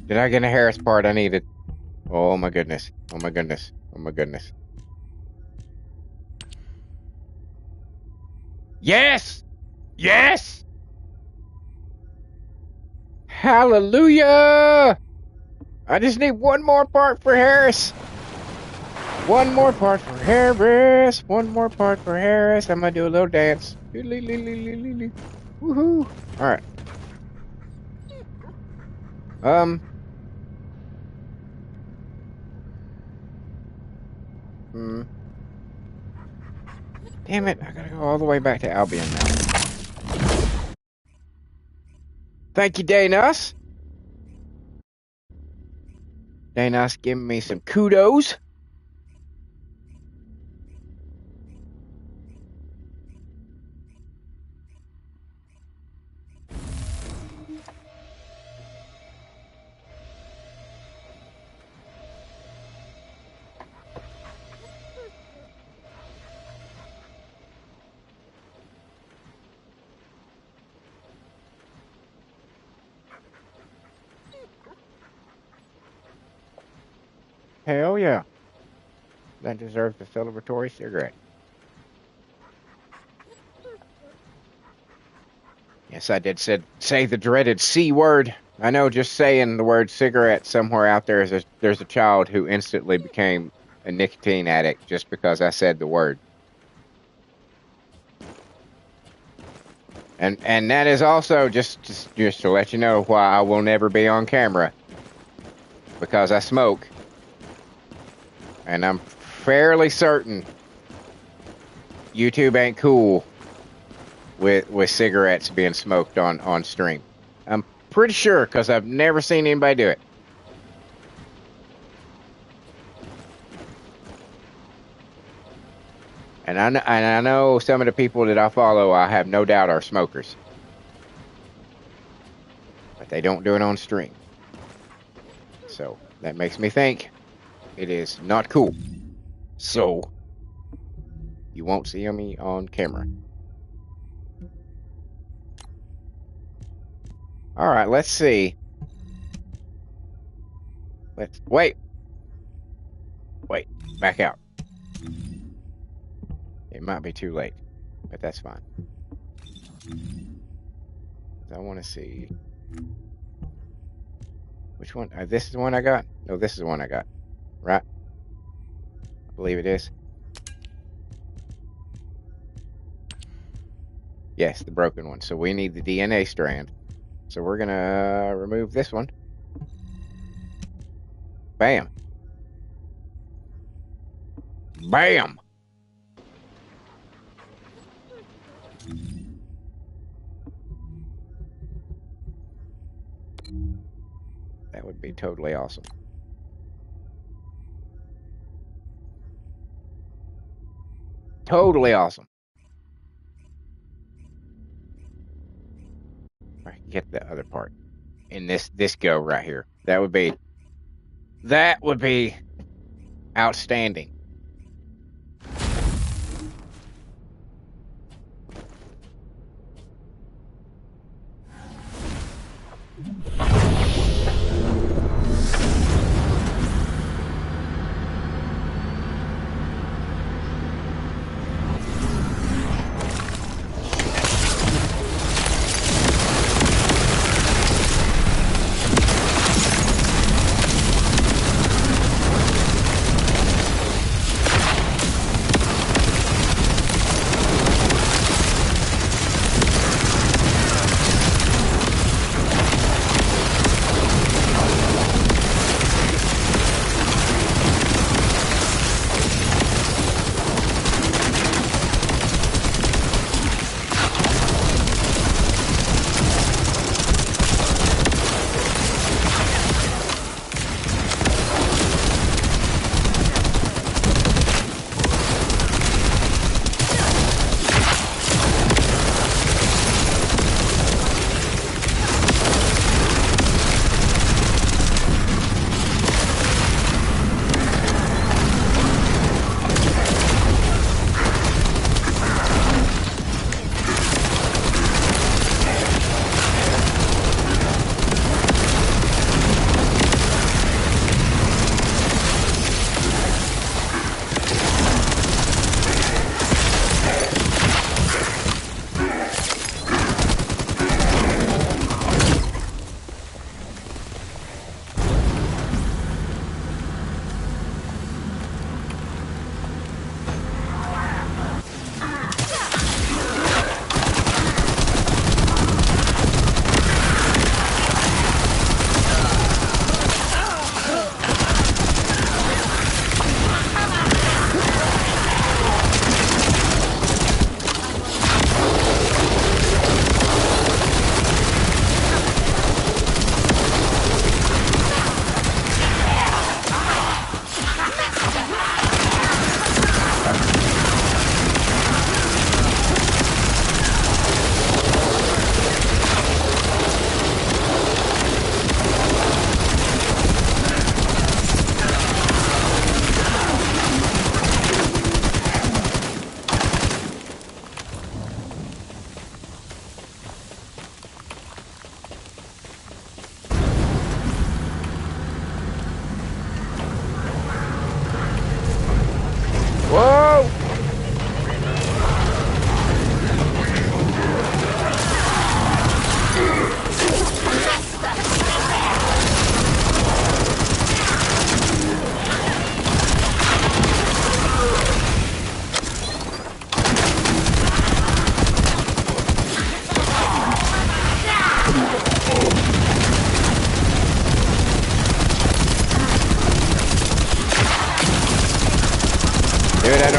Did I get a Harris part I needed? Oh my goodness. Oh my goodness. Oh my goodness. Yes! Yes! Hallelujah! I just need one more part for Harris. One more part for Harris. One more part for Harris. I'm gonna do a little dance. Woohoo! All right. Damn it! I gotta go all the way back to Albion now. Thank you, Danos. Danos giving me some kudos. Hell yeah. That deserves a celebratory cigarette. Yes, I did say the dreaded C word. I know just saying the word cigarette somewhere out there there's a child who instantly became a nicotine addict just because I said the word. And that is also just to let you know why I will never be on camera. Because I smoke. And I'm fairly certain YouTube ain't cool with cigarettes being smoked on stream. I'm pretty sure because I've never seen anybody do it. And I know some of the people that I follow, I have no doubt are smokers. But they don't do it on stream. So that makes me think it is not cool. So you won't see me on camera. All right, let's see. Let's wait, back out. It might be too late, but that's fine. I want to see which one. This is the one I got. No, this is the one I got. Right? I believe it is. Yes, the broken one. So we need the DNA strand. So we're gonna remove this one. Bam. Bam. That would be totally awesome. Totally awesome. I can get the other part in this go right here. That would be outstanding.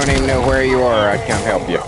don't even know where you are. I can't help you.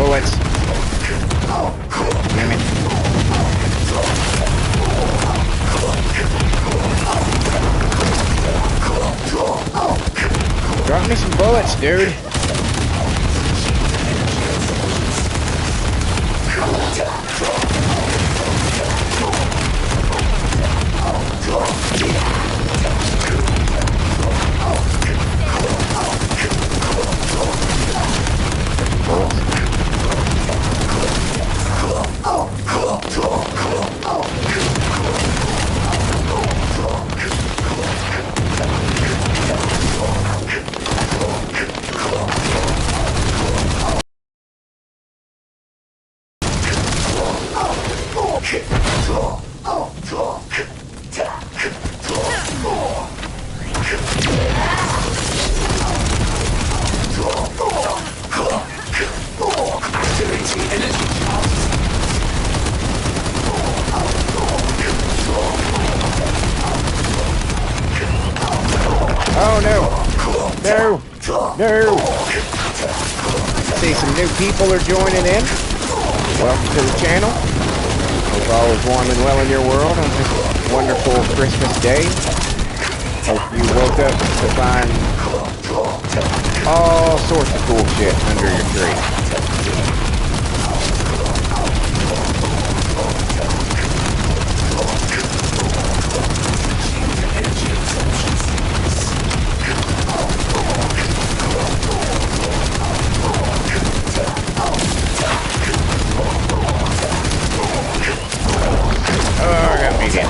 bullets. Damn it. Drop me some bullets, dude. Oh no! No! No! See, some new people are joining in. Welcome to the channel. Hope all is warm and well in your world on this wonderful Christmas day. Hope you woke up to find all sorts of cool shit under your tree. Oh, I got me again.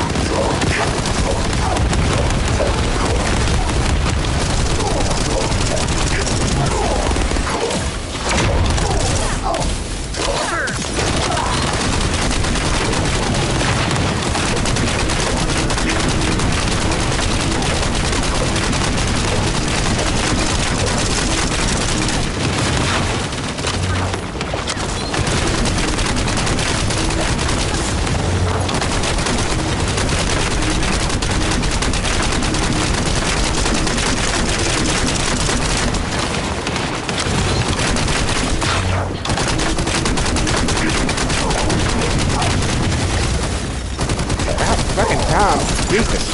Fucking Tom, Jesus.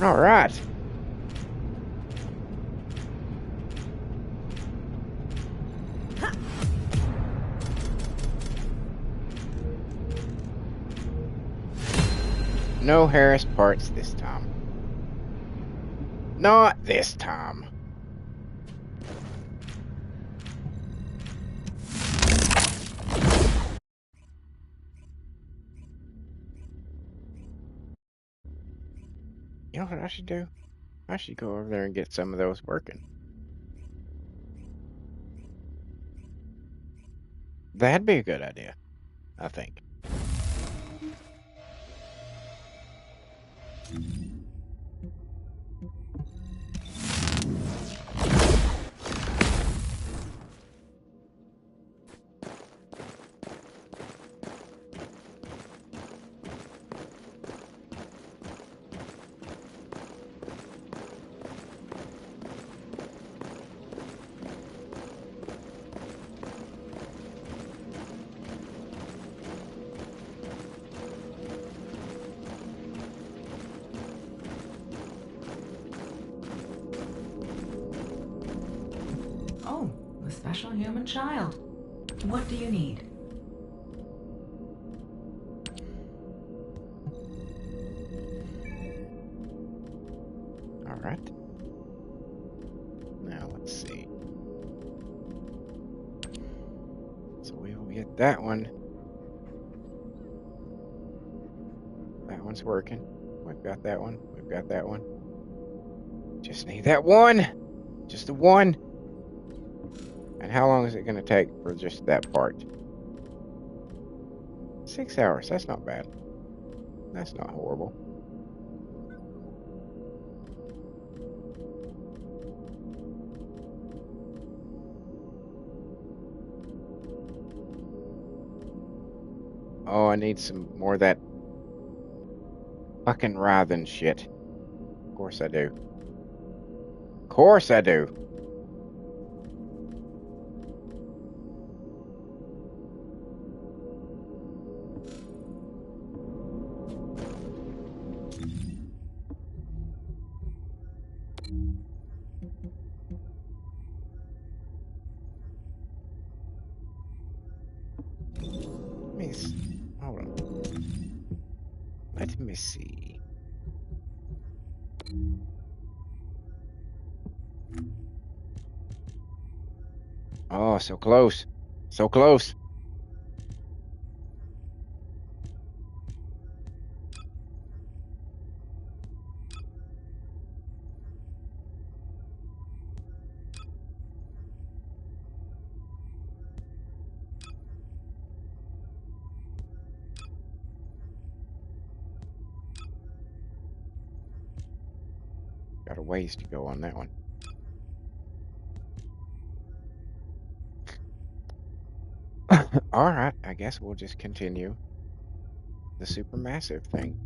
All right. No Harris parts this time. Not this time. You know what I should do? I should go over there and get some of those working. That'd be a good idea, I think. Oh, the special human child. What do you need? All right. Now let's see. So we will get that one. That one's working. We've got that one. We've got that one. Just need that one. Just the one. And how long is it going to take for just that part? 6 hours. That's not bad. That's not horrible. Oh, I need some more of that fucking writhing shit. Of course I do. Of course I do. Hold on. Let me see. Oh, so close. So close. Got a ways to go on that one. All right, I guess we'll just continue the supermassive thing.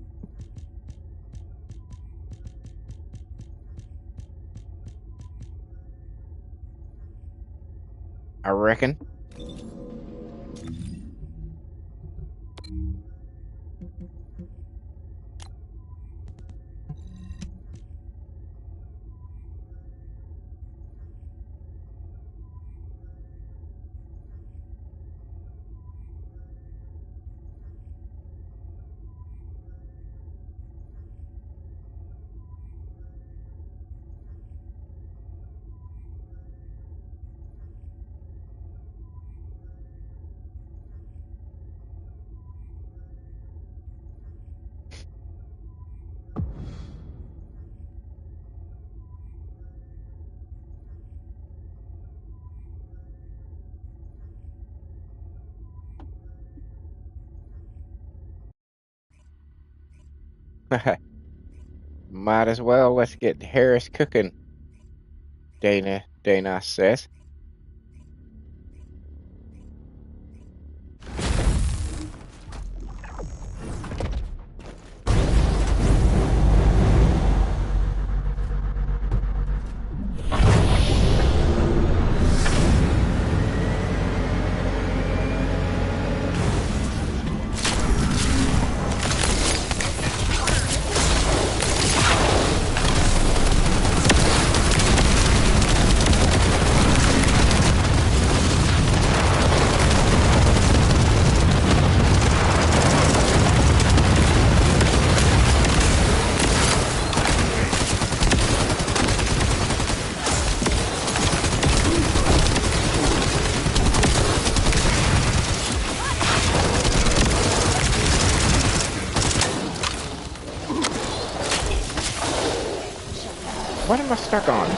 I reckon. Might as well. Let's get Harris cooking. Dana says. What am I stuck on?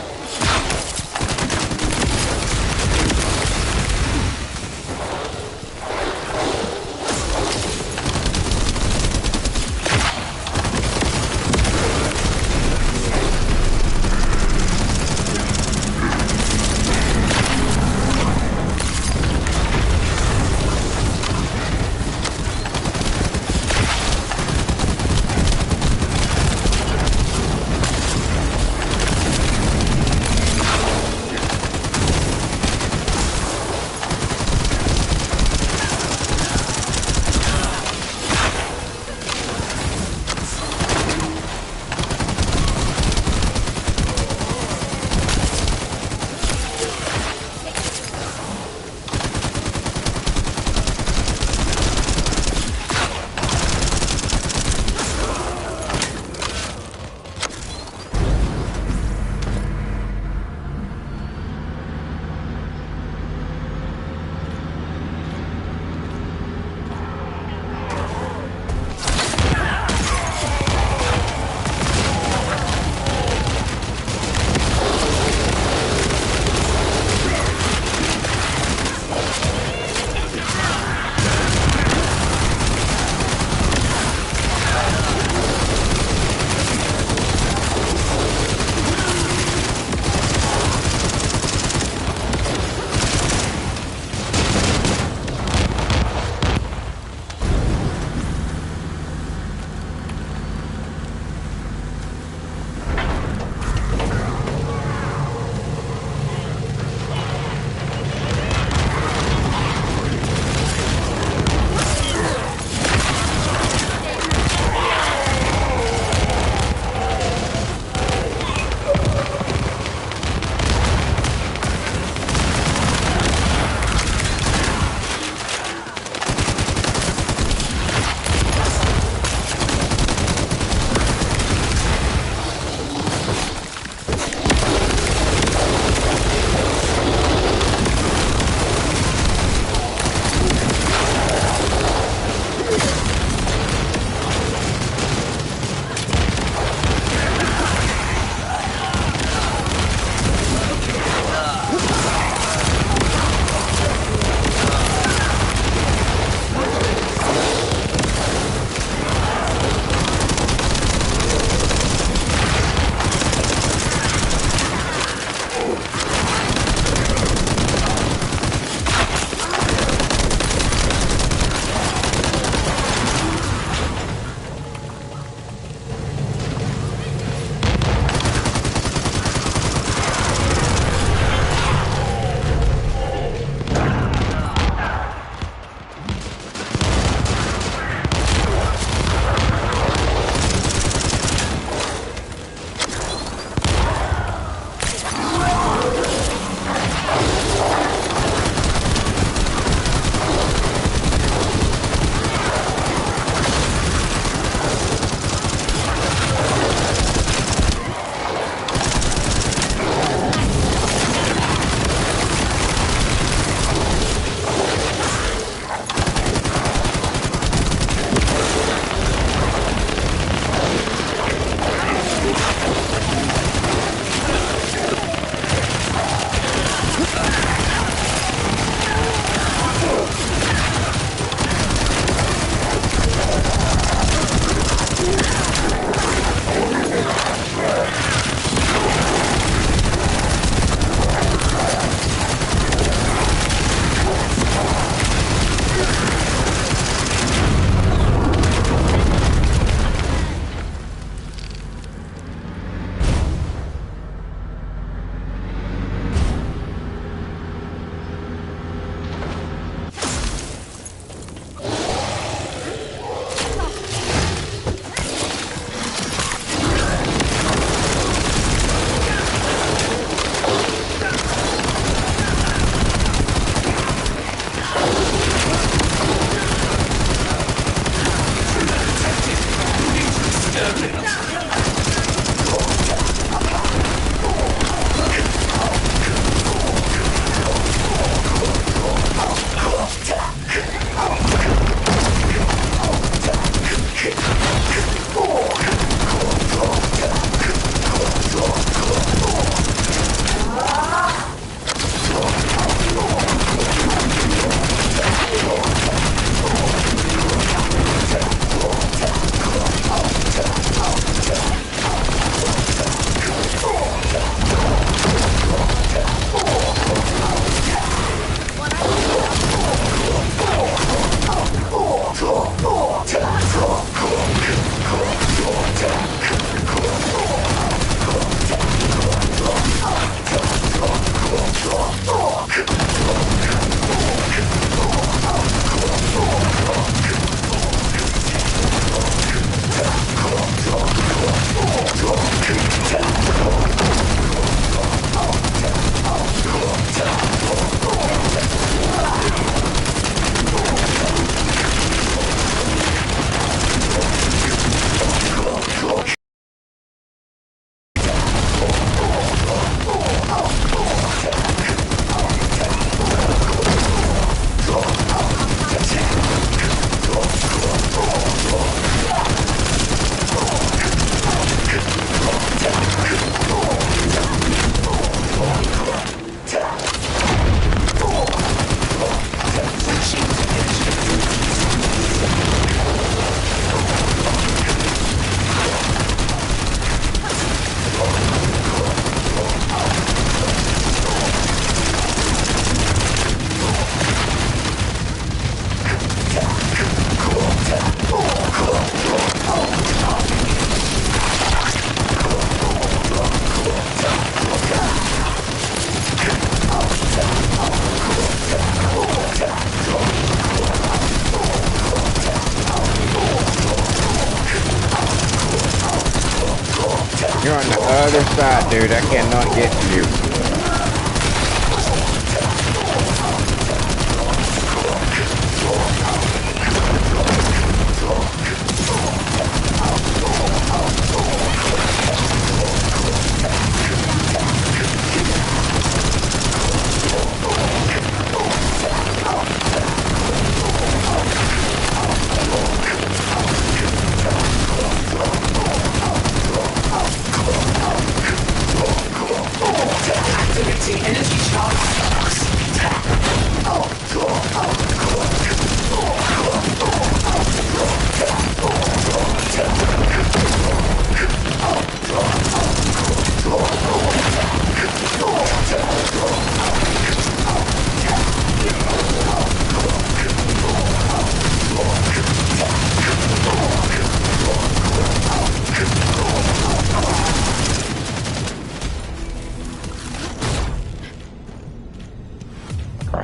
side, dude. I cannot get to you.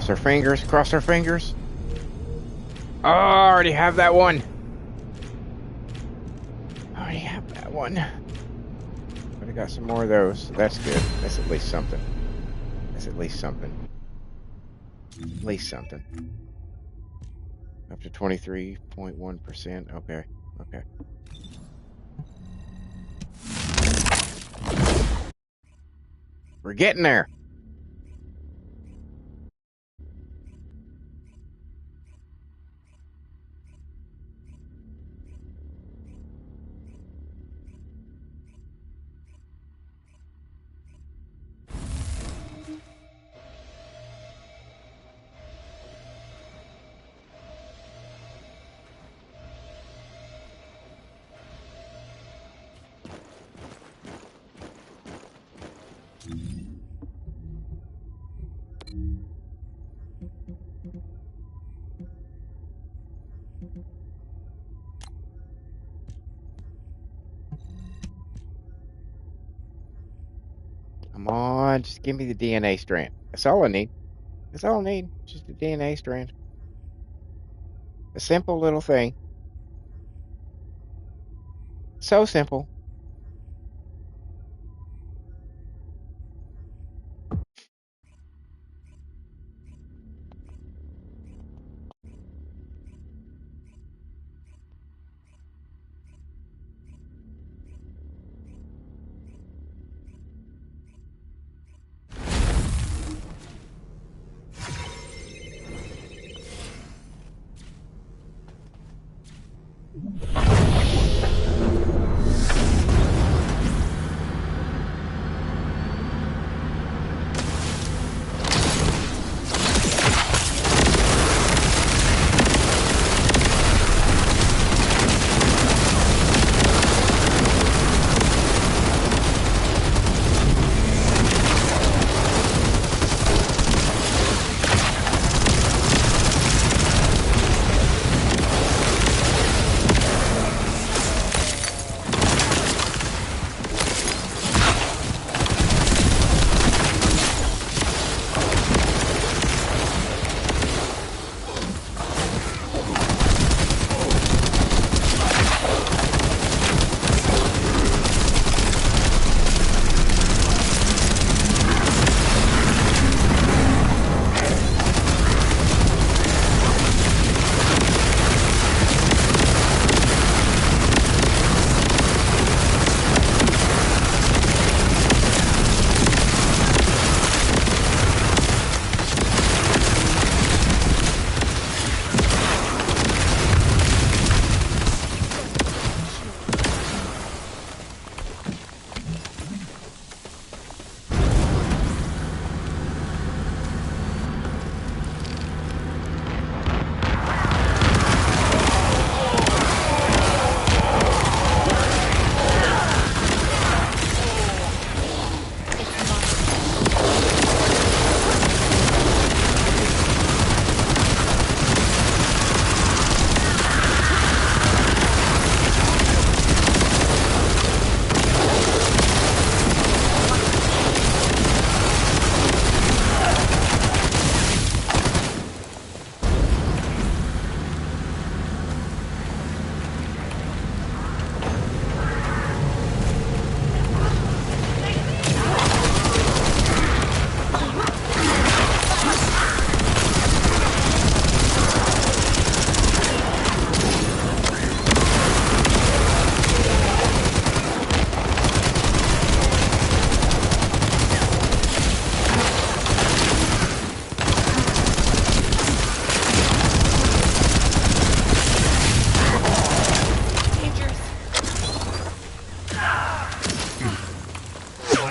Cross our fingers, cross our fingers. Oh, I already have that one. I already have that one. But I got some more of those. So that's good. That's at least something. That's at least something. At least something. Up to 23.1%. Okay. Okay. We're getting there. Come on, just give me the DNA strand. That's all I need. That's all I need. Just a DNA strand. A simple little thing. So simple.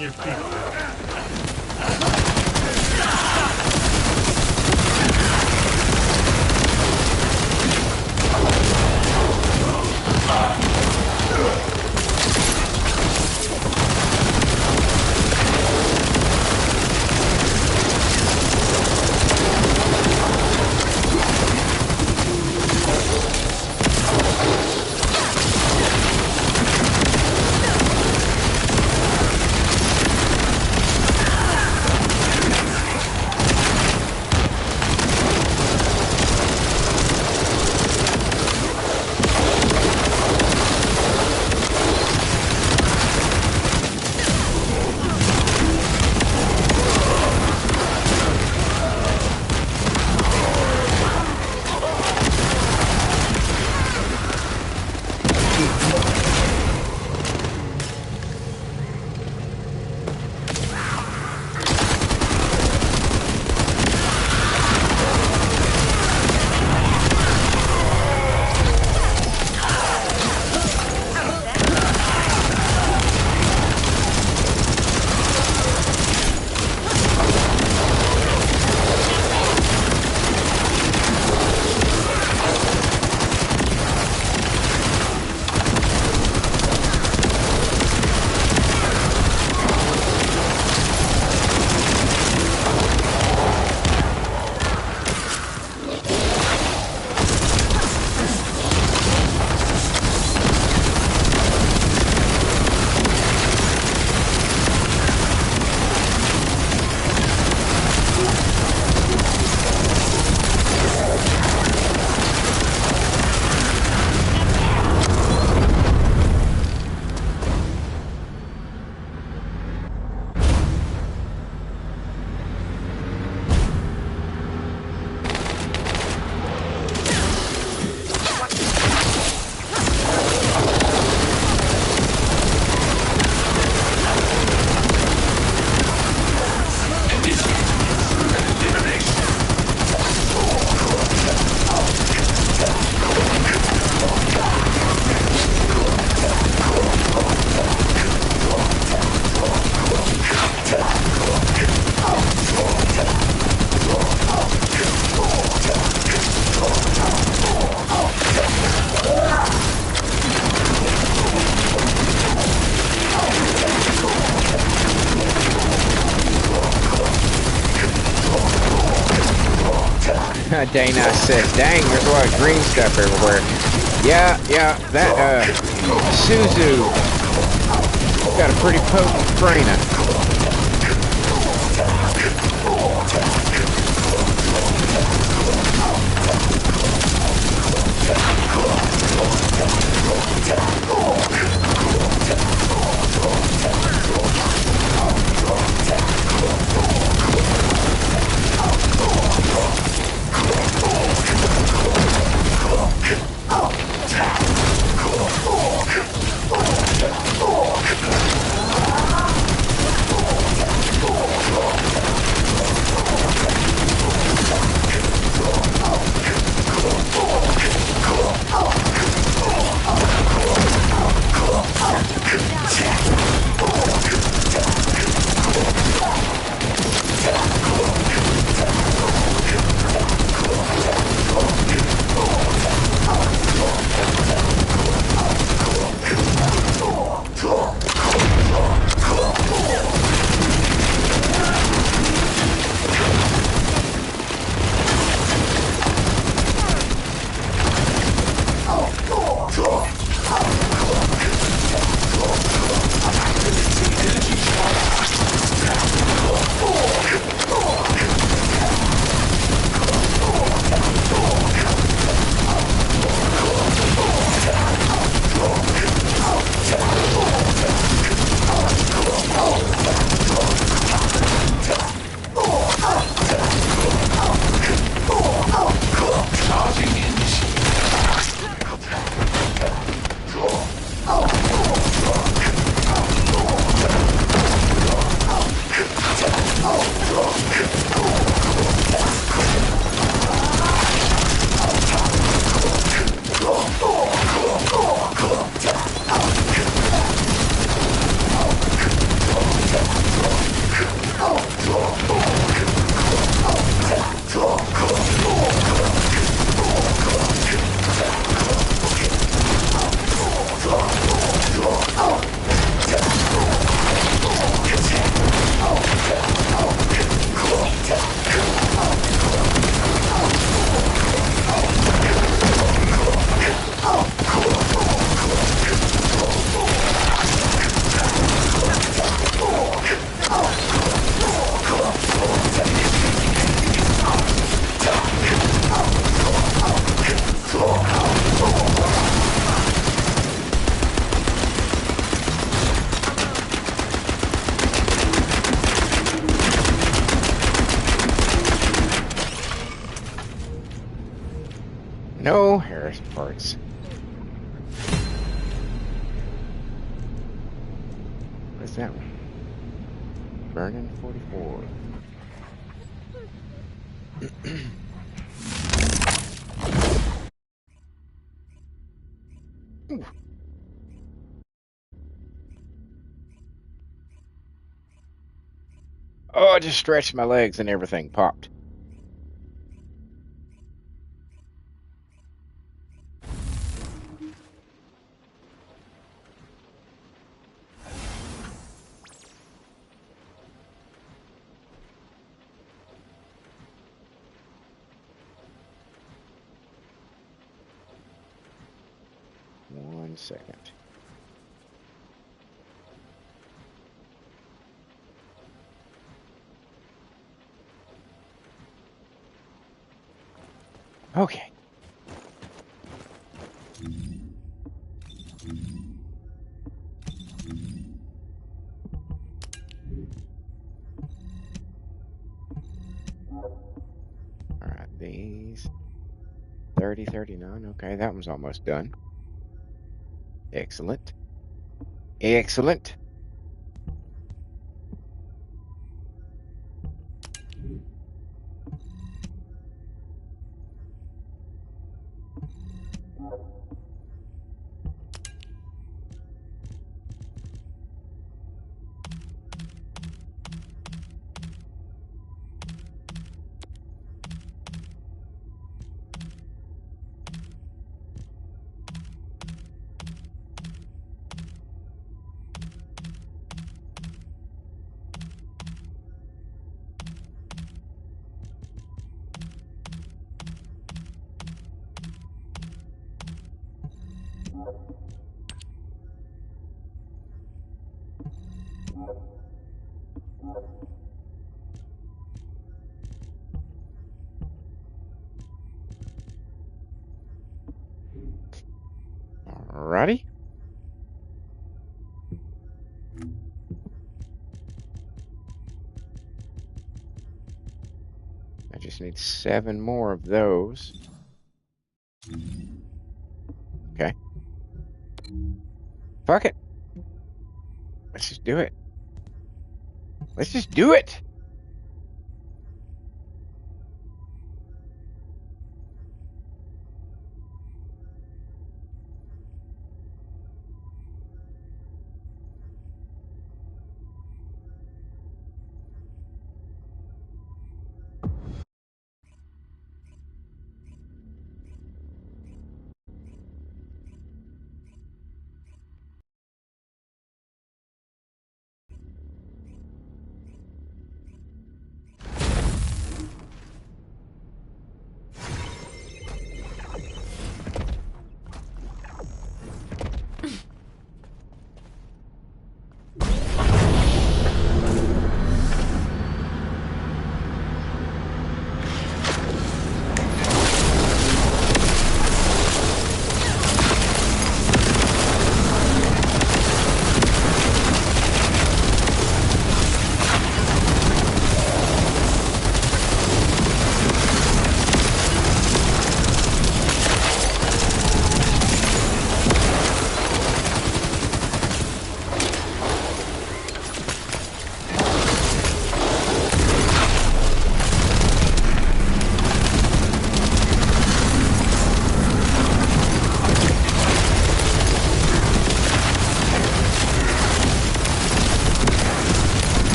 on your feet. Dana says, dang, there's a lot of green stuff everywhere. Yeah, that, Suzu got a pretty potent Freyna. No Harris parts. What is that one? Burning 44. Oh, I just stretched my legs and everything popped. One second. Okay. All right, these 30, 39. Okay, that one's almost done. Excellent. Excellent. Alrighty. I just need 7 more of those. Okay. Fuck it. Let's just do it. Let's just do it.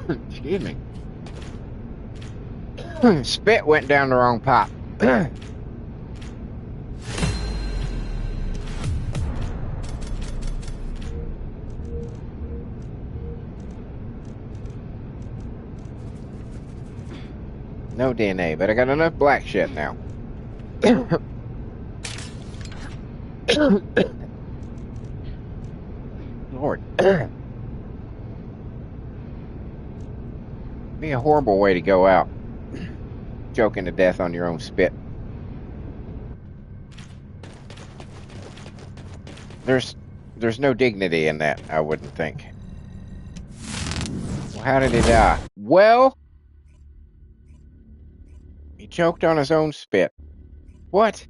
Excuse me. Spit went down the wrong pipe. No DNA, but I got enough black shit now. Lord. Be a horrible way to go out. Choking to death on your own spit. There's no dignity in that, I wouldn't think. Well, how did he die? Well, he choked on his own spit. What?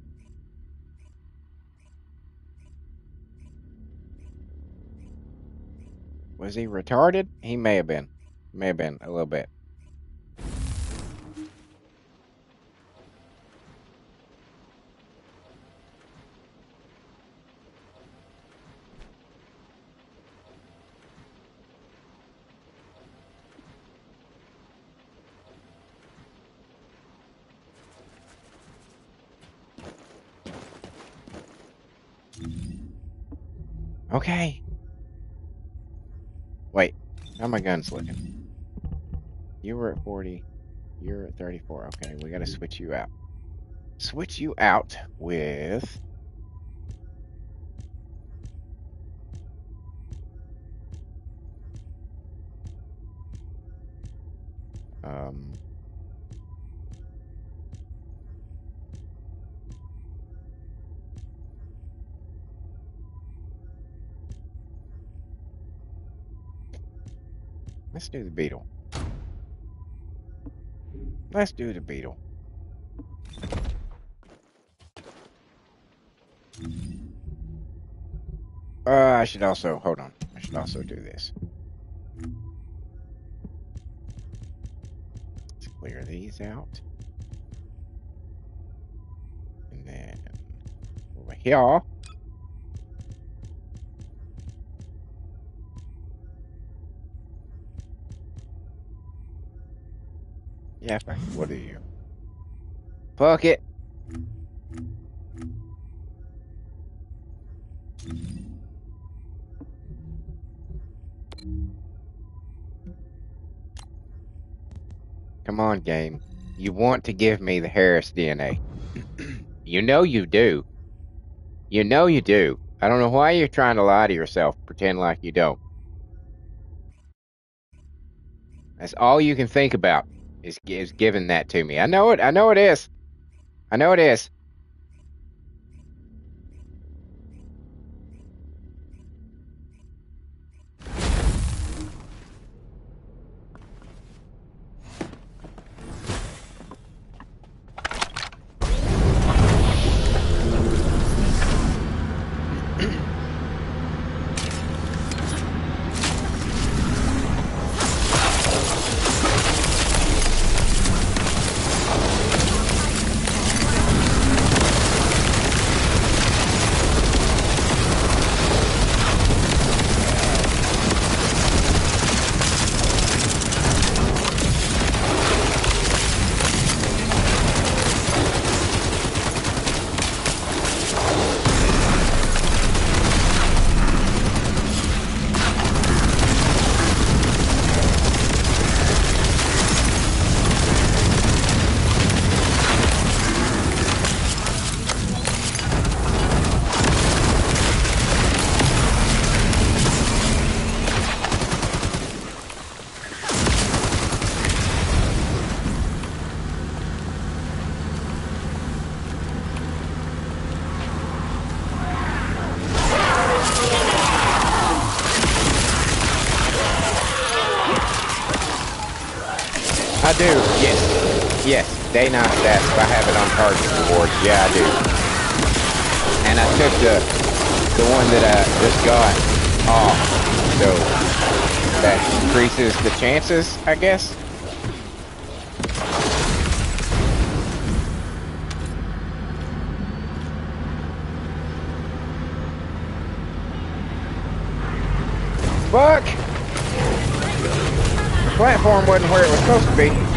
Was he retarded? He may have been. May have been a little bit. Okay. Wait, how my guns looking? You were at 40. You're at 34. Okay, we got to switch you out. Switch you out with... let's do the beetle. Let's do the beetle. I should also, hold on. I should also do this. Let's clear these out. And then over here. Yeah, what are you? Fuck it. Come on, game. You want to give me the Harris DNA. You know you do. You know you do. I don't know why you're trying to lie to yourself, pretend like you don't. That's all you can think about is giving that to me. I know it. I know it is. I know it is. I do, yes. Yes, day 9 stats, if I have it on target rewards, yeah, I do. And I took the one that I just got off, so that increases the chances, I guess. Fuck! The platform wasn't where it was supposed to be.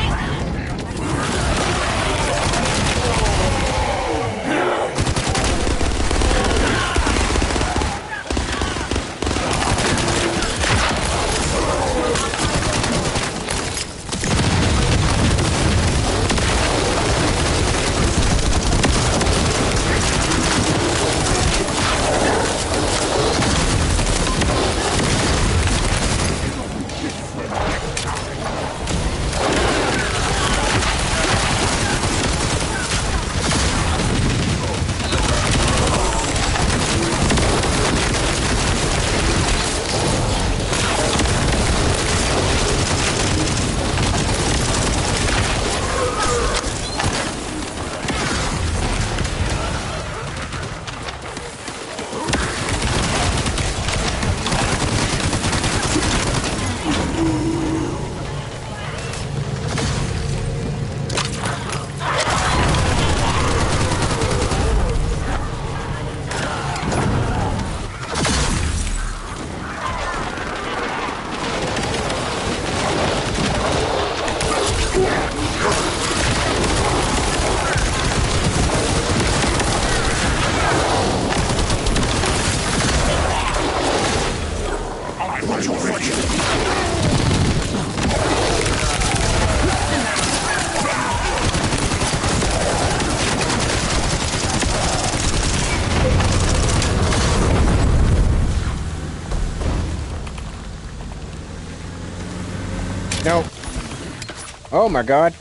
Oh my god.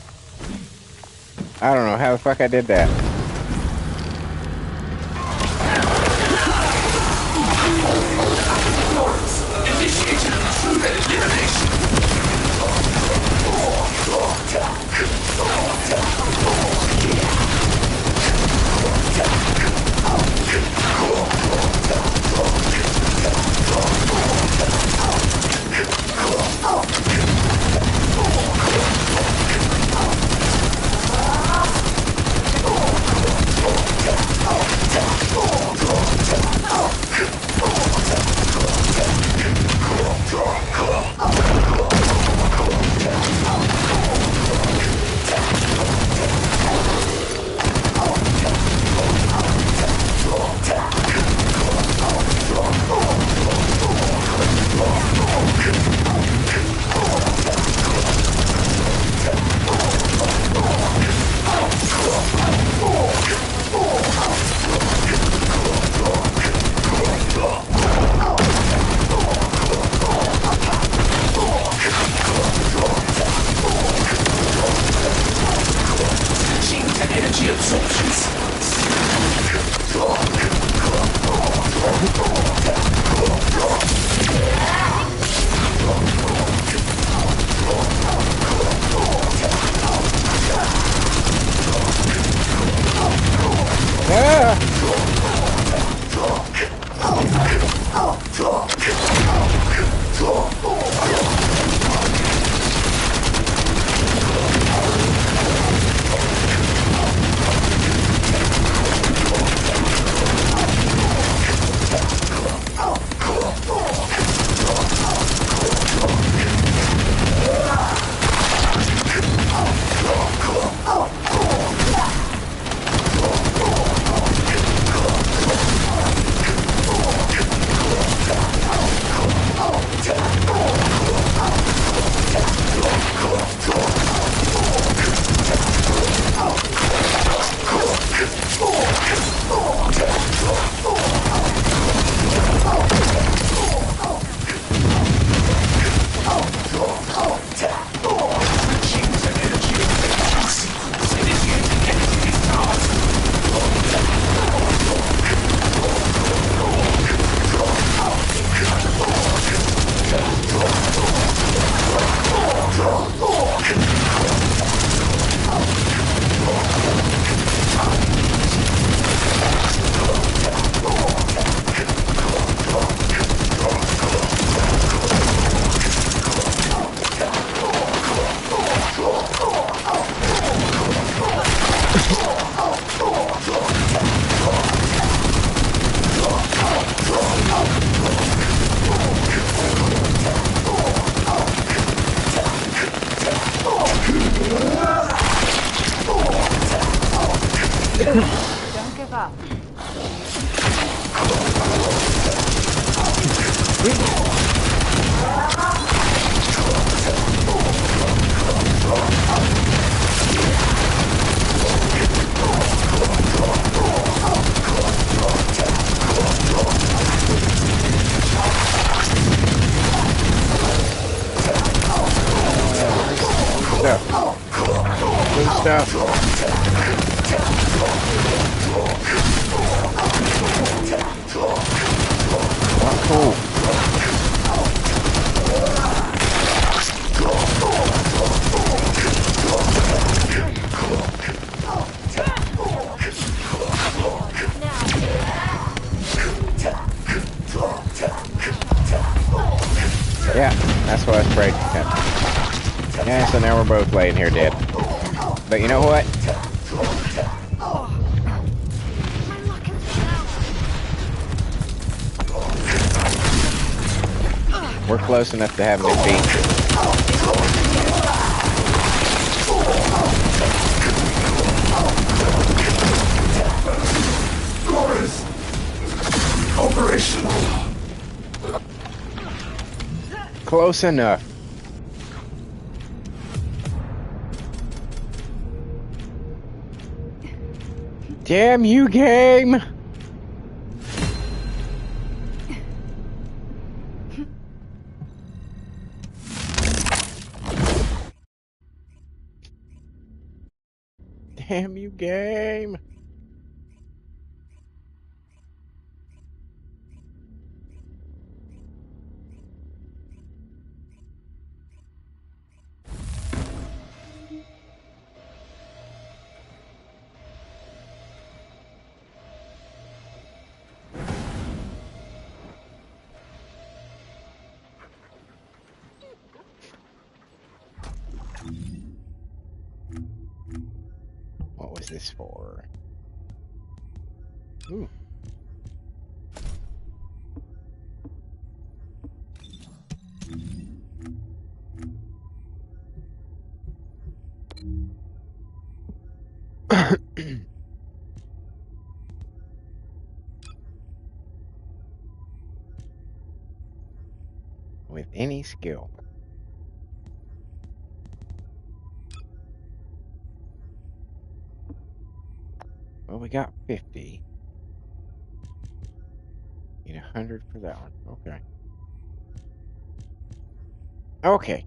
I don't know how the fuck I did that. Don't give up. Good stuff. Oh, cool. Yeah, that's what I sprayed. Yeah, so now we're both laying here dead. But you know what? We're close enough to having it beat. Operational. Close enough. Damn you, game! Damn you, game. What was this for? Ooh. With any skill. Well, we got 50. Need 100 for that one. Okay. Okay.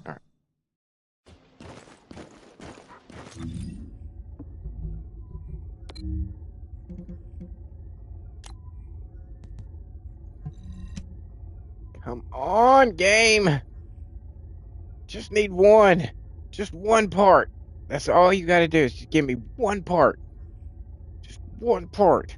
All right. Come on, game. Just need one. Just one part. That's all you got to do is just give me one part. Just one part.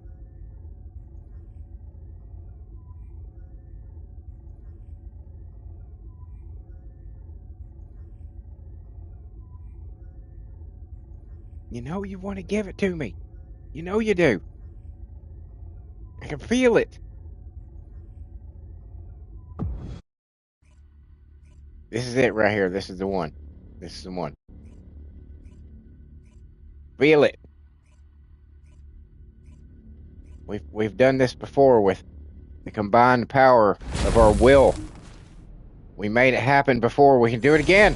You know you want to give it to me. You know you do. I can feel it. This is it right here. This is the one. This is the one. Feel it. We've done this before with the combined power of our will. We made it happen before. We can do it again.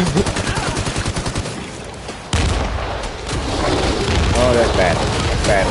Oh, that's bad. That's bad.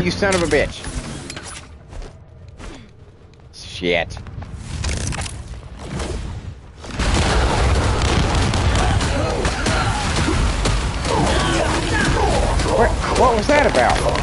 You son of a bitch. Shit. What was that about?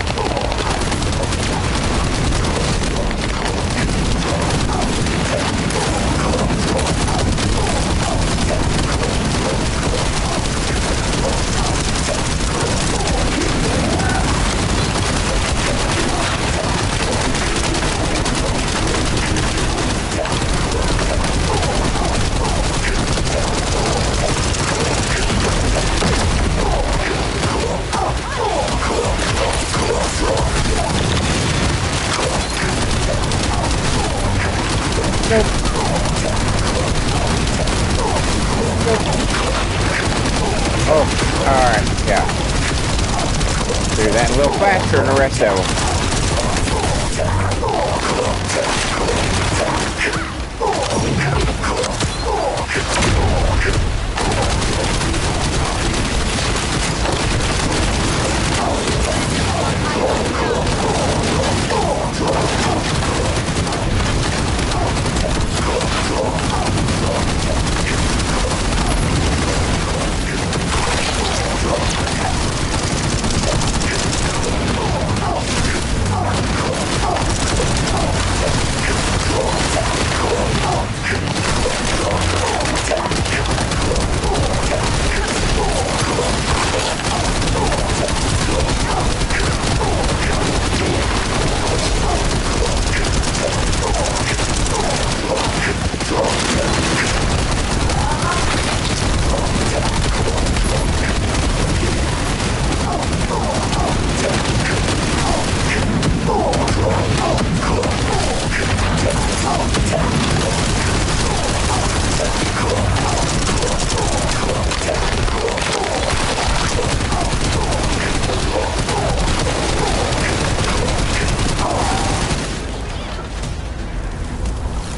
Oh, alright, yeah. Do that a little faster than the rest of them.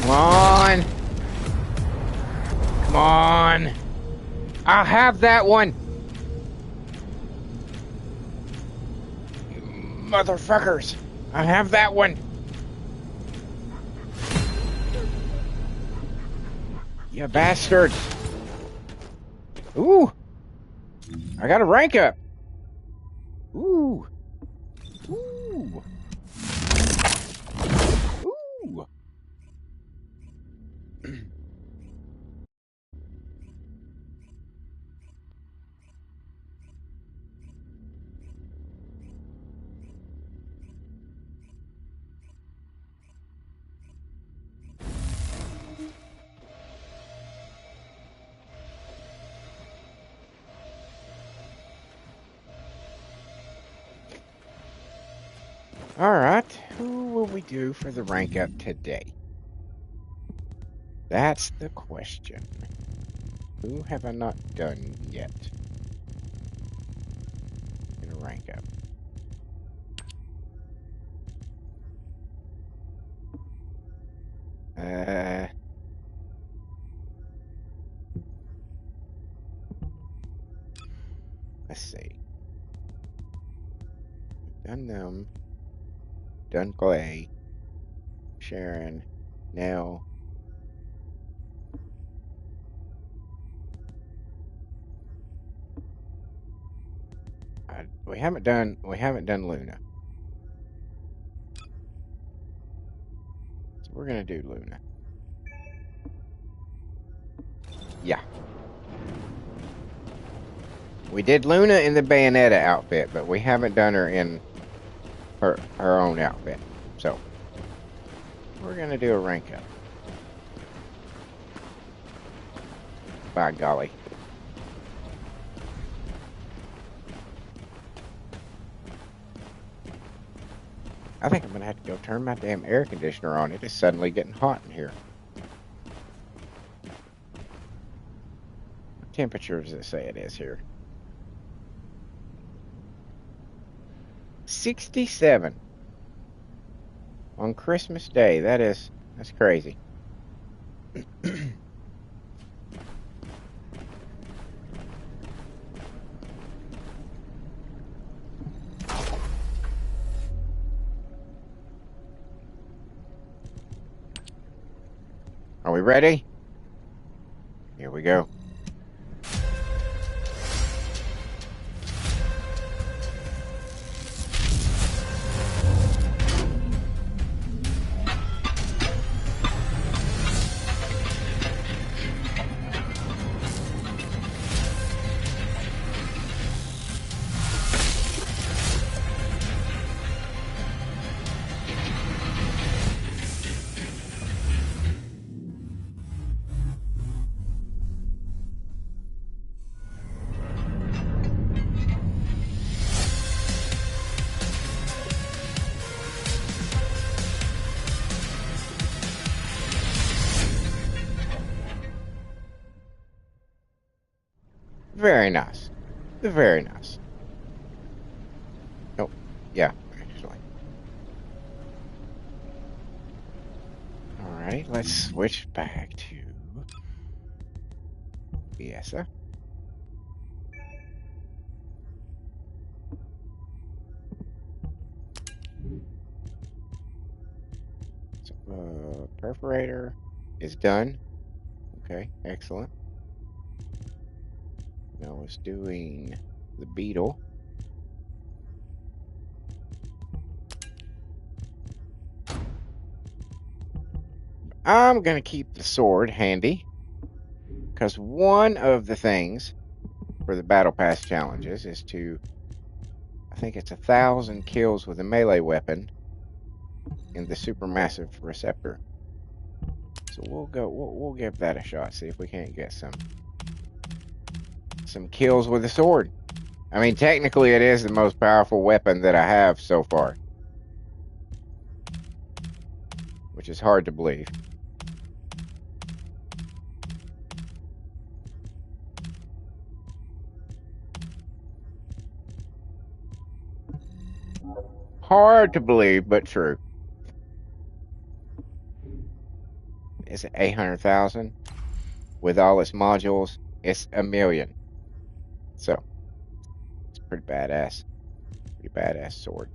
Come on. Come on. I'll have that one. Motherfuckers. I have that one. You bastards. Ooh. I got a rank up. Ooh. Ooh. Ooh. All right. Who will we we do for the rank up today? That's the question. Who have I not done yet in a rank up? Let's see. Done them. Done Clay. Sharon. Nell. We haven't done Luna. So we're gonna do Luna. Yeah. We did Luna in the Bayonetta outfit, but we haven't done her in her own outfit. So we're gonna do a rank up. By golly. I think I'm gonna have to go turn my damn air conditioner on. It is suddenly getting hot in here. What temperature does it say it is here? 67 on Christmas Day. That's crazy. Are we ready? Here we go. Very nice. Very nice. Oh, yeah, actually. Alright, let's switch back to Biesa. So, perforator is done. Okay, excellent. Now it's doing the beetle. I'm going to keep the sword handy because one of the things for the battle pass challenges is to, I think it's 1,000 kills with a melee weapon in the supermassive receptor. So we'll give that a shot. See if we can't get some kills with the sword. I mean, technically, it is the most powerful weapon that I have so far, which is hard to believe. Hard to believe, but true. Is it 800,000 with all its modules? It's 1,000,000. So it's pretty badass. Pretty badass sword.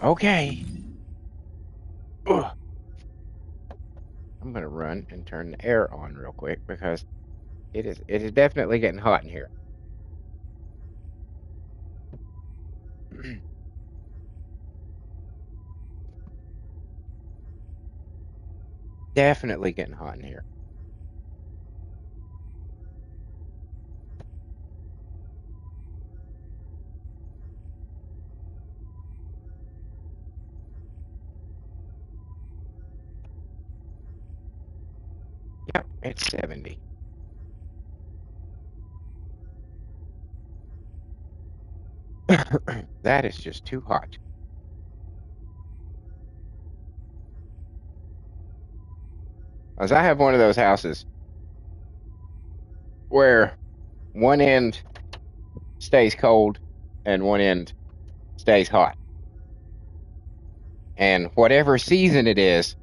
Okay. Ugh. I'm gonna run and turn the air on real quick because it is definitely getting hot in here. Definitely getting hot in here. Yep, it's 70. That is just too hot. As I have one of those houses where one end stays cold and one end stays hot. And whatever season it is,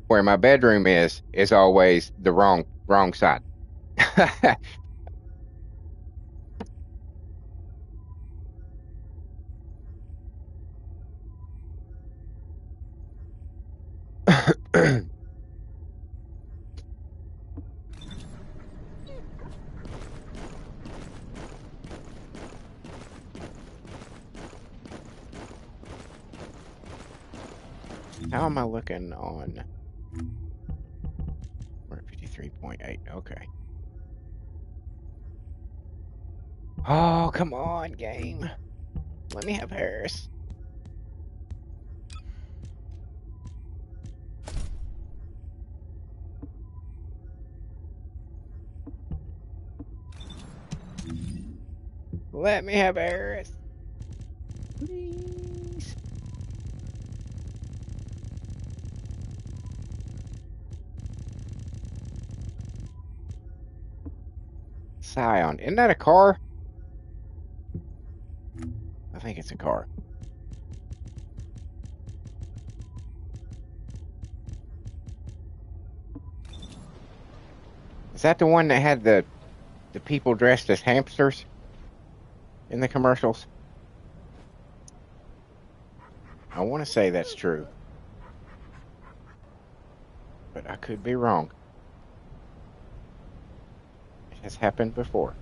where my bedroom is always the wrong side. How am I looking on? We're at 53.8. Okay. Oh, come on, game. Let me have Harris. Let me have Harris. Please. Scion. Isn't that a car? I think it's a car. Is that the one that had the people dressed as hamsters in the commercials? I want to say that's true, but I could be wrong. It has happened before.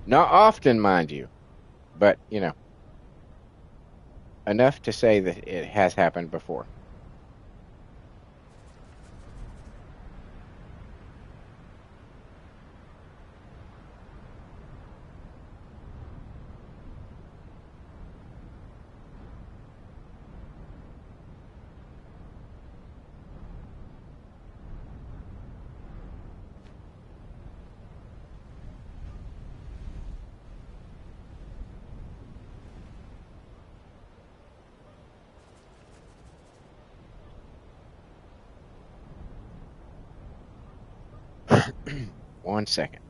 Not often, mind you, but, you know, enough to say that it has happened before. One second.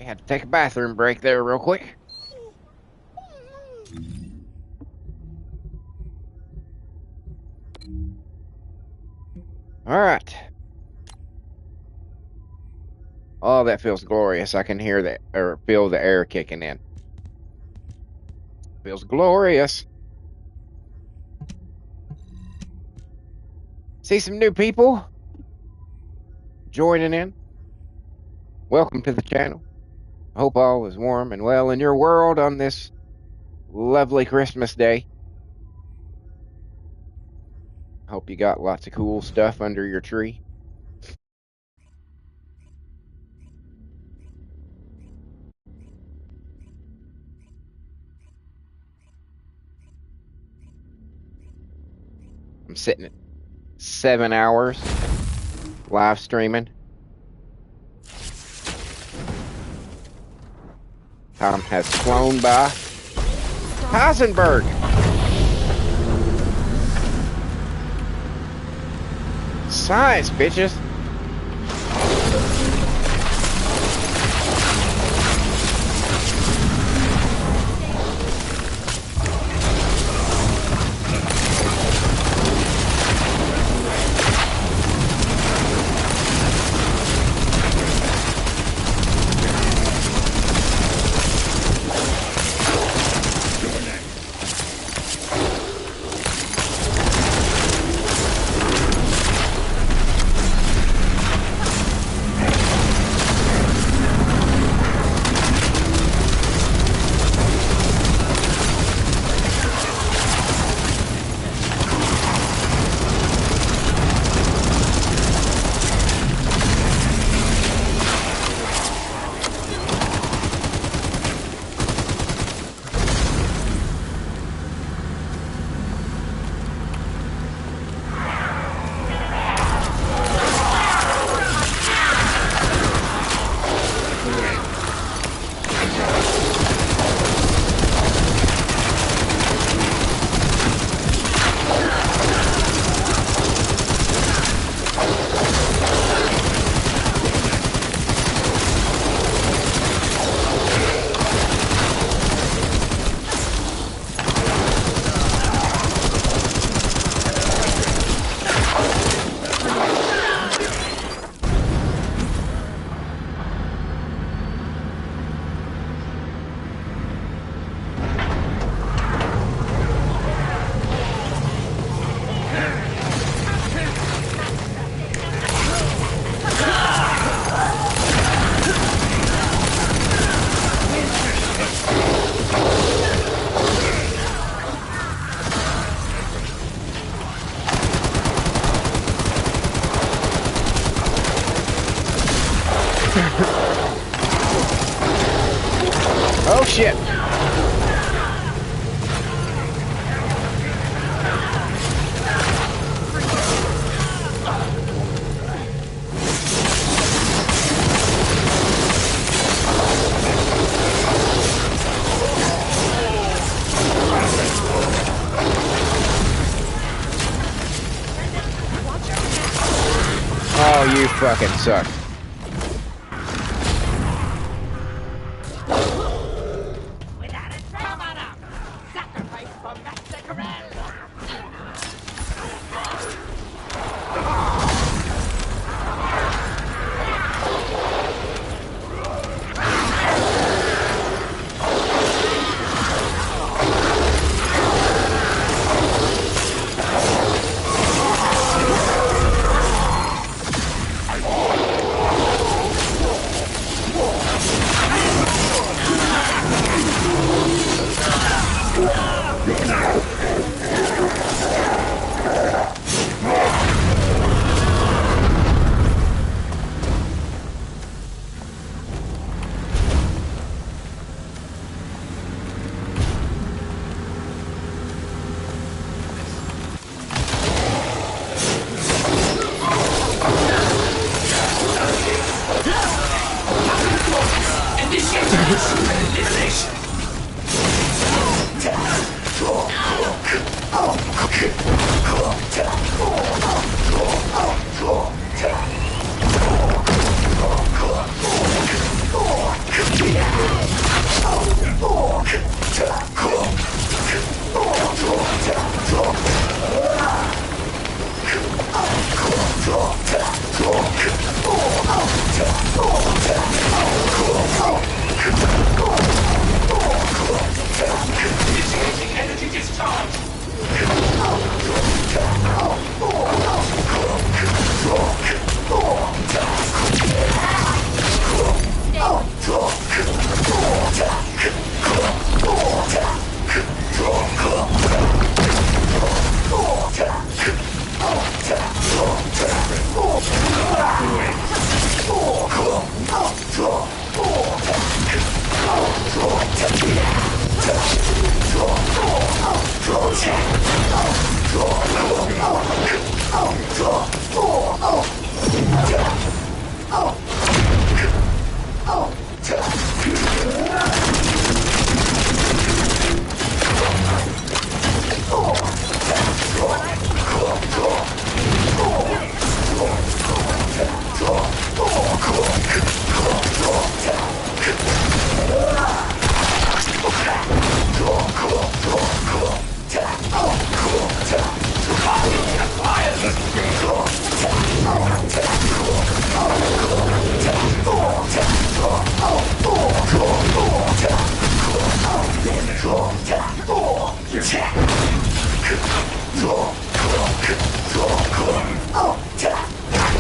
We had to take a bathroom break there real quick. All right. Oh, that feels glorious. I can hear that or feel the air kicking in. Feels glorious. See some new people joining in. Welcome to the channel. I hope all is warm and well in your world on this lovely Christmas day. Hope you got lots of cool stuff under your tree. I'm sitting at 7 hours live streaming. Time has flown by. Heisenberg! Science, bitches! Oh shit! Oh, you fucking suck.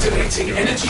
Activating energy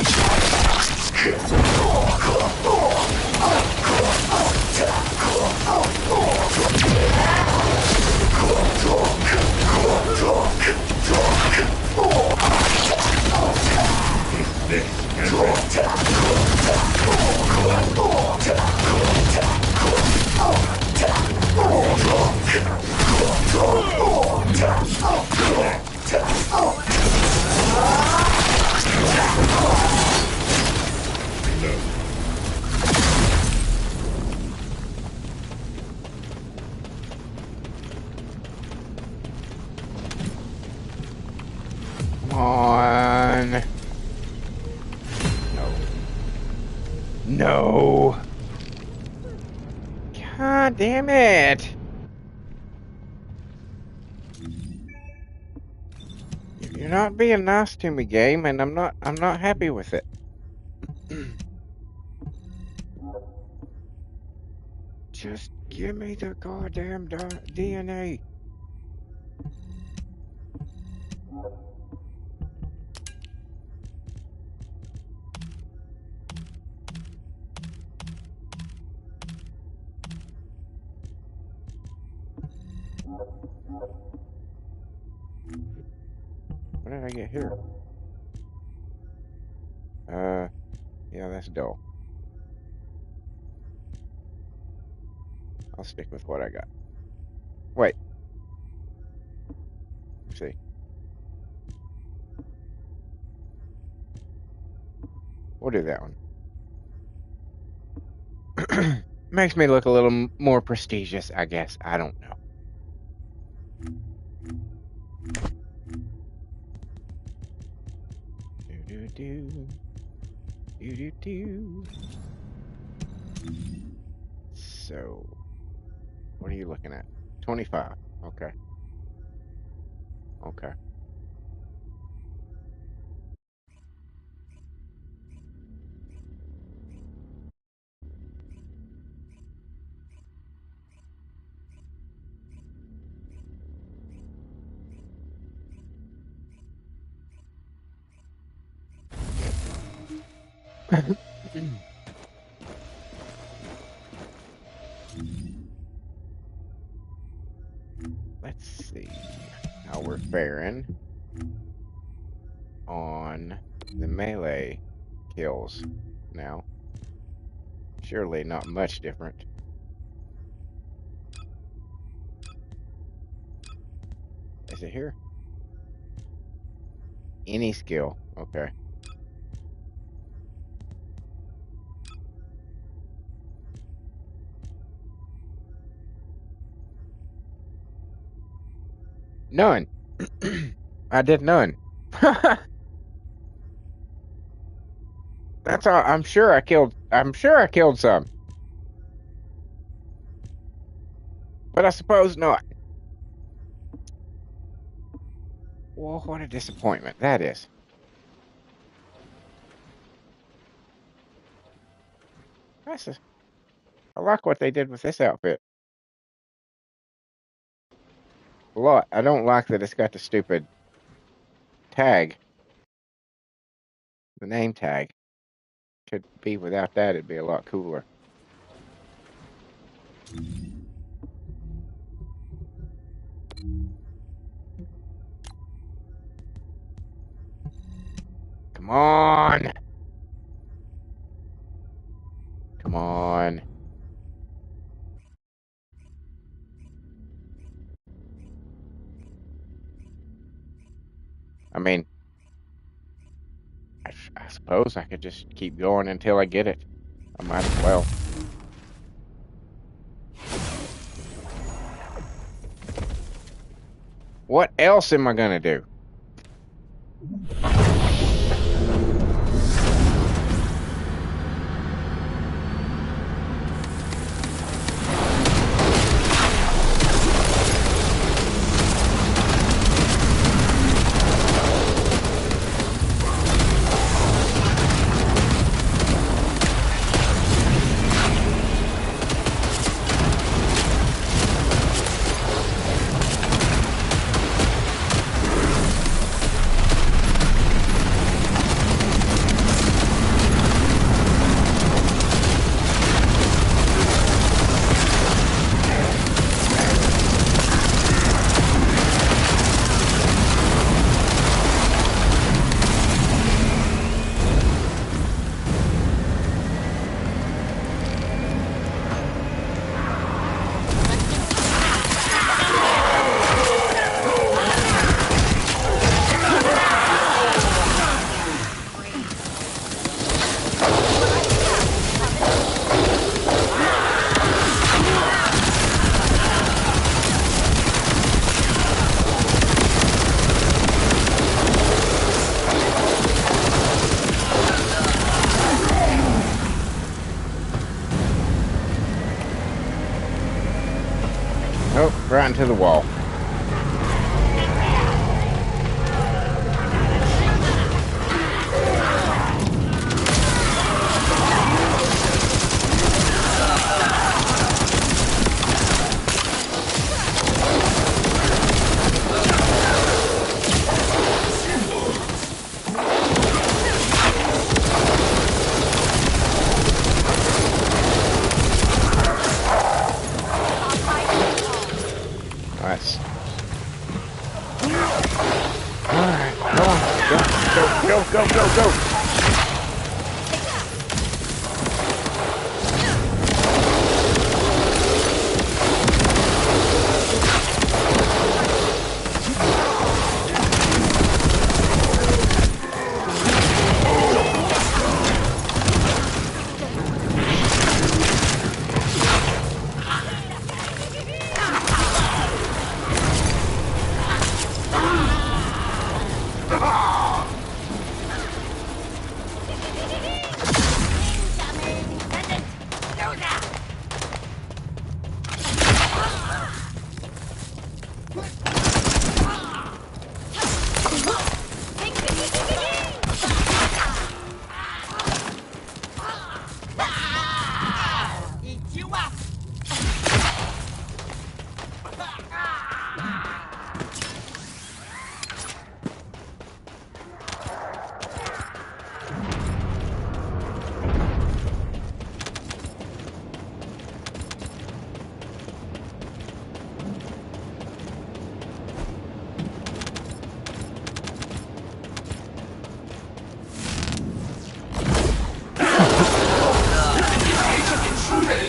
Come on. No. No. God damn it. You're not being nice to me, game, and I'm not happy with it. Just give me the goddamn DNA. What did I get here? Yeah, that's dull. I'll stick with what I got. Wait. Let's see. We'll do that one. Makes me look a little more prestigious, I guess. I don't know. Do. So, what are you looking at? 25. Okay. Okay. Let's see how we're faring on the melee kills now. Surely not much different. Is it here? Any skill. Okay. None. I did none. That's all. I'm sure I killed some. But I suppose not. Well, what a disappointment that is. I like what they did with this outfit. A lot. I don't like that it's got the stupid tag. The name tag. Could be without that, it'd be a lot cooler. Come on. Come on. I mean, I suppose I could just keep going until I get it. I might as well. What else am I going to do? Oh, right into the wall. Nice. Alright, come on. Go.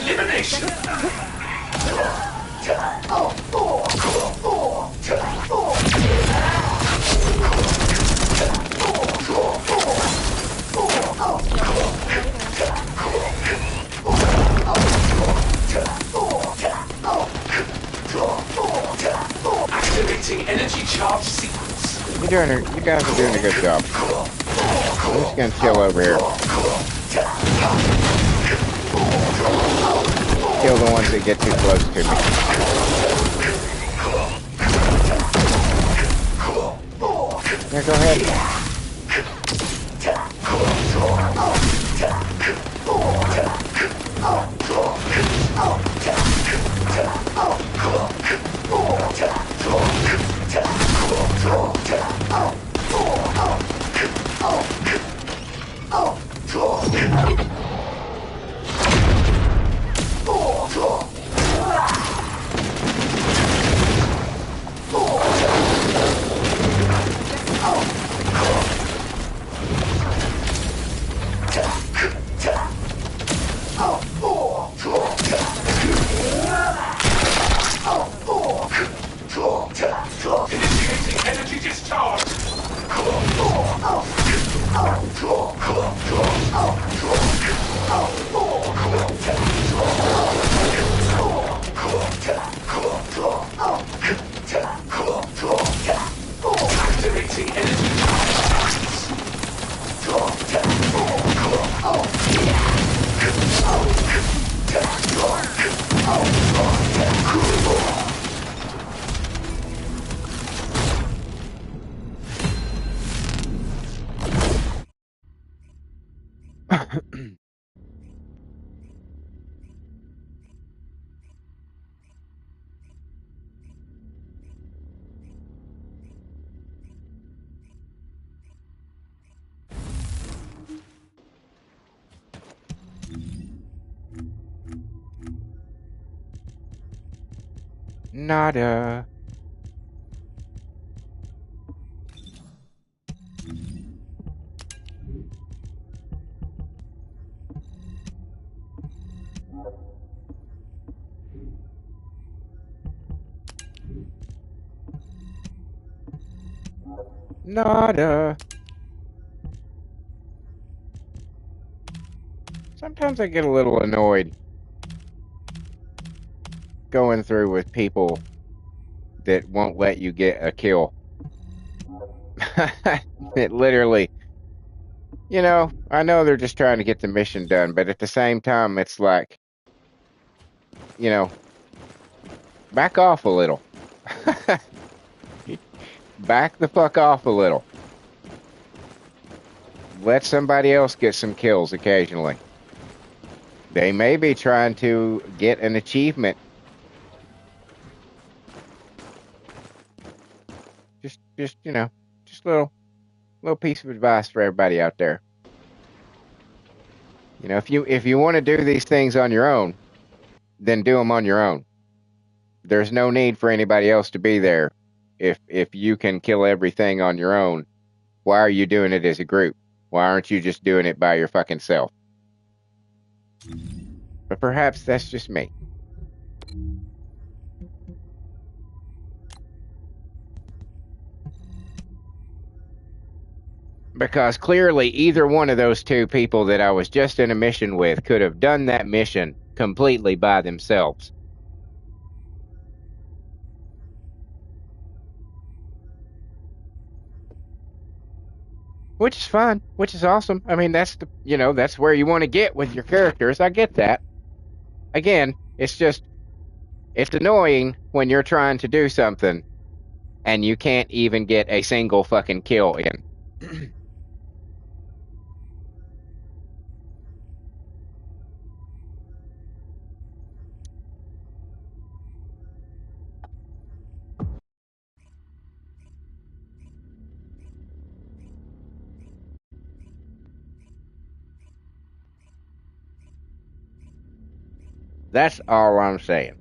Elimination! Activating energy charge sequence. You guys are doing a good job. I'm just gonna chill over here. Kill the ones that get too close to me. Yeah, go ahead. Activating energy Nada. Nada. Sometimes I get a little annoyed going through with people that won't let you get a kill. It literally, I know they're just trying to get the mission done, but at the same time, it's like, back off a little. Back the fuck off a little. Let somebody else get some kills occasionally. They may be trying to get an achievement. Just just little piece of advice for everybody out there. If you want to do these things on your own, then do them on your own. There's no need for anybody else to be there. If you can kill everything on your own, why are you doing it as a group? Why aren't you just doing it by your fucking self? But perhaps that's just me. Because clearly either one of those two people that I was just in a mission with could have done that mission completely by themselves. Which is fine, which is awesome. I mean, that's that's where you want to get with your characters. I get that. Again, it's annoying when you're trying to do something and you can't even get a single fucking kill in. That's all I'm saying.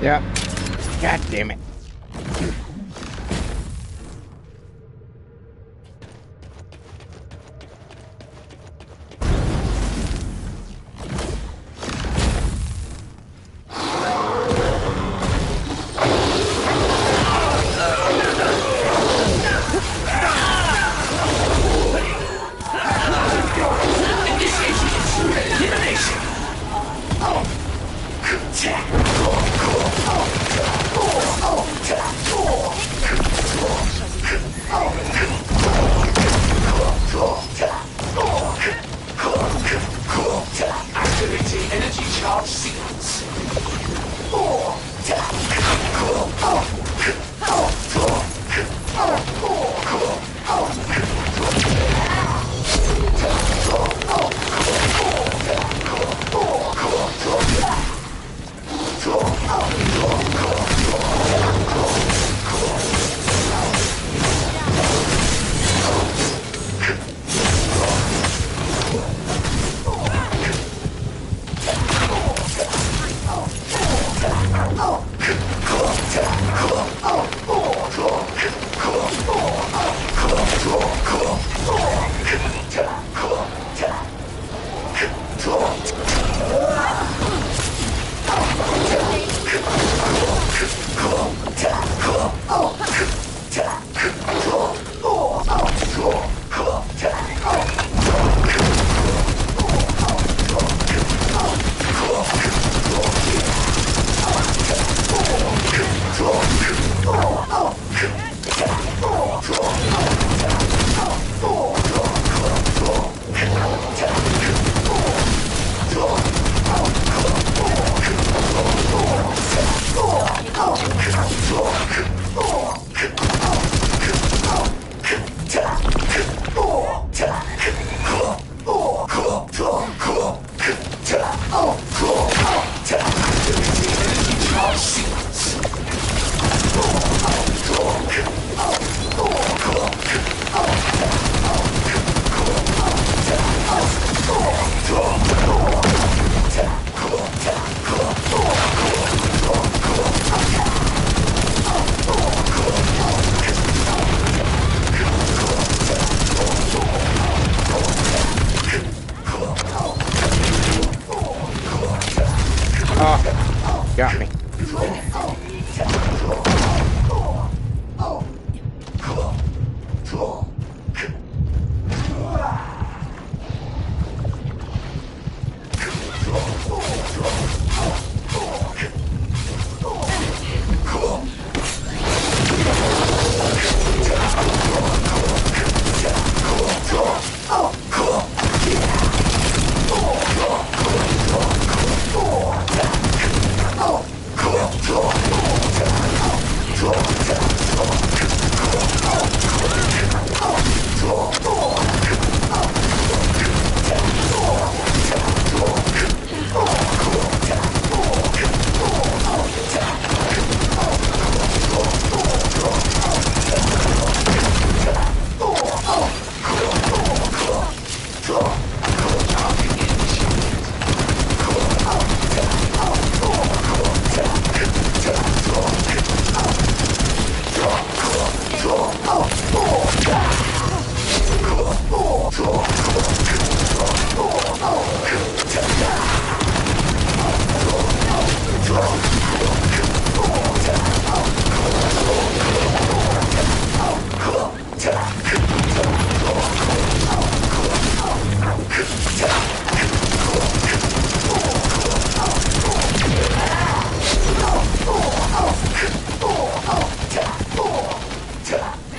Yep. God damn it. Activating energy charge sequence. Got me.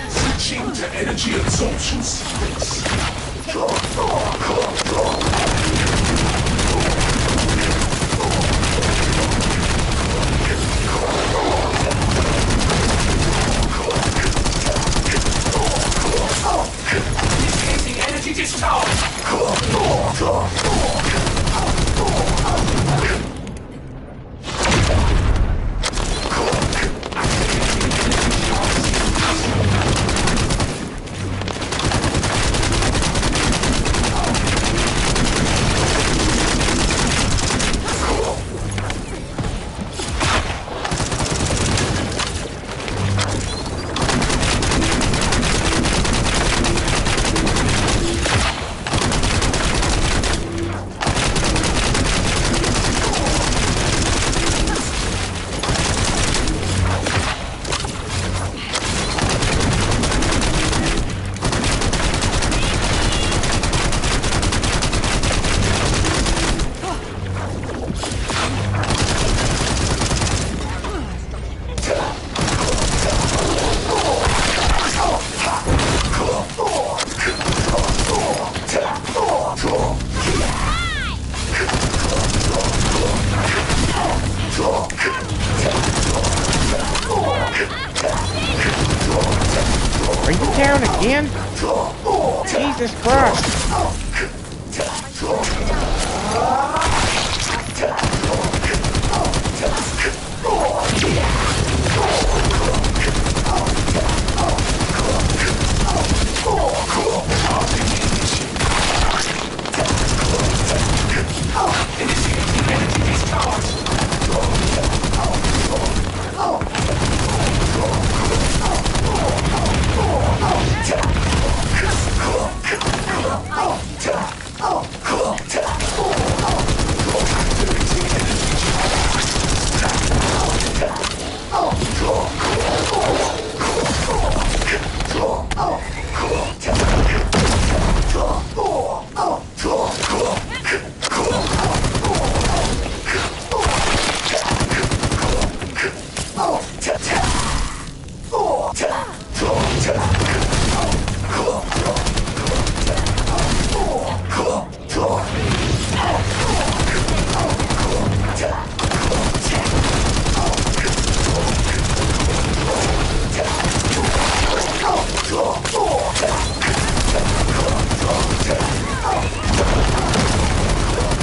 Switching to energy absorption sequence. Initiating energy discharge. Are you down again? Jesus Christ.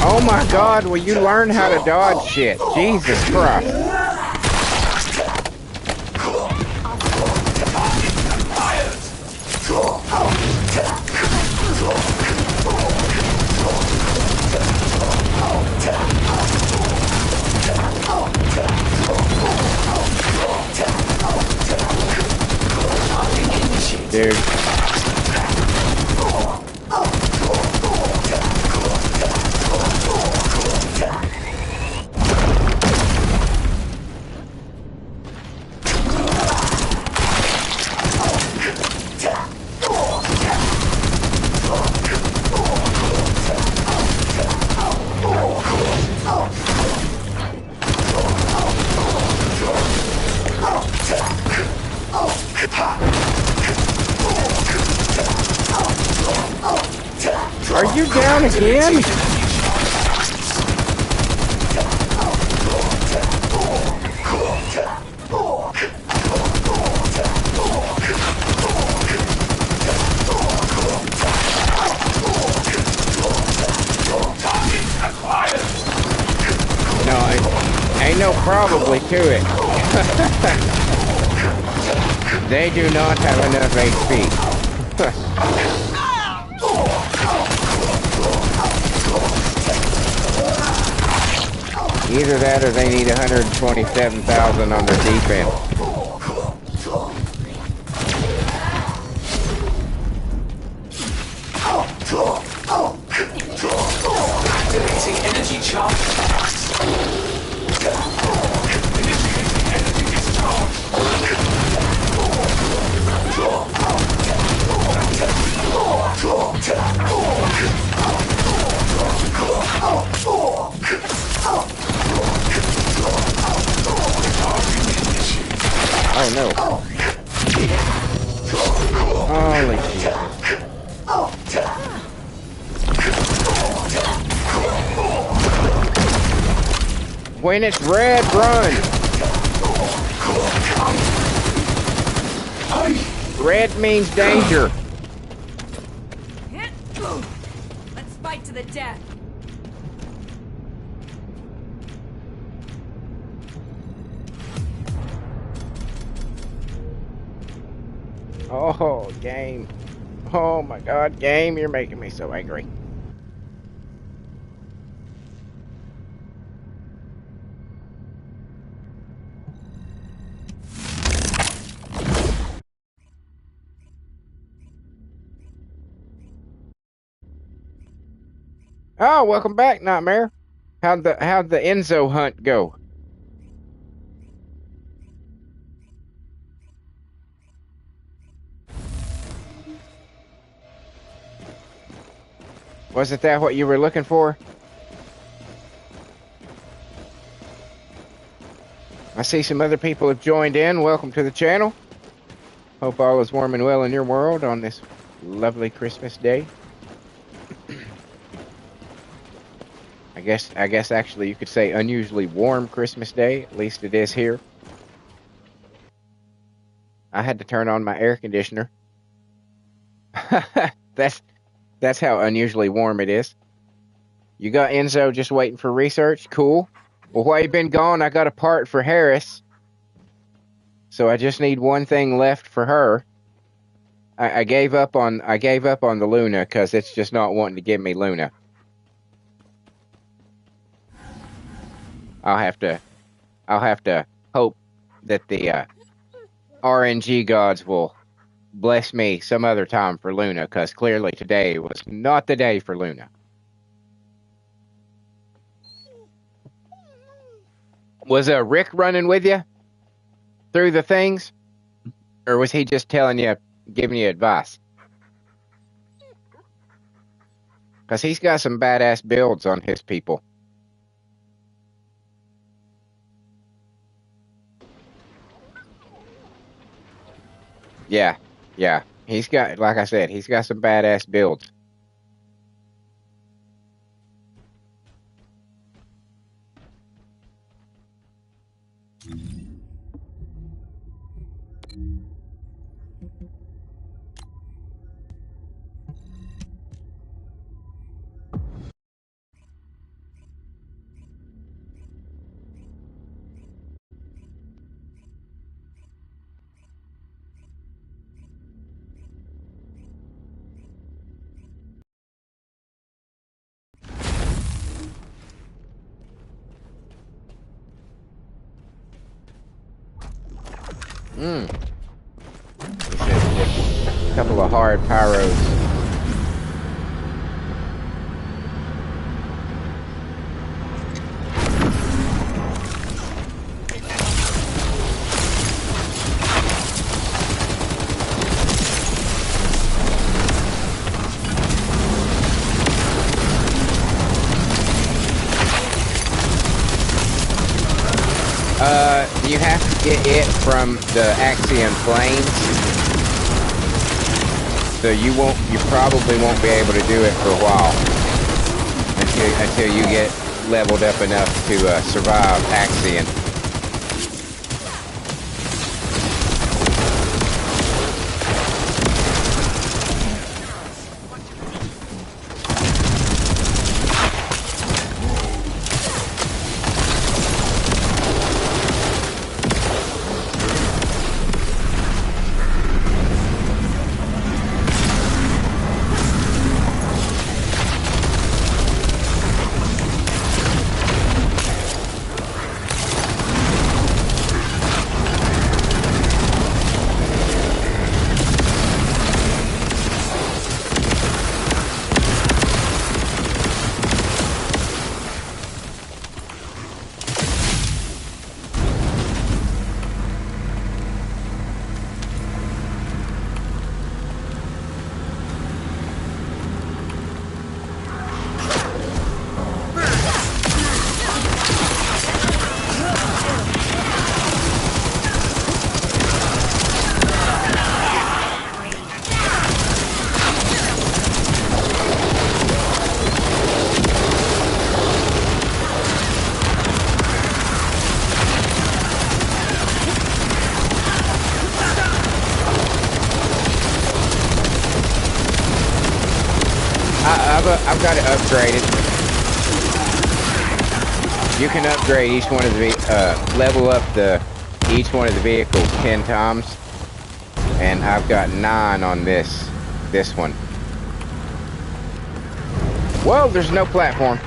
Oh my God, will you learn how to dodge shit? Jesus Christ. Dude. down again? No, ain't no probably to it. They do not have enough HP. Either that or they need 127,000 on their defense. Activating energy charge. Initiating energy discharge. Oh no. Holy shit. When it's red, run! Red means danger. Let's fight to the death. Oh, game. Oh my god, game, you're making me so angry. Oh, welcome back, Nightmare. How'd the Enzo hunt go? Wasn't that what you were looking for? I see some other people have joined in. Welcome to the channel. Hope all is warm and well in your world on this lovely Christmas day. I guess actually you could say unusually warm Christmas day. At least it is here. I had to turn on my air conditioner. That's how unusually warm it is. You got Enzo just waiting for research? Cool. Well, while you've been gone, I got a part for Harris. So I just need one thing left for her. I gave up on the Luna because it's just not wanting to give me Luna. I'll have to hope that the RNG gods will bless me some other time for Luna, because clearly today was not the day for Luna. Was Rick running with you through the things? Or was he just telling you, giving you advice? Because he's got some badass builds on his people. Yeah. He's got, like I said, he's got some badass builds. He said a couple of hard pyros. You have to get it from the Axion Plains, so you probably won't be able to do it for a while. until you get leveled up enough to survive Axion. I've got it upgraded. You can upgrade each one of the level up each one of the vehicles 10 times, and I've got 9 on this one. Whoa, there's no platform.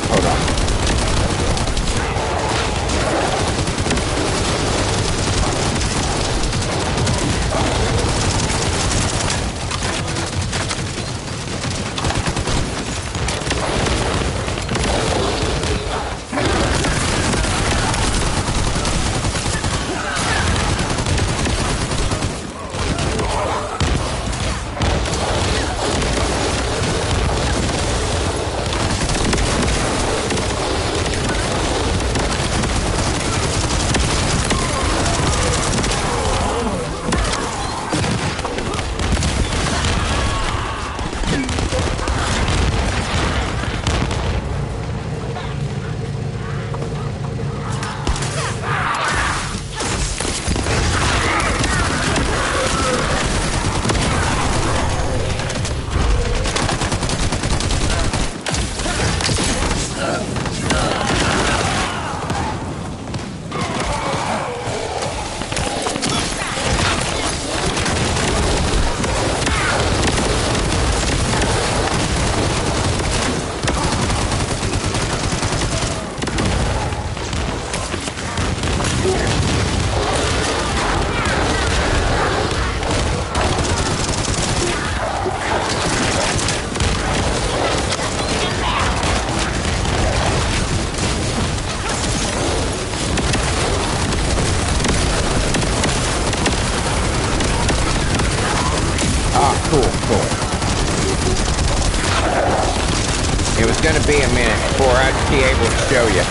Hold on. Cool. It was going to be a minute before I'd be able to show you.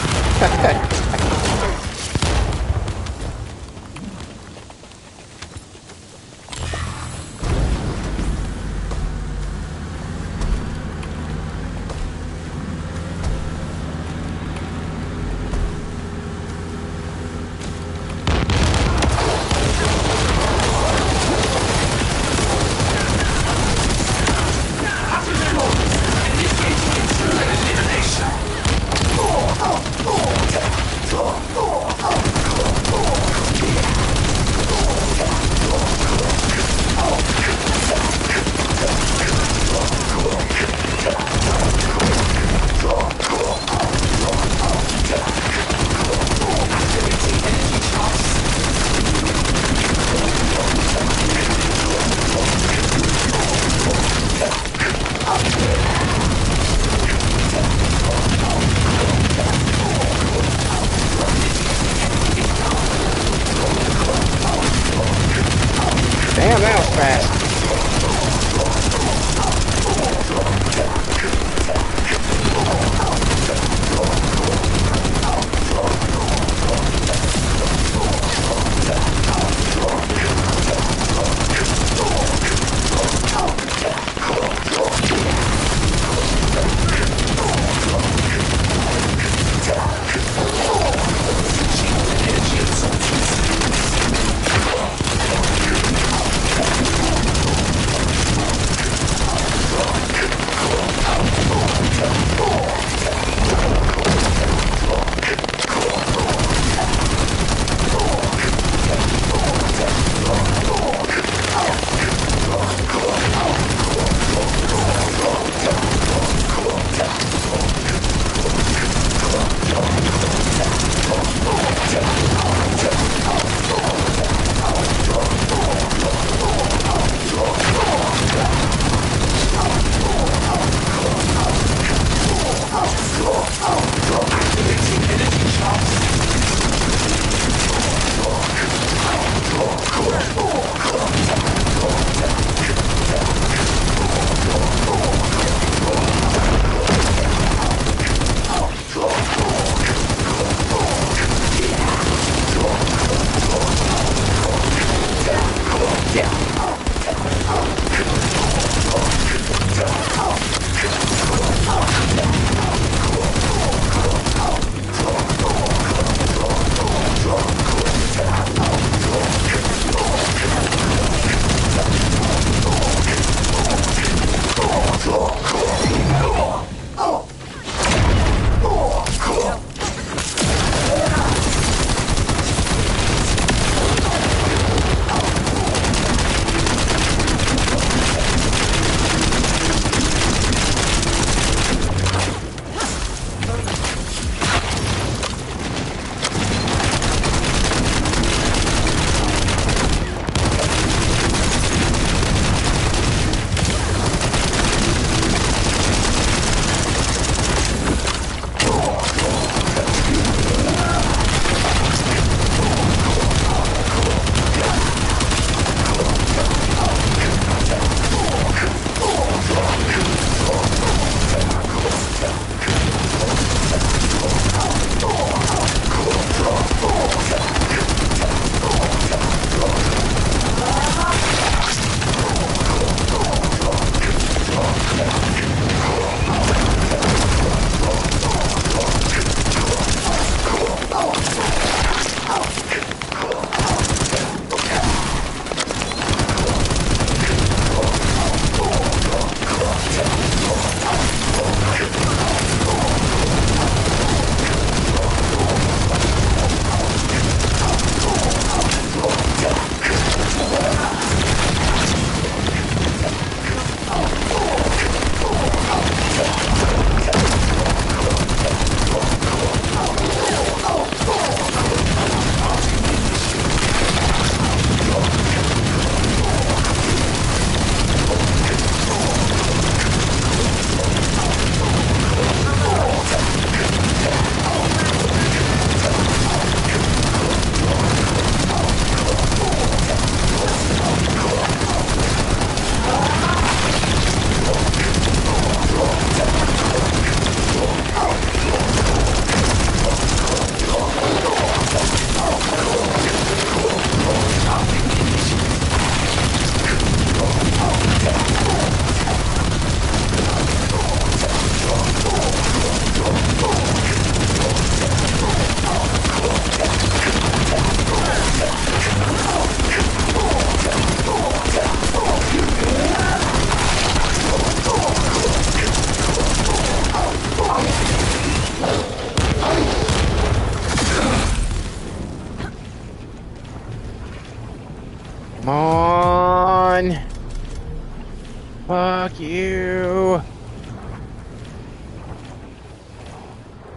go.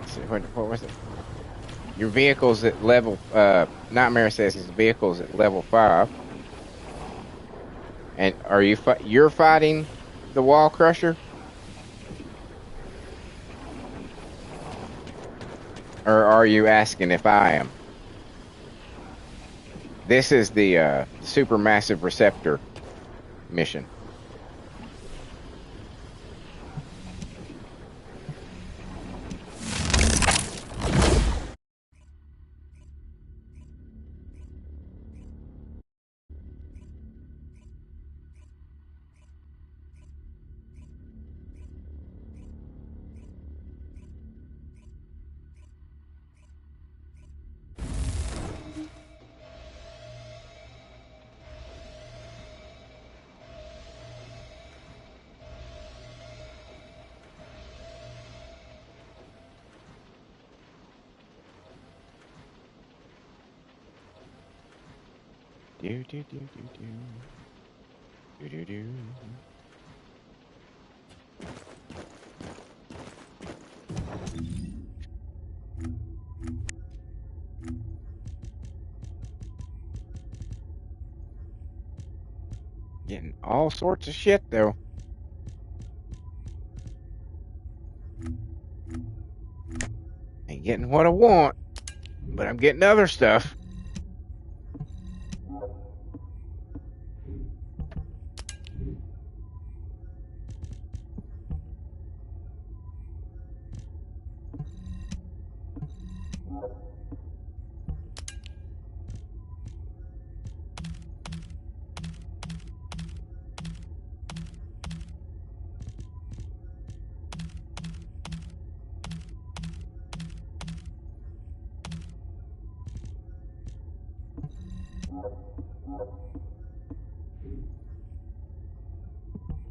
Let's see, what was it? Your vehicle's at level, Nightmare says his vehicle's at level 5. And are you're fighting the Wall Crusher? Or are you asking if I am? This is the supermassive receptor mission. Do do do do do do do do. Getting all sorts of shit though. Ain't getting what I want, but I'm getting other stuff.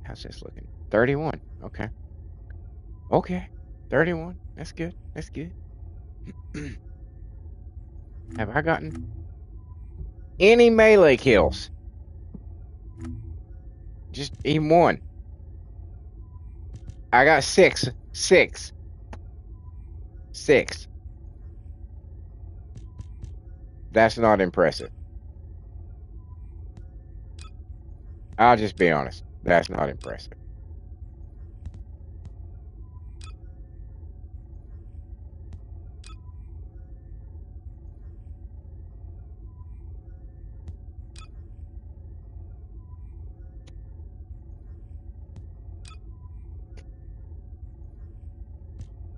How's this looking? 31. Okay. Okay. 31. That's good. That's good. Have I gotten any melee kills? Just even one. I got 6. 6. 6. That's not impressive. I'll just be honest. That's not impressive.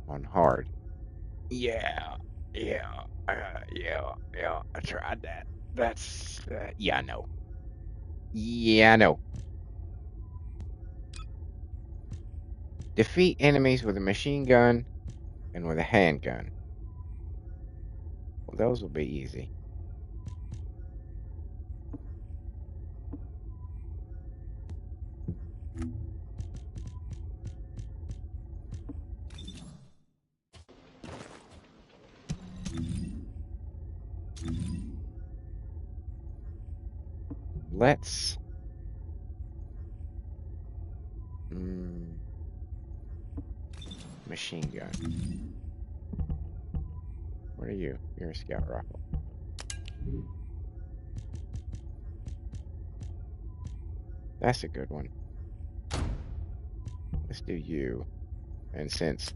On hard. Yeah. Yeah. Yeah. I tried that. That's, yeah, I know. Yeah, I know. Defeat enemies with a machine gun and with a handgun. Well, those will be easy. Let's. Machine gun. What are you? You're a scout rifle. That's a good one. Let's do you. And since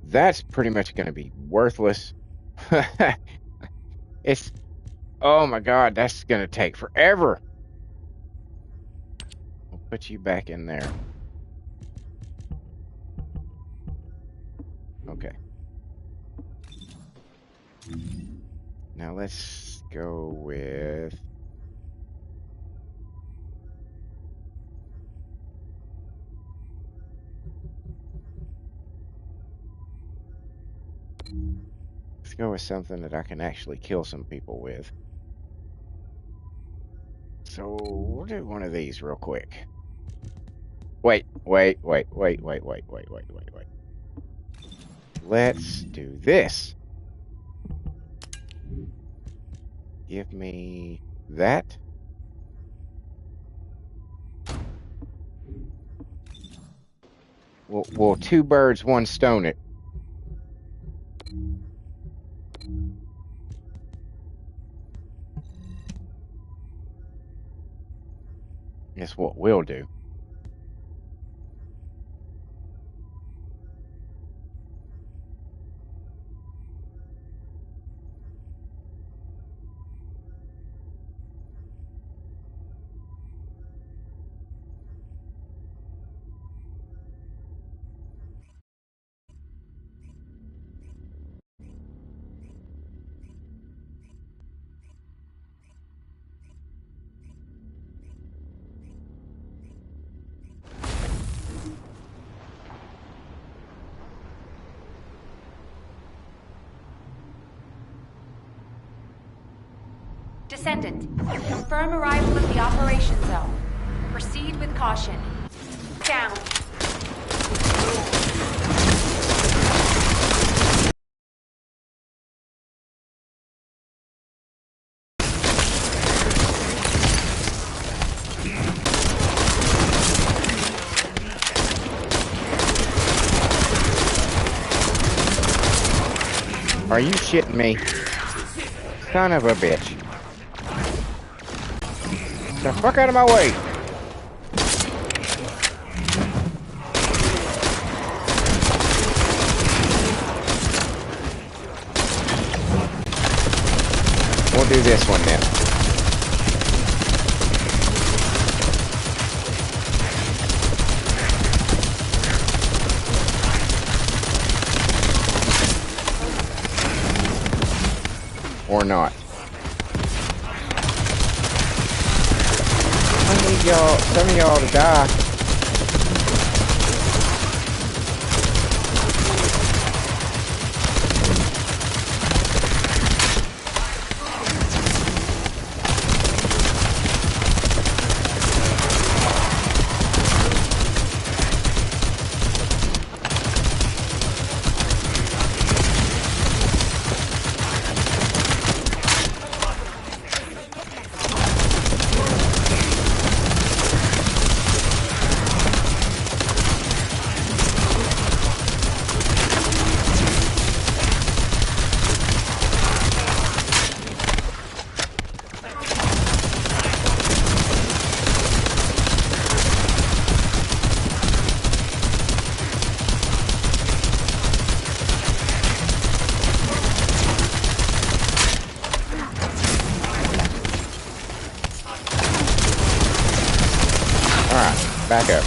that's pretty much going to be worthless, it's. Oh my god, that's going to take forever. We'll put you back in there. Okay. Now let's go with. Let's go with something that I can actually kill some people with. So we'll do one of these real quick. Wait. Let's do this. Give me that. We'll two birds, one stone it. That's what we'll do. Descendant, confirm arrival at the operation zone. Proceed with caution. Down. Are you shitting me? Son of a bitch. Get the fuck out of my way! We'll do this one then. Or not. I need y'all, some of y'all to die. Back up.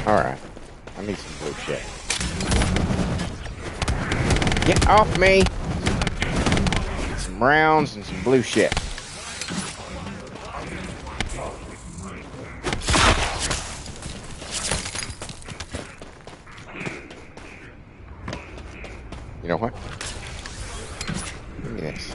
Alright. I need some blue shit. Get off me! Some rounds and some blue shit. You know what? Give me this.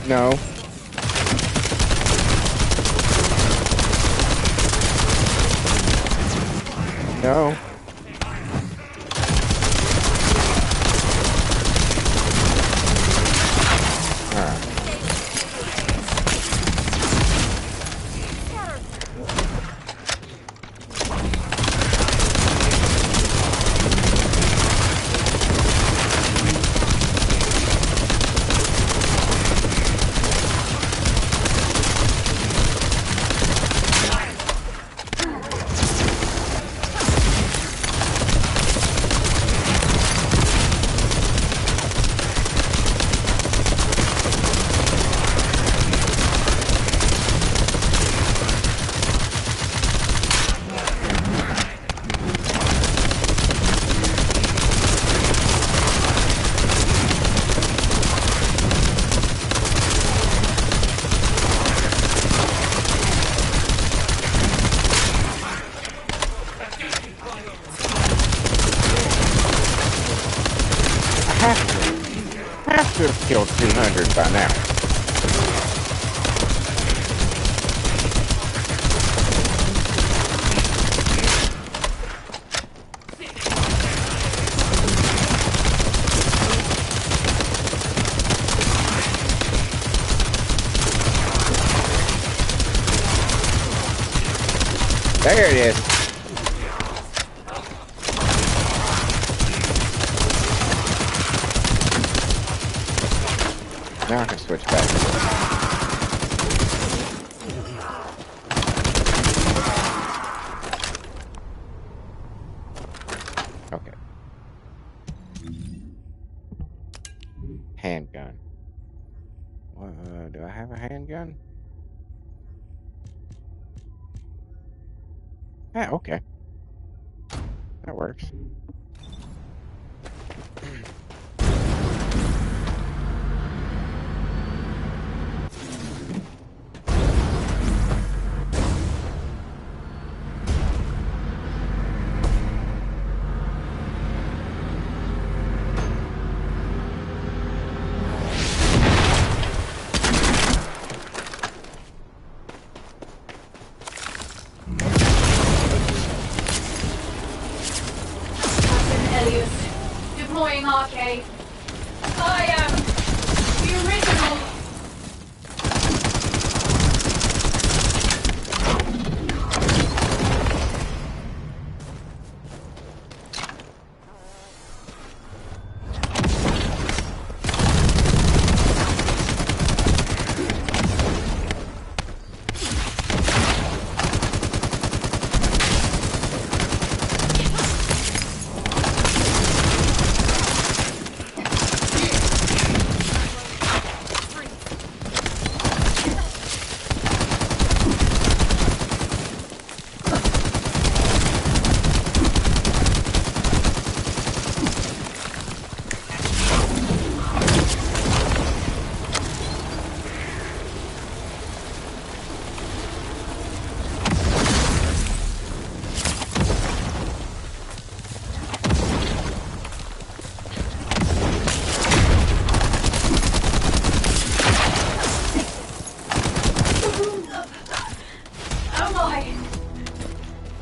No. No. Should have killed 200 by now. There it is. Now I can switch back. Okay. Handgun. Do I have a handgun? Yeah, okay. That works. I am the original.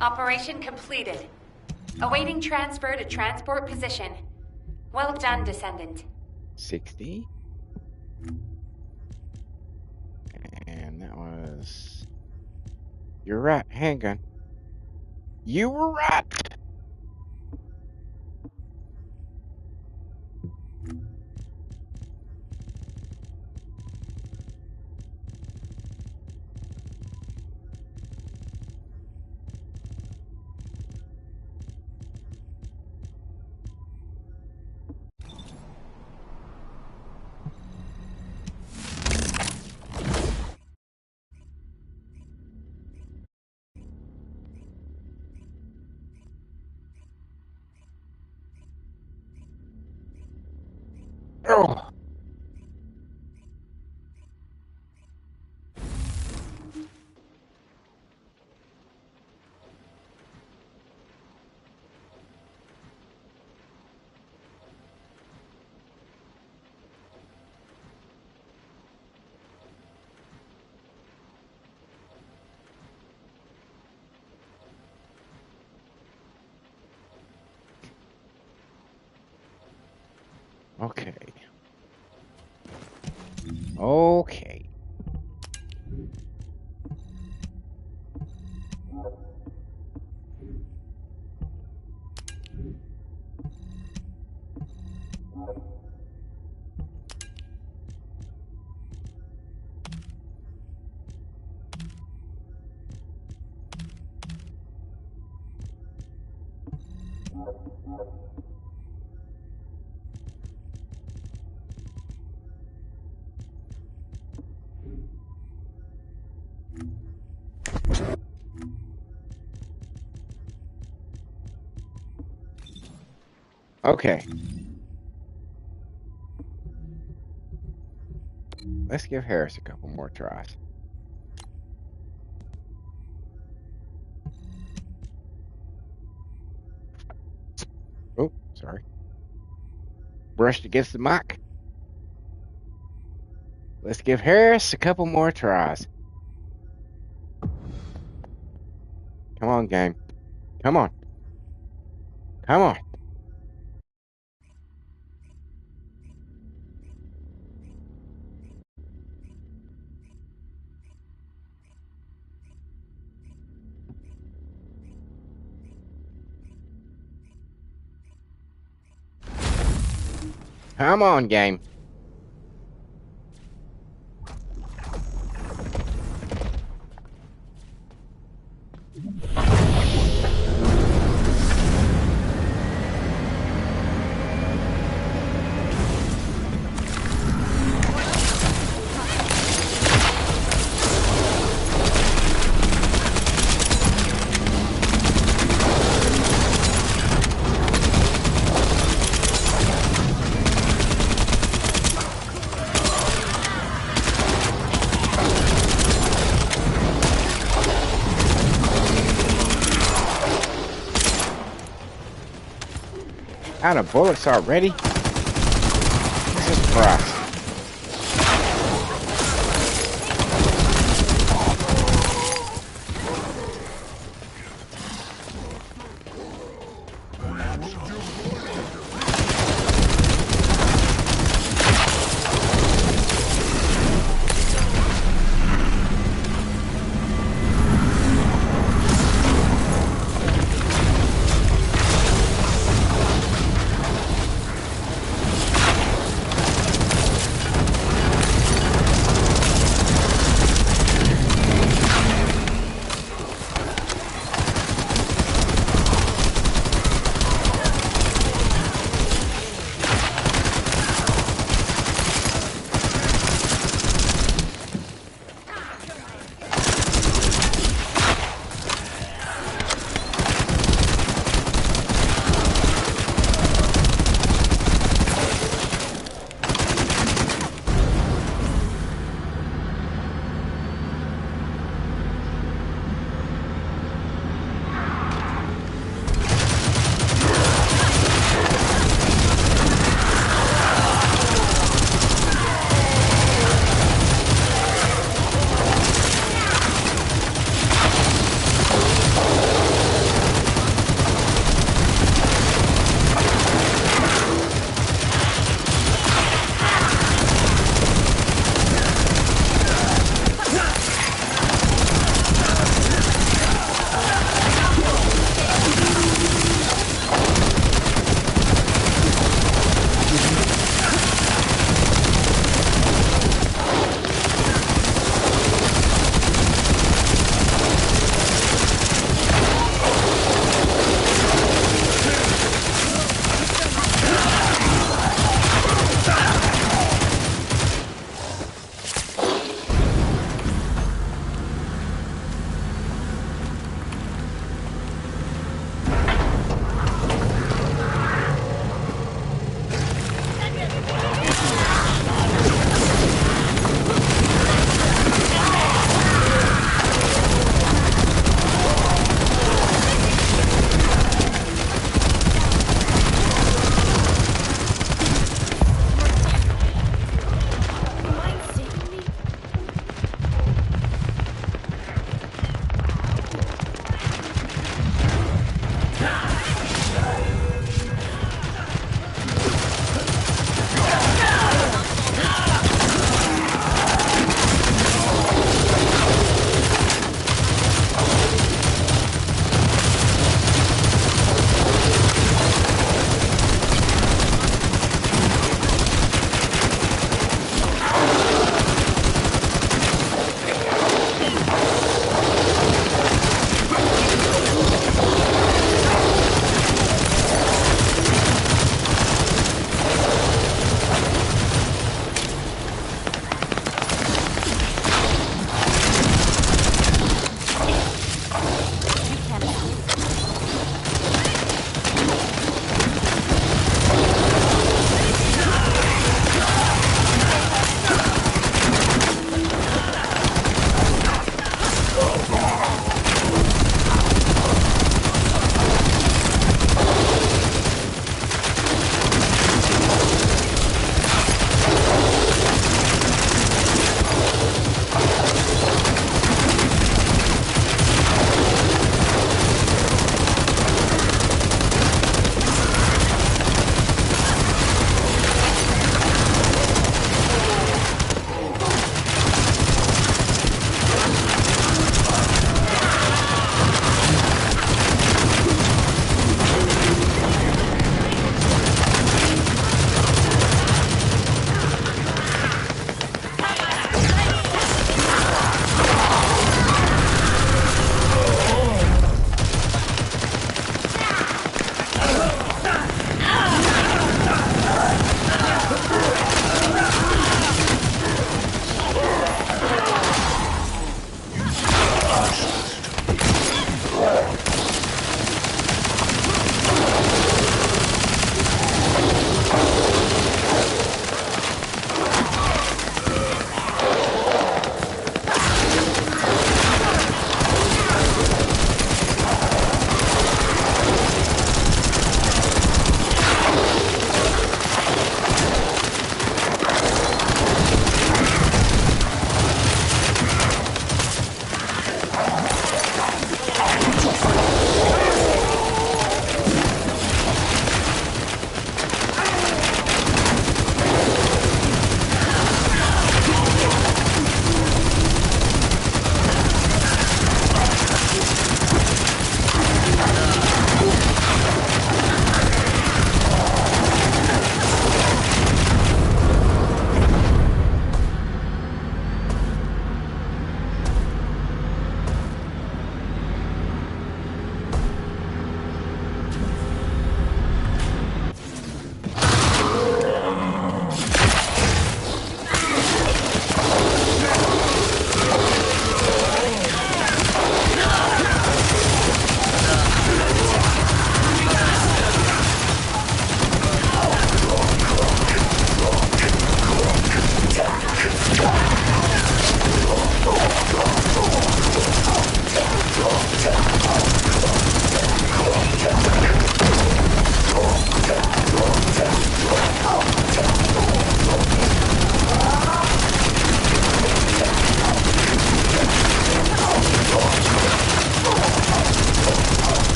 Operation completed. Awaiting transfer to transport position. Well done, Descendant. 60. And that was... You're right, handgun. You were right! Oh! Okay. Okay. Okay. Let's give Harris a couple more tries. Oh, sorry. Brushed against the mic. Let's give Harris a couple more tries. Come on, game. Come on. Come on. Come on, game. Out of bullets already? Jesus Christ.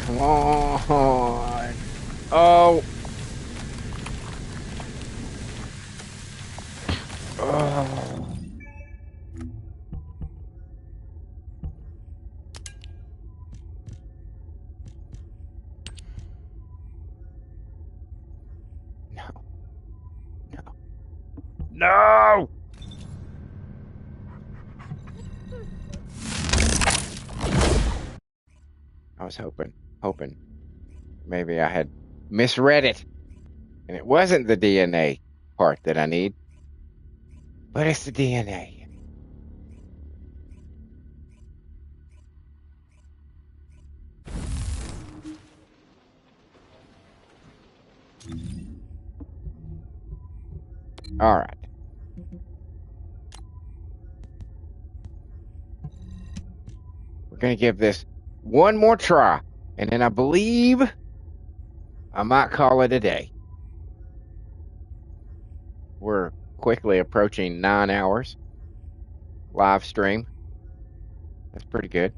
Come on. Oh. Oh. No. No. No! I was hoping maybe I had misread it. And it wasn't the DNA part that I need, but it's the DNA. All right. We're going to give this one more try, and then I believe I might call it a day. We're quickly approaching 9 hours live stream. That's pretty good.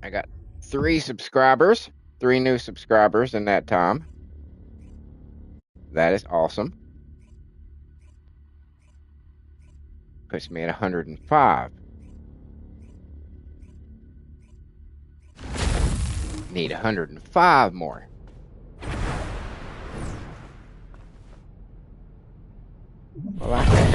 I got 3 subscribers, 3 new subscribers in that time. That is awesome. puts me at 105. Need 105 more. Well, I think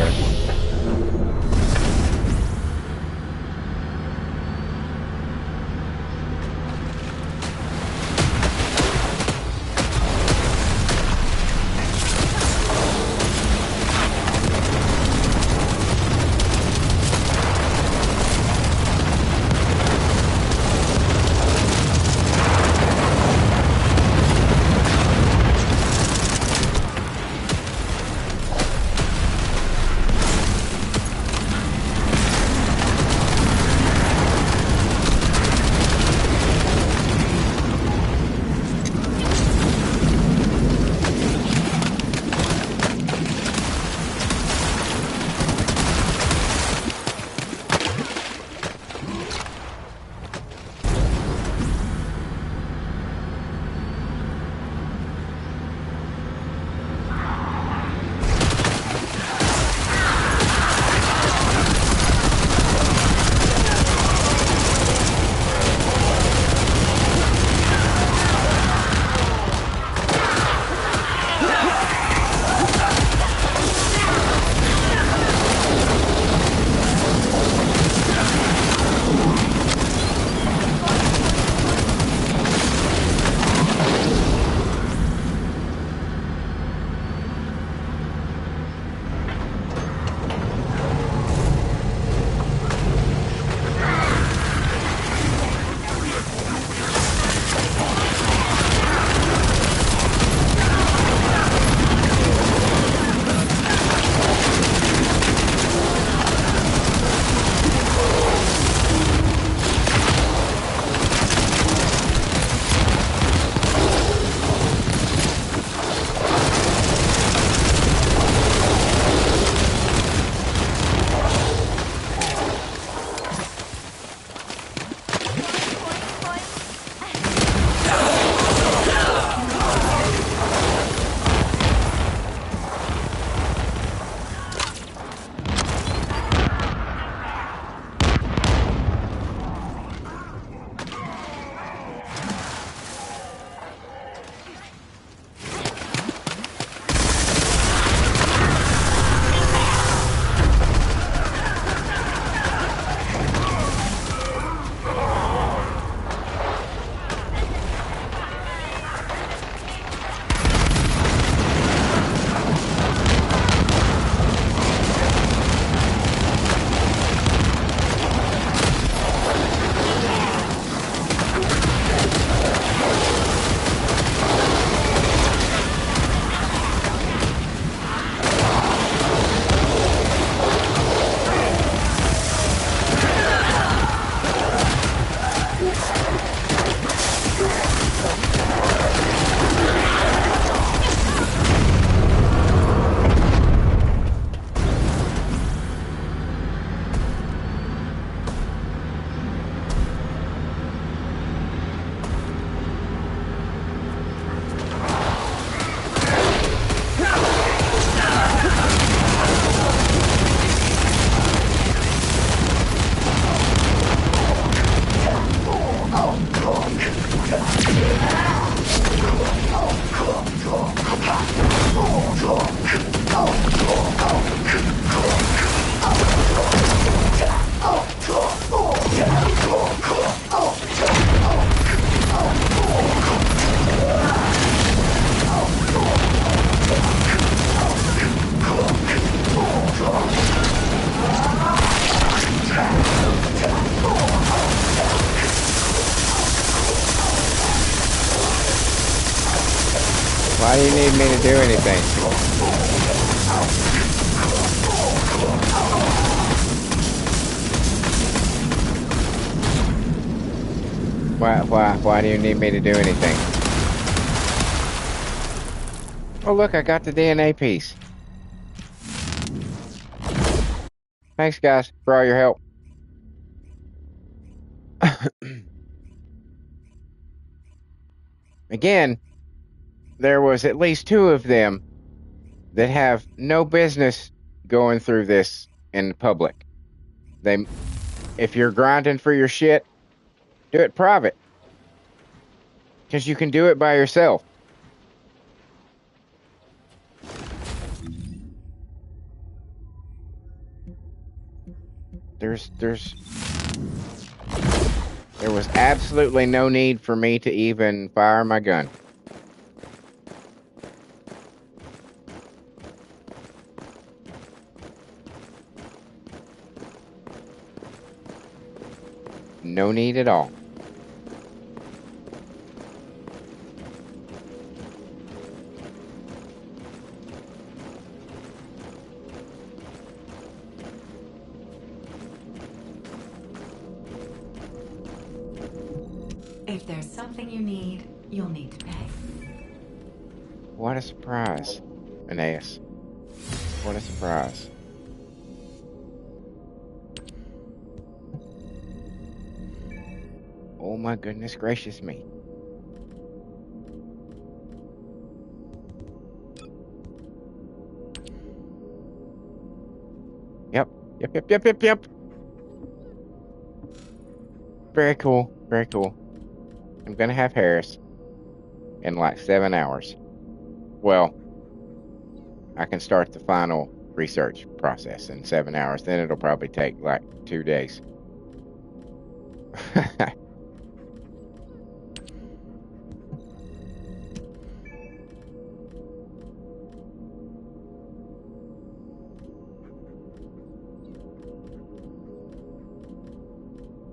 Why do you need me to do anything? Why do you need me to do anything? Oh, look, I got the DNA piece. Thanks, guys, for all your help. Again, there was at least 2 of them that have no business going through this in public. If you're grinding for your shit, do it private. Because you can do it by yourself. There was absolutely no need for me to even fire my gun. No need at all. If there's something you need, you'll need to pay. What a surprise. An ass. What a surprise. Oh my goodness gracious me. Yep. Yep. Very cool. Very cool. I'm gonna have Harris in like 7 hours. Well, I can start the final research process in 7 hours. Then it'll probably take like 2 days.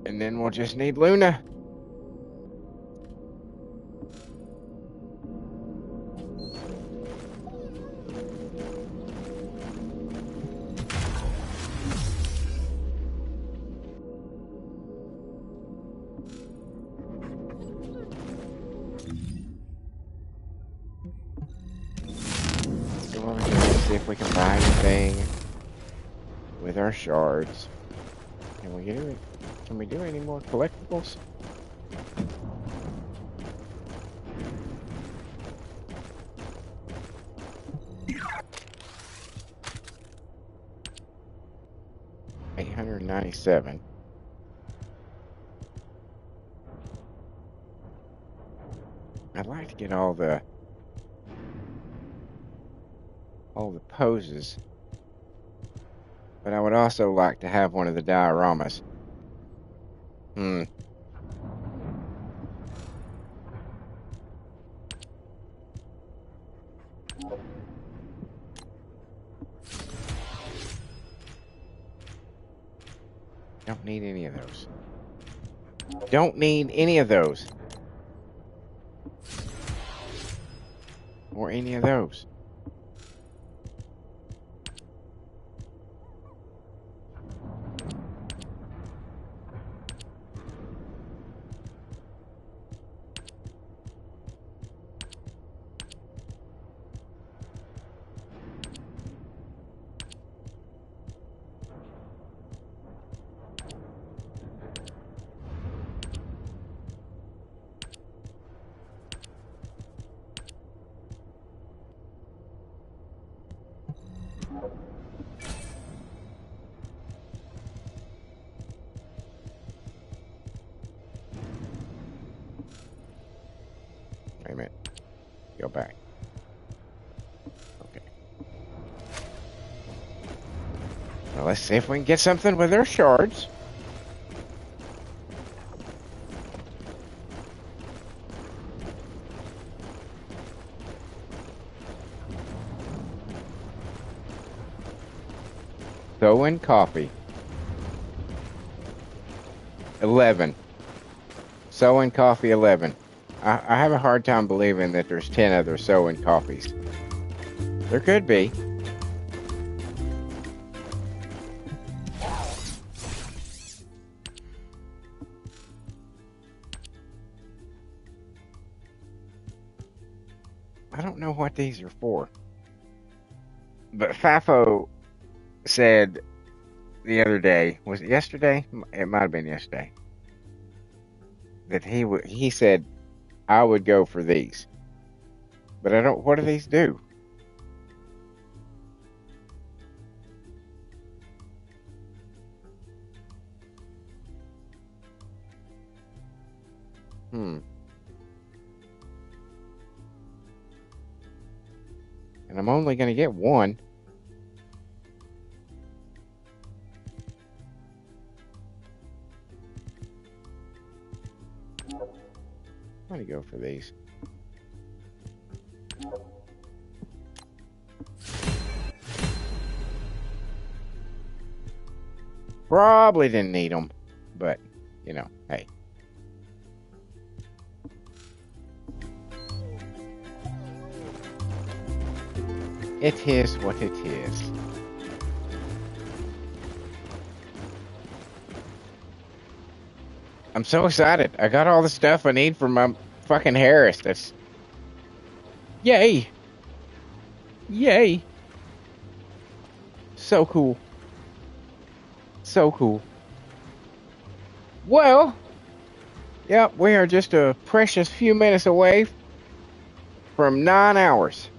And then we'll just need Luna. Go over here and see if we can buy anything with our shards. Can we do it? Can we do any more collectibles? $897. I'd like to get all the poses, but I would also like to have one of the dioramas. Don't need any of those. Don't need any of those. Or any of those. Wait a minute. Go back. Okay. Well, let's see if we can get something with our shards. Going coffee. 11. Sewing coffee 11. I have a hard time believing that there's 10 other sewing coffees. There could be. I don't know what these are for. But Fafo said the other day, was it yesterday? It might have been yesterday. That he said I would go for these. But I don't, what do these do? And I'm only going to get one. I'm going to go for these. Probably didn't need them, but, you know, hey. It is what it is. I'm so excited. I got all the stuff I need for my fucking Harris. That's... Yay! Yay! So cool. So cool. Well, yeah, we are just a precious few minutes away from 9 hours.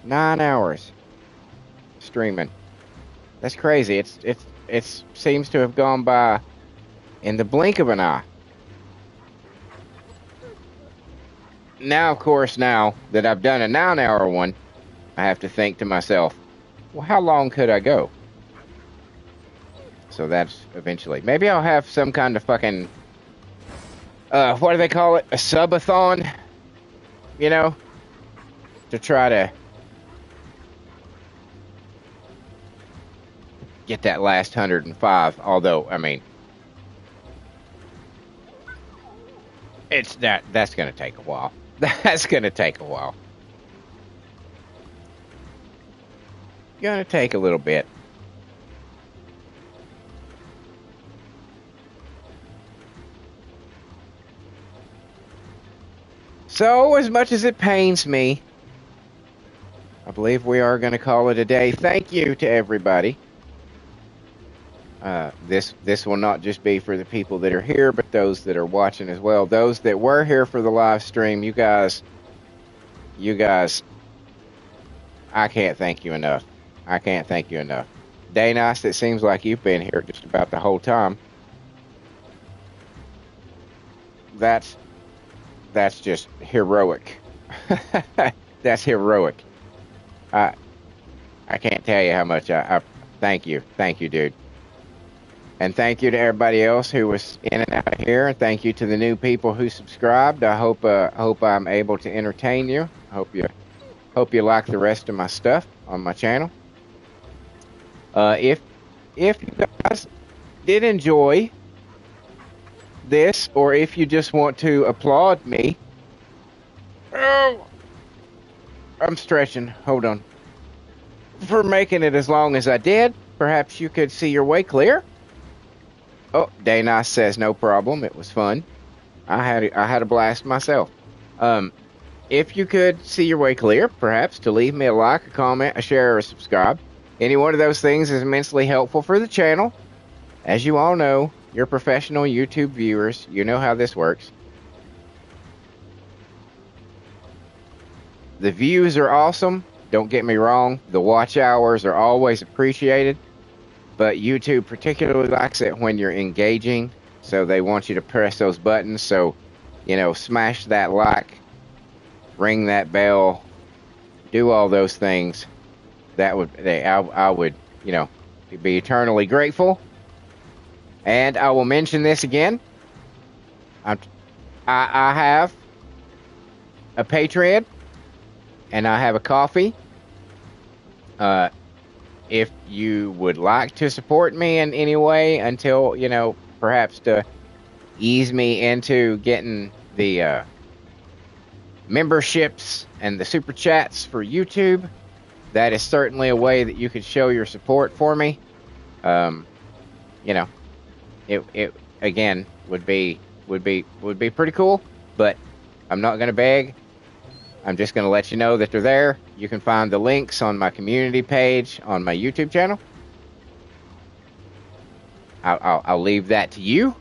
9 hours streaming. That's crazy. It seems to have gone by in the blink of an eye. Now, of course, now that I've done a 9-hour one, I have to think to myself, well, how long could I go? So that's eventually. Maybe I'll have some kind of fucking, what do they call it? A subathon? You know? To try to get that last 105. Although, I mean, that's going to take a while. That's going to take a while. Going to take a little bit. So, as much as it pains me, I believe we are going to call it a day. Thank you to everybody. This will not just be for the people that are here, but those that are watching as well. Those that were here for the live stream, you guys, I can't thank you enough. I can't thank you enough. Daynice, it seems like you've been here just about the whole time. That's just heroic. That's heroic. I can't tell you how much I thank you. Thank you, dude. And thank you to everybody else who was in and out of here. And thank you to the new people who subscribed. I hope I'm able to entertain you. Hope you like the rest of my stuff on my channel. If you guys did enjoy this, or if you just want to applaud me, oh, I'm stretching. Hold on. For making it as long as I did, perhaps you could see your way clear. Oh, Daynice says no problem. It was fun. I had a blast myself. If you could see your way clear, perhaps to leave me a like, a comment, a share, or a subscribe. Any one of those things is immensely helpful for the channel. As you all know, you're professional YouTube viewers. You know how this works. The views are awesome. Don't get me wrong. The watch hours are always appreciated. But YouTube particularly likes it when you're engaging. So they want you to press those buttons. So, you know, smash that like, ring that bell, do all those things. That would, I would, you know, be eternally grateful. And I will mention this again. I have a Patreon and I have a Coffee. If you would like to support me in any way until, you know, perhaps to ease me into getting the memberships and the super chats for YouTube, that is certainly a way that you could show your support for me. You know, it again would be pretty cool, but I'm not going to beg. I'm just going to let you know that they're there. You can find the links on my community page on my YouTube channel. I'll leave that to you.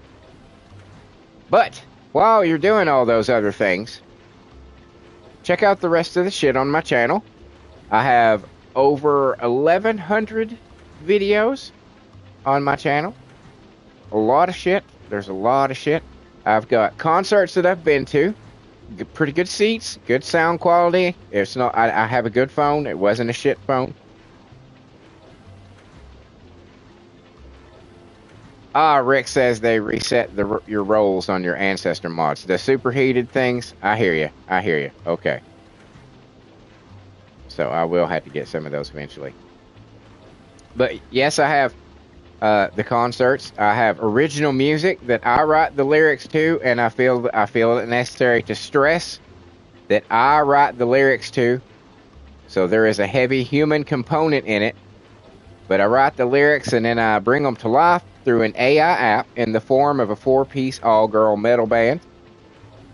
But while you're doing all those other things, check out the rest of the shit on my channel. I have over 1,100 videos on my channel. A lot of shit. There's a lot of shit. I've got concerts that I've been to. Pretty good seats, good sound quality. It's not. I have a good phone. It wasn't a shit phone. Rick says they reset your roles on your ancestor mods. The superheated things. I hear you. I hear you. Okay. So I will have to get some of those eventually. But yes, I have the concerts. I have original music that I write the lyrics to, and I feel it necessary to stress that I write the lyrics to. So there is a heavy human component in it, but I write the lyrics and then I bring them to life through an AI app in the form of a 4-piece all-girl metal band.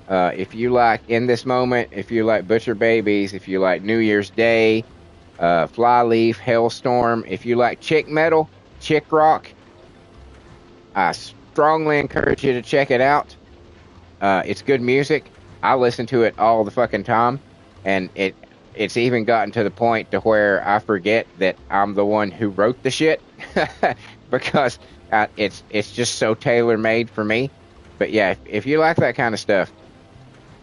If you like In This Moment, if you like Butcher Babies, if you like New Year's Day, Flyleaf, Hellstorm, if you like chick metal, chick rock, I strongly encourage you to check it out. It's good music. I listen to it all the fucking time, and it's even gotten to the point to where I forget that I'm the one who wrote the shit because it's just so tailor-made for me. But yeah, if you like that kind of stuff,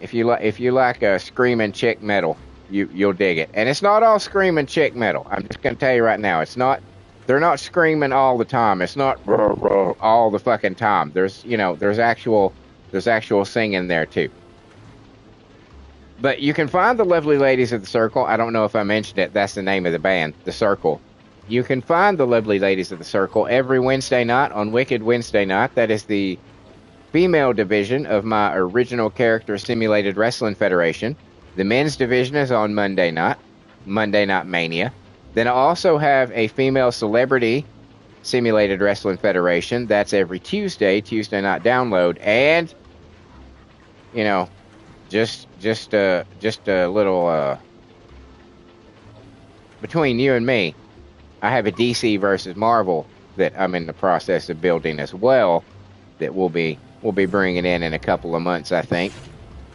if you like screaming chick metal, you'll dig it. And it's not all screaming chick metal. I'm just gonna tell you right now, it's not. They're not screaming all the time. It's not all the fucking time. There's actual singing there too. But you can find the lovely ladies of the Circle. I don't know if I mentioned it. That's the name of the band, The Circle. You can find the lovely ladies of the Circle every Wednesday night on Wicked Wednesday Night. That is the female division of my original character simulated wrestling federation. The men's division is on Monday Night Mania. Then I also have a female celebrity simulated wrestling federation. That's every Tuesday night download. And just a little between you and me, I have a DC versus Marvel that I'm in the process of building as well, that we'll be bringing in a couple of months, I think.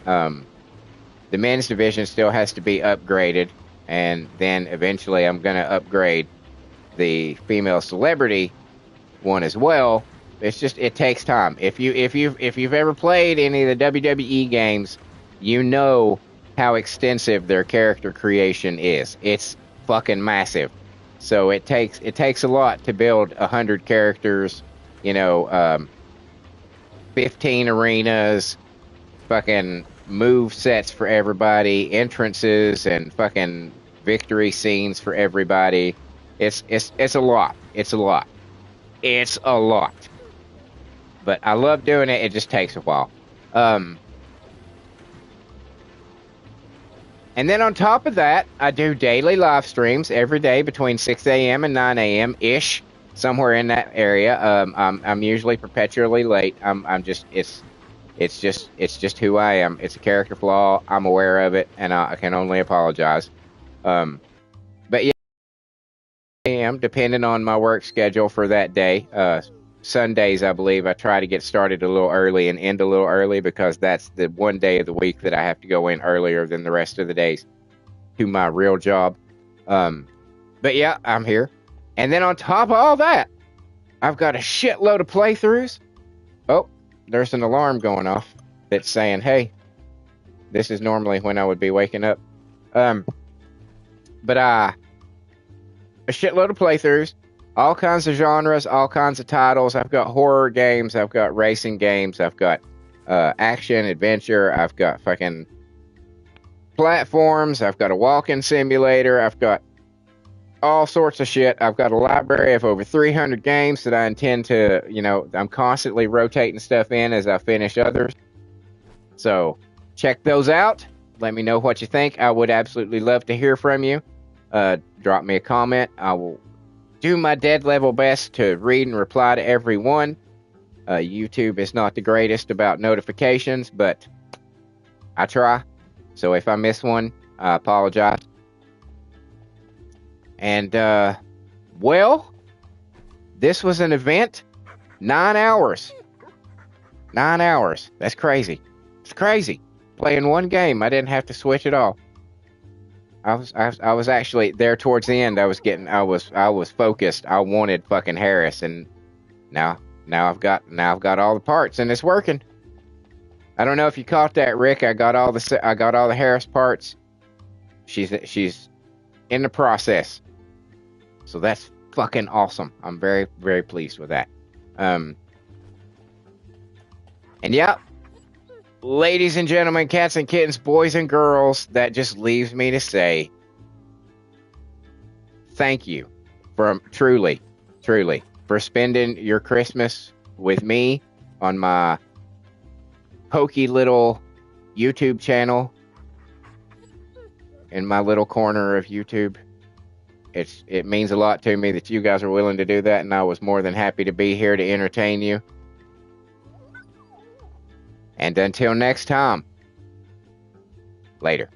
The men's division still has to be upgraded, and then eventually I'm going to upgrade the female celebrity one as well. It takes time. If you've ever played any of the WWE games, you know how extensive their character creation is. It's fucking massive. So it takes a lot to build 100 characters, 15 arenas, fucking move sets for everybody, entrances and fucking victory scenes for everybody. It's a lot. It's a lot. It's a lot. But I love doing it. It just takes a while. And then on top of that, I do daily live streams every day between 6 a.m. and 9 a.m. ish, somewhere in that area. I'm usually perpetually late. It's just who I am. It's a character flaw. I'm aware of it, and I can only apologize. But yeah, I am depending on my work schedule for that day. Sundays, I believe, I try to get started a little early and end a little early, because that's the one day of the week that I have to go in earlier than the rest of the days to my real job. But yeah, I'm here. And then on top of all that, I've got a shitload of playthroughs. Oh, there's an alarm going off that's saying, hey, this is normally when I would be waking up. A shitload of playthroughs. All kinds of genres, all kinds of titles. I've got horror games, I've got racing games, I've got action, adventure, I've got fucking platforms, I've got a walking simulator, I've got all sorts of shit. I've got a library of over 300 games that I intend to, I'm constantly rotating stuff in as I finish others. So check those out. Let me know what you think. I would absolutely love to hear from you. Drop me a comment. I will do my dead level best to read and reply to everyone. YouTube is not the greatest about notifications, but I try. So if I miss one, I apologize. And, this was an event. 9 hours. 9 hours. That's crazy. It's crazy. Playing one game. I didn't have to switch at all. I was actually there towards the end. I was focused. I wanted fucking Harris, and now I've got all the parts, and it's working. I don't know if you caught that, Rick. I got all the Harris parts. She's in the process. So that's fucking awesome. I'm very, very pleased with that. And yeah, ladies and gentlemen, cats and kittens, boys and girls, that just leaves me to say thank you for truly for spending your Christmas with me on my pokey little YouTube channel in my little corner of YouTube. It means a lot to me that you guys are willing to do that, and I was more than happy to be here to entertain you. And until next time, later.